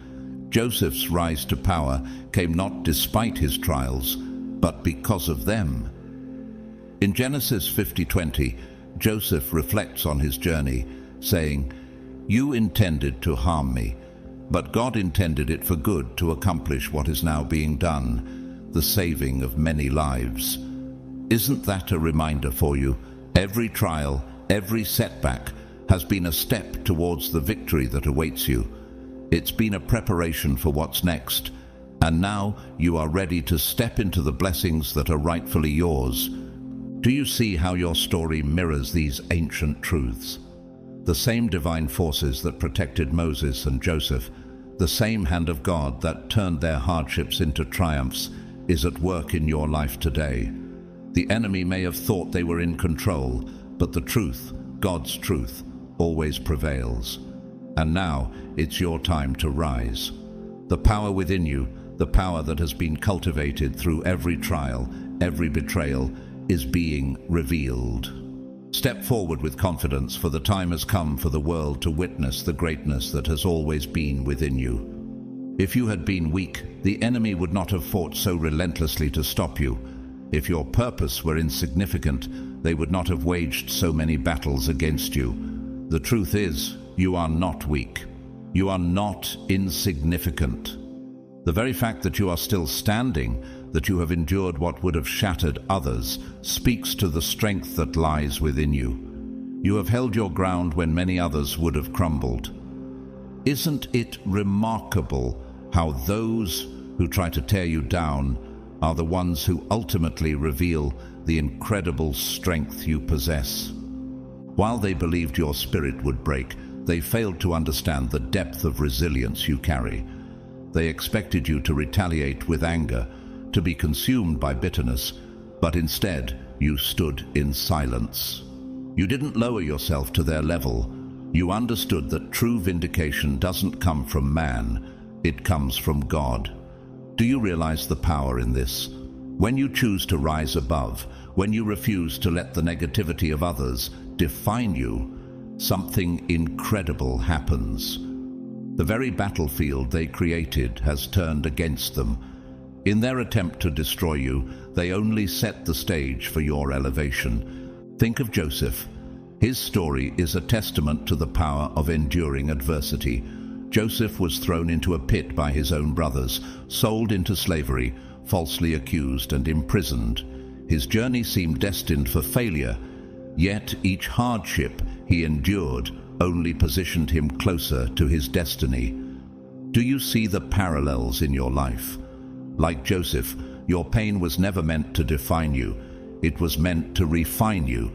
Joseph's rise to power came not despite his trials, but because of them. In Genesis 50:20, Joseph reflects on his journey, saying, "You intended to harm me, but God intended it for good to accomplish what is now being done, the saving of many lives." Isn't that a reminder for you? Every trial, every setback has been a step towards the victory that awaits you. It's been a preparation for what's next, and now you are ready to step into the blessings that are rightfully yours. Do you see how your story mirrors these ancient truths? The same divine forces that protected Moses and Joseph, the same hand of God that turned their hardships into triumphs, is at work in your life today. The enemy may have thought they were in control, but the truth, God's truth, always prevails. And now it's your time to rise. The power within you, the power that has been cultivated through every trial, every betrayal, is being revealed. Step forward with confidence, for the time has come for the world to witness the greatness that has always been within you. If you had been weak, the enemy would not have fought so relentlessly to stop you. If your purpose were insignificant, they would not have waged so many battles against you. The truth is, you are not weak. You are not insignificant. The very fact that you are still standing, that you have endured what would have shattered others, speaks to the strength that lies within you. You have held your ground when many others would have crumbled. Isn't it remarkable how those who try to tear you down are the ones who ultimately reveal the incredible strength you possess? While they believed your spirit would break, they failed to understand the depth of resilience you carry. They expected you to retaliate with anger, to be consumed by bitterness, but instead you stood in silence. You didn't lower yourself to their level. You understood that true vindication doesn't come from man, it comes from God. Do you realize the power in this? When you choose to rise above, when you refuse to let the negativity of others define you, something incredible happens. The very battlefield they created has turned against them. In their attempt to destroy you, they only set the stage for your elevation. Think of Joseph. His story is a testament to the power of enduring adversity. Joseph was thrown into a pit by his own brothers, sold into slavery, falsely accused and imprisoned. His journey seemed destined for failure, yet each hardship he endured only positioned him closer to his destiny. Do you see the parallels in your life? Like Joseph, your pain was never meant to define you. It was meant to refine you.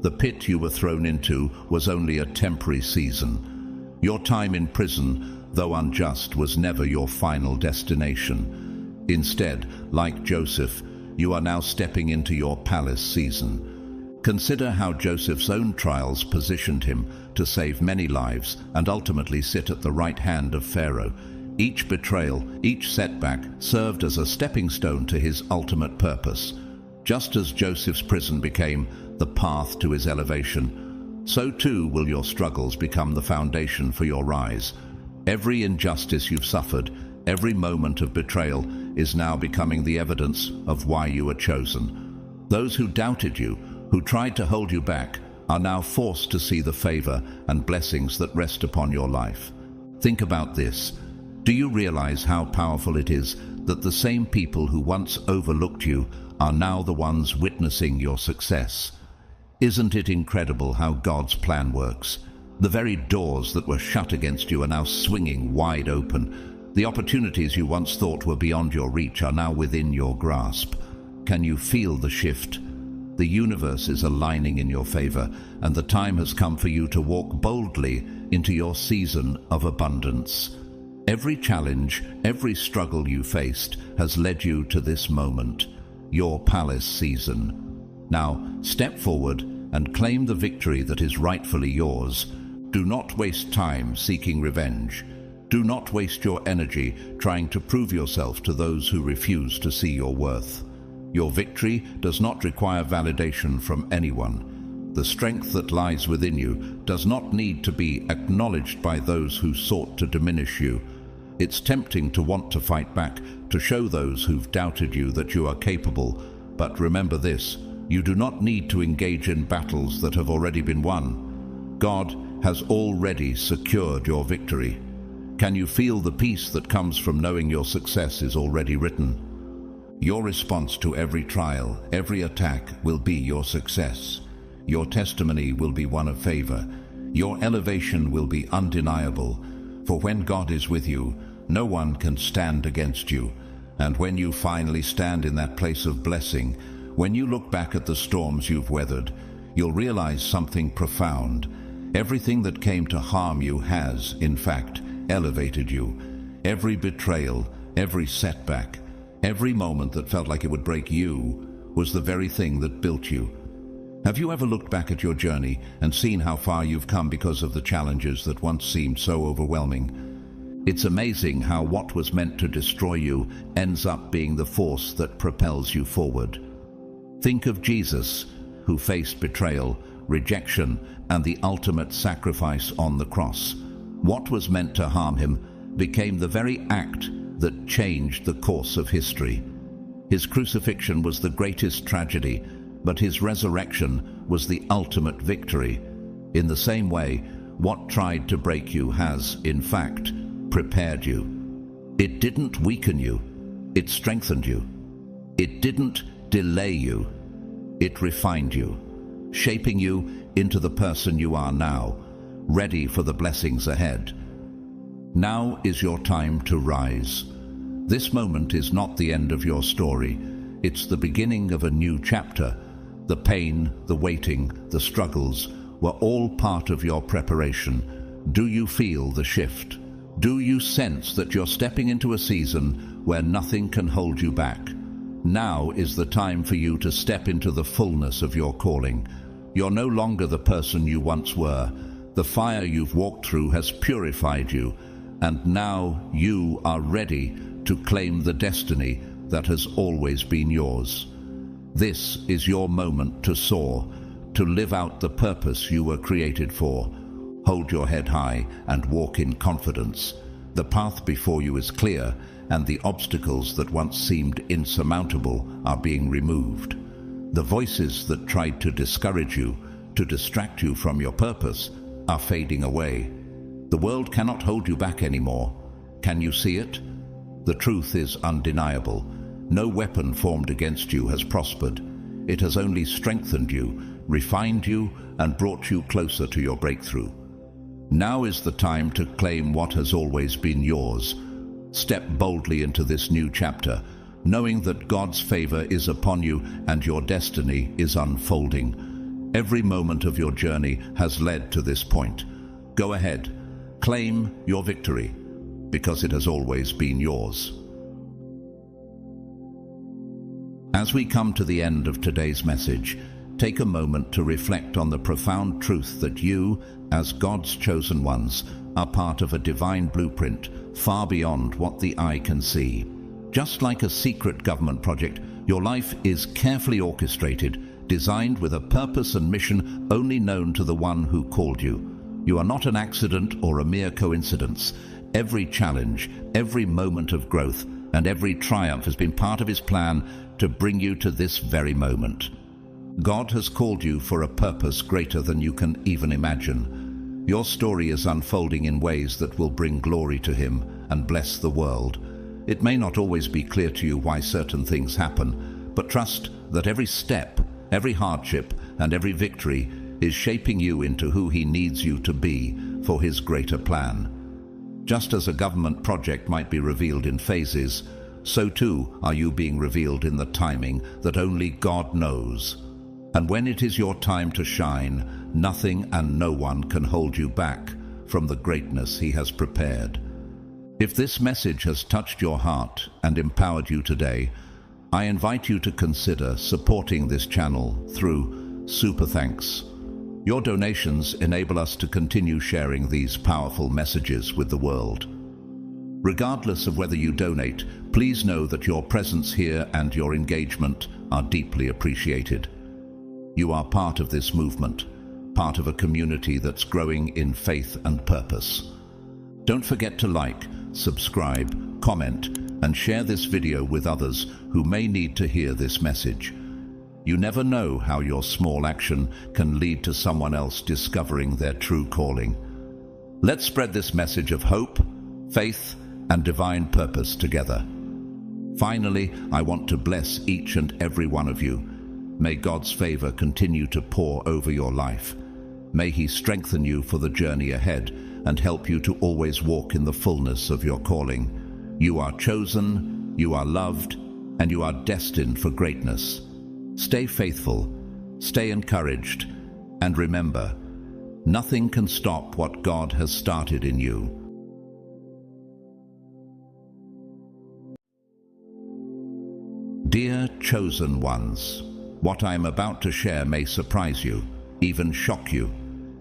The pit you were thrown into was only a temporary season. Your time in prison, though unjust, was never your final destination. Instead, like Joseph, you are now stepping into your palace season. Consider how Joseph's own trials positioned him to save many lives and ultimately sit at the right hand of Pharaoh. Each betrayal, each setback served as a stepping stone to his ultimate purpose. Just as Joseph's prison became the path to his elevation, so too will your struggles become the foundation for your rise. Every injustice you've suffered, every moment of betrayal is now becoming the evidence of why you were chosen. Those who doubted you, who tried to hold you back, are now forced to see the favor and blessings that rest upon your life. Think about this. Do you realize how powerful it is that the same people who once overlooked you are now the ones witnessing your success? Isn't it incredible how God's plan works? The very doors that were shut against you are now swinging wide open. The opportunities you once thought were beyond your reach are now within your grasp. Can you feel the shift? The universe is aligning in your favor, and the time has come for you to walk boldly into your season of abundance. Every challenge, every struggle you faced has led you to this moment, your palace season. Now, step forward and claim the victory that is rightfully yours. Do not waste time seeking revenge. Do not waste your energy trying to prove yourself to those who refuse to see your worth. Your victory does not require validation from anyone. The strength that lies within you does not need to be acknowledged by those who sought to diminish you. It's tempting to want to fight back, to show those who've doubted you that you are capable. But remember this, you do not need to engage in battles that have already been won. God has already secured your victory. Can you feel the peace that comes from knowing your success is already written? Your response to every trial, every attack will be your success. Your testimony will be one of favor. Your elevation will be undeniable. For when God is with you, no one can stand against you. And when you finally stand in that place of blessing, when you look back at the storms you've weathered, you'll realize something profound. Everything that came to harm you has, in fact, elevated you. Every betrayal, every setback, every moment that felt like it would break you was the very thing that built you. Have you ever looked back at your journey and seen how far you've come because of the challenges that once seemed so overwhelming? It's amazing how what was meant to destroy you ends up being the force that propels you forward. Think of Jesus, who faced betrayal, rejection, and the ultimate sacrifice on the cross. What was meant to harm him became the very act that changed the course of history. His crucifixion was the greatest tragedy, but his resurrection was the ultimate victory. In the same way, what tried to break you has, in fact, prepared you. It didn't weaken you, it strengthened you. It didn't delay you, it refined you, shaping you into the person you are now, ready for the blessings ahead. Now is your time to rise. This moment is not the end of your story. It's the beginning of a new chapter. The pain, the waiting, the struggles were all part of your preparation. Do you feel the shift? Do you sense that you're stepping into a season where nothing can hold you back? Now is the time for you to step into the fullness of your calling. You're no longer the person you once were. The fire you've walked through has purified you, and now you are ready to claim the destiny that has always been yours. This is your moment to soar, to live out the purpose you were created for. Hold your head high and walk in confidence. The path before you is clear, and the obstacles that once seemed insurmountable are being removed. The voices that tried to discourage you, to distract you from your purpose, are fading away. The world cannot hold you back anymore. Can you see it? The truth is undeniable. No weapon formed against you has prospered. It has only strengthened you, refined you, and brought you closer to your breakthrough. Now is the time to claim what has always been yours. Step boldly into this new chapter, knowing that God's favor is upon you and your destiny is unfolding. Every moment of your journey has led to this point. Go ahead, claim your victory, because it has always been yours. As we come to the end of today's message, take a moment to reflect on the profound truth that you, as God's chosen ones, are part of a divine blueprint far beyond what the eye can see. Just like a secret government project, your life is carefully orchestrated, designed with a purpose and mission only known to the one who called you. You are not an accident or a mere coincidence. Every challenge, every moment of growth, and every triumph has been part of his plan to bring you to this very moment. God has called you for a purpose greater than you can even imagine. Your story is unfolding in ways that will bring glory to him and bless the world. It may not always be clear to you why certain things happen, but trust that every step, every hardship, and every victory is shaping you into who he needs you to be for his greater plan. Just as a government project might be revealed in phases, so too are you being revealed in the timing that only God knows. And when it is your time to shine, nothing and no one can hold you back from the greatness he has prepared. If this message has touched your heart and empowered you today, I invite you to consider supporting this channel through Super Thanks. Your donations enable us to continue sharing these powerful messages with the world. Regardless of whether you donate, please know that your presence here and your engagement are deeply appreciated. You are part of this movement, part of a community that's growing in faith and purpose. Don't forget to like, subscribe, comment, and share this video with others who may need to hear this message. You never know how your small action can lead to someone else discovering their true calling. Let's spread this message of hope, faith, and divine purpose together. Finally, I want to bless each and every one of you. May God's favor continue to pour over your life. May he strengthen you for the journey ahead and help you to always walk in the fullness of your calling. You are chosen, you are loved, and you are destined for greatness. Stay faithful, stay encouraged, and remember, nothing can stop what God has started in you. Dear chosen ones, what I am about to share may surprise you, even shock you.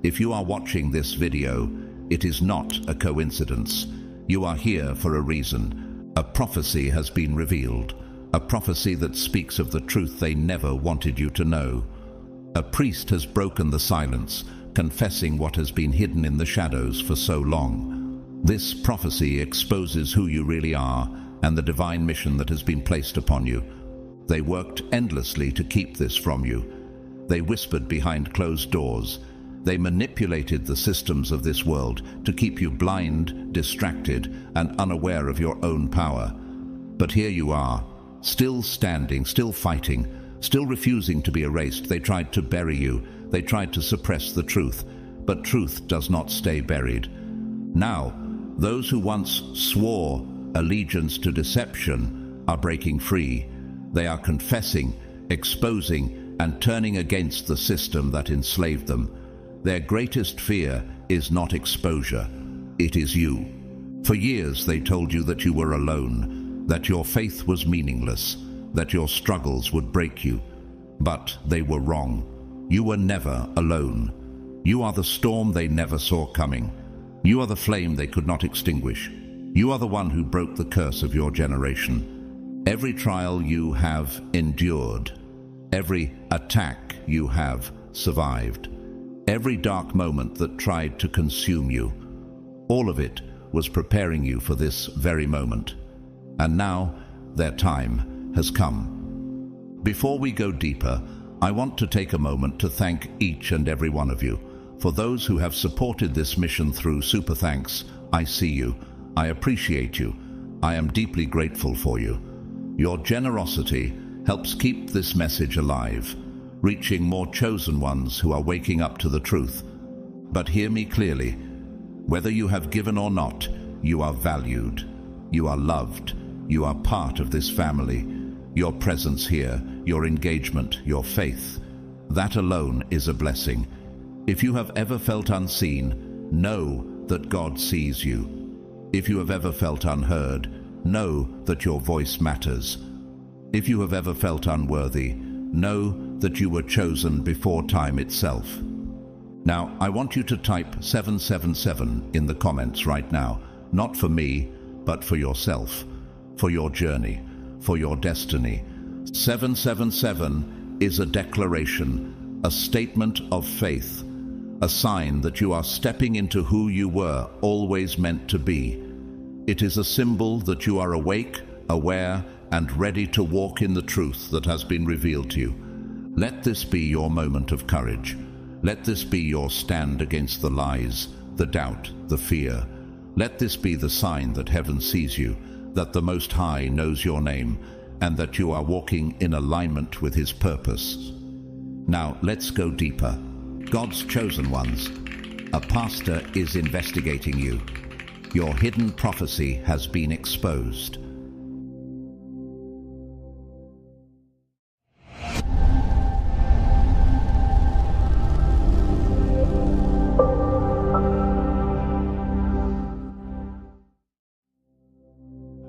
If you are watching this video, it is not a coincidence. You are here for a reason. A prophecy has been revealed. A prophecy that speaks of the truth they never wanted you to know. A priest has broken the silence, confessing what has been hidden in the shadows for so long. This prophecy exposes who you really are and the divine mission that has been placed upon you. They worked endlessly to keep this from you. They whispered behind closed doors. They manipulated the systems of this world to keep you blind, distracted, and unaware of your own power. But here you are, still standing, still fighting, still refusing to be erased. They tried to bury you. They tried to suppress the truth. But truth does not stay buried. Now, those who once swore allegiance to deception are breaking free. They are confessing, exposing, and turning against the system that enslaved them. Their greatest fear is not exposure, it is you. For years they told you that you were alone, that your faith was meaningless, that your struggles would break you. But they were wrong. You were never alone. You are the storm they never saw coming. You are the flame they could not extinguish. You are the one who broke the curse of your generation. Every trial you have endured, every attack you have survived, every dark moment that tried to consume you, all of it was preparing you for this very moment. And now their time has come. Before we go deeper, I want to take a moment to thank each and every one of you. For those who have supported this mission through Super Thanks, I see you. I appreciate you. I am deeply grateful for you. Your generosity helps keep this message alive, reaching more chosen ones who are waking up to the truth. But hear me clearly. Whether you have given or not, you are valued. You are loved. You are part of this family. Your presence here, your engagement, your faith, that alone is a blessing. If you have ever felt unseen, know that God sees you. If you have ever felt unheard, know that your voice matters. If you have ever felt unworthy, know that you were chosen before time itself. Now, I want you to type 777 in the comments right now, not for me, but for yourself, for your journey, for your destiny. 777 is a declaration, a statement of faith, a sign that you are stepping into who you were always meant to be. It is a symbol that you are awake, aware, and ready to walk in the truth that has been revealed to you. Let this be your moment of courage. Let this be your stand against the lies, the doubt, the fear. Let this be the sign that heaven sees you, that the Most High knows your name, and that you are walking in alignment with His purpose. Now, let's go deeper. God's chosen ones. A pastor is investigating you. Your hidden prophecy has been exposed.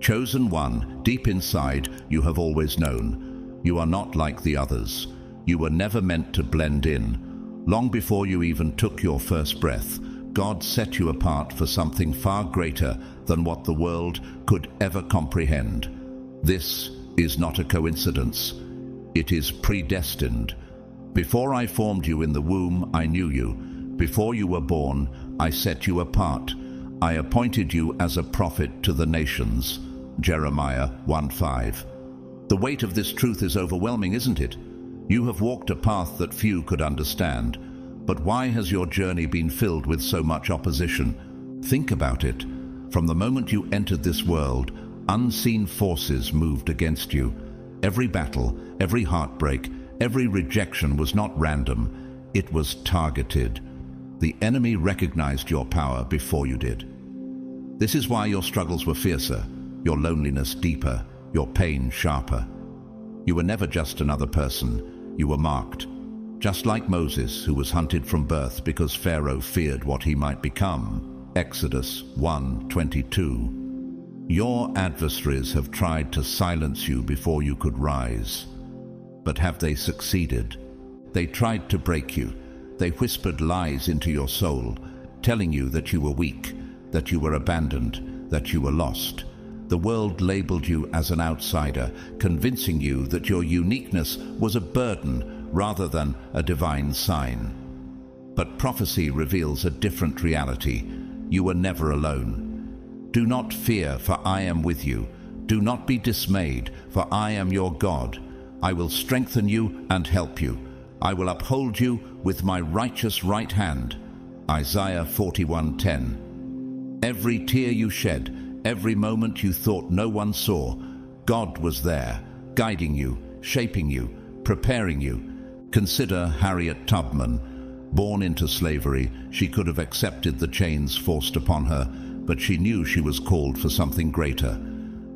Chosen one, deep inside, you have always known. You are not like the others. You were never meant to blend in. Long before you even took your first breath, God set you apart for something far greater than what the world could ever comprehend. This is not a coincidence. It is predestined. Before I formed you in the womb, I knew you. Before you were born, I set you apart. I appointed you as a prophet to the nations. Jeremiah 1:5. The weight of this truth is overwhelming, isn't it? You have walked a path that few could understand. But why has your journey been filled with so much opposition? Think about it. From the moment you entered this world, unseen forces moved against you. Every battle, every heartbreak, every rejection was not random. It was targeted. The enemy recognized your power before you did. This is why your struggles were fiercer, your loneliness deeper, your pain sharper. You were never just another person. You were marked. Just like Moses, who was hunted from birth because Pharaoh feared what he might become. Exodus 1:22. Your adversaries have tried to silence you before you could rise. But have they succeeded? They tried to break you. They whispered lies into your soul, telling you that you were weak, that you were abandoned, that you were lost. The world labeled you as an outsider, convincing you that your uniqueness was a burden rather than a divine sign. But prophecy reveals a different reality. You were never alone. Do not fear, for I am with you. Do not be dismayed, for I am your God. I will strengthen you and help you. I will uphold you with my righteous right hand. Isaiah 41:10. Every tear you shed, every moment you thought no one saw, God was there, guiding you, shaping you, preparing you. Consider Harriet Tubman. Born into slavery, she could have accepted the chains forced upon her, but she knew she was called for something greater.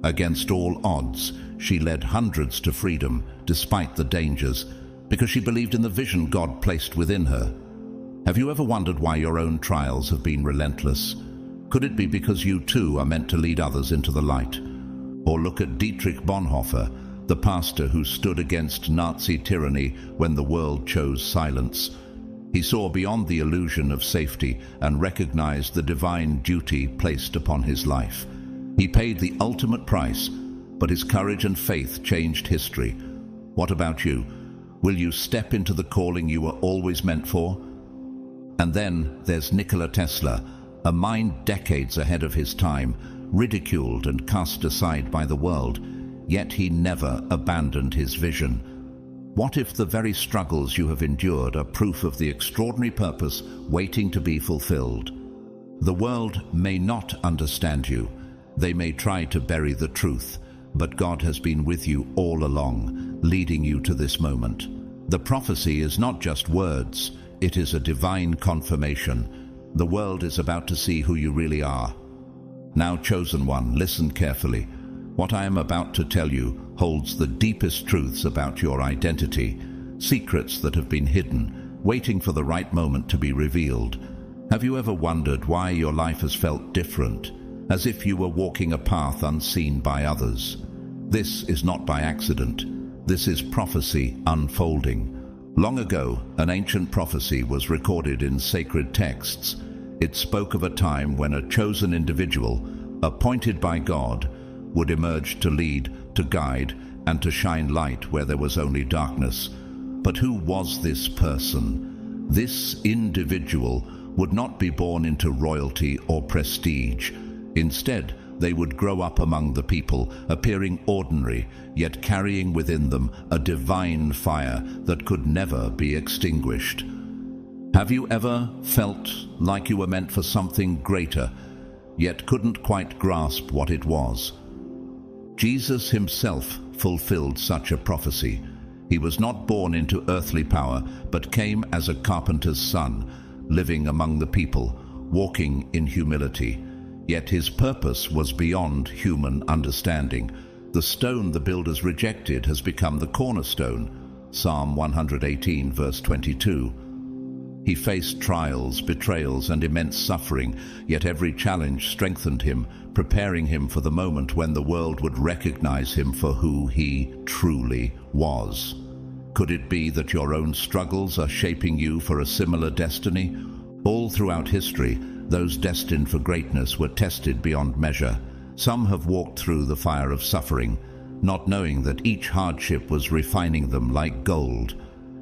Against all odds, she led hundreds to freedom, despite the dangers, because she believed in the vision God placed within her. Have you ever wondered why your own trials have been relentless? Could it be because you too are meant to lead others into the light? Or look at Dietrich Bonhoeffer, the pastor who stood against Nazi tyranny when the world chose silence. He saw beyond the illusion of safety and recognized the divine duty placed upon his life. He paid the ultimate price, but his courage and faith changed history. What about you? Will you step into the calling you were always meant for? And then there's Nikola Tesla, a mind decades ahead of his time, ridiculed and cast aside by the world, yet he never abandoned his vision. What if the very struggles you have endured are proof of the extraordinary purpose waiting to be fulfilled? The world may not understand you. They may try to bury the truth, but God has been with you all along, leading you to this moment. The prophecy is not just words, it is a divine confirmation. The world is about to see who you really are. Now, chosen one, listen carefully. What I am about to tell you holds the deepest truths about your identity, secrets that have been hidden, waiting for the right moment to be revealed. Have you ever wondered why your life has felt different, as if you were walking a path unseen by others? This is not by accident. This is prophecy unfolding. Long ago, an ancient prophecy was recorded in sacred texts. It spoke of a time when a chosen individual, appointed by God, would emerge to lead, to guide, and to shine light where there was only darkness. But who was this person? This individual would not be born into royalty or prestige. Instead, they would grow up among the people, appearing ordinary, yet carrying within them a divine fire that could never be extinguished. Have you ever felt like you were meant for something greater, yet couldn't quite grasp what it was? Jesus himself fulfilled such a prophecy. He was not born into earthly power, but came as a carpenter's son, living among the people, walking in humility. Yet his purpose was beyond human understanding. The stone the builders rejected has become the cornerstone. Psalm 118, verse 22. He faced trials, betrayals, and immense suffering, yet every challenge strengthened him, preparing him for the moment when the world would recognize him for who he truly was. Could it be that your own struggles are shaping you for a similar destiny? All throughout history, those destined for greatness were tested beyond measure. Some have walked through the fire of suffering, not knowing that each hardship was refining them like gold.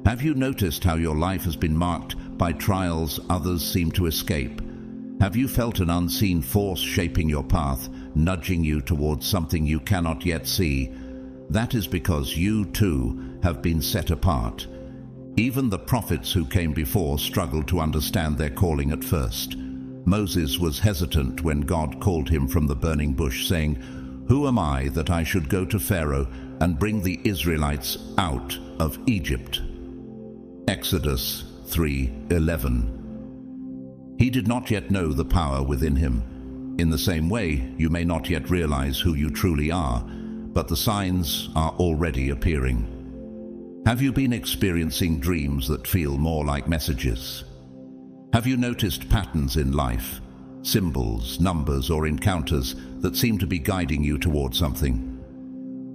Have you noticed how your life has been marked by trials others seem to escape? Have you felt an unseen force shaping your path, nudging you towards something you cannot yet see? That is because you too have been set apart. Even the prophets who came before struggled to understand their calling at first. Moses was hesitant when God called him from the burning bush, saying, "Who am I that I should go to Pharaoh and bring the Israelites out of Egypt?" Exodus 3:11. He did not yet know the power within him. In the same way, you may not yet realize who you truly are, but the signs are already appearing. Have you been experiencing dreams that feel more like messages? Have you noticed patterns in life, symbols, numbers, or encounters that seem to be guiding you toward something?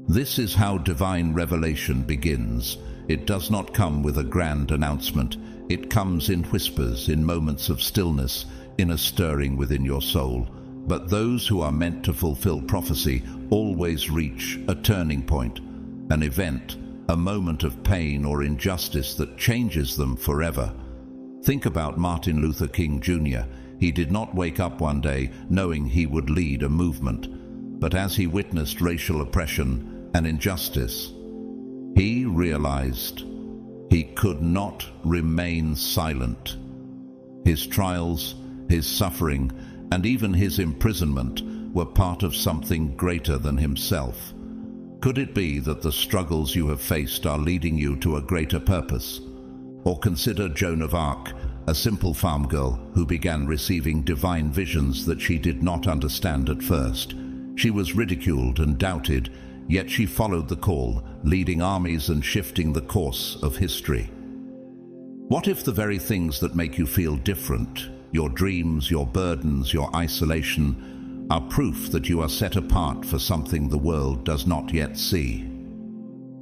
This is how divine revelation begins. It does not come with a grand announcement. It comes in whispers, in moments of stillness, in a stirring within your soul. But those who are meant to fulfill prophecy always reach a turning point, an event, a moment of pain or injustice that changes them forever. Think about Martin Luther King Jr. He did not wake up one day knowing he would lead a movement, but as he witnessed racial oppression and injustice, he realized He could not remain silent. His trials, his suffering, and even his imprisonment were part of something greater than himself. Could it be that the struggles you have faced are leading you to a greater purpose? Or consider Joan of Arc, a simple farm girl who began receiving divine visions that she did not understand at first. She was ridiculed and doubted, yet she followed the call, leading armies and shifting the course of history. What if the very things that make you feel different, your dreams, your burdens, your isolation, are proof that you are set apart for something the world does not yet see?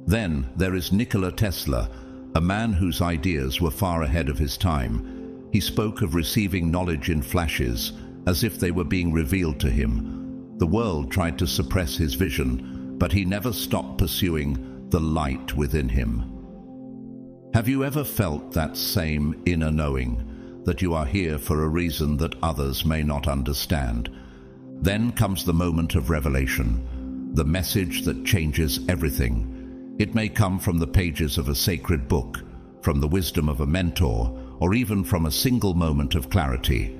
Then there is Nikola Tesla, a man whose ideas were far ahead of his time. He spoke of receiving knowledge in flashes, as if they were being revealed to him. The world tried to suppress his vision, but he never stopped pursuing the light within him. Have you ever felt that same inner knowing, that you are here for a reason that others may not understand? Then comes the moment of revelation, the message that changes everything. It may come from the pages of a sacred book, from the wisdom of a mentor, or even from a single moment of clarity.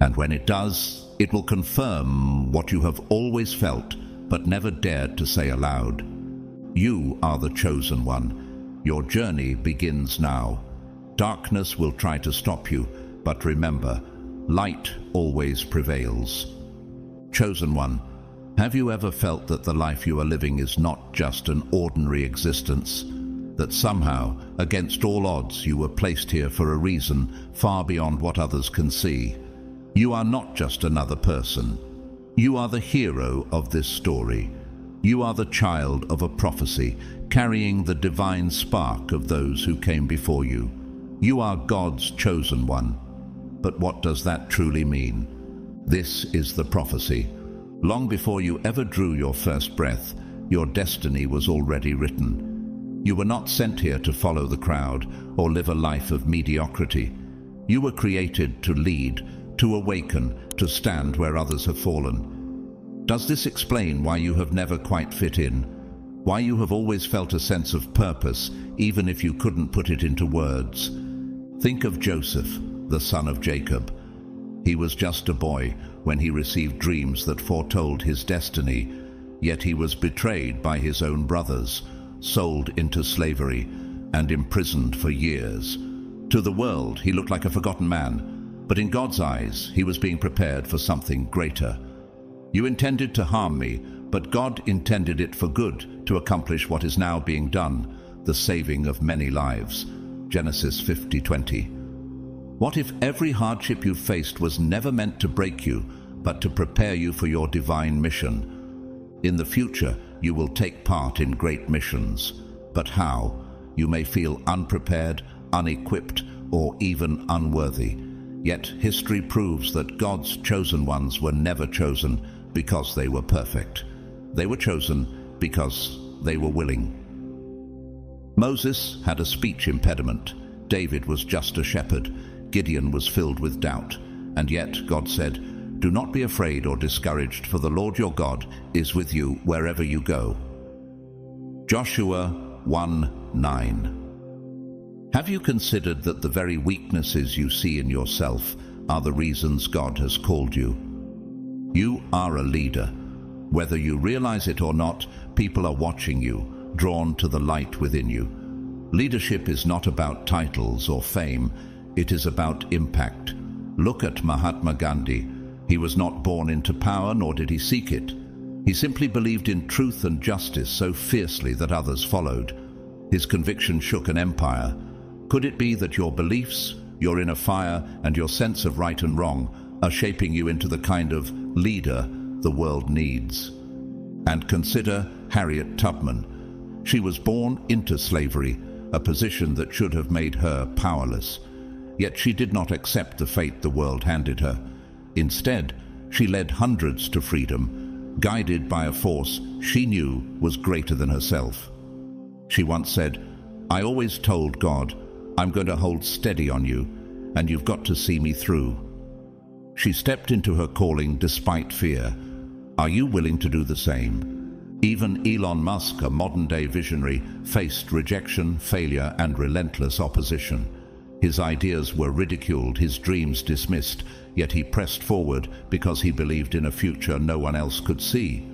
And when it does, it will confirm what you have always felt, but never dared to say aloud. You are the chosen one. Your journey begins now. Darkness will try to stop you, but remember, light always prevails. Chosen one, have you ever felt that the life you are living is not just an ordinary existence? That somehow, against all odds, you were placed here for a reason far beyond what others can see? You are not just another person. You are the hero of this story. You are the child of a prophecy, carrying the divine spark of those who came before you. You are God's chosen one. But what does that truly mean? This is the prophecy. Long before you ever drew your first breath, your destiny was already written. You were not sent here to follow the crowd or live a life of mediocrity. You were created to lead, to awaken, to stand where others have fallen. Does this explain why you have never quite fit in? Why you have always felt a sense of purpose, even if you couldn't put it into words? Think of Joseph, the son of Jacob. He was just a boy when he received dreams that foretold his destiny, yet he was betrayed by his own brothers, sold into slavery, and imprisoned for years. To the world, he looked like a forgotten man, but in God's eyes, he was being prepared for something greater. You intended to harm me, but God intended it for good to accomplish what is now being done, the saving of many lives. Genesis 50:20. What if every hardship you faced was never meant to break you, but to prepare you for your divine mission? In the future, you will take part in great missions. But how? You may feel unprepared, unequipped, or even unworthy. Yet history proves that God's chosen ones were never chosen because they were perfect. They were chosen because they were willing. Moses had a speech impediment. David was just a shepherd. Gideon was filled with doubt. And yet God said, "Do not be afraid or discouraged, for the Lord your God is with you wherever you go." Joshua 1:9. Have you considered that the very weaknesses you see in yourself are the reasons God has called you? You are a leader. Whether you realize it or not, people are watching you, drawn to the light within you. Leadership is not about titles or fame. It is about impact. Look at Mahatma Gandhi. He was not born into power, nor did he seek it. He simply believed in truth and justice so fiercely that others followed. His conviction shook an empire. Could it be that your beliefs, your inner fire, and your sense of right and wrong are shaping you into the kind of leader the world needs? And consider Harriet Tubman. She was born into slavery, a position that should have made her powerless. Yet she did not accept the fate the world handed her. Instead, she led hundreds to freedom, guided by a force she knew was greater than herself. She once said, "I always told God, I'm going to hold steady on you, and you've got to see me through." She stepped into her calling despite fear. Are you willing to do the same? Even Elon Musk, a modern-day visionary, faced rejection, failure, and relentless opposition. His ideas were ridiculed, his dreams dismissed, yet he pressed forward because he believed in a future no one else could see.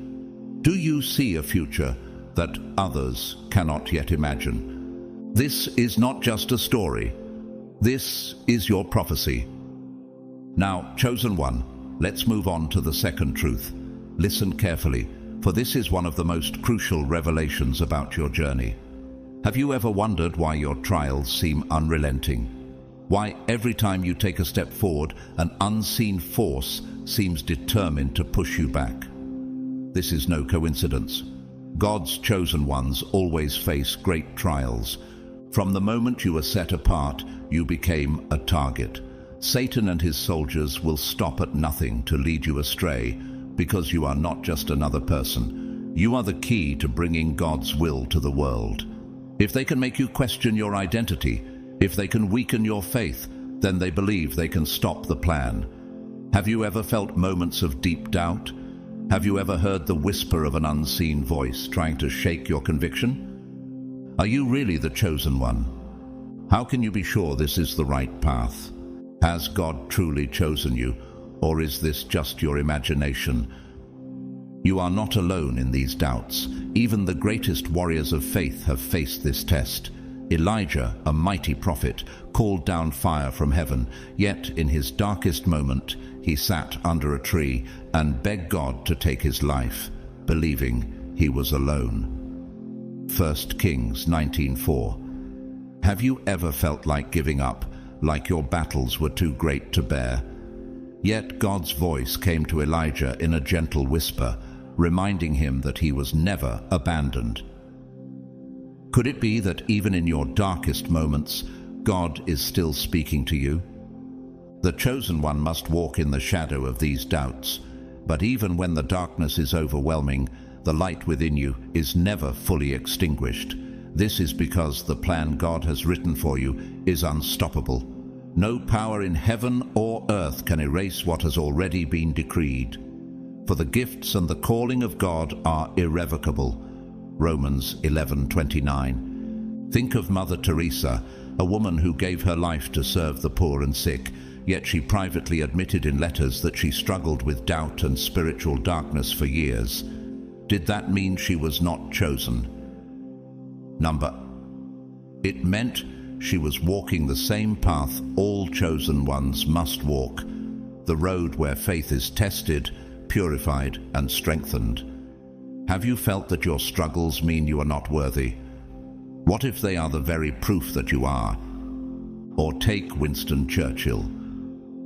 Do you see a future that others cannot yet imagine? This is not just a story. This is your prophecy. Now, chosen one, let's move on to the second truth. Listen carefully, for this is one of the most crucial revelations about your journey. Have you ever wondered why your trials seem unrelenting? Why every time you take a step forward, an unseen force seems determined to push you back? This is no coincidence. God's chosen ones always face great trials. From the moment you were set apart, you became a target. Satan and his soldiers will stop at nothing to lead you astray, because you are not just another person. You are the key to bringing God's will to the world. If they can make you question your identity, if they can weaken your faith, then they believe they can stop the plan. Have you ever felt moments of deep doubt? Have you ever heard the whisper of an unseen voice trying to shake your conviction? Are you really the chosen one? How can you be sure this is the right path? Has God truly chosen you, or is this just your imagination? You are not alone in these doubts. Even the greatest warriors of faith have faced this test. Elijah, a mighty prophet, called down fire from heaven, yet in his darkest moment, he sat under a tree and begged God to take his life, believing he was alone. 1 Kings 19:4. Have you ever felt like giving up, like your battles were too great to bear? Yet God's voice came to Elijah in a gentle whisper, reminding him that he was never abandoned. Could it be that even in your darkest moments, God is still speaking to you? The chosen one must walk in the shadow of these doubts, but even when the darkness is overwhelming, the light within you is never fully extinguished. This is because the plan God has written for you is unstoppable. No power in heaven or earth can erase what has already been decreed. For the gifts and the calling of God are irrevocable. Romans 11:29. Think of Mother Teresa, a woman who gave her life to serve the poor and sick, yet she privately admitted in letters that she struggled with doubt and spiritual darkness for years. Did that mean she was not chosen? It meant she was walking the same path all chosen ones must walk, the road where faith is tested, purified, and strengthened. Have you felt that your struggles mean you are not worthy? What if they are the very proof that you are? Or take Winston Churchill.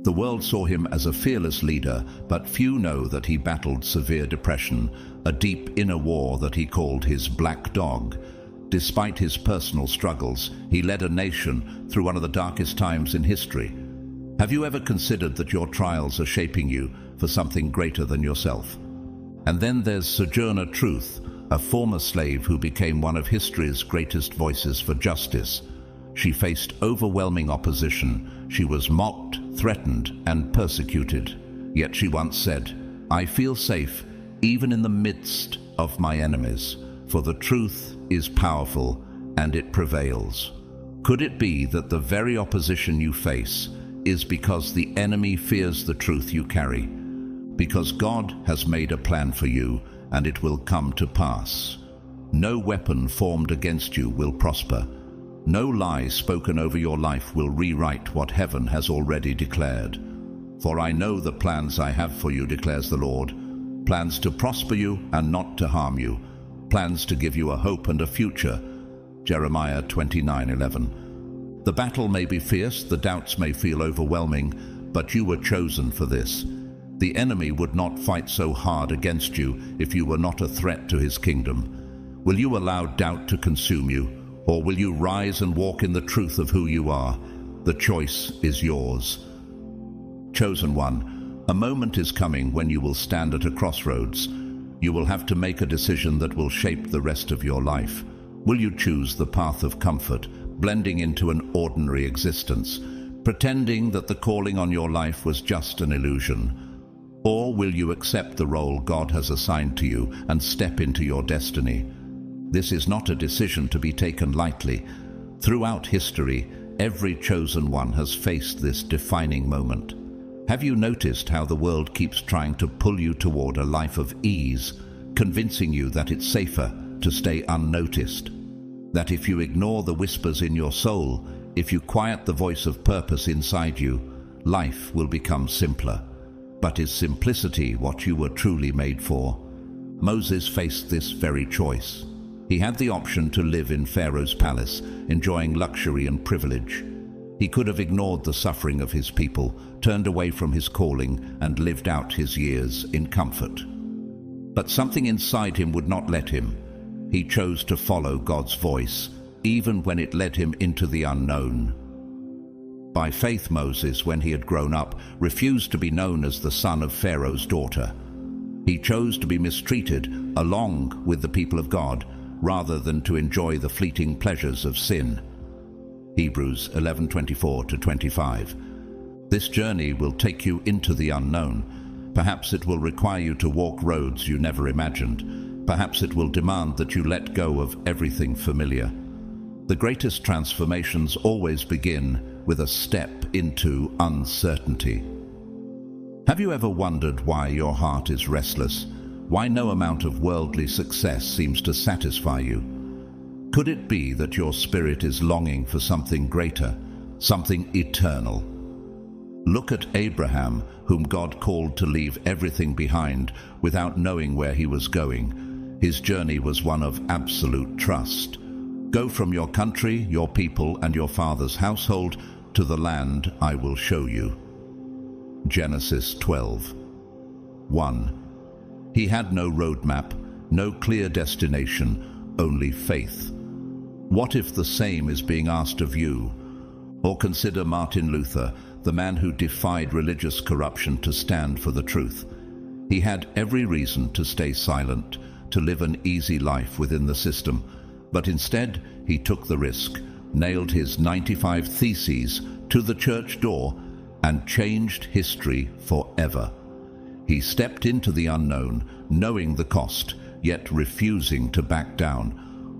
The world saw him as a fearless leader, but few know that he battled severe depression, a deep inner war that he called his black dog. Despite his personal struggles, he led a nation through one of the darkest times in history. Have you ever considered that your trials are shaping you for something greater than yourself? And then there's Sojourner Truth, a former slave who became one of history's greatest voices for justice. She faced overwhelming opposition. She was mocked, threatened, and persecuted. Yet she once said, "I feel safe even in the midst of my enemies, for the truth is powerful and it prevails." Could it be that the very opposition you face is because the enemy fears the truth you carry? Because God has made a plan for you and it will come to pass. No weapon formed against you will prosper. No lie spoken over your life will rewrite what heaven has already declared. For I know the plans I have for you, declares the Lord, plans to prosper you and not to harm you, plans to give you a hope and a future. Jeremiah 29:11. The battle may be fierce, the doubts may feel overwhelming, but you were chosen for this. The enemy would not fight so hard against you if you were not a threat to his kingdom. Will you allow doubt to consume you, or will you rise and walk in the truth of who you are? The choice is yours. Chosen one, a moment is coming when you will stand at a crossroads. You will have to make a decision that will shape the rest of your life. Will you choose the path of comfort, blending into an ordinary existence, pretending that the calling on your life was just an illusion? Or will you accept the role God has assigned to you and step into your destiny? This is not a decision to be taken lightly. Throughout history, every chosen one has faced this defining moment. Have you noticed how the world keeps trying to pull you toward a life of ease, convincing you that it's safer to stay unnoticed? That if you ignore the whispers in your soul, if you quiet the voice of purpose inside you, life will become simpler. But is simplicity what you were truly made for? Moses faced this very choice. He had the option to live in Pharaoh's palace, enjoying luxury and privilege. He could have ignored the suffering of his people, turned away from his calling, and lived out his years in comfort. But something inside him would not let him. He chose to follow God's voice, even when it led him into the unknown. By faith, Moses, when he had grown up, refused to be known as the son of Pharaoh's daughter. He chose to be mistreated along with the people of God, rather than to enjoy the fleeting pleasures of sin. Hebrews 11:24-25. This journey will take you into the unknown. Perhaps it will require you to walk roads you never imagined. Perhaps it will demand that you let go of everything familiar. The greatest transformations always begin with a step into uncertainty. Have you ever wondered why your heart is restless? Why no amount of worldly success seems to satisfy you? Could it be that your spirit is longing for something greater, something eternal? Look at Abraham, whom God called to leave everything behind without knowing where he was going. His journey was one of absolute trust. Go from your country, your people, and your father's household to the land I will show you. Genesis 12:1. He had no roadmap, no clear destination, only faith. What if the same is being asked of you? Or consider Martin Luther, the man who defied religious corruption to stand for the truth. He had every reason to stay silent, to live an easy life within the system, but instead he took the risk, nailed his 95 theses to the church door, and changed history forever. He stepped into the unknown, knowing the cost, yet refusing to back down.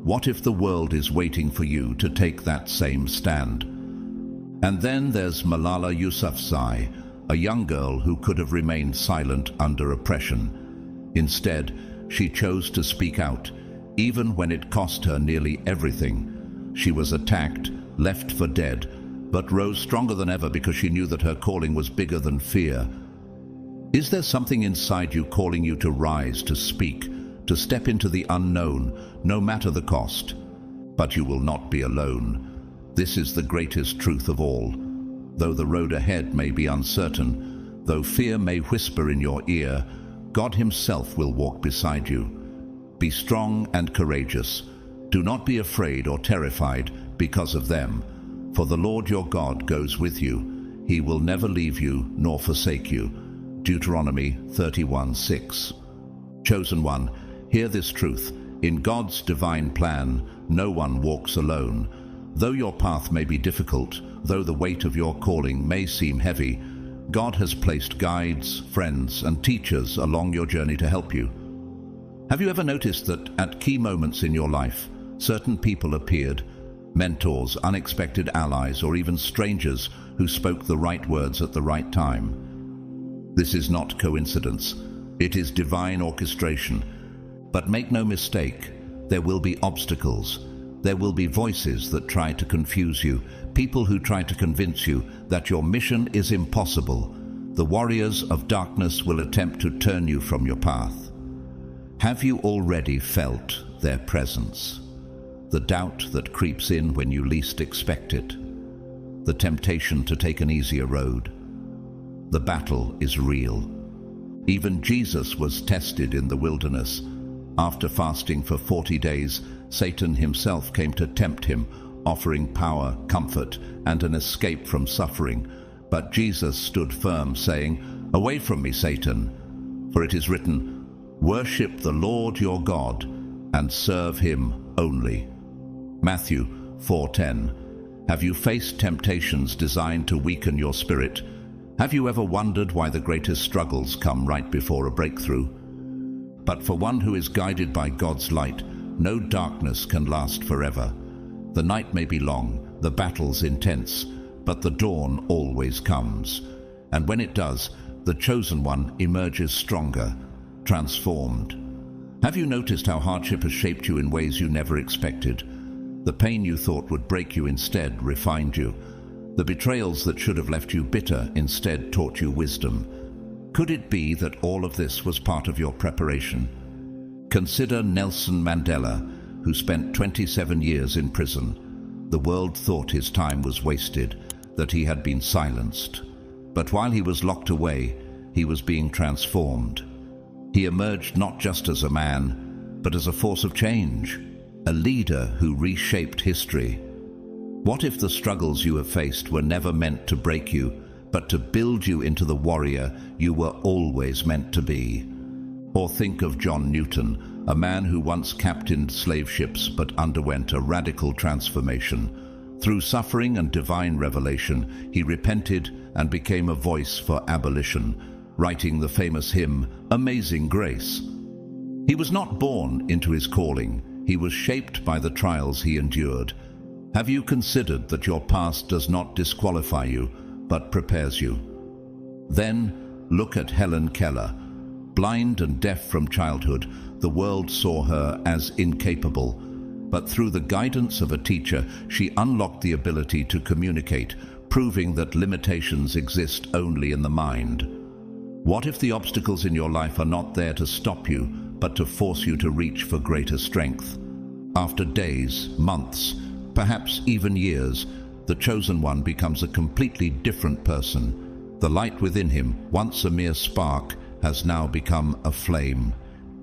What if the world is waiting for you to take that same stand? And then there's Malala Yousafzai, a young girl who could have remained silent under oppression. Instead, she chose to speak out, even when it cost her nearly everything. She was attacked, left for dead, but rose stronger than ever because she knew that her calling was bigger than fear. Is there something inside you calling you to rise, to speak, to step into the unknown, no matter the cost? But you will not be alone. This is the greatest truth of all. Though the road ahead may be uncertain, though fear may whisper in your ear, God Himself will walk beside you. Be strong and courageous. Do not be afraid or terrified because of them, for the Lord your God goes with you. He will never leave you nor forsake you. Deuteronomy 31:6. Chosen one, hear this truth. In God's divine plan, no one walks alone. Though your path may be difficult, though the weight of your calling may seem heavy, God has placed guides, friends, and teachers along your journey to help you. Have you ever noticed that at key moments in your life, certain people appeared, mentors, unexpected allies, or even strangers who spoke the right words at the right time? This is not coincidence. It is divine orchestration. But make no mistake, there will be obstacles. There will be voices that try to confuse you, people who try to convince you that your mission is impossible. The warriors of darkness will attempt to turn you from your path. Have you already felt their presence? The doubt that creeps in when you least expect it. The temptation to take an easier road. The battle is real. Even Jesus was tested in the wilderness. After fasting for 40 days, Satan himself came to tempt him, offering power, comfort, and an escape from suffering. But Jesus stood firm, saying, "Away from me, Satan, for it is written, 'Worship the Lord your God, and serve him only.'" Matthew 4:10. Have you faced temptations designed to weaken your spirit? Have you ever wondered why the greatest struggles come right before a breakthrough? But for one who is guided by God's light, no darkness can last forever. The night may be long, the battles intense, but the dawn always comes. And when it does, the chosen one emerges stronger, transformed. Have you noticed how hardship has shaped you in ways you never expected? The pain you thought would break you instead refined you. The betrayals that should have left you bitter instead taught you wisdom. Could it be that all of this was part of your preparation? Consider Nelson Mandela, who spent 27 years in prison. The world thought his time was wasted, that he had been silenced. But while he was locked away, he was being transformed. He emerged not just as a man, but as a force of change, a leader who reshaped history. What if the struggles you have faced were never meant to break you, but to build you into the warrior you were always meant to be? Or think of John Newton, a man who once captained slave ships but underwent a radical transformation. Through suffering and divine revelation, he repented and became a voice for abolition, writing the famous hymn, "Amazing Grace." He was not born into his calling. He was shaped by the trials he endured. Have you considered that your past does not disqualify you, but prepares you? Then look at Helen Keller. Blind and deaf from childhood, the world saw her as incapable. But through the guidance of a teacher, she unlocked the ability to communicate, proving that limitations exist only in the mind. What if the obstacles in your life are not there to stop you, but to force you to reach for greater strength? After days, months, perhaps even years, the chosen one becomes a completely different person. The light within him, once a mere spark, has now become a flame.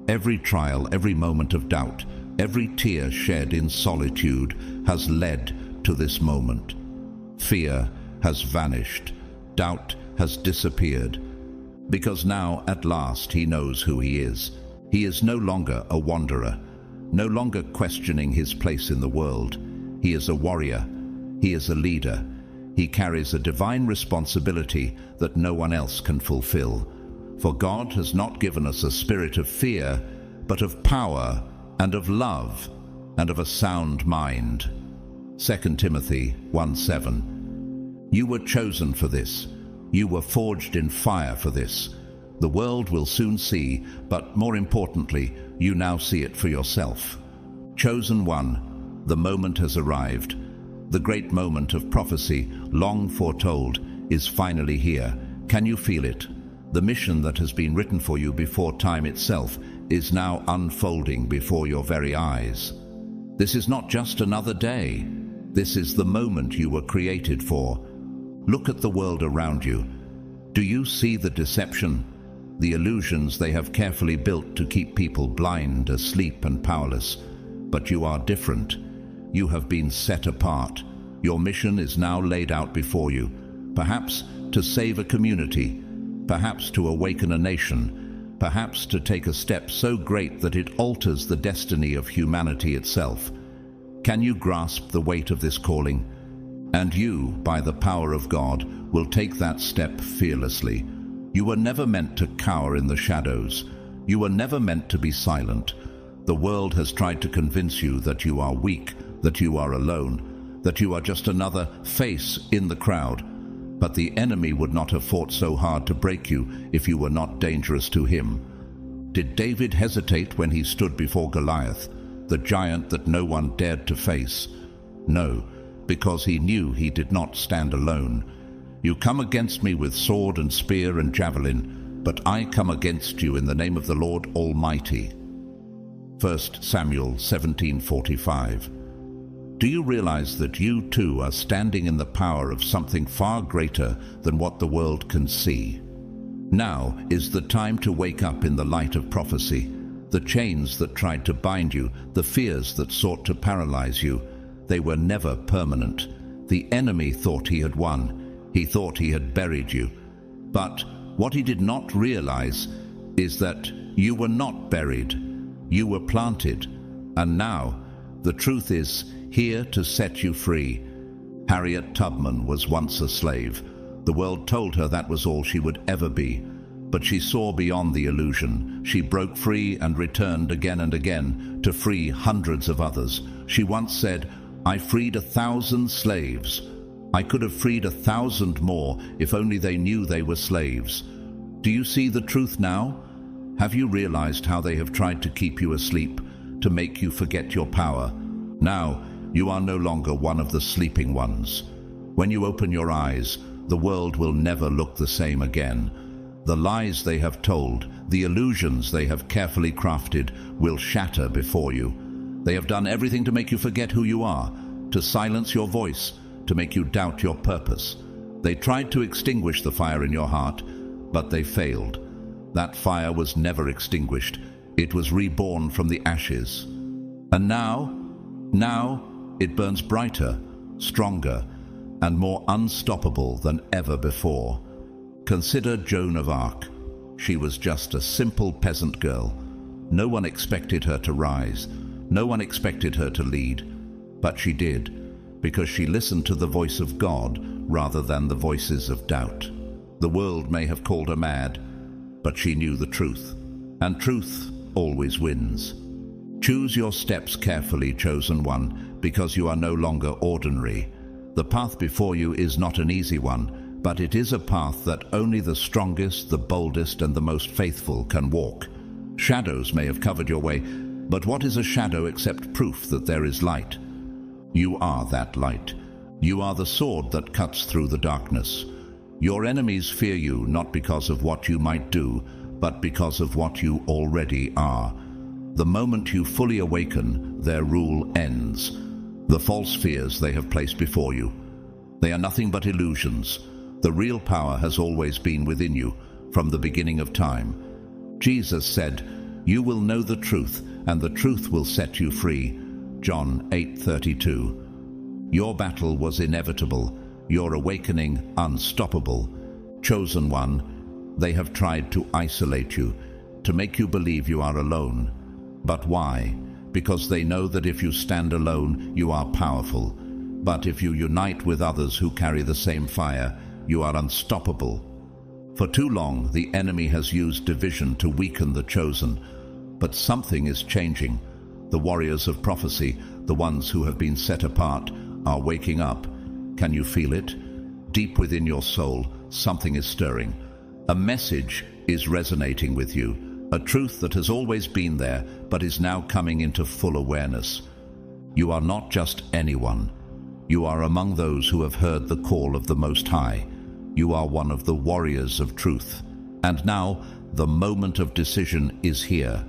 Every trial, every moment of doubt, every tear shed in solitude has led to this moment. Fear has vanished. Doubt has disappeared. Because now, at last, he knows who he is. He is no longer a wanderer, no longer questioning his place in the world. He is a warrior. He is a leader. He carries a divine responsibility that no one else can fulfill. For God has not given us a spirit of fear, but of power and of love and of a sound mind. 2 Timothy 1:7. You were chosen for this. You were forged in fire for this. The world will soon see, but more importantly, you now see it for yourself. Chosen one, the moment has arrived. The great moment of prophecy, long foretold, is finally here. Can you feel it? The mission that has been written for you before time itself is now unfolding before your very eyes. This is not just another day. This is the moment you were created for. Look at the world around you. Do you see the deception? The illusions they have carefully built to keep people blind, asleep, and powerless. But you are different. You have been set apart. Your mission is now laid out before you. Perhaps to save a community. Perhaps to awaken a nation. Perhaps to take a step so great that it alters the destiny of humanity itself. Can you grasp the weight of this calling? And you, by the power of God, will take that step fearlessly. You were never meant to cower in the shadows. You were never meant to be silent. The world has tried to convince you that you are weak, that you are alone, that you are just another face in the crowd. But the enemy would not have fought so hard to break you if you were not dangerous to him. Did David hesitate when he stood before Goliath, the giant that no one dared to face? No, because he knew he did not stand alone. You come against me with sword and spear and javelin, but I come against you in the name of the Lord Almighty. 1 Samuel 17:45. Do you realize that you too are standing in the power of something far greater than what the world can see? Now is the time to wake up in the light of prophecy. The chains that tried to bind you, the fears that sought to paralyze you, they were never permanent. The enemy thought he had won. He thought he had buried you. But what he did not realize is that you were not buried. You were planted. And now the truth is here to set you free. Harriet Tubman was once a slave. The world told her that was all she would ever be, but she saw beyond the illusion. She broke free and returned again and again to free hundreds of others. She once said, "I freed 1,000 slaves. I could have freed 1,000 more if only they knew they were slaves." Do you see the truth now? Have you realized how they have tried to keep you asleep, to make you forget your power? Now, you are no longer one of the sleeping ones. When you open your eyes, the world will never look the same again. The lies they have told, the illusions they have carefully crafted, will shatter before you. They have done everything to make you forget who you are, to silence your voice, to make you doubt your purpose. They tried to extinguish the fire in your heart, but they failed. That fire was never extinguished. It was reborn from the ashes. And now it burns brighter, stronger, and more unstoppable than ever before. Consider Joan of Arc. She was just a simple peasant girl. No one expected her to rise. No one expected her to lead. But she did, because she listened to the voice of God rather than the voices of doubt. The world may have called her mad, but she knew the truth, and truth always wins. Choose your steps carefully, chosen one, because you are no longer ordinary. The path before you is not an easy one, but it is a path that only the strongest, the boldest, and the most faithful can walk. Shadows may have covered your way, but what is a shadow except proof that there is light? You are that light. You are the sword that cuts through the darkness. Your enemies fear you not because of what you might do, but because of what you already are. The moment you fully awaken, their rule ends. The false fears they have placed before you, they are nothing but illusions. The real power has always been within you, from the beginning of time. Jesus said, "You will know the truth, and the truth will set you free." John 8:32. Your battle was inevitable, your awakening unstoppable. Chosen one, they have tried to isolate you, to make you believe you are alone. But why? Because they know that if you stand alone, you are powerful. But if you unite with others who carry the same fire, you are unstoppable. For too long, the enemy has used division to weaken the chosen. But something is changing. The warriors of prophecy, the ones who have been set apart, are waking up. Can you feel it? Deep within your soul, something is stirring. A message is resonating with you, a truth that has always been there, but is now coming into full awareness. You are not just anyone. You are among those who have heard the call of the Most High. You are one of the warriors of truth. And now, the moment of decision is here.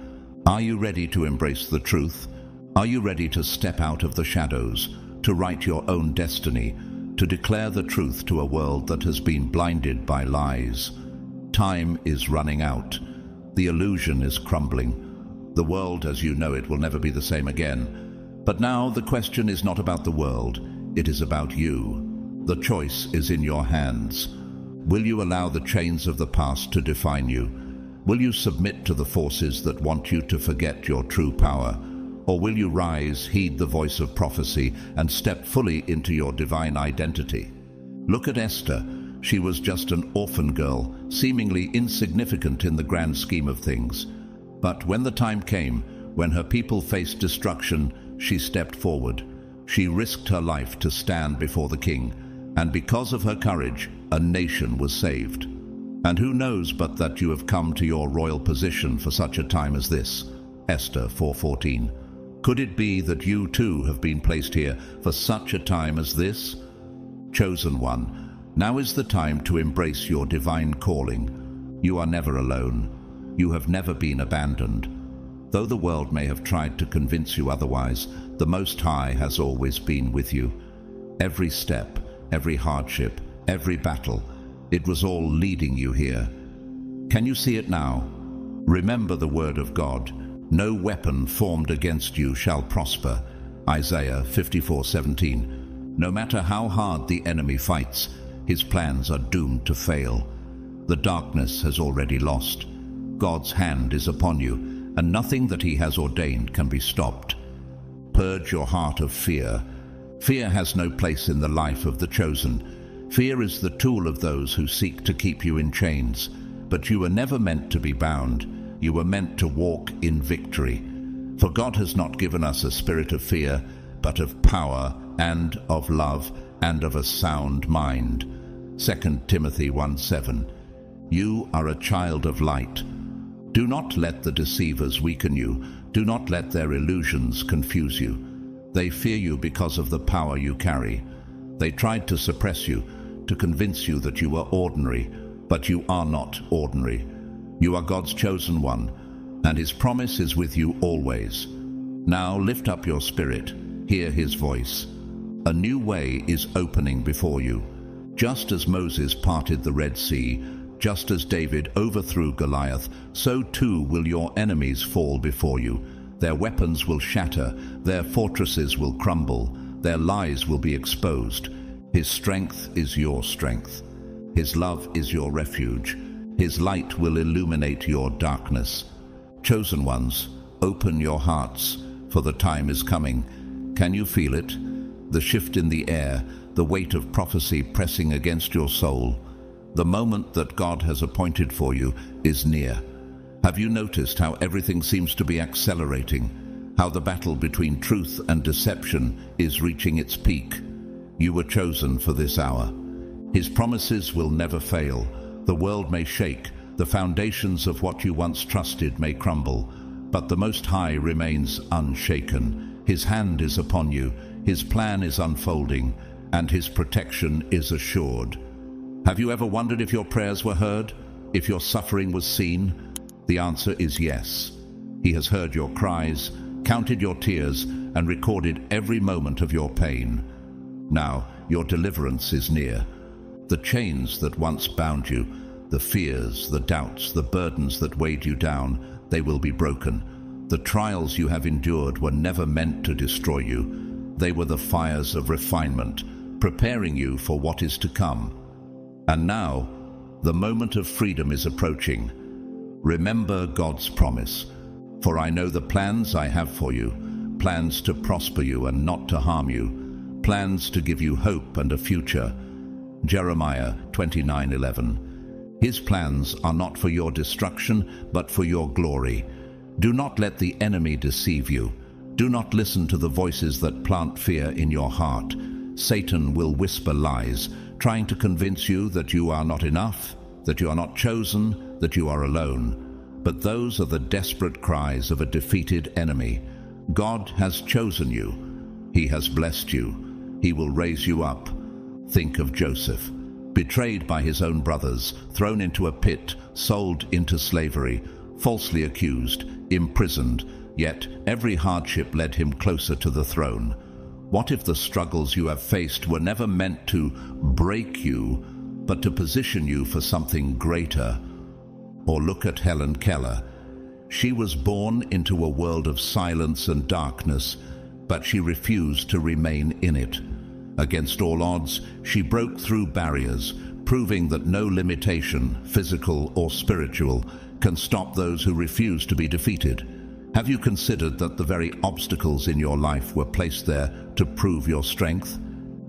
Are you ready to embrace the truth? Are you ready to step out of the shadows, to write your own destiny, to declare the truth to a world that has been blinded by lies? Time is running out. The illusion is crumbling. The world as you know it will never be the same again. But now the question is not about the world, it is about you. The choice is in your hands. Will you allow the chains of the past to define you? Will you submit to the forces that want you to forget your true power? Or will you rise, heed the voice of prophecy, and step fully into your divine identity? Look at Esther. She was just an orphan girl, seemingly insignificant in the grand scheme of things. But when the time came, when her people faced destruction, she stepped forward. She risked her life to stand before the king, and because of her courage, a nation was saved. And who knows but that you have come to your royal position for such a time as this? Esther 4:14. Could it be that you too have been placed here for such a time as this? Chosen one, now is the time to embrace your divine calling. You are never alone. You have never been abandoned. Though the world may have tried to convince you otherwise, the Most High has always been with you. Every step, every hardship, every battle, it was all leading you here. Can you see it now? Remember the word of God. No weapon formed against you shall prosper. Isaiah 54:17. No matter how hard the enemy fights, his plans are doomed to fail. The darkness has already lost. God's hand is upon you, and nothing that he has ordained can be stopped. Purge your heart of fear. Fear has no place in the life of the chosen. Fear is the tool of those who seek to keep you in chains, but you were never meant to be bound. You were meant to walk in victory. For God has not given us a spirit of fear, but of power and of love and of a sound mind. 2 Timothy 1:7. You are a child of light. Do not let the deceivers weaken you. Do not let their illusions confuse you. They fear you because of the power you carry. They tried to suppress you, to convince you that you were ordinary, but you are not ordinary. You are God's chosen one, and His promise is with you always. Now lift up your spirit, hear His voice. A new way is opening before you. Just as Moses parted the Red Sea, just as David overthrew Goliath, so too will your enemies fall before you. Their weapons will shatter, their fortresses will crumble, their lies will be exposed. His strength is your strength. His love is your refuge. His light will illuminate your darkness. Chosen ones, open your hearts, for the time is coming. Can you feel it? The shift in the air, the weight of prophecy pressing against your soul. The moment that God has appointed for you is near. Have you noticed how everything seems to be accelerating? How the battle between truth and deception is reaching its peak? You were chosen for this hour. His promises will never fail. The world may shake, the foundations of what you once trusted may crumble, but the Most High remains unshaken. His hand is upon you, His plan is unfolding, and His protection is assured. Have you ever wondered if your prayers were heard? If your suffering was seen? The answer is yes. He has heard your cries, counted your tears, and recorded every moment of your pain. Now your deliverance is near. The chains that once bound you, the fears, the doubts, the burdens that weighed you down, they will be broken. The trials you have endured were never meant to destroy you. They were the fires of refinement, preparing you for what is to come. And now, the moment of freedom is approaching. Remember God's promise. For I know the plans I have for you, plans to prosper you and not to harm you, plans to give you hope and a future. Jeremiah 29:11. His plans are not for your destruction, but for your glory. Do not let the enemy deceive you. Do not listen to the voices that plant fear in your heart. Satan will whisper lies, trying to convince you that you are not enough, that you are not chosen, that you are alone. But those are the desperate cries of a defeated enemy. God has chosen you. He has blessed you. He will raise you up. Think of Joseph, betrayed by his own brothers, thrown into a pit, sold into slavery, falsely accused, imprisoned, yet every hardship led him closer to the throne. What if the struggles you have faced were never meant to break you, but to position you for something greater? Or look at Helen Keller. She was born into a world of silence and darkness, but she refused to remain in it. Against all odds, she broke through barriers, proving that no limitation, physical or spiritual, can stop those who refuse to be defeated. Have you considered that the very obstacles in your life were placed there to prove your strength?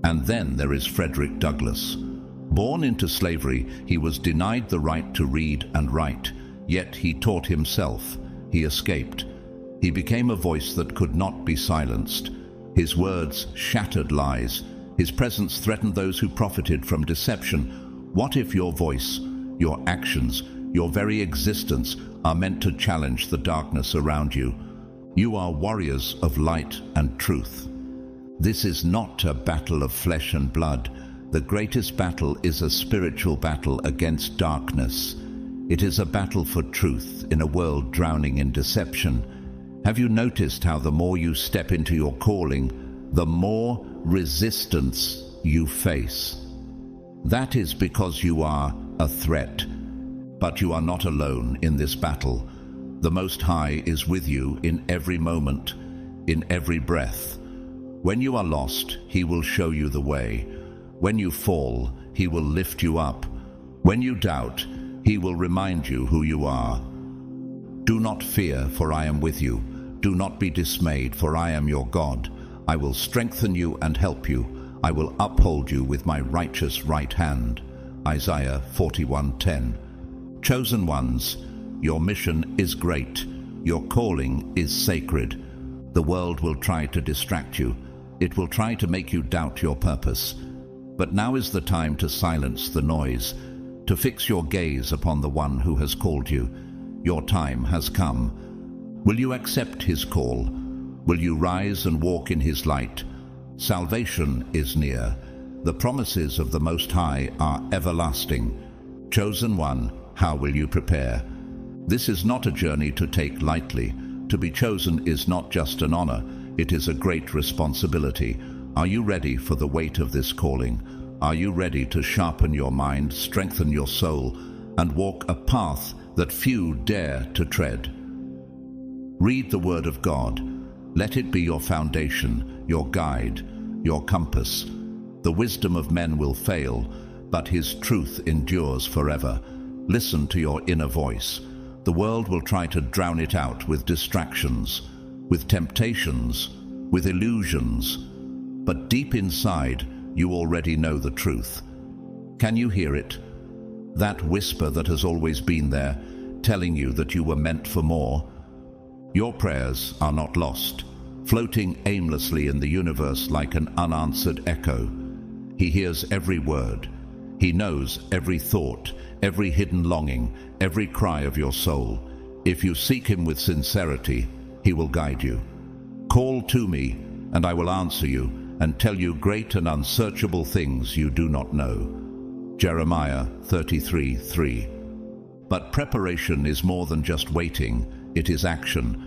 And then there is Frederick Douglass. Born into slavery, he was denied the right to read and write, yet he taught himself. He escaped. He became a voice that could not be silenced. His words shattered lies. His presence threatened those who profited from deception. What if your voice, your actions, your very existence are meant to challenge the darkness around you? You are warriors of light and truth. This is not a battle of flesh and blood. The greatest battle is a spiritual battle against darkness. It is a battle for truth in a world drowning in deception. Have you noticed how the more you step into your calling, the more resistance you face? That is because you are a threat. But you are not alone in this battle. The Most High is with you in every moment, in every breath. When you are lost, He will show you the way. When you fall, He will lift you up. When you doubt, He will remind you who you are. Do not fear, for I am with you. Do not be dismayed, for I am your God. I will strengthen you and help you. I will uphold you with my righteous right hand. Isaiah 41:10. Chosen ones, your mission is great. Your calling is sacred. The world will try to distract you. It will try to make you doubt your purpose. But now is the time to silence the noise, to fix your gaze upon the one who has called you. Your time has come. Will you accept his call? Will you rise and walk in his light? Salvation is near. The promises of the Most High are everlasting. Chosen one, how will you prepare? This is not a journey to take lightly. To be chosen is not just an honor, it is a great responsibility. Are you ready for the weight of this calling? Are you ready to sharpen your mind, strengthen your soul, and walk a path that few dare to tread? Read the Word of God. Let it be your foundation, your guide, your compass. The wisdom of men will fail, but his truth endures forever. Listen to your inner voice. The world will try to drown it out with distractions, with temptations, with illusions. But deep inside, you already know the truth. Can you hear it? That whisper that has always been there, telling you that you were meant for more. Your prayers are not lost, floating aimlessly in the universe like an unanswered echo. He hears every word. He knows every thought, every hidden longing, every cry of your soul. If you seek him with sincerity, he will guide you. Call to me, and I will answer you, and tell you great and unsearchable things you do not know. Jeremiah 33:3. But preparation is more than just waiting, it is action.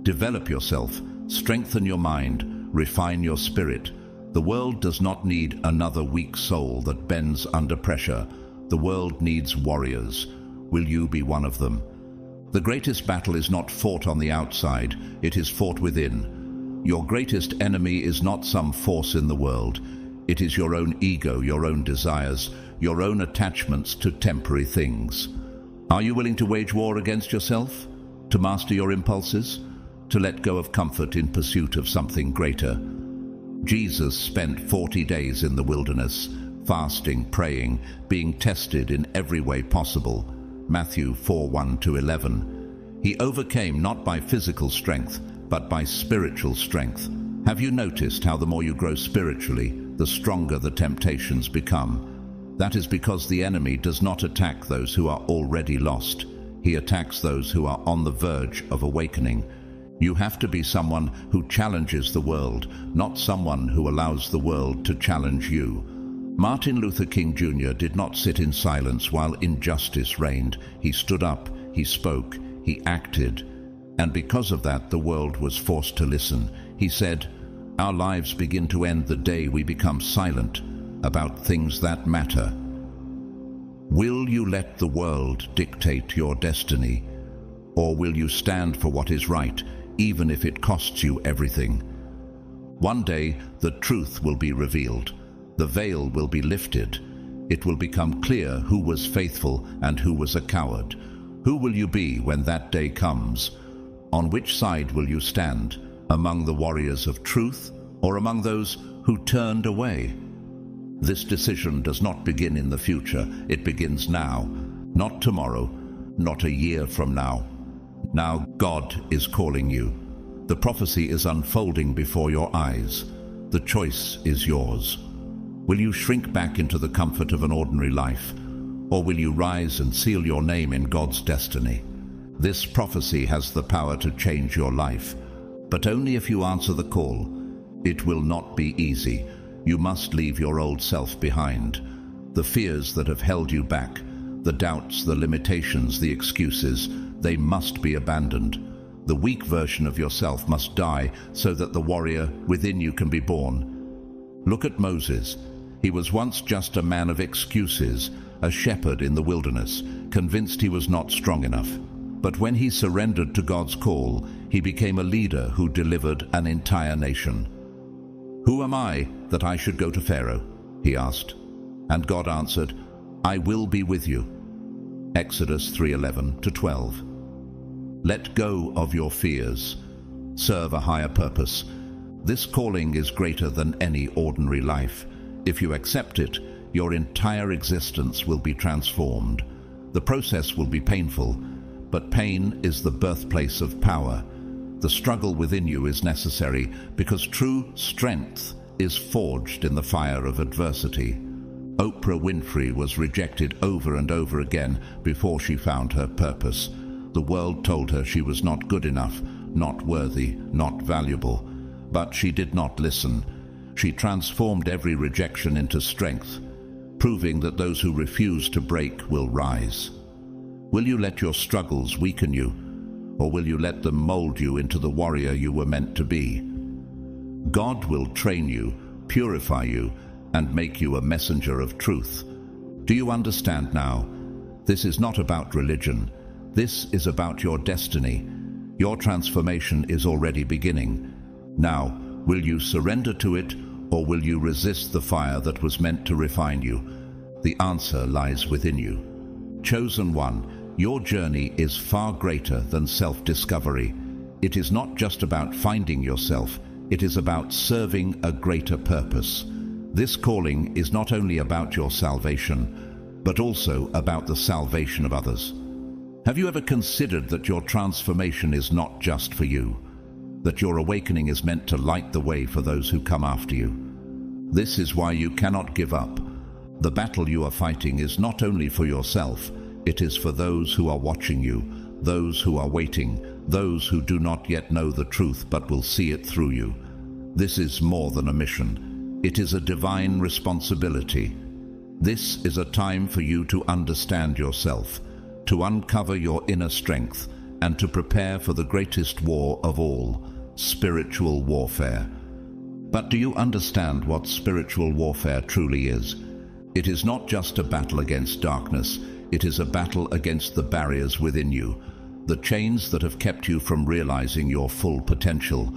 Develop yourself, strengthen your mind, refine your spirit. The world does not need another weak soul that bends under pressure. The world needs warriors. Will you be one of them? The greatest battle is not fought on the outside, it is fought within. Your greatest enemy is not some force in the world. It is your own ego, your own desires, your own attachments to temporary things. Are you willing to wage war against yourself? To master your impulses? To let go of comfort in pursuit of something greater? Jesus spent 40 days in the wilderness, fasting, praying, being tested in every way possible. Matthew 4:1-11. He overcame not by physical strength, but by spiritual strength. Have you noticed how the more you grow spiritually, the stronger the temptations become? That is because the enemy does not attack those who are already lost. He attacks those who are on the verge of awakening. You have to be someone who challenges the world, not someone who allows the world to challenge you. Martin Luther King Jr. did not sit in silence while injustice reigned. He stood up, he spoke, he acted. And because of that, the world was forced to listen. He said, "Our lives begin to end the day we become silent about things that matter." Will you let the world dictate your destiny? Or will you stand for what is right, even if it costs you everything? One day, the truth will be revealed. The veil will be lifted. It will become clear who was faithful and who was a coward. Who will you be when that day comes? On which side will you stand? Among the warriors of truth or among those who turned away? This decision does not begin in the future. It begins now, not tomorrow, not a year from now. Now God is calling you. The prophecy is unfolding before your eyes. The choice is yours. Will you shrink back into the comfort of an ordinary life, or will you rise and seal your name in God's destiny? This prophecy has the power to change your life, but only if you answer the call. It will not be easy. You must leave your old self behind. The fears that have held you back, the doubts, the limitations, the excuses, they must be abandoned. The weak version of yourself must die so that the warrior within you can be born. Look at Moses. He was once just a man of excuses, a shepherd in the wilderness, convinced he was not strong enough. But when he surrendered to God's call, he became a leader who delivered an entire nation. "Who am I that I should go to Pharaoh?" he asked. And God answered, "I will be with you." Exodus 3:11-12. Let go of your fears. Serve a higher purpose. This calling is greater than any ordinary life. If you accept it, your entire existence will be transformed. The process will be painful, but pain is the birthplace of power. The struggle within you is necessary because true strength is forged in the fire of adversity. Oprah Winfrey was rejected over and over again before she found her purpose. The world told her she was not good enough, not worthy, not valuable. But she did not listen. She transformed every rejection into strength, proving that those who refuse to break will rise. Will you let your struggles weaken you, or will you let them mold you into the warrior you were meant to be? God will train you, purify you, and make you a messenger of truth. Do you understand now? This is not about religion. This is about your destiny. Your transformation is already beginning. Now, will you surrender to it, or will you resist the fire that was meant to refine you? The answer lies within you. Chosen one, your journey is far greater than self-discovery. It is not just about finding yourself, it is about serving a greater purpose. This calling is not only about your salvation, but also about the salvation of others. Have you ever considered that your transformation is not just for you? That your awakening is meant to light the way for those who come after you? This is why you cannot give up. The battle you are fighting is not only for yourself, it is for those who are watching you, those who are waiting, those who do not yet know the truth but will see it through you. This is more than a mission. It is a divine responsibility. This is a time for you to understand yourself, to uncover your inner strength, and to prepare for the greatest war of all, spiritual warfare. But do you understand what spiritual warfare truly is? It is not just a battle against darkness, it is a battle against the barriers within you, the chains that have kept you from realizing your full potential.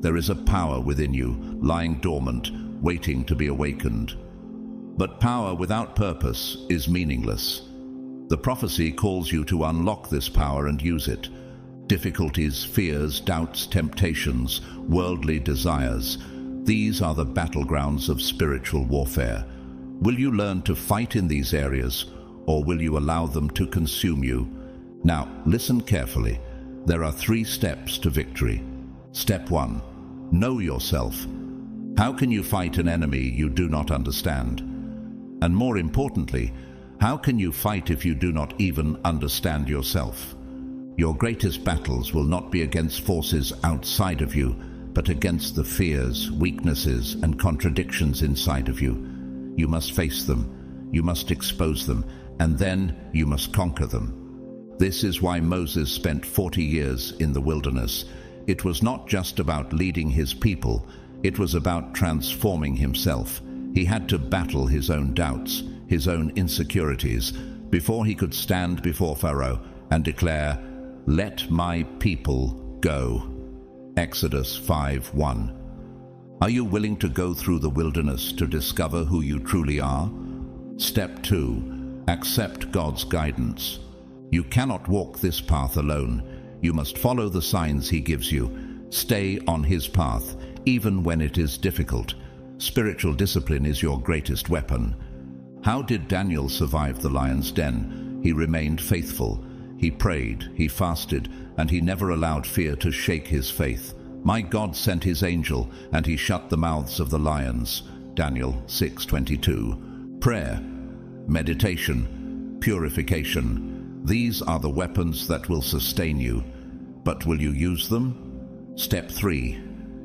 There is a power within you, lying dormant, waiting to be awakened. But power without purpose is meaningless. The prophecy calls you to unlock this power and use it. Difficulties, fears, doubts, temptations, worldly desires, these are the battlegrounds of spiritual warfare. Will you learn to fight in these areas, or will you allow them to consume you? Now, listen carefully. There are 3 steps to victory. Step 1. Know yourself. How can you fight an enemy you do not understand? And more importantly, how can you fight if you do not even understand yourself? Your greatest battles will not be against forces outside of you, but against the fears, weaknesses, and contradictions inside of you. You must face them, you must expose them, and then you must conquer them. This is why Moses spent 40 years in the wilderness. It was not just about leading his people, it was about transforming himself. He had to battle his own doubts, his own insecurities, before he could stand before Pharaoh and declare, "Let my people go." Exodus 5:1. Are you willing to go through the wilderness to discover who you truly are? Step 2. Accept God's guidance. You cannot walk this path alone. You must follow the signs He gives you. Stay on His path, even when it is difficult. Spiritual discipline is your greatest weapon. How did Daniel survive the lion's den? He remained faithful. He prayed, he fasted, and he never allowed fear to shake his faith. My God sent His angel, and He shut the mouths of the lions. Daniel 6:22. Prayer, meditation, purification. These are the weapons that will sustain you. But will you use them? Step 3.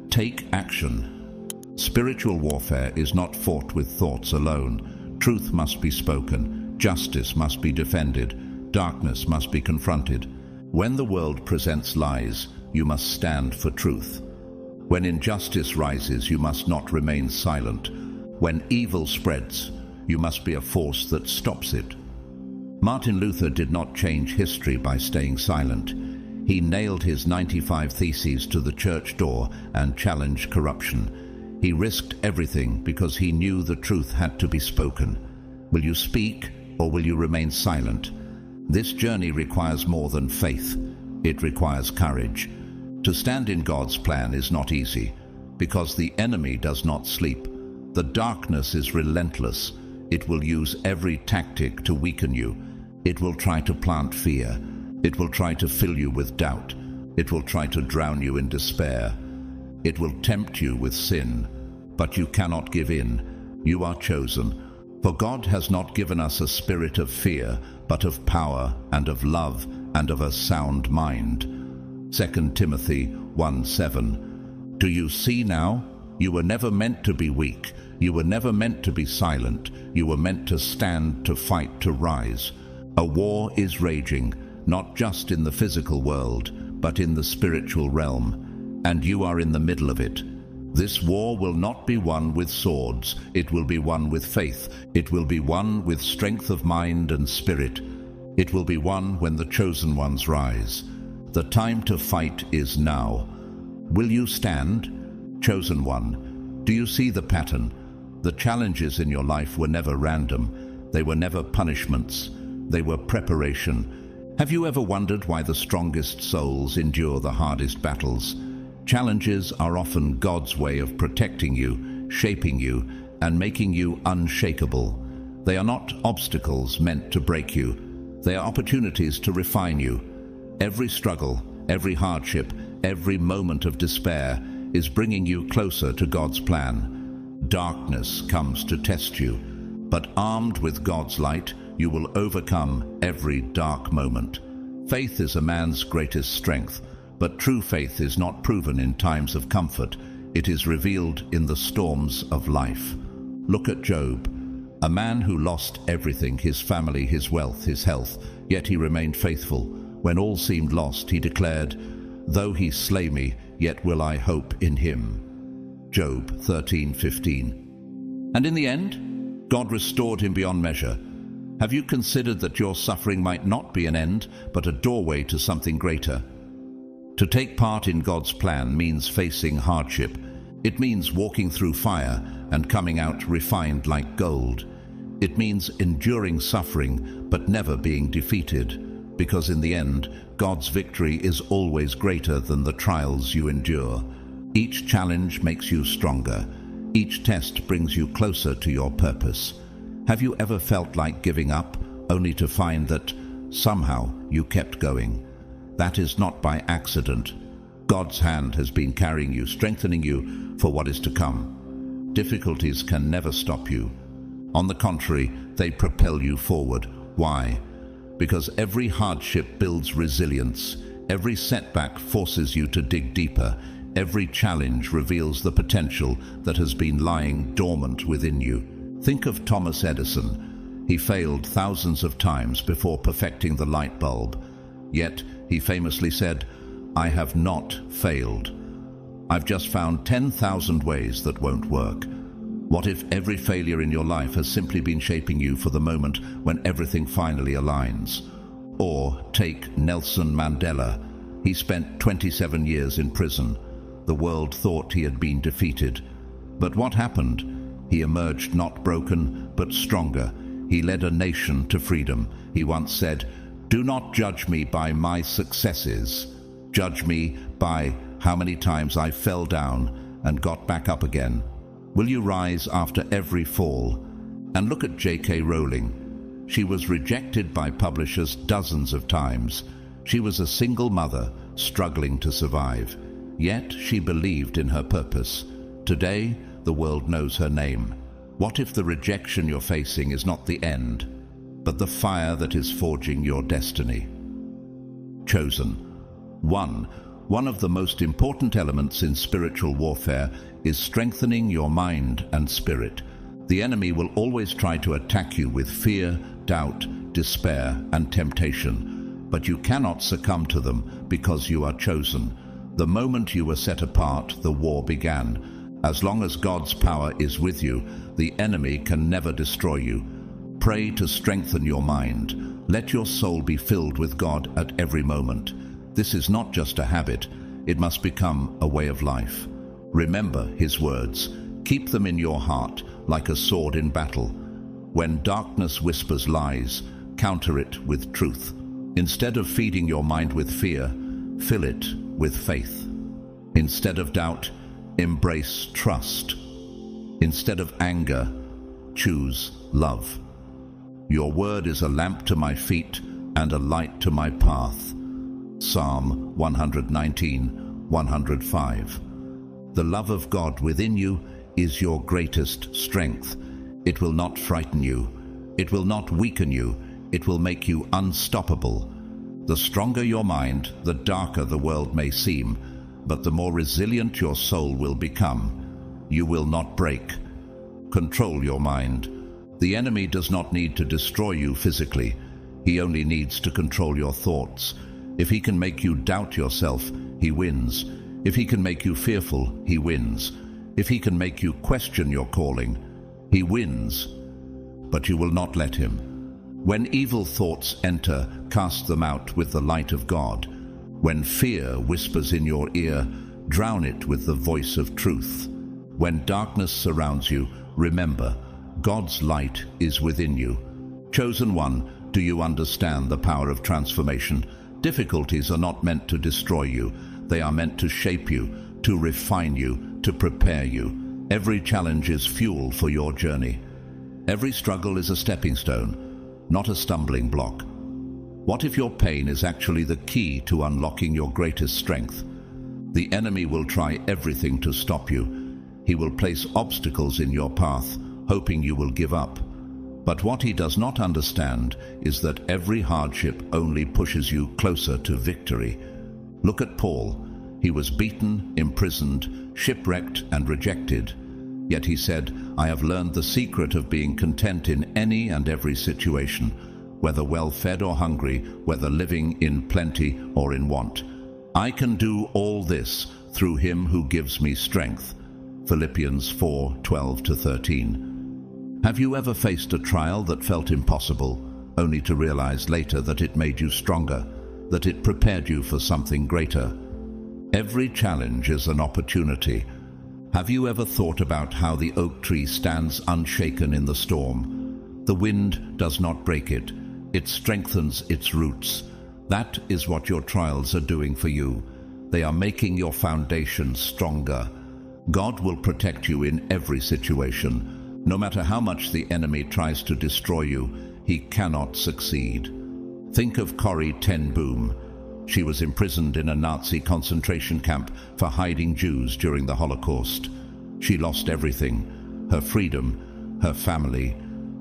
Take action. Spiritual warfare is not fought with thoughts alone. Truth must be spoken. Justice must be defended. Darkness must be confronted. When the world presents lies, you must stand for truth. When injustice rises, you must not remain silent. When evil spreads, you must be a force that stops it. Martin Luther did not change history by staying silent. He nailed his 95 Theses to the church door and challenged corruption. He risked everything because he knew the truth had to be spoken. Will you speak, or will you remain silent? This journey requires more than faith. It requires courage. To stand in God's plan is not easy, because the enemy does not sleep. The darkness is relentless. It will use every tactic to weaken you. It will try to plant fear. It will try to fill you with doubt. It will try to drown you in despair. It will tempt you with sin. But you cannot give in. You are chosen. For God has not given us a spirit of fear, but of power and of love and of a sound mind. 2 Timothy 1:7. Do you see now? You were never meant to be weak. You were never meant to be silent. You were meant to stand, to fight, to rise. A war is raging, not just in the physical world, but in the spiritual realm, and you are in the middle of it. This war will not be won with swords. It will be won with faith. It will be won with strength of mind and spirit. It will be won when the chosen ones rise. The time to fight is now. Will you stand? Chosen one, do you see the pattern? The challenges in your life were never random. They were never punishments. They were preparation. Have you ever wondered why the strongest souls endure the hardest battles? Challenges are often God's way of protecting you, shaping you, and making you unshakable. They are not obstacles meant to break you. They are opportunities to refine you. Every struggle, every hardship, every moment of despair is bringing you closer to God's plan. Darkness comes to test you, but armed with God's light, you will overcome every dark moment. Faith is a man's greatest strength, but true faith is not proven in times of comfort. It is revealed in the storms of life. Look at Job, a man who lost everything, his family, his wealth, his health, yet he remained faithful. When all seemed lost, he declared, "Though he slay me, yet will I hope in him." Job 13:15. And in the end, God restored him beyond measure. Have you considered that your suffering might not be an end, but a doorway to something greater? To take part in God's plan means facing hardship. It means walking through fire and coming out refined like gold. It means enduring suffering but never being defeated, because in the end, God's victory is always greater than the trials you endure. Each challenge makes you stronger. Each test brings you closer to your purpose. Have you ever felt like giving up, only to find that somehow you kept going? That is not by accident. God's hand has been carrying you, strengthening you for what is to come. Difficulties can never stop you. On the contrary, they propel you forward. Why? Because every hardship builds resilience. Every setback forces you to dig deeper. Every challenge reveals the potential that has been lying dormant within you. Think of Thomas Edison. He failed thousands of times before perfecting the light bulb. Yet, he famously said, "I have not failed. I've just found 10,000 ways that won't work." What if every failure in your life has simply been shaping you for the moment when everything finally aligns? Or take Nelson Mandela. He spent 27 years in prison. The world thought he had been defeated. But what happened? He emerged not broken, but stronger. He led a nation to freedom. He once said, "Do not judge me by my successes. Judge me by how many times I fell down and got back up again." Will you rise after every fall? And look at J.K. Rowling. She was rejected by publishers dozens of times. She was a single mother struggling to survive. Yet she believed in her purpose. Today, the world knows her name. What if the rejection you're facing is not the end, but the fire that is forging your destiny? Chosen. One of the most important elements in spiritual warfare is strengthening your mind and spirit. The enemy will always try to attack you with fear, doubt, despair, and temptation. But you cannot succumb to them because you are chosen. The moment you were set apart, the war began. As long as God's power is with you, the enemy can never destroy you. Pray to strengthen your mind. Let your soul be filled with God at every moment. This is not just a habit, it must become a way of life. Remember His words. Keep them in your heart like a sword in battle. When darkness whispers lies, counter it with truth. Instead of feeding your mind with fear, fill it with faith. Instead of doubt, embrace trust. Instead of anger, choose love. Your word is a lamp to my feet and a light to my path. Psalm 119, 105. The love of God within you is your greatest strength. It will not frighten you. It will not weaken you. It will make you unstoppable. The stronger your mind, the darker the world may seem, but the more resilient your soul will become. You will not break. Control your mind. The enemy does not need to destroy you physically. He only needs to control your thoughts. If he can make you doubt yourself, he wins. If he can make you fearful, he wins. If he can make you question your calling, he wins. But you will not let him. When evil thoughts enter, cast them out with the light of God. When fear whispers in your ear, drown it with the voice of truth. When darkness surrounds you, remember, God's light is within you. Chosen one, do you understand the power of transformation? Difficulties are not meant to destroy you. They are meant to shape you, to refine you, to prepare you. Every challenge is fuel for your journey. Every struggle is a stepping stone, not a stumbling block. What if your pain is actually the key to unlocking your greatest strength? The enemy will try everything to stop you. He will place obstacles in your path, hoping you will give up. But what he does not understand is that every hardship only pushes you closer to victory. Look at Paul. He was beaten, imprisoned, shipwrecked, and rejected. Yet he said, I have learned the secret of being content in any and every situation, whether well-fed or hungry, whether living in plenty or in want. I can do all this through him who gives me strength. Philippians 4:12-13. Have you ever faced a trial that felt impossible, only to realize later that it made you stronger, that it prepared you for something greater? Every challenge is an opportunity. Have you ever thought about how the oak tree stands unshaken in the storm? The wind does not break it. It strengthens its roots. That is what your trials are doing for you. They are making your foundation stronger. God will protect you in every situation. No matter how much the enemy tries to destroy you, he cannot succeed. Think of Corrie ten Boom. She was imprisoned in a Nazi concentration camp for hiding Jews during the Holocaust. She lost everything, her freedom, her family,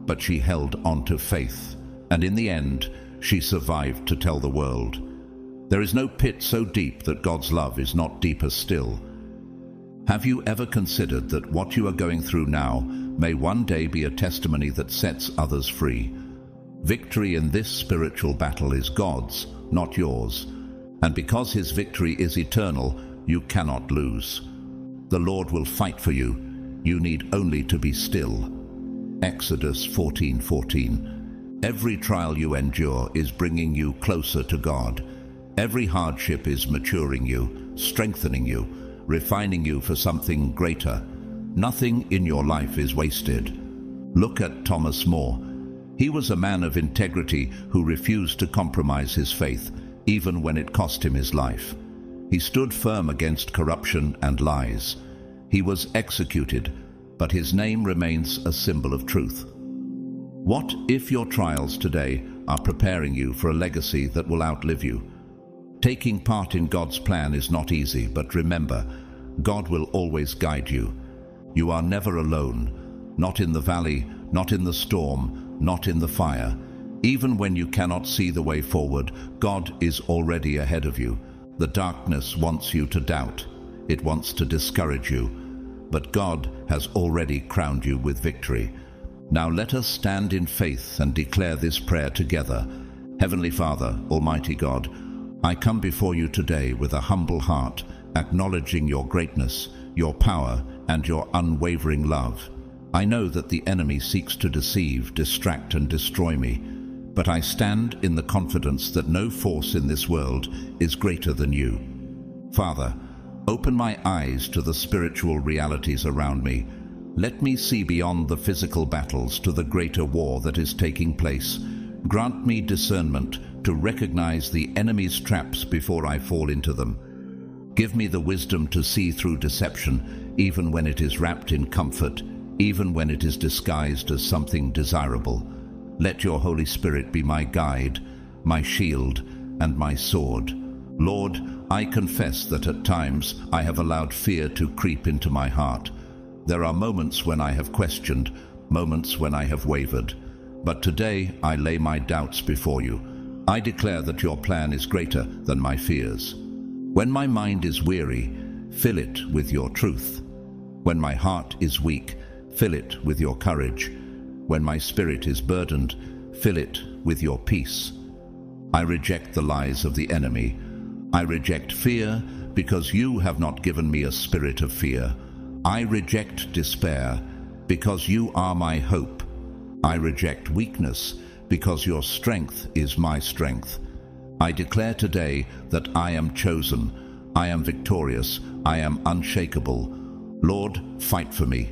but she held on to faith. And in the end, she survived to tell the world. There is no pit so deep that God's love is not deeper still. Have you ever considered that what you are going through now may one day be a testimony that sets others free? Victory in this spiritual battle is God's, not yours. And because his victory is eternal, you cannot lose. The Lord will fight for you. You need only to be still. Exodus 14:14. Every trial you endure is bringing you closer to God. Every hardship is maturing you, strengthening you, refining you for something greater. Nothing in your life is wasted. Look at Thomas More. He was a man of integrity who refused to compromise his faith, even when it cost him his life. He stood firm against corruption and lies. He was executed, but his name remains a symbol of truth. What if your trials today are preparing you for a legacy that will outlive you? Taking part in God's plan is not easy, but remember, God will always guide you. You are never alone, not in the valley, not in the storm, not in the fire. Even when you cannot see the way forward, God is already ahead of you. The darkness wants you to doubt. It wants to discourage you. But God has already crowned you with victory. Now let us stand in faith and declare this prayer together. Heavenly Father, Almighty God, I come before you today with a humble heart, acknowledging your greatness, your power, and your unwavering love. I know that the enemy seeks to deceive, distract, and destroy me, but I stand in the confidence that no force in this world is greater than you. Father, open my eyes to the spiritual realities around me. Let me see beyond the physical battles to the greater war that is taking place. Grant me discernment to recognize the enemy's traps before I fall into them. Give me the wisdom to see through deception, even when it is wrapped in comfort, even when it is disguised as something desirable. Let your Holy Spirit be my guide, my shield, and my sword. Lord, I confess that at times I have allowed fear to creep into my heart. There are moments when I have questioned, moments when I have wavered. But today I lay my doubts before you. I declare that your plan is greater than my fears. When my mind is weary, fill it with your truth. When my heart is weak, fill it with your courage. When my spirit is burdened, fill it with your peace. I reject the lies of the enemy. I reject fear because you have not given me a spirit of fear. I reject despair because you are my hope. I reject weakness because your strength is my strength. I declare today that I am chosen, I am victorious, I am unshakable. Lord, fight for me.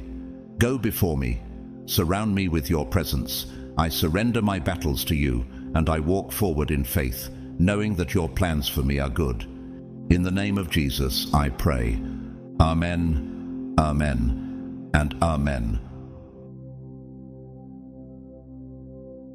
Go before me. Surround me with your presence. I surrender my battles to you, and I walk forward in faith, knowing that your plans for me are good. In the name of Jesus, I pray. Amen, amen, and amen.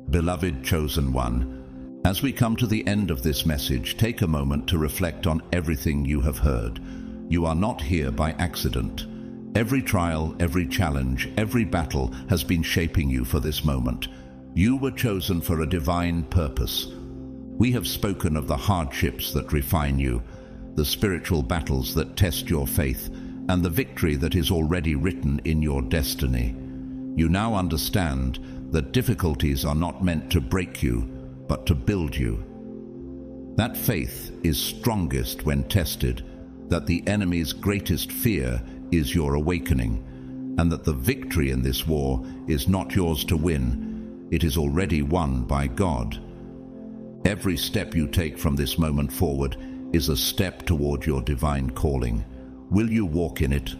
Beloved chosen one, as we come to the end of this message, take a moment to reflect on everything you have heard. You are not here by accident. Every trial, every challenge, every battle has been shaping you for this moment. You were chosen for a divine purpose. We have spoken of the hardships that refine you, the spiritual battles that test your faith, and the victory that is already written in your destiny. You now understand that difficulties are not meant to break you, but to build you. That faith is strongest when tested, that the enemy's greatest fear is your awakening, and that the victory in this war is not yours to win, it is already won by God. Every step you take from this moment forward is a step toward your divine calling. Will you walk in it?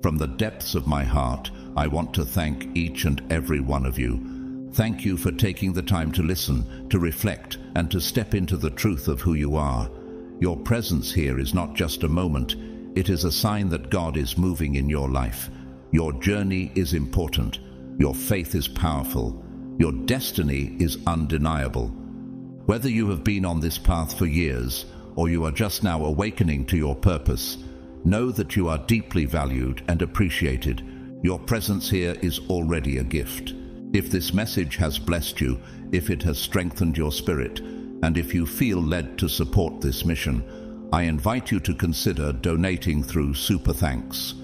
From the depths of my heart, I want to thank each and every one of you. Thank you for taking the time to listen, to reflect, and to step into the truth of who you are. Your presence here is not just a moment, it is a sign that God is moving in your life. Your journey is important. Your faith is powerful. Your destiny is undeniable. Whether you have been on this path for years, or you are just now awakening to your purpose, know that you are deeply valued and appreciated. Your presence here is already a gift. If this message has blessed you, if it has strengthened your spirit, and if you feel led to support this mission, I invite you to consider donating through Super Thanks.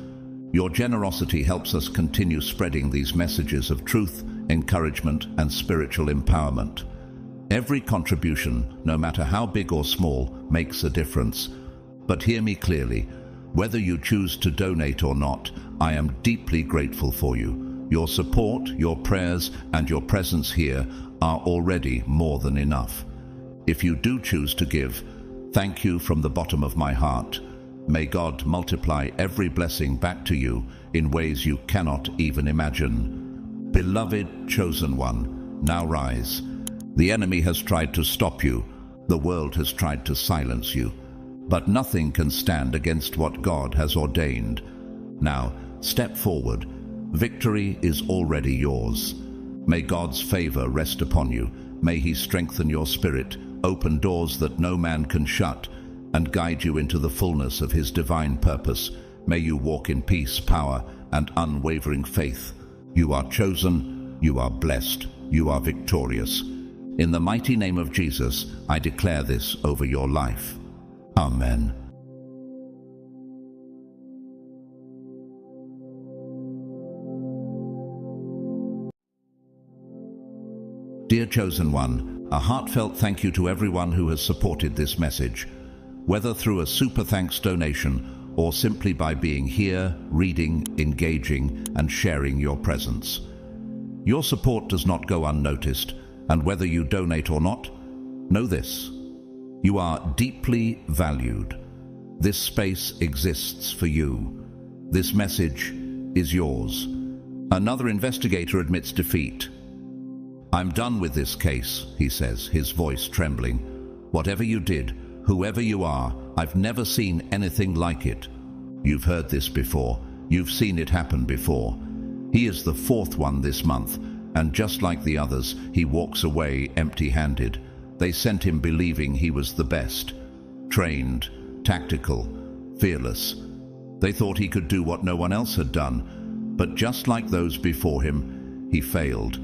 Your generosity helps us continue spreading these messages of truth, encouragement, and spiritual empowerment. Every contribution, no matter how big or small, makes a difference. But hear me clearly, whether you choose to donate or not, I am deeply grateful for you. Your support, your prayers, and your presence here are already more than enough. If you do choose to give, thank you from the bottom of my heart. May God multiply every blessing back to you in ways you cannot even imagine. Beloved chosen one, now rise. The enemy has tried to stop you. The world has tried to silence you. But nothing can stand against what God has ordained. Now, step forward. Victory is already yours. May God's favor rest upon you. May He strengthen your spirit, open doors that no man can shut, and guide you into the fullness of His divine purpose. May you walk in peace, power, and unwavering faith. You are chosen, you are blessed, you are victorious. In the mighty name of Jesus, I declare this over your life. Amen. Dear chosen one, a heartfelt thank you to everyone who has supported this message, whether through a Super Thanks donation or simply by being here, reading, engaging, and sharing your presence. Your support does not go unnoticed, and whether you donate or not, know this: you are deeply valued. This space exists for you. This message is yours. Another investigator admits defeat. "I'm done with this case," he says, his voice trembling. "Whatever you did, whoever you are, I've never seen anything like it." You've heard this before. You've seen it happen before. He is the fourth one this month, and just like the others, he walks away empty-handed. They sent him believing he was the best. Trained, tactical, fearless. They thought he could do what no one else had done, but just like those before him, he failed.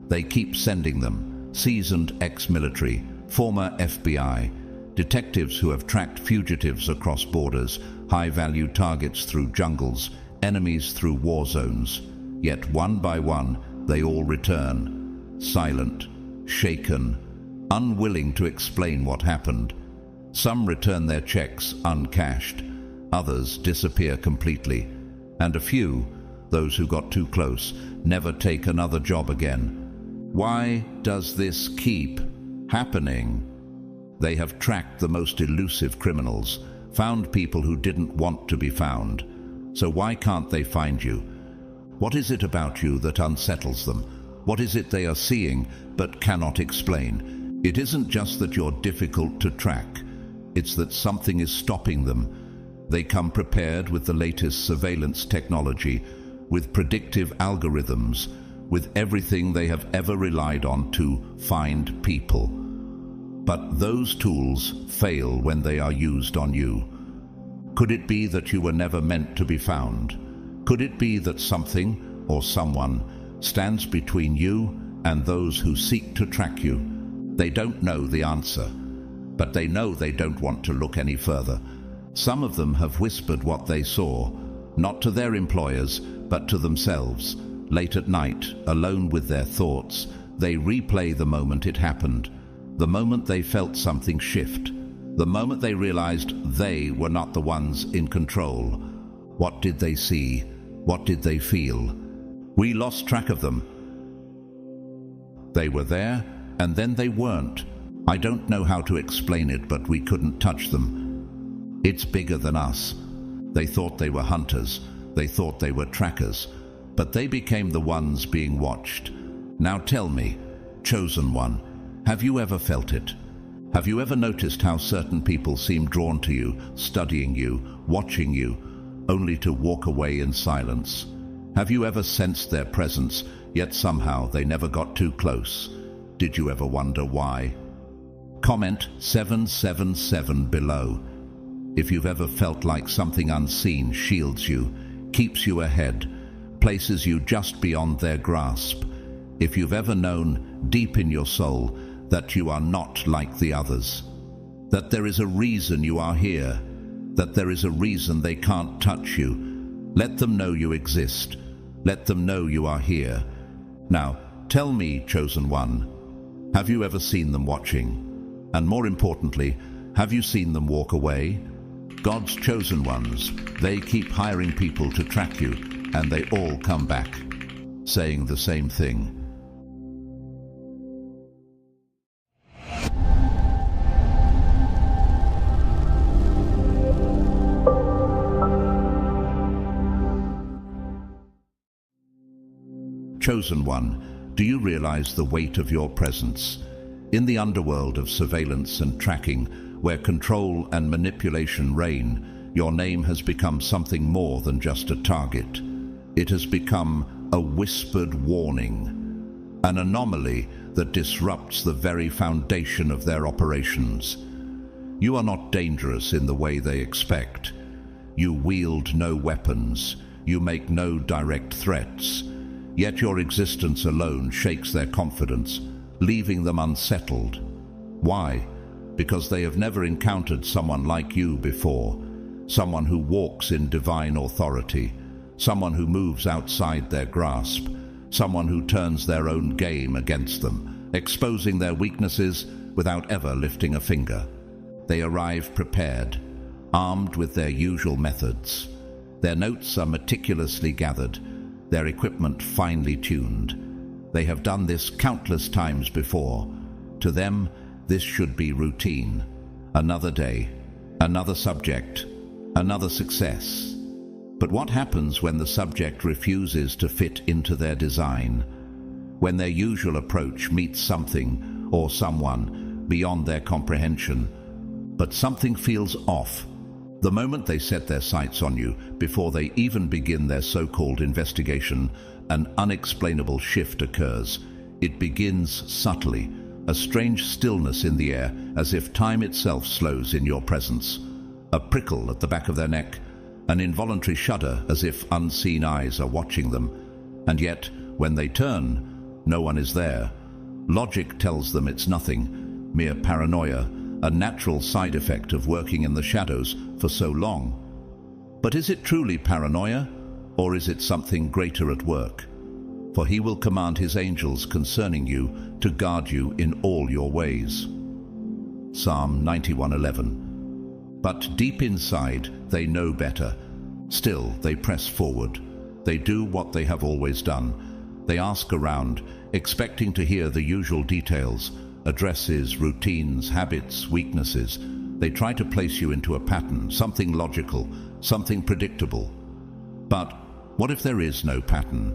They keep sending them, seasoned ex-military, former FBI, detectives who have tracked fugitives across borders, high-value targets through jungles, enemies through war zones. Yet one by one, they all return, silent, shaken, unwilling to explain what happened. Some return their checks uncashed, others disappear completely, and a few, those who got too close, never take another job again. Why does this keep happening? They have tracked the most elusive criminals, found people who didn't want to be found. So why can't they find you? What is it about you that unsettles them? What is it they are seeing but cannot explain? It isn't just that you're difficult to track. It's that something is stopping them. They come prepared with the latest surveillance technology, with predictive algorithms, with everything they have ever relied on to find people. But those tools fail when they are used on you. Could it be that you were never meant to be found? Could it be that something or someone stands between you and those who seek to track you? They don't know the answer, but they know they don't want to look any further. Some of them have whispered what they saw, not to their employers, but to themselves. Late at night, alone with their thoughts, they replay the moment it happened, the moment they felt something shift, the moment they realized they were not the ones in control. What did they see? What did they feel? We lost track of them. They were there, and then they weren't. I don't know how to explain it, but we couldn't touch them. It's bigger than us. They thought they were hunters. They thought they were trackers. But they became the ones being watched. Now tell me, chosen one, have you ever felt it? Have you ever noticed how certain people seem drawn to you, studying you, watching you, only to walk away in silence? Have you ever sensed their presence, yet somehow they never got too close? Did you ever wonder why? Comment 777 below if you've ever felt like something unseen shields you, keeps you ahead, places you just beyond their grasp. If you've ever known deep in your soul that you are not like the others, that there is a reason you are here, that there is a reason they can't touch you, let them know you exist. Let them know you are here. Now, tell me, chosen one, have you ever seen them watching? And more importantly, have you seen them walk away? God's chosen ones, they keep hiring people to track you, and they all come back, saying the same thing. Chosen one, do you realize the weight of your presence? In the underworld of surveillance and tracking, where control and manipulation reign, your name has become something more than just a target. It has become a whispered warning, an anomaly that disrupts the very foundation of their operations. You are not dangerous in the way they expect. You wield no weapons. You make no direct threats. Yet your existence alone shakes their confidence, leaving them unsettled. Why? Because they have never encountered someone like you before, someone who walks in divine authority, someone who moves outside their grasp, someone who turns their own game against them, exposing their weaknesses without ever lifting a finger. They arrive prepared, armed with their usual methods. Their notes are meticulously gathered, their equipment finely tuned. They have done this countless times before. To them, this should be routine. Another day, another subject, another success. But what happens when the subject refuses to fit into their design? When their usual approach meets something or someone beyond their comprehension, but something feels off. The moment they set their sights on you, before they even begin their so-called investigation, an unexplainable shift occurs. It begins subtly, a strange stillness in the air, as if time itself slows in your presence. A prickle at the back of their neck, an involuntary shudder as if unseen eyes are watching them. And yet, when they turn, no one is there. Logic tells them it's nothing, mere paranoia, a natural side effect of working in the shadows for so long. But is it truly paranoia, or is it something greater at work? For he will command his angels concerning you to guard you in all your ways. Psalm 91:11. But deep inside they know better. Still they press forward. They do what they have always done. They ask around, expecting to hear the usual details, addresses, routines, habits, weaknesses. They try to place you into a pattern, something logical, something predictable. But what if there is no pattern?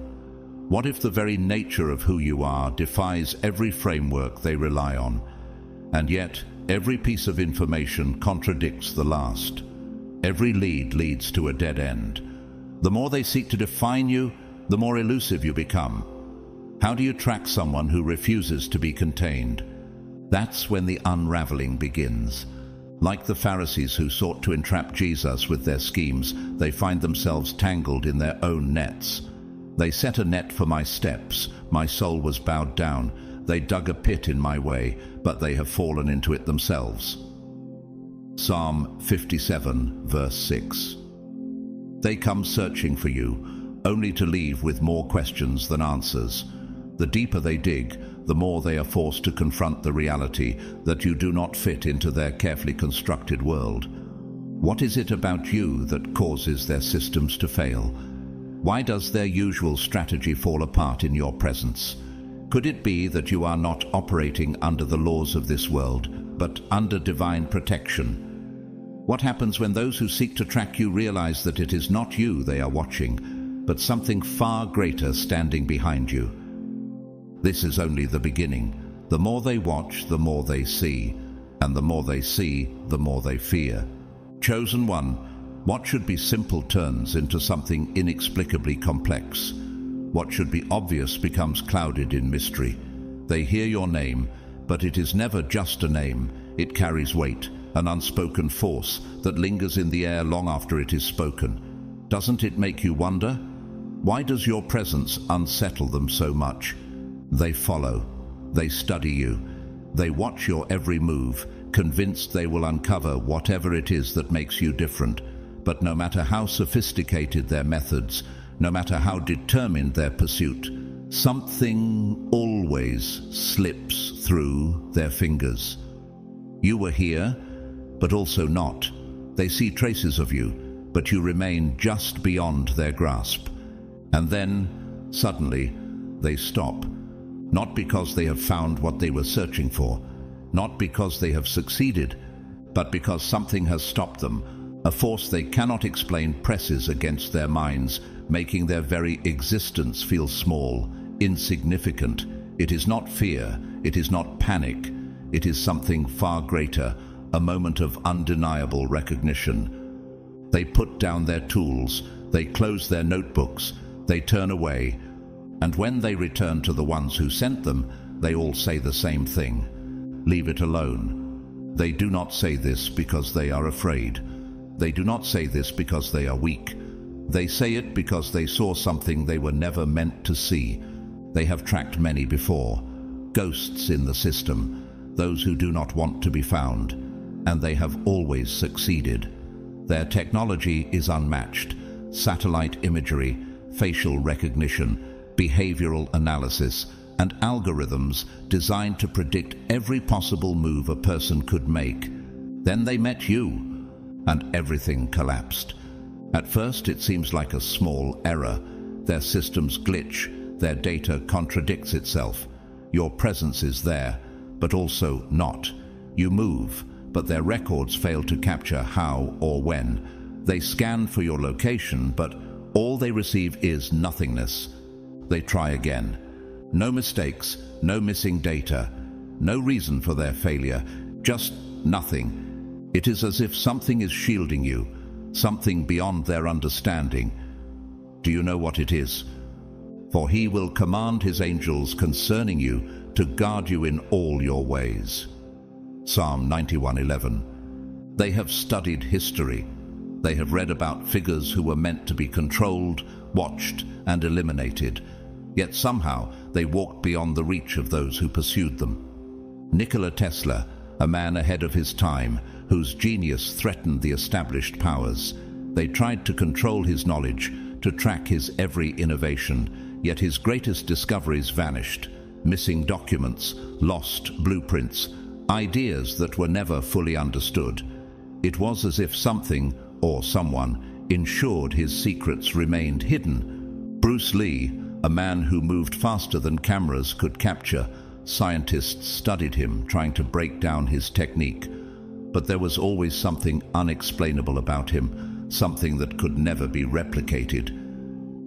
What if the very nature of who you are defies every framework they rely on? And yet, every piece of information contradicts the last. Every lead leads to a dead end. The more they seek to define you, the more elusive you become. How do you track someone who refuses to be contained? That's when the unraveling begins. Like the Pharisees who sought to entrap Jesus with their schemes, they find themselves tangled in their own nets. They set a net for my steps, my soul was bowed down. They dug a pit in my way, but they have fallen into it themselves. Psalm 57, verse 6. They come searching for you, only to leave with more questions than answers. The deeper they dig, the more they are forced to confront the reality that you do not fit into their carefully constructed world. What is it about you that causes their systems to fail? Why does their usual strategy fall apart in your presence? Could it be that you are not operating under the laws of this world, but under divine protection? What happens when those who seek to track you realize that it is not you they are watching, but something far greater standing behind you? This is only the beginning. The more they watch, the more they see, and the more they see, the more they fear. Chosen one, what should be simple turns into something inexplicably complex. What should be obvious becomes clouded in mystery. They hear your name, but it is never just a name. It carries weight, an unspoken force that lingers in the air long after it is spoken. Doesn't it make you wonder? Why does your presence unsettle them so much? They follow. They study you. They watch your every move, convinced they will uncover whatever it is that makes you different. But no matter how sophisticated their methods, no matter how determined their pursuit, something always slips through their fingers. You were here, but also not. They see traces of you, but you remain just beyond their grasp. And then, suddenly, they stop. Not because they have found what they were searching for, not because they have succeeded, but because something has stopped them. A force they cannot explain presses against their minds, making their very existence feel small, insignificant. It is not fear, it is not panic, it is something far greater, a moment of undeniable recognition. They put down their tools, they close their notebooks, they turn away, and when they return to the ones who sent them, they all say the same thing: leave it alone. They do not say this because they are afraid. They do not say this because they are weak. They say it because they saw something they were never meant to see. They have tracked many before, ghosts in the system, those who do not want to be found, and they have always succeeded. Their technology is unmatched: satellite imagery, facial recognition, behavioral analysis, and algorithms designed to predict every possible move a person could make. Then they met you, and everything collapsed. At first it seems like a small error. Their systems glitch, their data contradicts itself. Your presence is there, but also not. You move, but their records fail to capture how or when. They scan for your location, but all they receive is nothingness. They try again. No mistakes, no missing data, no reason for their failure, just nothing. It is as if something is shielding you, something beyond their understanding. Do you know what it is? For he will command his angels concerning you to guard you in all your ways. Psalm 91:11. They have studied history. They have read about figures who were meant to be controlled, watched, and eliminated. Yet somehow they walked beyond the reach of those who pursued them. Nikola Tesla, a man ahead of his time, whose genius threatened the established powers. They tried to control his knowledge, to track his every innovation, yet his greatest discoveries vanished. Missing documents, lost blueprints, ideas that were never fully understood. It was as if something, or someone, ensured his secrets remained hidden. Bruce Lee, a man who moved faster than cameras could capture, scientists studied him, trying to break down his technique. But there was always something unexplainable about him, something that could never be replicated.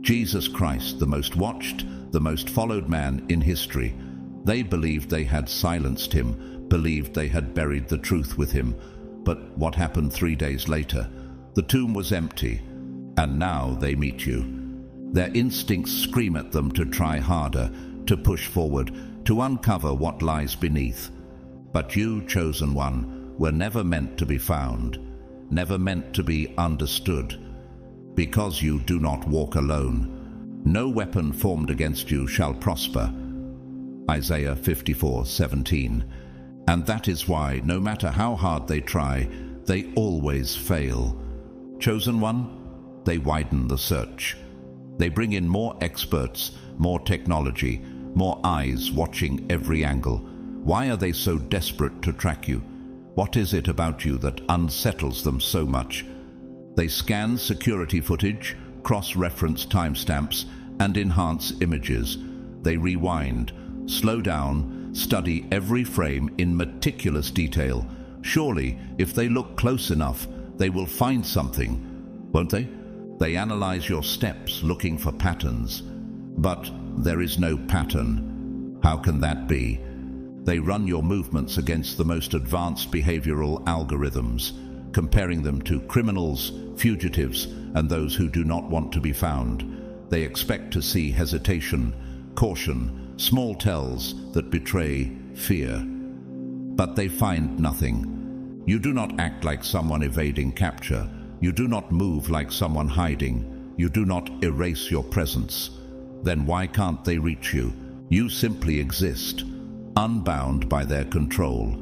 Jesus Christ, the most watched, the most followed man in history. They believed they had silenced him, believed they had buried the truth with him. But what happened 3 days later? The tomb was empty, and now they meet you. Their instincts scream at them to try harder, to push forward, to uncover what lies beneath. But you, chosen one, were never meant to be found, never meant to be understood. Because you do not walk alone, no weapon formed against you shall prosper. Isaiah 54:17. And that is why, no matter how hard they try, they always fail. Chosen one, they widen the search. They bring in more experts, more technology, more eyes watching every angle. Why are they so desperate to track you? What is it about you that unsettles them so much? They scan security footage, cross-reference timestamps, and enhance images. They rewind, slow down, study every frame in meticulous detail. Surely, if they look close enough, they will find something, won't they? They analyze your steps, looking for patterns. But there is no pattern. How can that be? They run your movements against the most advanced behavioral algorithms, comparing them to criminals, fugitives, and those who do not want to be found. They expect to see hesitation, caution, small tells that betray fear. But they find nothing. You do not act like someone evading capture. You do not move like someone hiding. You do not erase your presence. Then why can't they reach you? You simply exist, unbound by their control.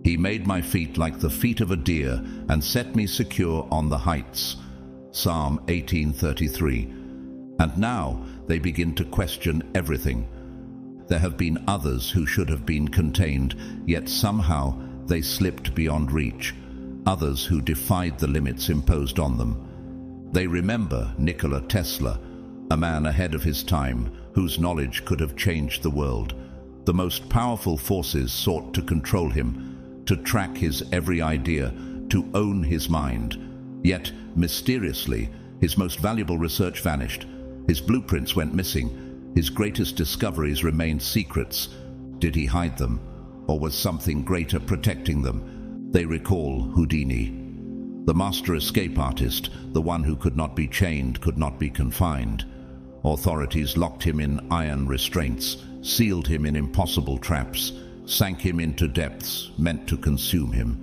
He made my feet like the feet of a deer and set me secure on the heights. Psalm 18:33. And now they begin to question everything. There have been others who should have been contained, yet somehow they slipped beyond reach. Others who defied the limits imposed on them. They remember Nikola Tesla, a man ahead of his time, whose knowledge could have changed the world. The most powerful forces sought to control him, to track his every idea, to own his mind. Yet, mysteriously, his most valuable research vanished. His blueprints went missing. His greatest discoveries remained secrets. Did he hide them, or was something greater protecting them? They recall Houdini, the master escape artist, the one who could not be chained, could not be confined. Authorities locked him in iron restraints, sealed him in impossible traps, sank him into depths meant to consume him.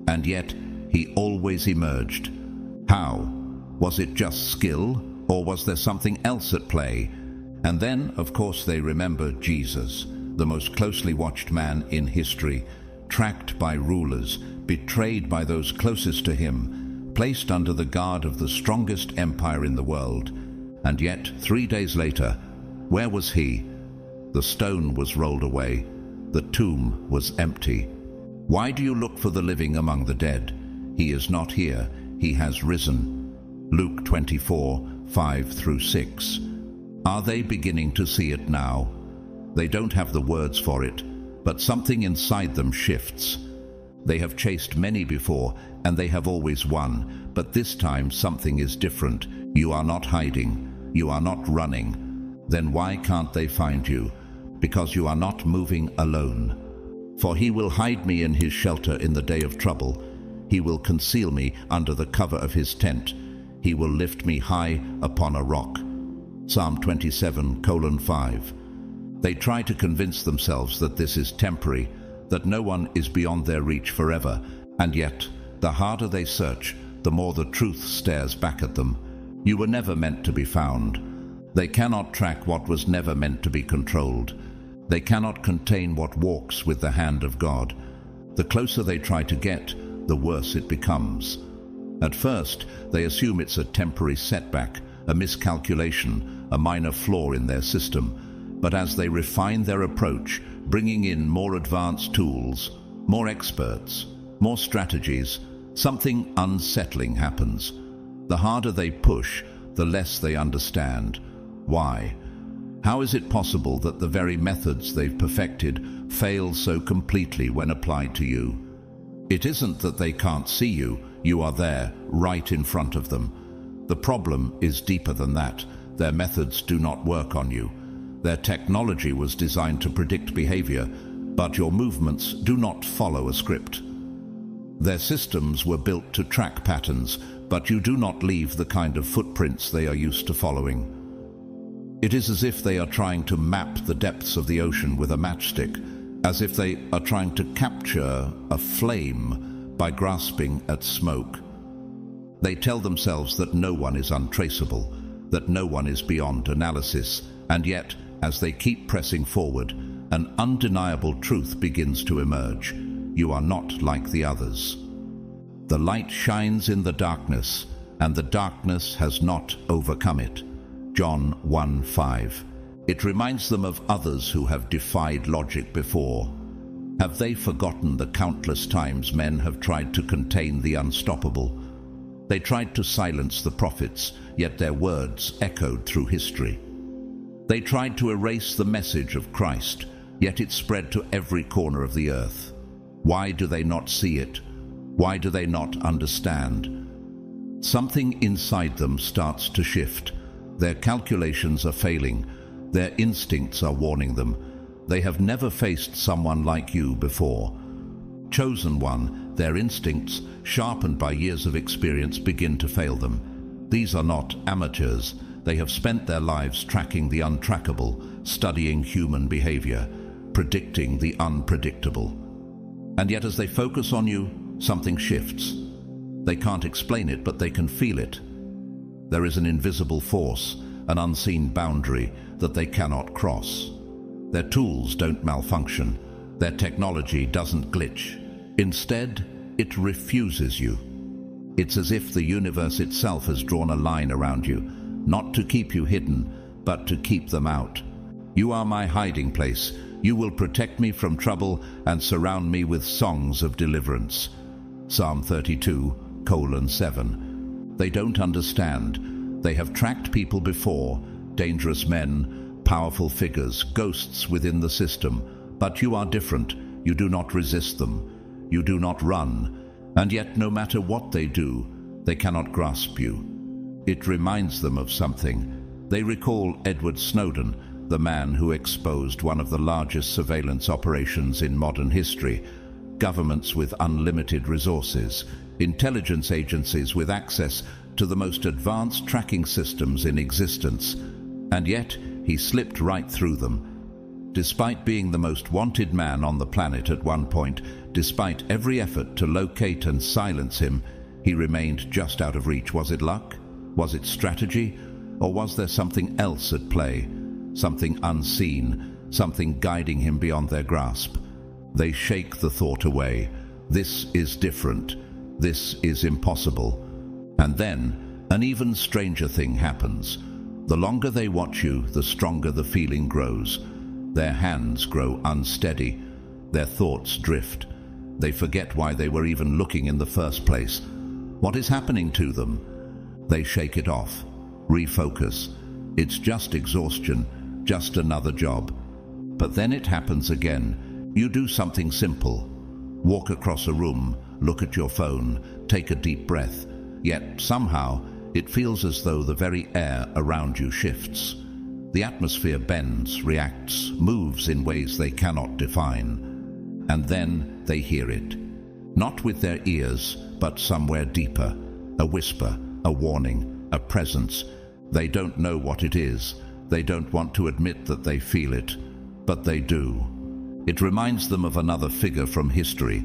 And yet, he always emerged. How? Was it just skill, or was there something else at play? And then, of course, they remember Jesus, the most closely watched man in history, tracked by rulers, betrayed by those closest to him, placed under the guard of the strongest empire in the world. And yet, 3 days later, where was he? The stone was rolled away. The tomb was empty. Why do you look for the living among the dead? He is not here. He has risen. Luke 24:5-6. Are they beginning to see it now? They don't have the words for it, but something inside them shifts. They have chased many before, and they have always won, but this time something is different. You are not hiding. You are not running. Then why can't they find you? Because you are not moving alone. For he will hide me in his shelter in the day of trouble. He will conceal me under the cover of his tent. He will lift me high upon a rock. Psalm 27:5. They try to convince themselves that this is temporary, that no one is beyond their reach forever, and yet, the harder they search, the more the truth stares back at them. You were never meant to be found. They cannot track what was never meant to be controlled. They cannot contain what walks with the hand of God. The closer they try to get, the worse it becomes. At first, they assume it's a temporary setback, a miscalculation, a minor flaw in their system. But as they refine their approach, bringing in more advanced tools, more experts, more strategies, something unsettling happens. The harder they push, the less they understand. Why? How is it possible that the very methods they've perfected fail so completely when applied to you? It isn't that they can't see you. You are there, right in front of them. The problem is deeper than that. Their methods do not work on you. Their technology was designed to predict behavior, but your movements do not follow a script. Their systems were built to track patterns, but you do not leave the kind of footprints they are used to following. It is as if they are trying to map the depths of the ocean with a matchstick, as if they are trying to capture a flame by grasping at smoke. They tell themselves that no one is untraceable, that no one is beyond analysis, and yet, as they keep pressing forward, an undeniable truth begins to emerge. You are not like the others. The light shines in the darkness, and the darkness has not overcome it. John 1:5. It reminds them of others who have defied logic before. Have they forgotten the countless times men have tried to contain the unstoppable? They tried to silence the prophets, yet their words echoed through history. They tried to erase the message of Christ, yet it spread to every corner of the earth. Why do they not see it? Why do they not understand? Something inside them starts to shift. Their calculations are failing. Their instincts are warning them. They have never faced someone like you before. Chosen one, their instincts, sharpened by years of experience, begin to fail them. These are not amateurs. They have spent their lives tracking the untrackable, studying human behavior, predicting the unpredictable. And yet as they focus on you, something shifts. They can't explain it, but they can feel it. There is an invisible force, an unseen boundary that they cannot cross. Their tools don't malfunction. Their technology doesn't glitch. Instead, it refuses you. It's as if the universe itself has drawn a line around you, not to keep you hidden, but to keep them out. You are my hiding place. You will protect me from trouble and surround me with songs of deliverance. Psalm 32:7. They don't understand. They have tracked people before, dangerous men, powerful figures, ghosts within the system. But you are different. You do not resist them. You do not run. And yet, no matter what they do, they cannot grasp you. It reminds them of something. They recall Edward Snowden, the man who exposed one of the largest surveillance operations in modern history. Governments with unlimited resources, intelligence agencies with access to the most advanced tracking systems in existence. And yet, he slipped right through them. Despite being the most wanted man on the planet at one point, despite every effort to locate and silence him, he remained just out of reach. Was it luck? Was it strategy? Or was there something else at play? Something unseen, something guiding him beyond their grasp? They shake the thought away. This is different. This is impossible. And then, an even stranger thing happens. The longer they watch you, the stronger the feeling grows. Their hands grow unsteady. Their thoughts drift. They forget why they were even looking in the first place. What is happening to them? They shake it off. Refocus. It's just exhaustion, just another job. But then it happens again. You do something simple. Walk across a room, look at your phone, take a deep breath. Yet somehow it feels as though the very air around you shifts. The atmosphere bends, reacts, moves in ways they cannot define. And then they hear it. Not with their ears, but somewhere deeper. A whisper, a warning, a presence. They don't know what it is. They don't want to admit that they feel it, but they do. It reminds them of another figure from history,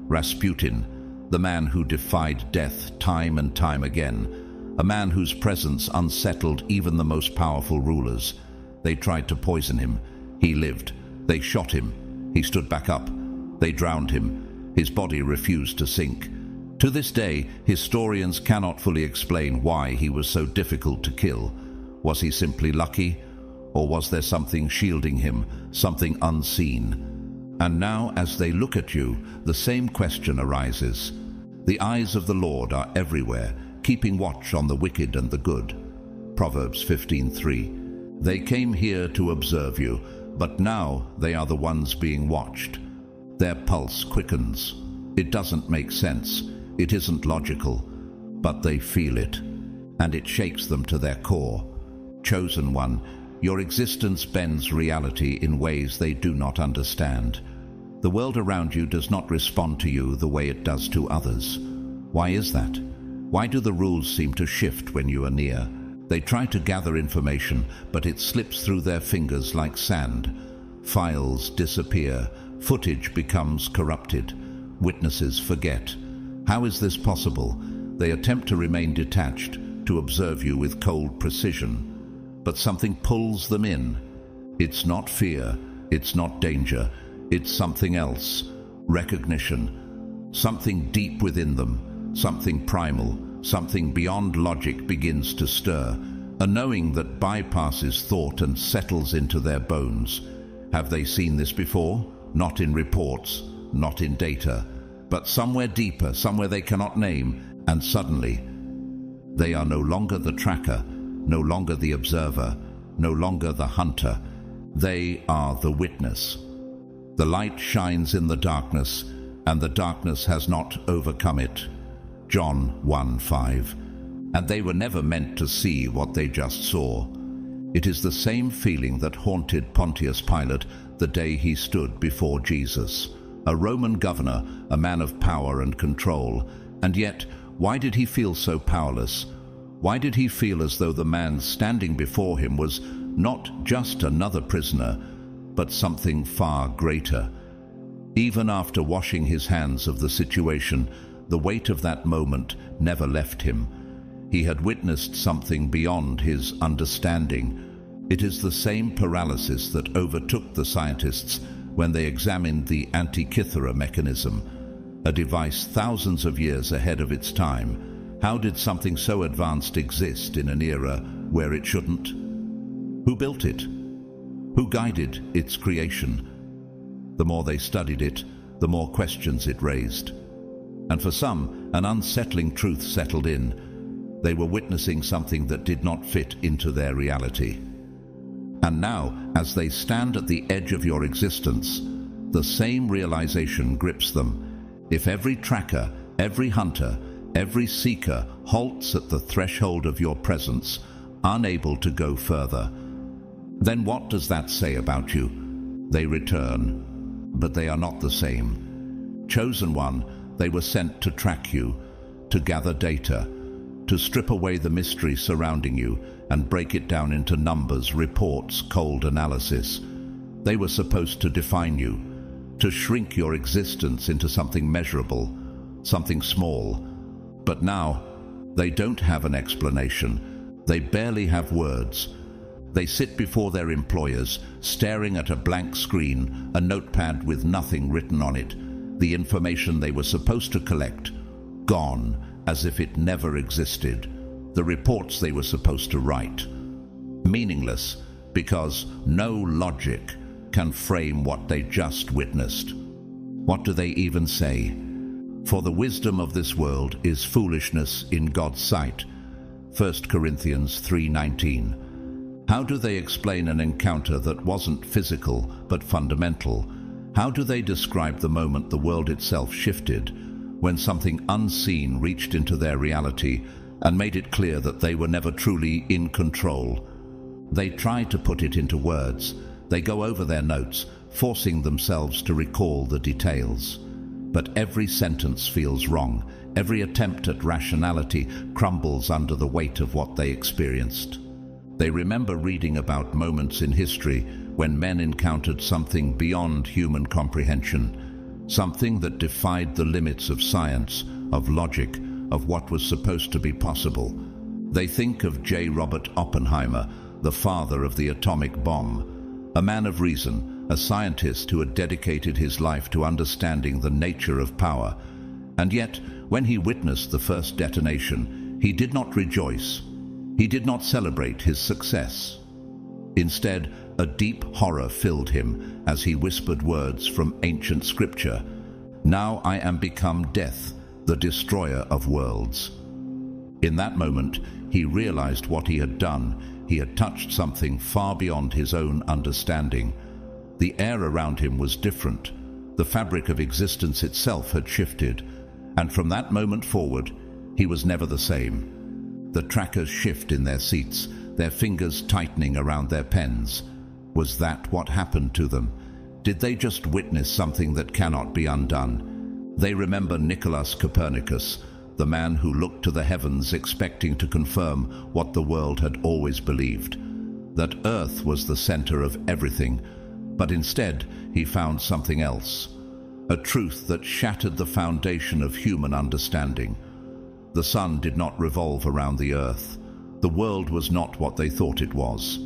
Rasputin, the man who defied death time and time again, a man whose presence unsettled even the most powerful rulers. They tried to poison him. He lived. They shot him. He stood back up. They drowned him. His body refused to sink. To this day, historians cannot fully explain why he was so difficult to kill. Was he simply lucky? Or was there something shielding him, something unseen? And now, as they look at you, the same question arises. The eyes of the Lord are everywhere, keeping watch on the wicked and the good. Proverbs 15:3. They came here to observe you, but now they are the ones being watched. Their pulse quickens. It doesn't make sense. It isn't logical, but they feel it, and it shakes them to their core. Chosen one, your existence bends reality in ways they do not understand. The world around you does not respond to you the way it does to others. Why is that? Why do the rules seem to shift when you are near? They try to gather information, but it slips through their fingers like sand. Files disappear, footage becomes corrupted, witnesses forget. How is this possible? They attempt to remain detached, to observe you with cold precision. But something pulls them in. It's not fear, it's not danger, it's something else. Recognition. Something deep within them, something primal, something beyond logic begins to stir. A knowing that bypasses thought and settles into their bones. Have they seen this before? Not in reports, not in data, but somewhere deeper, somewhere they cannot name, and suddenly they are no longer the tracker, no longer the observer, no longer the hunter. They are the witness. The light shines in the darkness, and the darkness has not overcome it. John 1:5. And they were never meant to see what they just saw. It is the same feeling that haunted Pontius Pilate the day he stood before Jesus. A Roman governor, a man of power and control. And yet, why did he feel so powerless? Why did he feel as though the man standing before him was not just another prisoner, but something far greater? Even after washing his hands of the situation, the weight of that moment never left him. He had witnessed something beyond his understanding. It is the same paralysis that overtook the scientists when they examined the Antikythera mechanism, a device thousands of years ahead of its time. How did something so advanced exist in an era where it shouldn't? Who built it? Who guided its creation? The more they studied it, the more questions it raised. And for some, an unsettling truth settled in. They were witnessing something that did not fit into their reality. And now, as they stand at the edge of your existence, the same realization grips them. If every tracker, every hunter, every seeker halts at the threshold of your presence, unable to go further, then what does that say about you? They return, but they are not the same. Chosen one, they were sent to track you, to gather data, to strip away the mystery surrounding you and break it down into numbers, reports, cold analysis. They were supposed to define you, to shrink your existence into something measurable, something small. But now, they don't have an explanation. They barely have words. They sit before their employers, staring at a blank screen, a notepad with nothing written on it. The information they were supposed to collect, gone, as if it never existed. The reports they were supposed to write, meaningless, because no logic can frame what they just witnessed. What do they even say? For the wisdom of this world is foolishness in God's sight. 1 Corinthians 3:19. How do they explain an encounter that wasn't physical but fundamental? How do they describe the moment the world itself shifted, when something unseen reached into their reality and made it clear that they were never truly in control? They try to put it into words. They go over their notes, forcing themselves to recall the details. But every sentence feels wrong. Every attempt at rationality crumbles under the weight of what they experienced. They remember reading about moments in history when men encountered something beyond human comprehension, something that defied the limits of science, of logic, of what was supposed to be possible. They think of J. Robert Oppenheimer, the father of the atomic bomb, a man of reason, a scientist who had dedicated his life to understanding the nature of power. And yet, when he witnessed the first detonation, he did not rejoice. He did not celebrate his success. Instead, a deep horror filled him as he whispered words from ancient scripture. "Now I am become death, the destroyer of worlds." In that moment, he realized what he had done. He had touched something far beyond his own understanding. The air around him was different. The fabric of existence itself had shifted. And from that moment forward, he was never the same. The trackers shift in their seats, their fingers tightening around their pens. Was that what happened to them? Did they just witness something that cannot be undone? They remember Nicholas Copernicus, the man who looked to the heavens expecting to confirm what the world had always believed, that Earth was the center of everything, but instead he found something else, a truth that shattered the foundation of human understanding. The sun did not revolve around the earth. The world was not what they thought it was.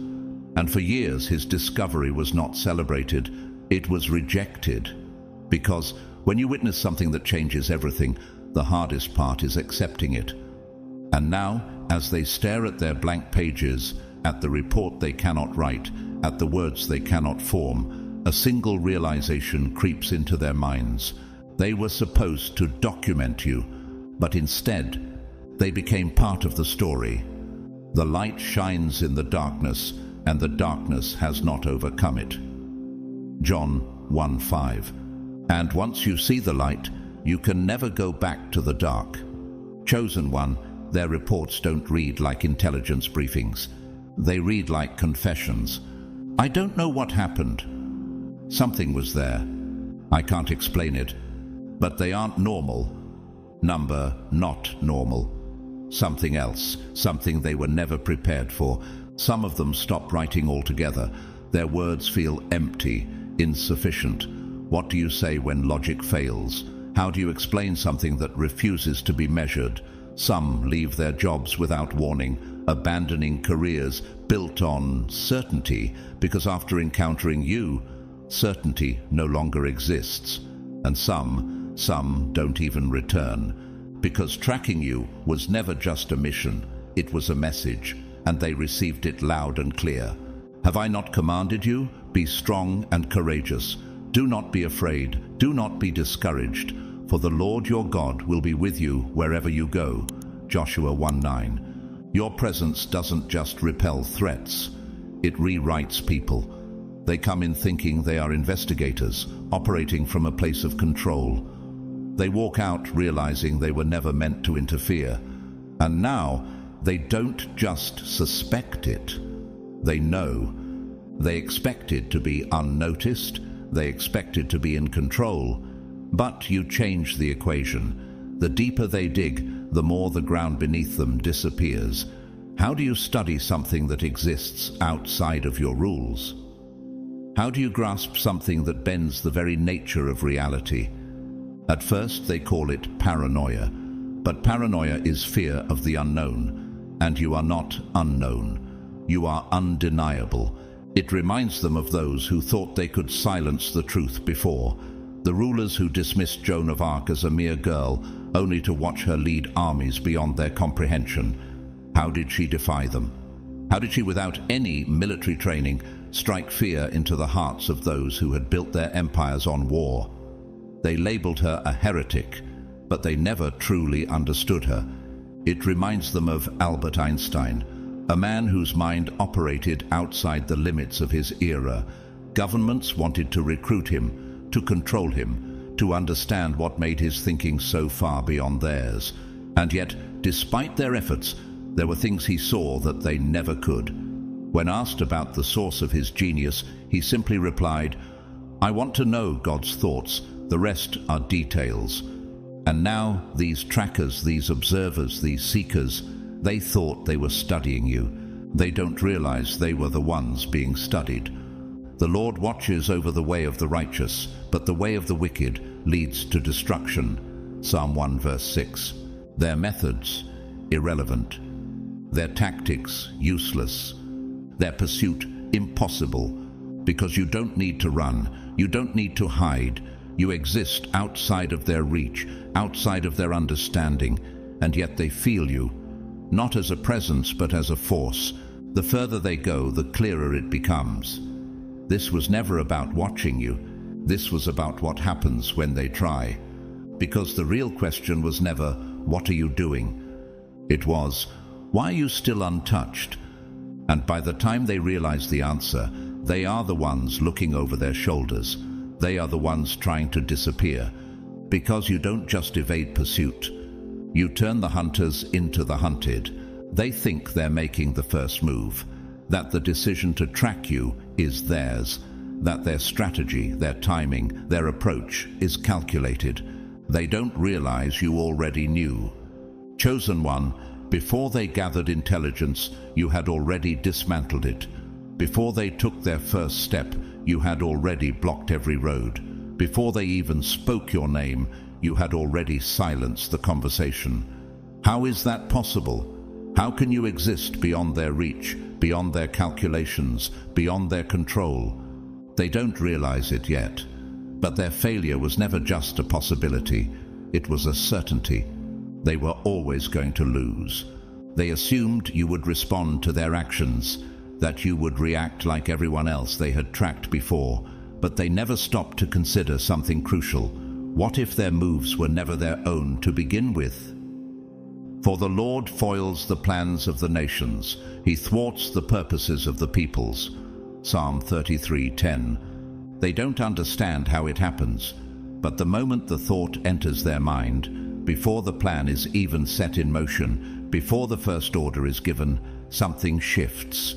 And for years his discovery was not celebrated, it was rejected. Because when you witness something that changes everything, the hardest part is accepting it. And now, as they stare at their blank pages, at the report they cannot write, at the words they cannot form, a single realization creeps into their minds. They were supposed to document you, but instead, they became part of the story. The light shines in the darkness, and the darkness has not overcome it. John 1:5. And once you see the light, you can never go back to the dark. Chosen one, their reports don't read like intelligence briefings. They read like confessions. I don't know what happened. Something was there. I can't explain it, but they aren't normal. Number not normal. Something else, something they were never prepared for. Some of them stop writing altogether. Their words feel empty, insufficient. What do you say when logic fails? How do you explain something that refuses to be measured? Some leave their jobs without warning, abandoning careers built on certainty, because after encountering you, certainty no longer exists. And some don't even return, because tracking you was never just a mission, it was a message, and they received it loud and clear. Have I not commanded you? Be strong and courageous. Do not be afraid, do not be discouraged, for the Lord your God will be with you wherever you go. Joshua 1:9. Your presence doesn't just repel threats, it rewrites people. They come in thinking they are investigators, operating from a place of control. They walk out realizing they were never meant to interfere. And now, they don't just suspect it, they know. They expected to be unnoticed, they expected to be in control, but you change the equation. The deeper they dig, the more the ground beneath them disappears. How do you study something that exists outside of your rules? How do you grasp something that bends the very nature of reality? At first they call it paranoia, but paranoia is fear of the unknown, and you are not unknown. You are undeniable. It reminds them of those who thought they could silence the truth before, the rulers who dismissed Joan of Arc as a mere girl, only to watch her lead armies beyond their comprehension. How did she defy them? How did she, without any military training, strike fear into the hearts of those who had built their empires on war? They labeled her a heretic, but they never truly understood her. It reminds them of Albert Einstein, a man whose mind operated outside the limits of his era. Governments wanted to recruit him, to control him, to understand what made his thinking so far beyond theirs. And yet, despite their efforts, there were things he saw that they never could. When asked about the source of his genius, he simply replied, "I want to know God's thoughts, the rest are details." And now these trackers, these observers, these seekers, they thought they were studying you. They don't realize they were the ones being studied. The Lord watches over the way of the righteous, but the way of the wicked leads to destruction. Psalm 1 verse 6. Their methods, irrelevant. Their tactics, useless. Their pursuit, impossible. Because you don't need to run, you don't need to hide. You exist outside of their reach, outside of their understanding, and yet they feel you, not as a presence but as a force. The further they go, the clearer it becomes. This was never about watching you. This was about what happens when they try. Because the real question was never, what are you doing? It was, why are you still untouched? And by the time they realize the answer, they are the ones looking over their shoulders. They are the ones trying to disappear. Because you don't just evade pursuit. You turn the hunters into the hunted. They think they're making the first move, that the decision to track you is theirs, that their strategy, their timing, their approach is calculated. They don't realize you already knew. Chosen one, before they gathered intelligence, you had already dismantled it. Before they took their first step, you had already blocked every road. Before they even spoke your name, you had already silenced the conversation. How is that possible? How can you exist beyond their reach, beyond their calculations, beyond their control? They don't realize it yet, but their failure was never just a possibility. It was a certainty. They were always going to lose. They assumed you would respond to their actions, that you would react like everyone else they had tracked before, but they never stopped to consider something crucial. What if their moves were never their own to begin with? For the Lord foils the plans of the nations. He thwarts the purposes of the peoples. Psalm 33:10. They don't understand how it happens, but the moment the thought enters their mind, before the plan is even set in motion, before the first order is given, something shifts.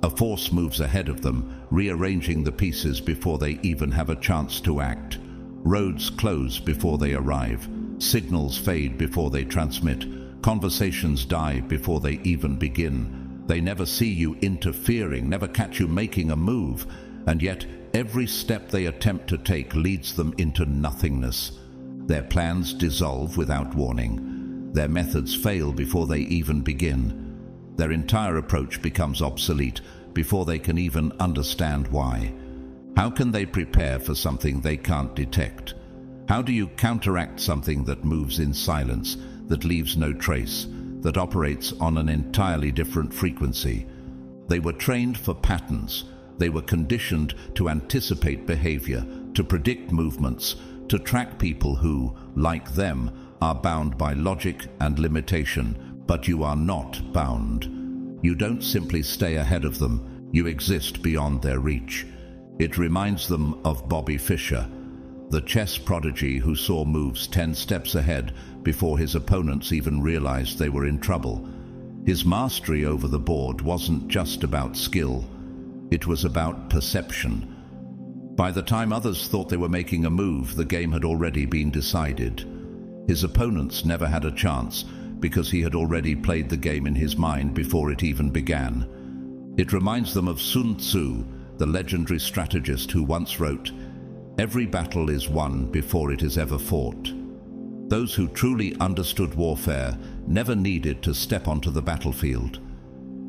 A force moves ahead of them, rearranging the pieces before they even have a chance to act. Roads close before they arrive. Signals fade before they transmit. Conversations die before they even begin. They never see you interfering, never catch you making a move, and yet every step they attempt to take leads them into nothingness. Their plans dissolve without warning. Their methods fail before they even begin. Their entire approach becomes obsolete before they can even understand why. How can they prepare for something they can't detect? How do you counteract something that moves in silence, that leaves no trace, that operates on an entirely different frequency? They were trained for patterns. They were conditioned to anticipate behavior, to predict movements, to track people who, like them, are bound by logic and limitation. But you are not bound. You don't simply stay ahead of them. You exist beyond their reach. It reminds them of Bobby Fischer, the chess prodigy who saw moves 10 steps ahead before his opponents even realized they were in trouble. His mastery over the board wasn't just about skill. It was about perception. By the time others thought they were making a move, the game had already been decided. His opponents never had a chance because he had already played the game in his mind before it even began. It reminds them of Sun Tzu, the legendary strategist who once wrote, "Every battle is won before it is ever fought." Those who truly understood warfare never needed to step onto the battlefield.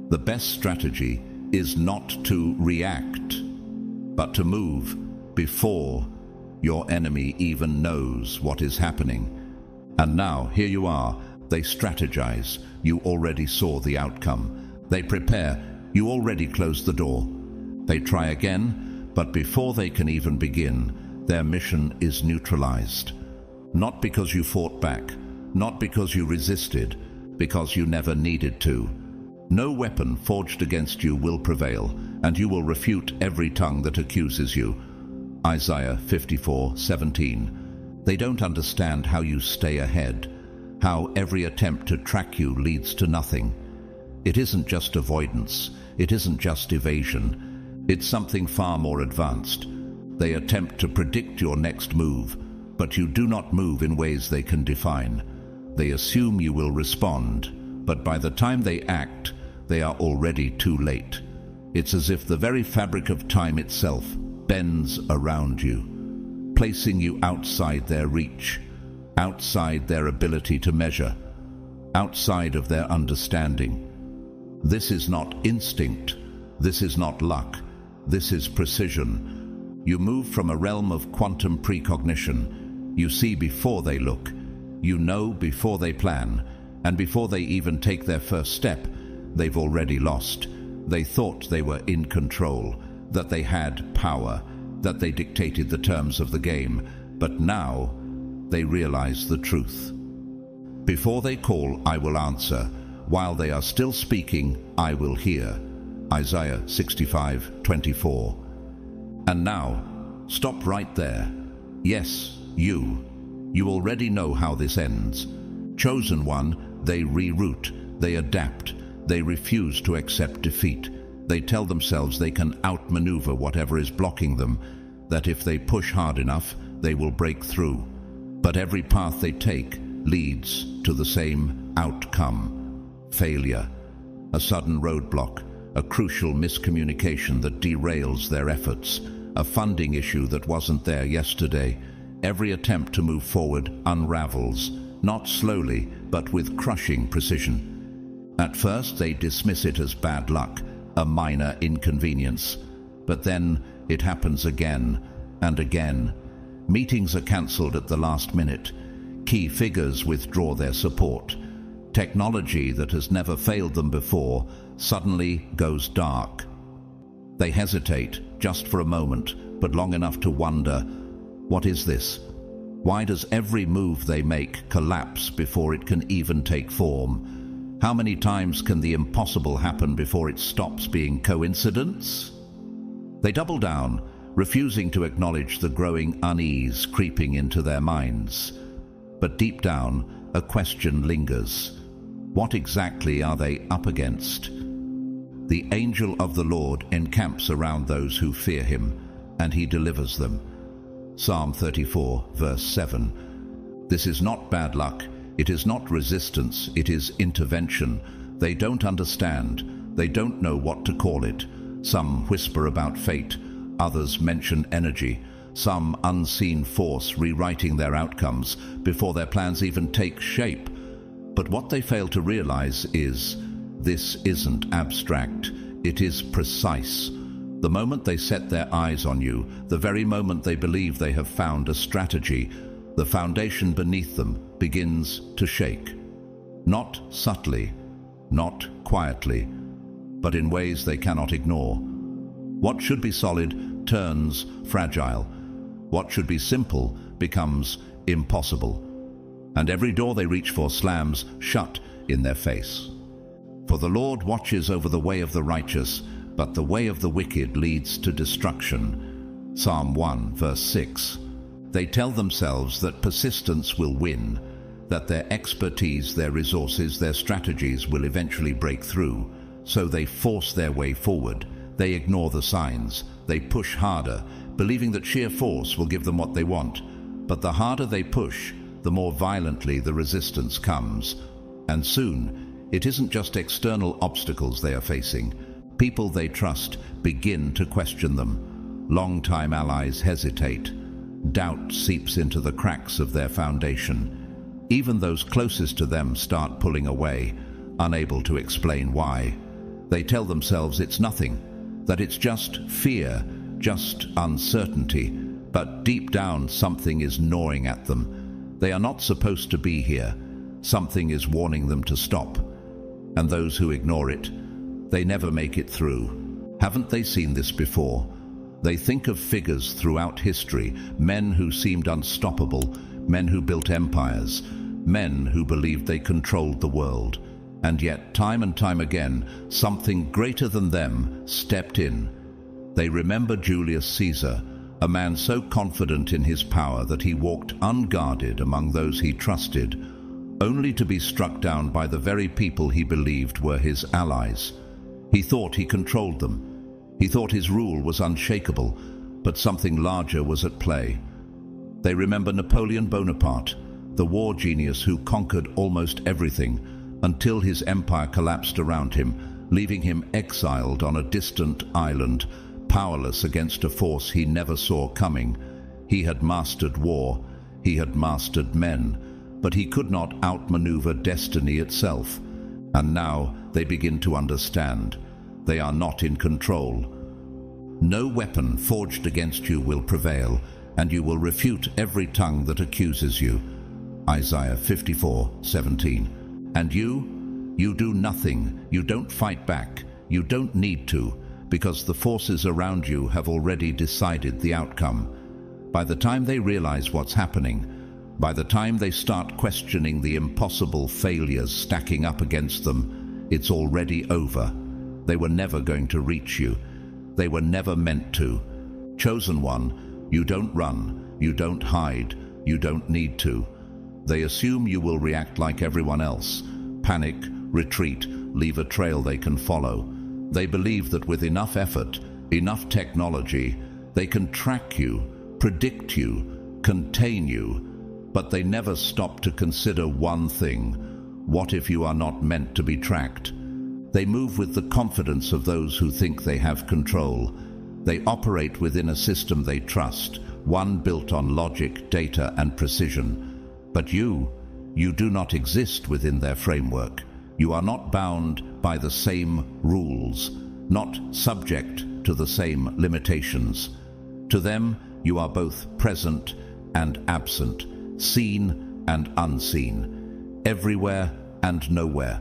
The best strategy is not to react, but to move before your enemy even knows what is happening. And now, here you are. They strategize. You already saw the outcome. They prepare. You already closed the door. They try again, but before they can even begin, their mission is neutralized. Not because you fought back, not because you resisted, because you never needed to. No weapon forged against you will prevail, and you will refute every tongue that accuses you. Isaiah 54:17. They don't understand how you stay ahead, how every attempt to track you leads to nothing. It isn't just avoidance, it isn't just evasion, it's something far more advanced. They attempt to predict your next move, but you do not move in ways they can define. They assume you will respond, but by the time they act, they are already too late. It's as if the very fabric of time itself bends around you, placing you outside their reach, outside their ability to measure, outside of their understanding. This is not instinct. This is not luck. This is precision. You move from a realm of quantum precognition. You see before they look. You know before they plan. And before they even take their first step, they've already lost. They thought they were in control, that they had power, that they dictated the terms of the game. But now, they realize the truth. Before they call, I will answer. While they are still speaking, I will hear. Isaiah 65:24. And now, stop right there. Yes, you. You already know how this ends. Chosen one, they reroute, they adapt, they refuse to accept defeat. They tell themselves they can outmaneuver whatever is blocking them, that if they push hard enough, they will break through. But every path they take leads to the same outcome: failure, a sudden roadblock, a crucial miscommunication that derails their efforts, a funding issue that wasn't there yesterday. Every attempt to move forward unravels, not slowly, but with crushing precision. At first, they dismiss it as bad luck, a minor inconvenience. But then it happens again and again. Meetings are cancelled at the last minute. Key figures withdraw their support. Technology that has never failed them before suddenly goes dark. They hesitate, just for a moment, but long enough to wonder, what is this? Why does every move they make collapse before it can even take form? How many times can the impossible happen before it stops being coincidence? They double down, refusing to acknowledge the growing unease creeping into their minds. But deep down, a question lingers. What exactly are they up against? The angel of the Lord encamps around those who fear him, and he delivers them. Psalm 34, verse 7. This is not bad luck. It is not resistance. It is intervention. They don't understand. They don't know what to call it. Some whisper about fate. Others mention energy. Some unseen force rewriting their outcomes before their plans even take shape. But what they fail to realize is, this isn't abstract. It is precise. The moment they set their eyes on you, the very moment they believe they have found a strategy, the foundation beneath them begins to shake. Not subtly, not quietly, but in ways they cannot ignore. What should be solid turns fragile. What should be simple becomes impossible. And every door they reach for slams shut in their face. For the Lord watches over the way of the righteous, but the way of the wicked leads to destruction. Psalm 1, verse 6. They tell themselves that persistence will win, that their expertise, their resources, their strategies will eventually break through. So they force their way forward. They ignore the signs. They push harder, believing that sheer force will give them what they want. But the harder they push, the more violently the resistance comes. And soon, it isn't just external obstacles they are facing. People they trust begin to question them. Longtime allies hesitate. Doubt seeps into the cracks of their foundation. Even those closest to them start pulling away, unable to explain why. They tell themselves it's nothing, that it's just fear, just uncertainty, but deep down something is gnawing at them. They are not supposed to be here. Something is warning them to stop. And those who ignore it, they never make it through. Haven't they seen this before? They think of figures throughout history, men who seemed unstoppable, men who built empires, men who believed they controlled the world. And yet, time and time again, something greater than them stepped in. They remember Julius Caesar, a man so confident in his power that he walked unguarded among those he trusted, only to be struck down by the very people he believed were his allies. He thought he controlled them. He thought his rule was unshakable, but something larger was at play. They remember Napoleon Bonaparte, the war genius who conquered almost everything until his empire collapsed around him, leaving him exiled on a distant island, powerless against a force he never saw coming. He had mastered war, he had mastered men, but he could not outmaneuver destiny itself. And now they begin to understand. They are not in control. No weapon forged against you will prevail, and you will refute every tongue that accuses you. Isaiah 54:17. And you do nothing, you don't fight back, you don't need to, because the forces around you have already decided the outcome. By the time they realize what's happening, by the time they start questioning the impossible failures stacking up against them, it's already over. They were never going to reach you. They were never meant to. Chosen one, you don't run, you don't hide, you don't need to. They assume you will react like everyone else. Panic, retreat, leave a trail they can follow. They believe that with enough effort, enough technology, they can track you, predict you, contain you. But they never stop to consider one thing. What if you are not meant to be tracked? They move with the confidence of those who think they have control. They operate within a system they trust, one built on logic, data, and precision. But you do not exist within their framework. You are not bound by the same rules, not subject to the same limitations. To them, you are both present and absent, seen and unseen, everywhere and nowhere.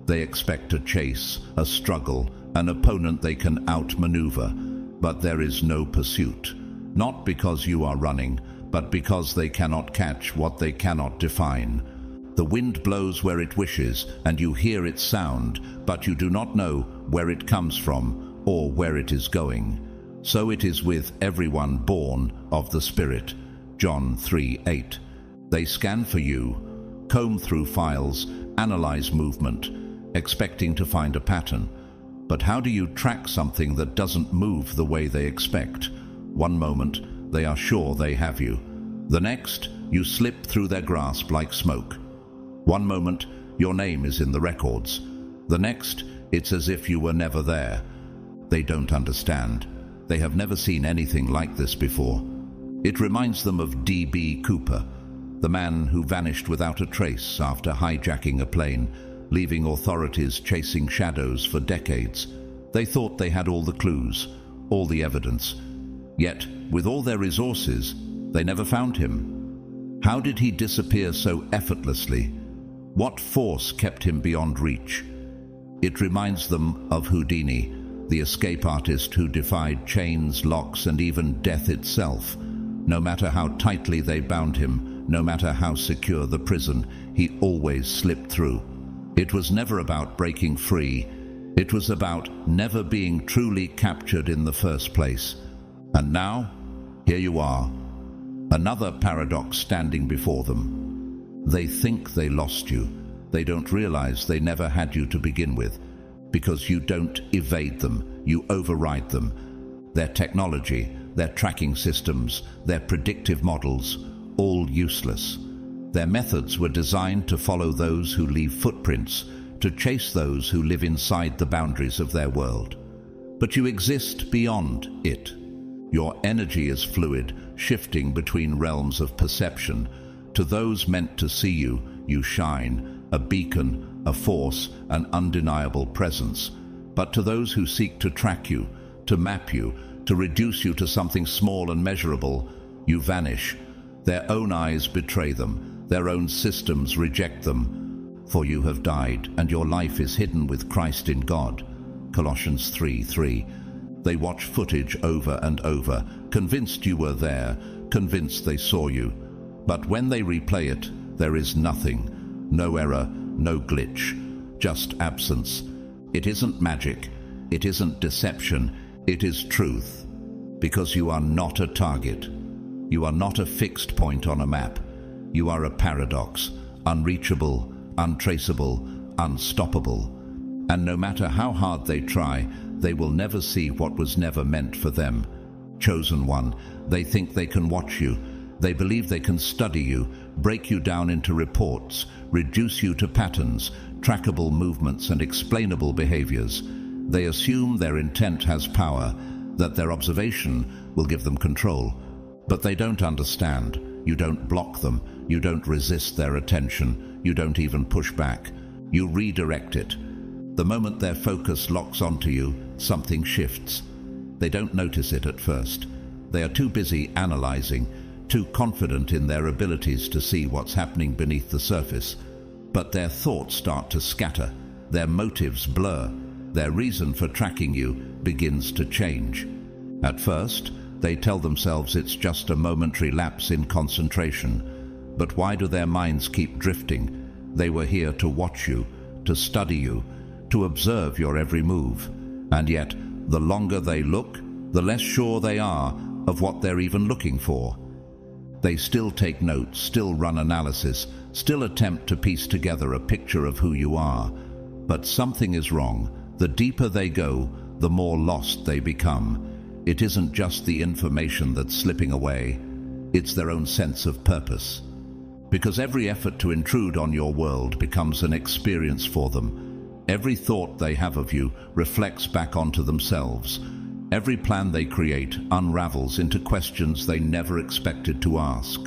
They expect a chase, a struggle, an opponent they can outmaneuver, but there is no pursuit. Not because you are running, but because they cannot catch what they cannot define. The wind blows where it wishes, and you hear its sound, but you do not know where it comes from or where it is going. So it is with everyone born of the Spirit. John 3:8. They scan for you, comb through files, analyze movement, expecting to find a pattern. But how do you track something that doesn't move the way they expect? One moment, they are sure they have you. The next, you slip through their grasp like smoke. One moment, your name is in the records. The next, it's as if you were never there. They don't understand. They have never seen anything like this before. It reminds them of D.B. Cooper, the man who vanished without a trace after hijacking a plane, leaving authorities chasing shadows for decades. They thought they had all the clues, all the evidence. Yet, with all their resources, they never found him. How did he disappear so effortlessly? What force kept him beyond reach? It reminds them of Houdini, the escape artist who defied chains, locks, and even death itself. No matter how tightly they bound him, no matter how secure the prison, he always slipped through. It was never about breaking free. It was about never being truly captured in the first place. And now, here you are, another paradox standing before them. They think they lost you. They don't realize they never had you to begin with, because you don't evade them, you override them. Their technology, their tracking systems, their predictive models, all useless. Their methods were designed to follow those who leave footprints, to chase those who live inside the boundaries of their world. But you exist beyond it. Your energy is fluid, shifting between realms of perception. To those meant to see you, you shine, a beacon, a force, an undeniable presence. But to those who seek to track you, to map you, to reduce you to something small and measurable, you vanish. Their own eyes betray them, their own systems reject them. For you have died, and your life is hidden with Christ in God. Colossians 3:3. They watch footage over and over, convinced you were there, convinced they saw you. But when they replay it, there is nothing. No error, no glitch, just absence. It isn't magic, it isn't deception, it is truth. Because you are not a target. You are not a fixed point on a map. You are a paradox, unreachable, untraceable, unstoppable. And no matter how hard they try, they will never see what was never meant for them. Chosen one, they think they can watch you. They believe they can study you, break you down into reports, reduce you to patterns, trackable movements and explainable behaviors. They assume their intent has power, that their observation will give them control. But they don't understand. You don't block them. You don't resist their attention. You don't even push back. You redirect it. The moment their focus locks onto you, something shifts. They don't notice it at first. They are too busy analyzing, too confident in their abilities to see what's happening beneath the surface. But their thoughts start to scatter. Their motives blur. Their reason for tracking you begins to change. At first, they tell themselves it's just a momentary lapse in concentration. But why do their minds keep drifting? They were here to watch you, to study you, to observe your every move. And yet, the longer they look, the less sure they are of what they're even looking for. They still take notes, still run analysis, still attempt to piece together a picture of who you are. But something is wrong. The deeper they go, the more lost they become. It isn't just the information that's slipping away, it's their own sense of purpose. Because every effort to intrude on your world becomes an experience for them. Every thought they have of you reflects back onto themselves. Every plan they create unravels into questions they never expected to ask.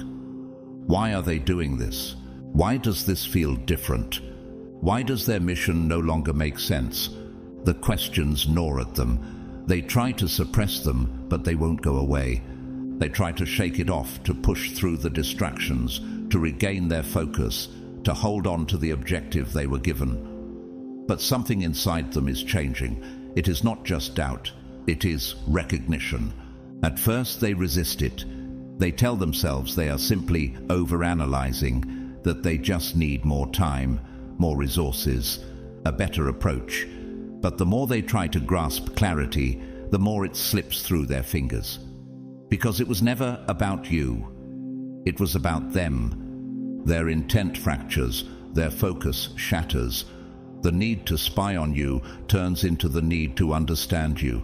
Why are they doing this? Why does this feel different? Why does their mission no longer make sense? The questions gnaw at them. They try to suppress them, but they won't go away. They try to shake it off, to push through the distractions, to regain their focus, to hold on to the objective they were given. But something inside them is changing. It is not just doubt, it is recognition. At first they resist it. They tell themselves they are simply overanalyzing, that they just need more time, more resources, a better approach. But the more they try to grasp clarity, the more it slips through their fingers. Because it was never about you. It was about them. Their intent fractures, their focus shatters. The need to spy on you turns into the need to understand you.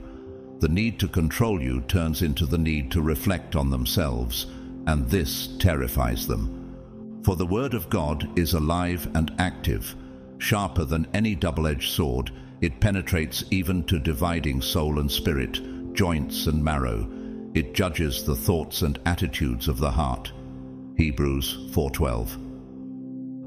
The need to control you turns into the need to reflect on themselves, and this terrifies them. For the Word of God is alive and active. Sharper than any double-edged sword, it penetrates even to dividing soul and spirit, joints and marrow. It judges the thoughts and attitudes of the heart. Hebrews 4:12.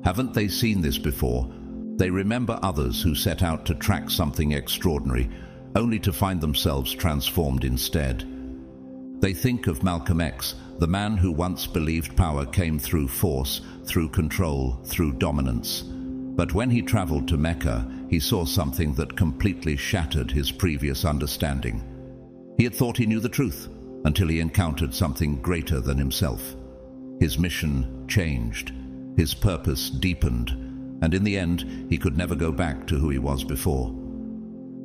Haven't they seen this before? They remember others who set out to track something extraordinary, only to find themselves transformed instead. They think of Malcolm X, the man who once believed power came through force, through control, through dominance. But when he traveled to Mecca, he saw something that completely shattered his previous understanding. He had thought he knew the truth, until he encountered something greater than himself. His mission changed, his purpose deepened, and in the end, he could never go back to who he was before.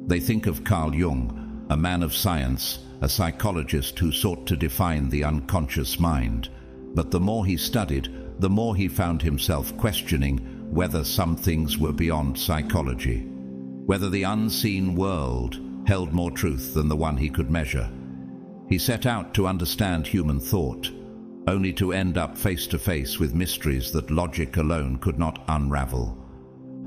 They think of Carl Jung, a man of science, a psychologist who sought to define the unconscious mind. But the more he studied, the more he found himself questioning whether some things were beyond psychology, whether the unseen world held more truth than the one he could measure. He set out to understand human thought, only to end up face to face with mysteries that logic alone could not unravel.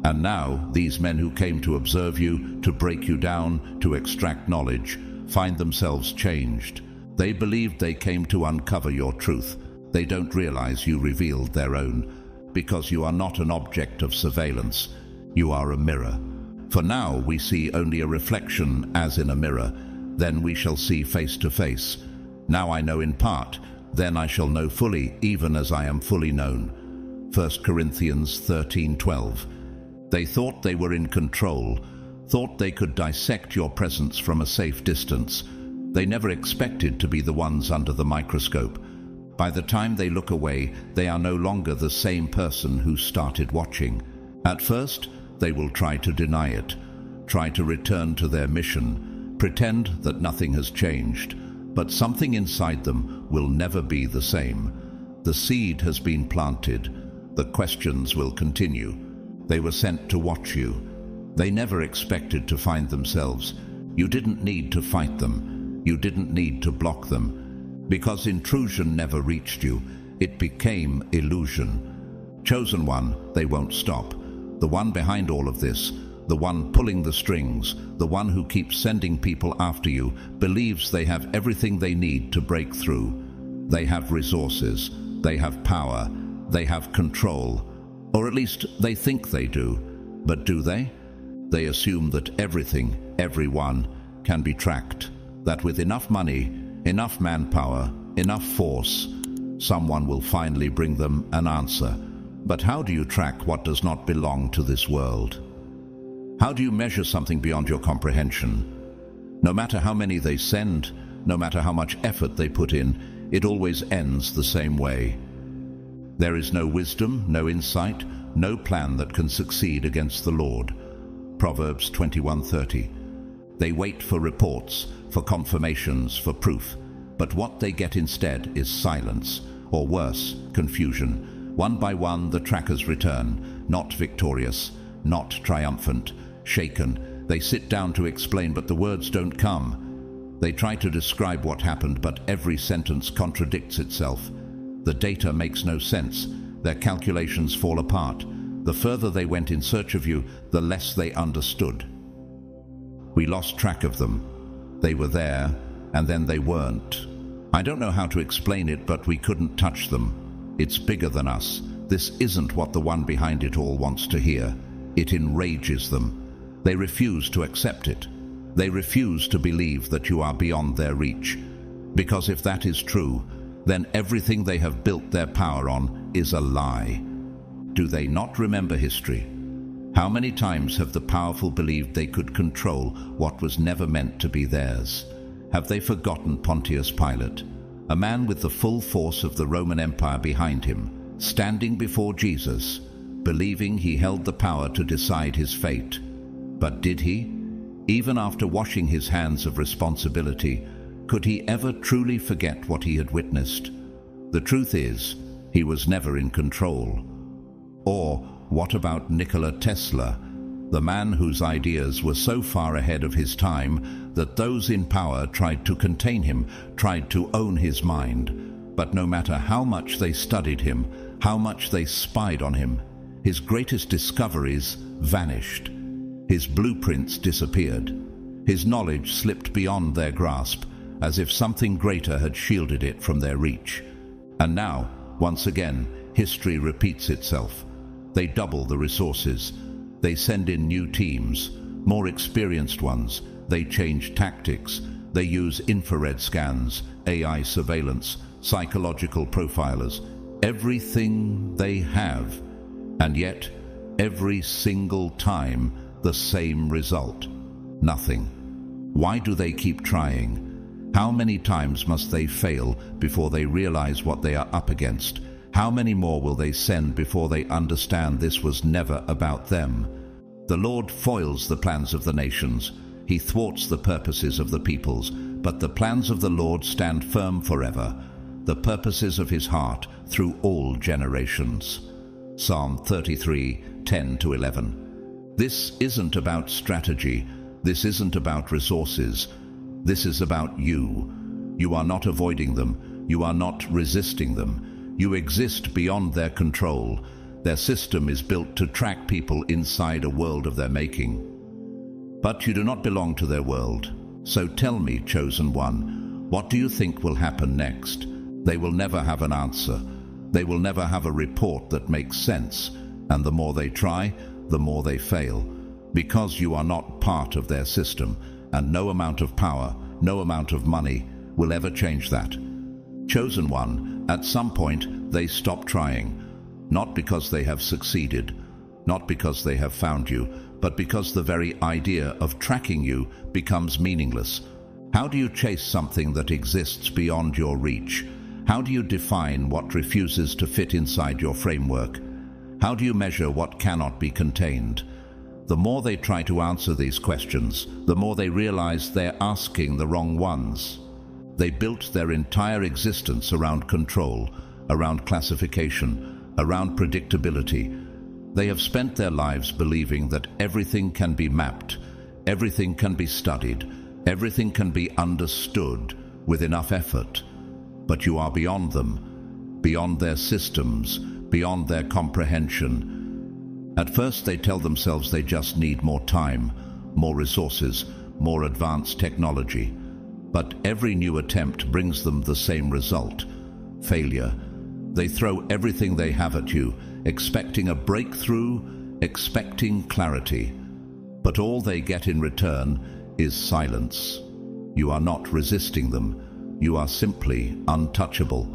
And now, these men who came to observe you, to break you down, to extract knowledge, find themselves changed. They believed they came to uncover your truth. They don't realize you revealed their own, because you are not an object of surveillance. You are a mirror. For now we see only a reflection as in a mirror. Then we shall see face to face. Now I know in part, then I shall know fully, even as I am fully known. 1 Corinthians 13:12. They thought they were in control, thought they could dissect your presence from a safe distance. They never expected to be the ones under the microscope. By the time they look away, they are no longer the same person who started watching. At first, they will try to deny it, try to return to their mission, pretend that nothing has changed. But something inside them will never be the same. The seed has been planted. The questions will continue. They were sent to watch you. They never expected to find themselves. You didn't need to fight them. You didn't need to block them. Because intrusion never reached you. It became illusion. Chosen one, they won't stop. The one behind all of this, the one pulling the strings, the one who keeps sending people after you, believes they have everything they need to break through. They have resources, they have power, they have control, or at least they think they do. But do they? They assume that everything, everyone, can be tracked, that with enough money, enough manpower, enough force, someone will finally bring them an answer. But how do you track what does not belong to this world? How do you measure something beyond your comprehension? No matter how many they send, no matter how much effort they put in, it always ends the same way. There is no wisdom, no insight, no plan that can succeed against the Lord. Proverbs 21:30. They wait for reports, for confirmations, for proof, but what they get instead is silence, or worse, confusion. One by one, the trackers return, not victorious, not triumphant, shaken. They sit down to explain, but the words don't come. They try to describe what happened, but every sentence contradicts itself. The data makes no sense. Their calculations fall apart. The further they went in search of you, the less they understood. We lost track of them. They were there, and then they weren't. I don't know how to explain it, but we couldn't touch them. It's bigger than us. This isn't what the one behind it all wants to hear. It enrages them. They refuse to accept it. They refuse to believe that you are beyond their reach. Because if that is true, then everything they have built their power on is a lie. Do they not remember history? How many times have the powerful believed they could control what was never meant to be theirs? Have they forgotten Pontius Pilate, a man with the full force of the Roman Empire behind him, standing before Jesus, believing he held the power to decide his fate? But did he? Even after washing his hands of responsibility, could he ever truly forget what he had witnessed? The truth is, he was never in control. Or what about Nikola Tesla, the man whose ideas were so far ahead of his time that those in power tried to contain him, tried to own his mind? But no matter how much they studied him, how much they spied on him, his greatest discoveries vanished. His blueprints disappeared. His knowledge slipped beyond their grasp, as if something greater had shielded it from their reach. And now, once again, history repeats itself. They double the resources. They send in new teams, more experienced ones. They change tactics. They use infrared scans, AI surveillance, psychological profilers, everything they have. And yet, every single time, the same result. Nothing. Why do they keep trying? How many times must they fail before they realize what they are up against? How many more will they send before they understand this was never about them? The Lord foils the plans of the nations. He thwarts the purposes of the peoples, but the plans of the Lord stand firm forever, the purposes of his heart through all generations. Psalm 33, 10-11. This isn't about strategy. This isn't about resources. This is about you. You are not avoiding them. You are not resisting them. You exist beyond their control. Their system is built to track people inside a world of their making. But you do not belong to their world. So tell me, chosen one, what do you think will happen next? They will never have an answer. They will never have a report that makes sense. And the more they try, the more they fail. Because you are not part of their system, and no amount of power, no amount of money will ever change that. Chosen one, at some point they stop trying, not because they have succeeded, not because they have found you, but because the very idea of tracking you becomes meaningless. How do you chase something that exists beyond your reach? How do you define what refuses to fit inside your framework? How do you measure what cannot be contained? The more they try to answer these questions, the more they realize they're asking the wrong ones. They built their entire existence around control, around classification, around predictability. They have spent their lives believing that everything can be mapped, everything can be studied, everything can be understood with enough effort. But you are beyond them. beyond their systems, beyond their comprehension. At first they tell themselves they just need more time, more resources, more advanced technology. But every new attempt brings them the same result: failure. They throw everything they have at you, expecting a breakthrough, expecting clarity. But all they get in return is silence. You are not resisting them. You are simply untouchable.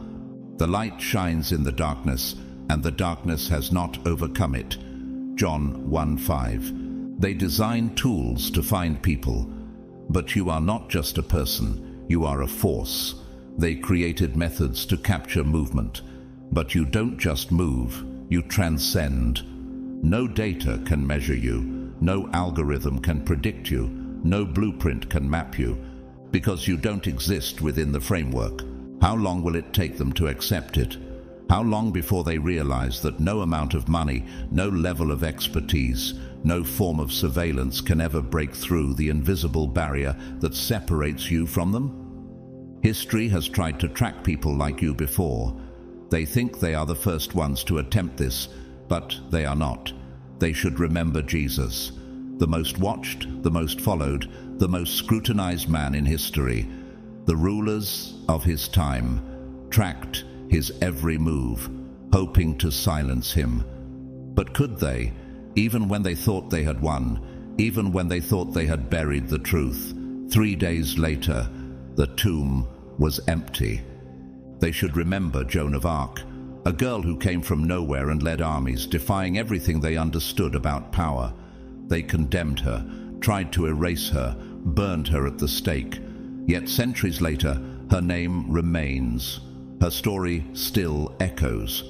The light shines in the darkness, and the darkness has not overcome it. John 1:5. They design tools to find people. But you are not just a person, you are a force. They created methods to capture movement. But you don't just move, you transcend. No data can measure you, no algorithm can predict you, no blueprint can map you, because you don't exist within the framework. How long will it take them to accept it? How long before they realize that no amount of money, no level of expertise, no form of surveillance can ever break through the invisible barrier that separates you from them? History has tried to track people like you before. They think they are the first ones to attempt this, but they are not. They should remember Jesus, the most watched, the most followed, the most scrutinized man in history. The rulers of his time tracked his every move, hoping to silence him. But could they, even when they thought they had won, even when they thought they had buried the truth? 3 days later, the tomb was empty. They should remember Joan of Arc, a girl who came from nowhere and led armies, defying everything they understood about power. They condemned her, tried to erase her, burned her at the stake. Yet centuries later, her name remains. Her story still echoes.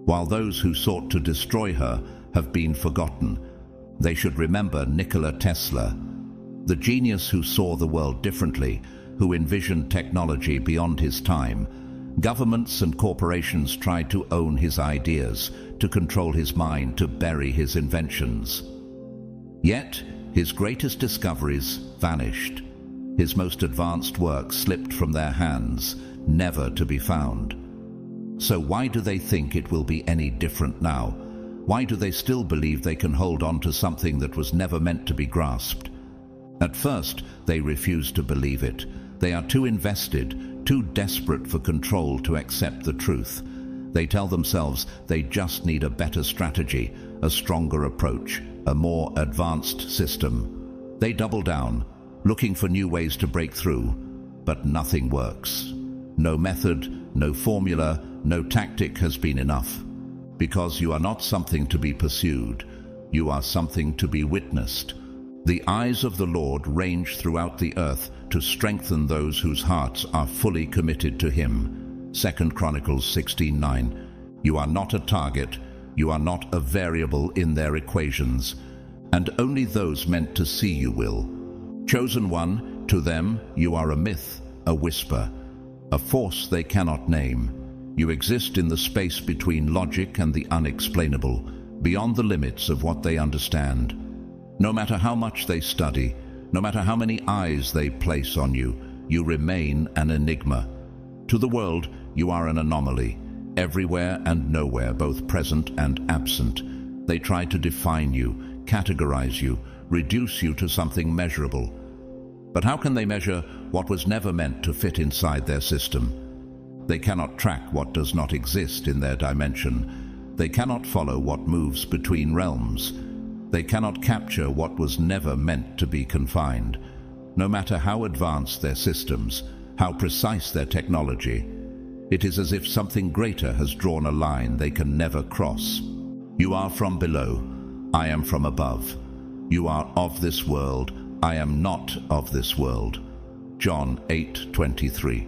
While those who sought to destroy her have been forgotten, they should remember Nikola Tesla, the genius who saw the world differently, who envisioned technology beyond his time. Governments and corporations tried to own his ideas, to control his mind, to bury his inventions. Yet, his greatest discoveries vanished. His most advanced work slipped from their hands, never to be found. So why do they think it will be any different now? Why do they still believe they can hold on to something that was never meant to be grasped? At first, they refuse to believe it. They are too invested, too desperate for control to accept the truth. They tell themselves they just need a better strategy, a stronger approach, a more advanced system. They double down, looking for new ways to break through, but nothing works. No method, no formula, no tactic has been enough. Because you are not something to be pursued, you are something to be witnessed. The eyes of the Lord range throughout the earth to strengthen those whose hearts are fully committed to Him. 2 Chronicles 16:9. You are not a target, you are not a variable in their equations, and only those meant to see you will. Chosen one, to them you are a myth, a whisper, a force they cannot name. You exist in the space between logic and the unexplainable, beyond the limits of what they understand. No matter how much they study, no matter how many eyes they place on you, you remain an enigma. To the world, you are an anomaly, everywhere and nowhere, both present and absent. They try to define you, categorize you, reduce you to something measurable. But how can they measure what was never meant to fit inside their system? They cannot track what does not exist in their dimension. They cannot follow what moves between realms. They cannot capture what was never meant to be confined. No matter how advanced their systems, how precise their technology, it is as if something greater has drawn a line they can never cross. You are from below, I am from above. You are of this world, I am not of this world. John 8:23.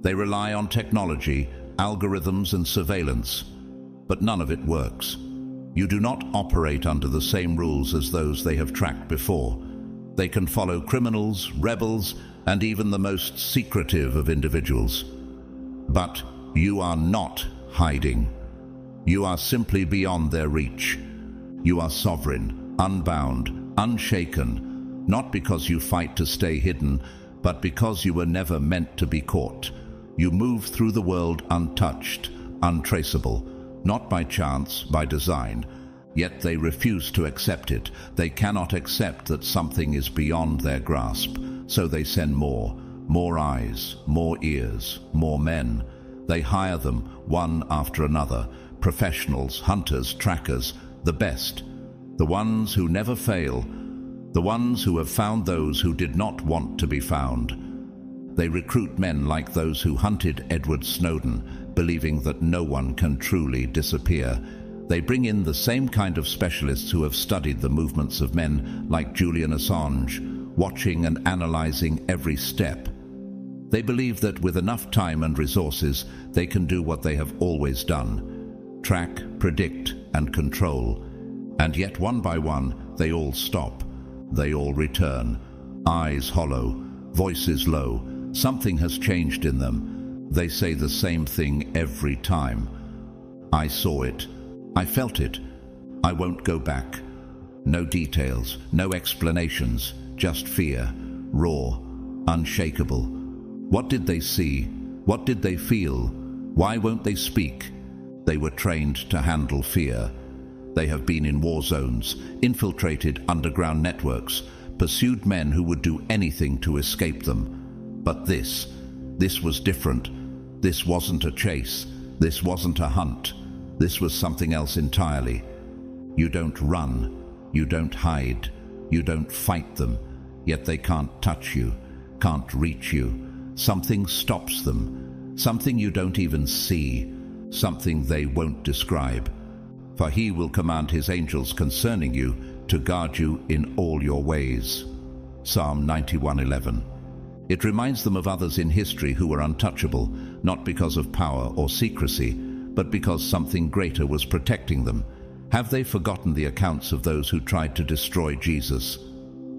They rely on technology, algorithms and surveillance, but none of it works. You do not operate under the same rules as those they have tracked before. They can follow criminals, rebels, and even the most secretive of individuals. But you are not hiding. You are simply beyond their reach. You are sovereign, unbound, unshaken, not because you fight to stay hidden, but because you were never meant to be caught. You move through the world untouched, untraceable, not by chance, by design. Yet they refuse to accept it. They cannot accept that something is beyond their grasp, so they send more eyes, more ears, more men. They hire them, one after another, professionals, hunters, trackers, the best, the ones who never fail, the ones who have found those who did not want to be found. They recruit men like those who hunted Edward Snowden, believing that no one can truly disappear. They bring in the same kind of specialists who have studied the movements of men like Julian Assange, watching and analyzing every step. They believe that with enough time and resources, they can do what they have always done: track, predict, and control. And yet one by one, they all stop. They all return. Eyes hollow, voices low. Something has changed in them. They say the same thing every time. I saw it. I felt it. I won't go back. No details, no explanations, just fear, raw, unshakable. What did they see? What did they feel? Why won't they speak? They were trained to handle fear. They have been in war zones, infiltrated underground networks, pursued men who would do anything to escape them. But this was different. This wasn't a chase. This wasn't a hunt. This was something else entirely. You don't run. You don't hide. You don't fight them. Yet they can't touch you, can't reach you. Something stops them. Something you don't even see. Something they won't describe. For he will command his angels concerning you to guard you in all your ways. Psalm 91:11. It reminds them of others in history who were untouchable, not because of power or secrecy, but because something greater was protecting them. Have they forgotten the accounts of those who tried to destroy Jesus,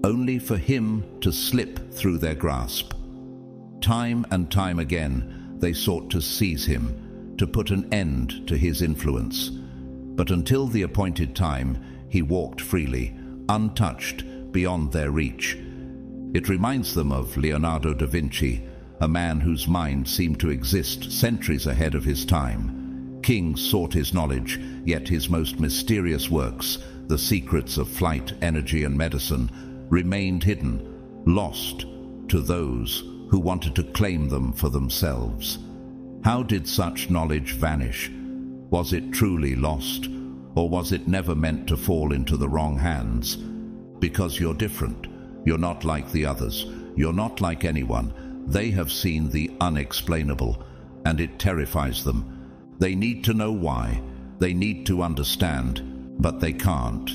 only for him to slip through their grasp? Time and time again, they sought to seize him, to put an end to his influence. But until the appointed time, he walked freely, untouched, beyond their reach. It reminds them of Leonardo da Vinci, a man whose mind seemed to exist centuries ahead of his time. Kings sought his knowledge, yet his most mysterious works, the secrets of flight, energy, and medicine, remained hidden, lost to those who wanted to claim them for themselves. How did such knowledge vanish? Was it truly lost, or was it never meant to fall into the wrong hands? Because you're different. You're not like the others. You're not like anyone. They have seen the unexplainable, and it terrifies them. They need to know why. They need to understand, but they can't.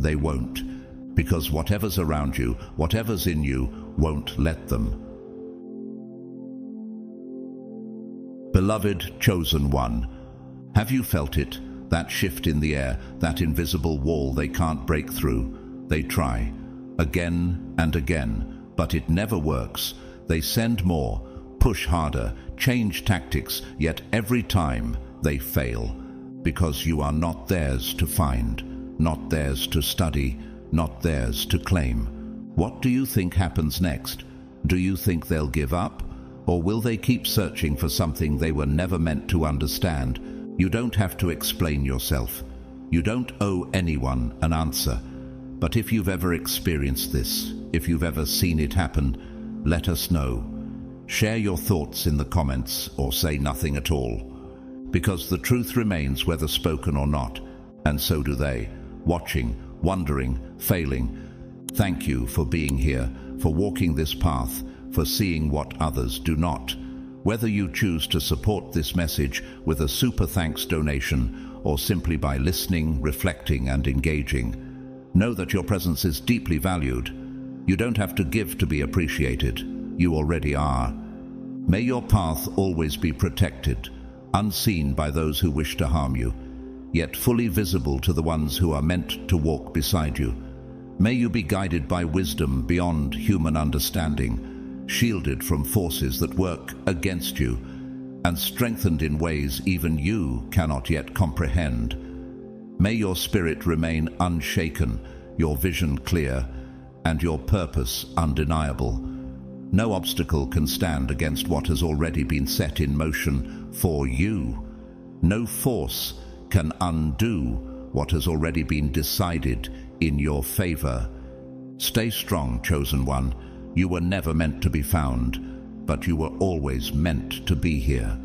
They won't. Because whatever's around you, whatever's in you, won't let them. Beloved chosen one, have you felt it? That shift in the air, that invisible wall they can't break through. They try, again and again, but it never works. They send more, push harder, change tactics, yet every time they fail. Because you are not theirs to find, not theirs to study, not theirs to claim. What do you think happens next? Do you think they'll give up? Or will they keep searching for something they were never meant to understand? You don't have to explain yourself. You don't owe anyone an answer. But if you've ever experienced this, if you've ever seen it happen, let us know. Share your thoughts in the comments or say nothing at all. Because the truth remains whether spoken or not, and so do they, watching, wondering, failing. Thank you for being here, for walking this path, for seeing what others do not. Whether you choose to support this message with a super thanks donation or simply by listening, reflecting, and engaging, know that your presence is deeply valued. You don't have to give to be appreciated. You already are. May your path always be protected, unseen by those who wish to harm you, yet fully visible to the ones who are meant to walk beside you. May you be guided by wisdom beyond human understanding, shielded from forces that work against you, and strengthened in ways even you cannot yet comprehend. May your spirit remain unshaken, your vision clear, and your purpose undeniable. No obstacle can stand against what has already been set in motion for you. No force can undo what has already been decided in your favor. Stay strong, chosen one. You were never meant to be found, but you were always meant to be here.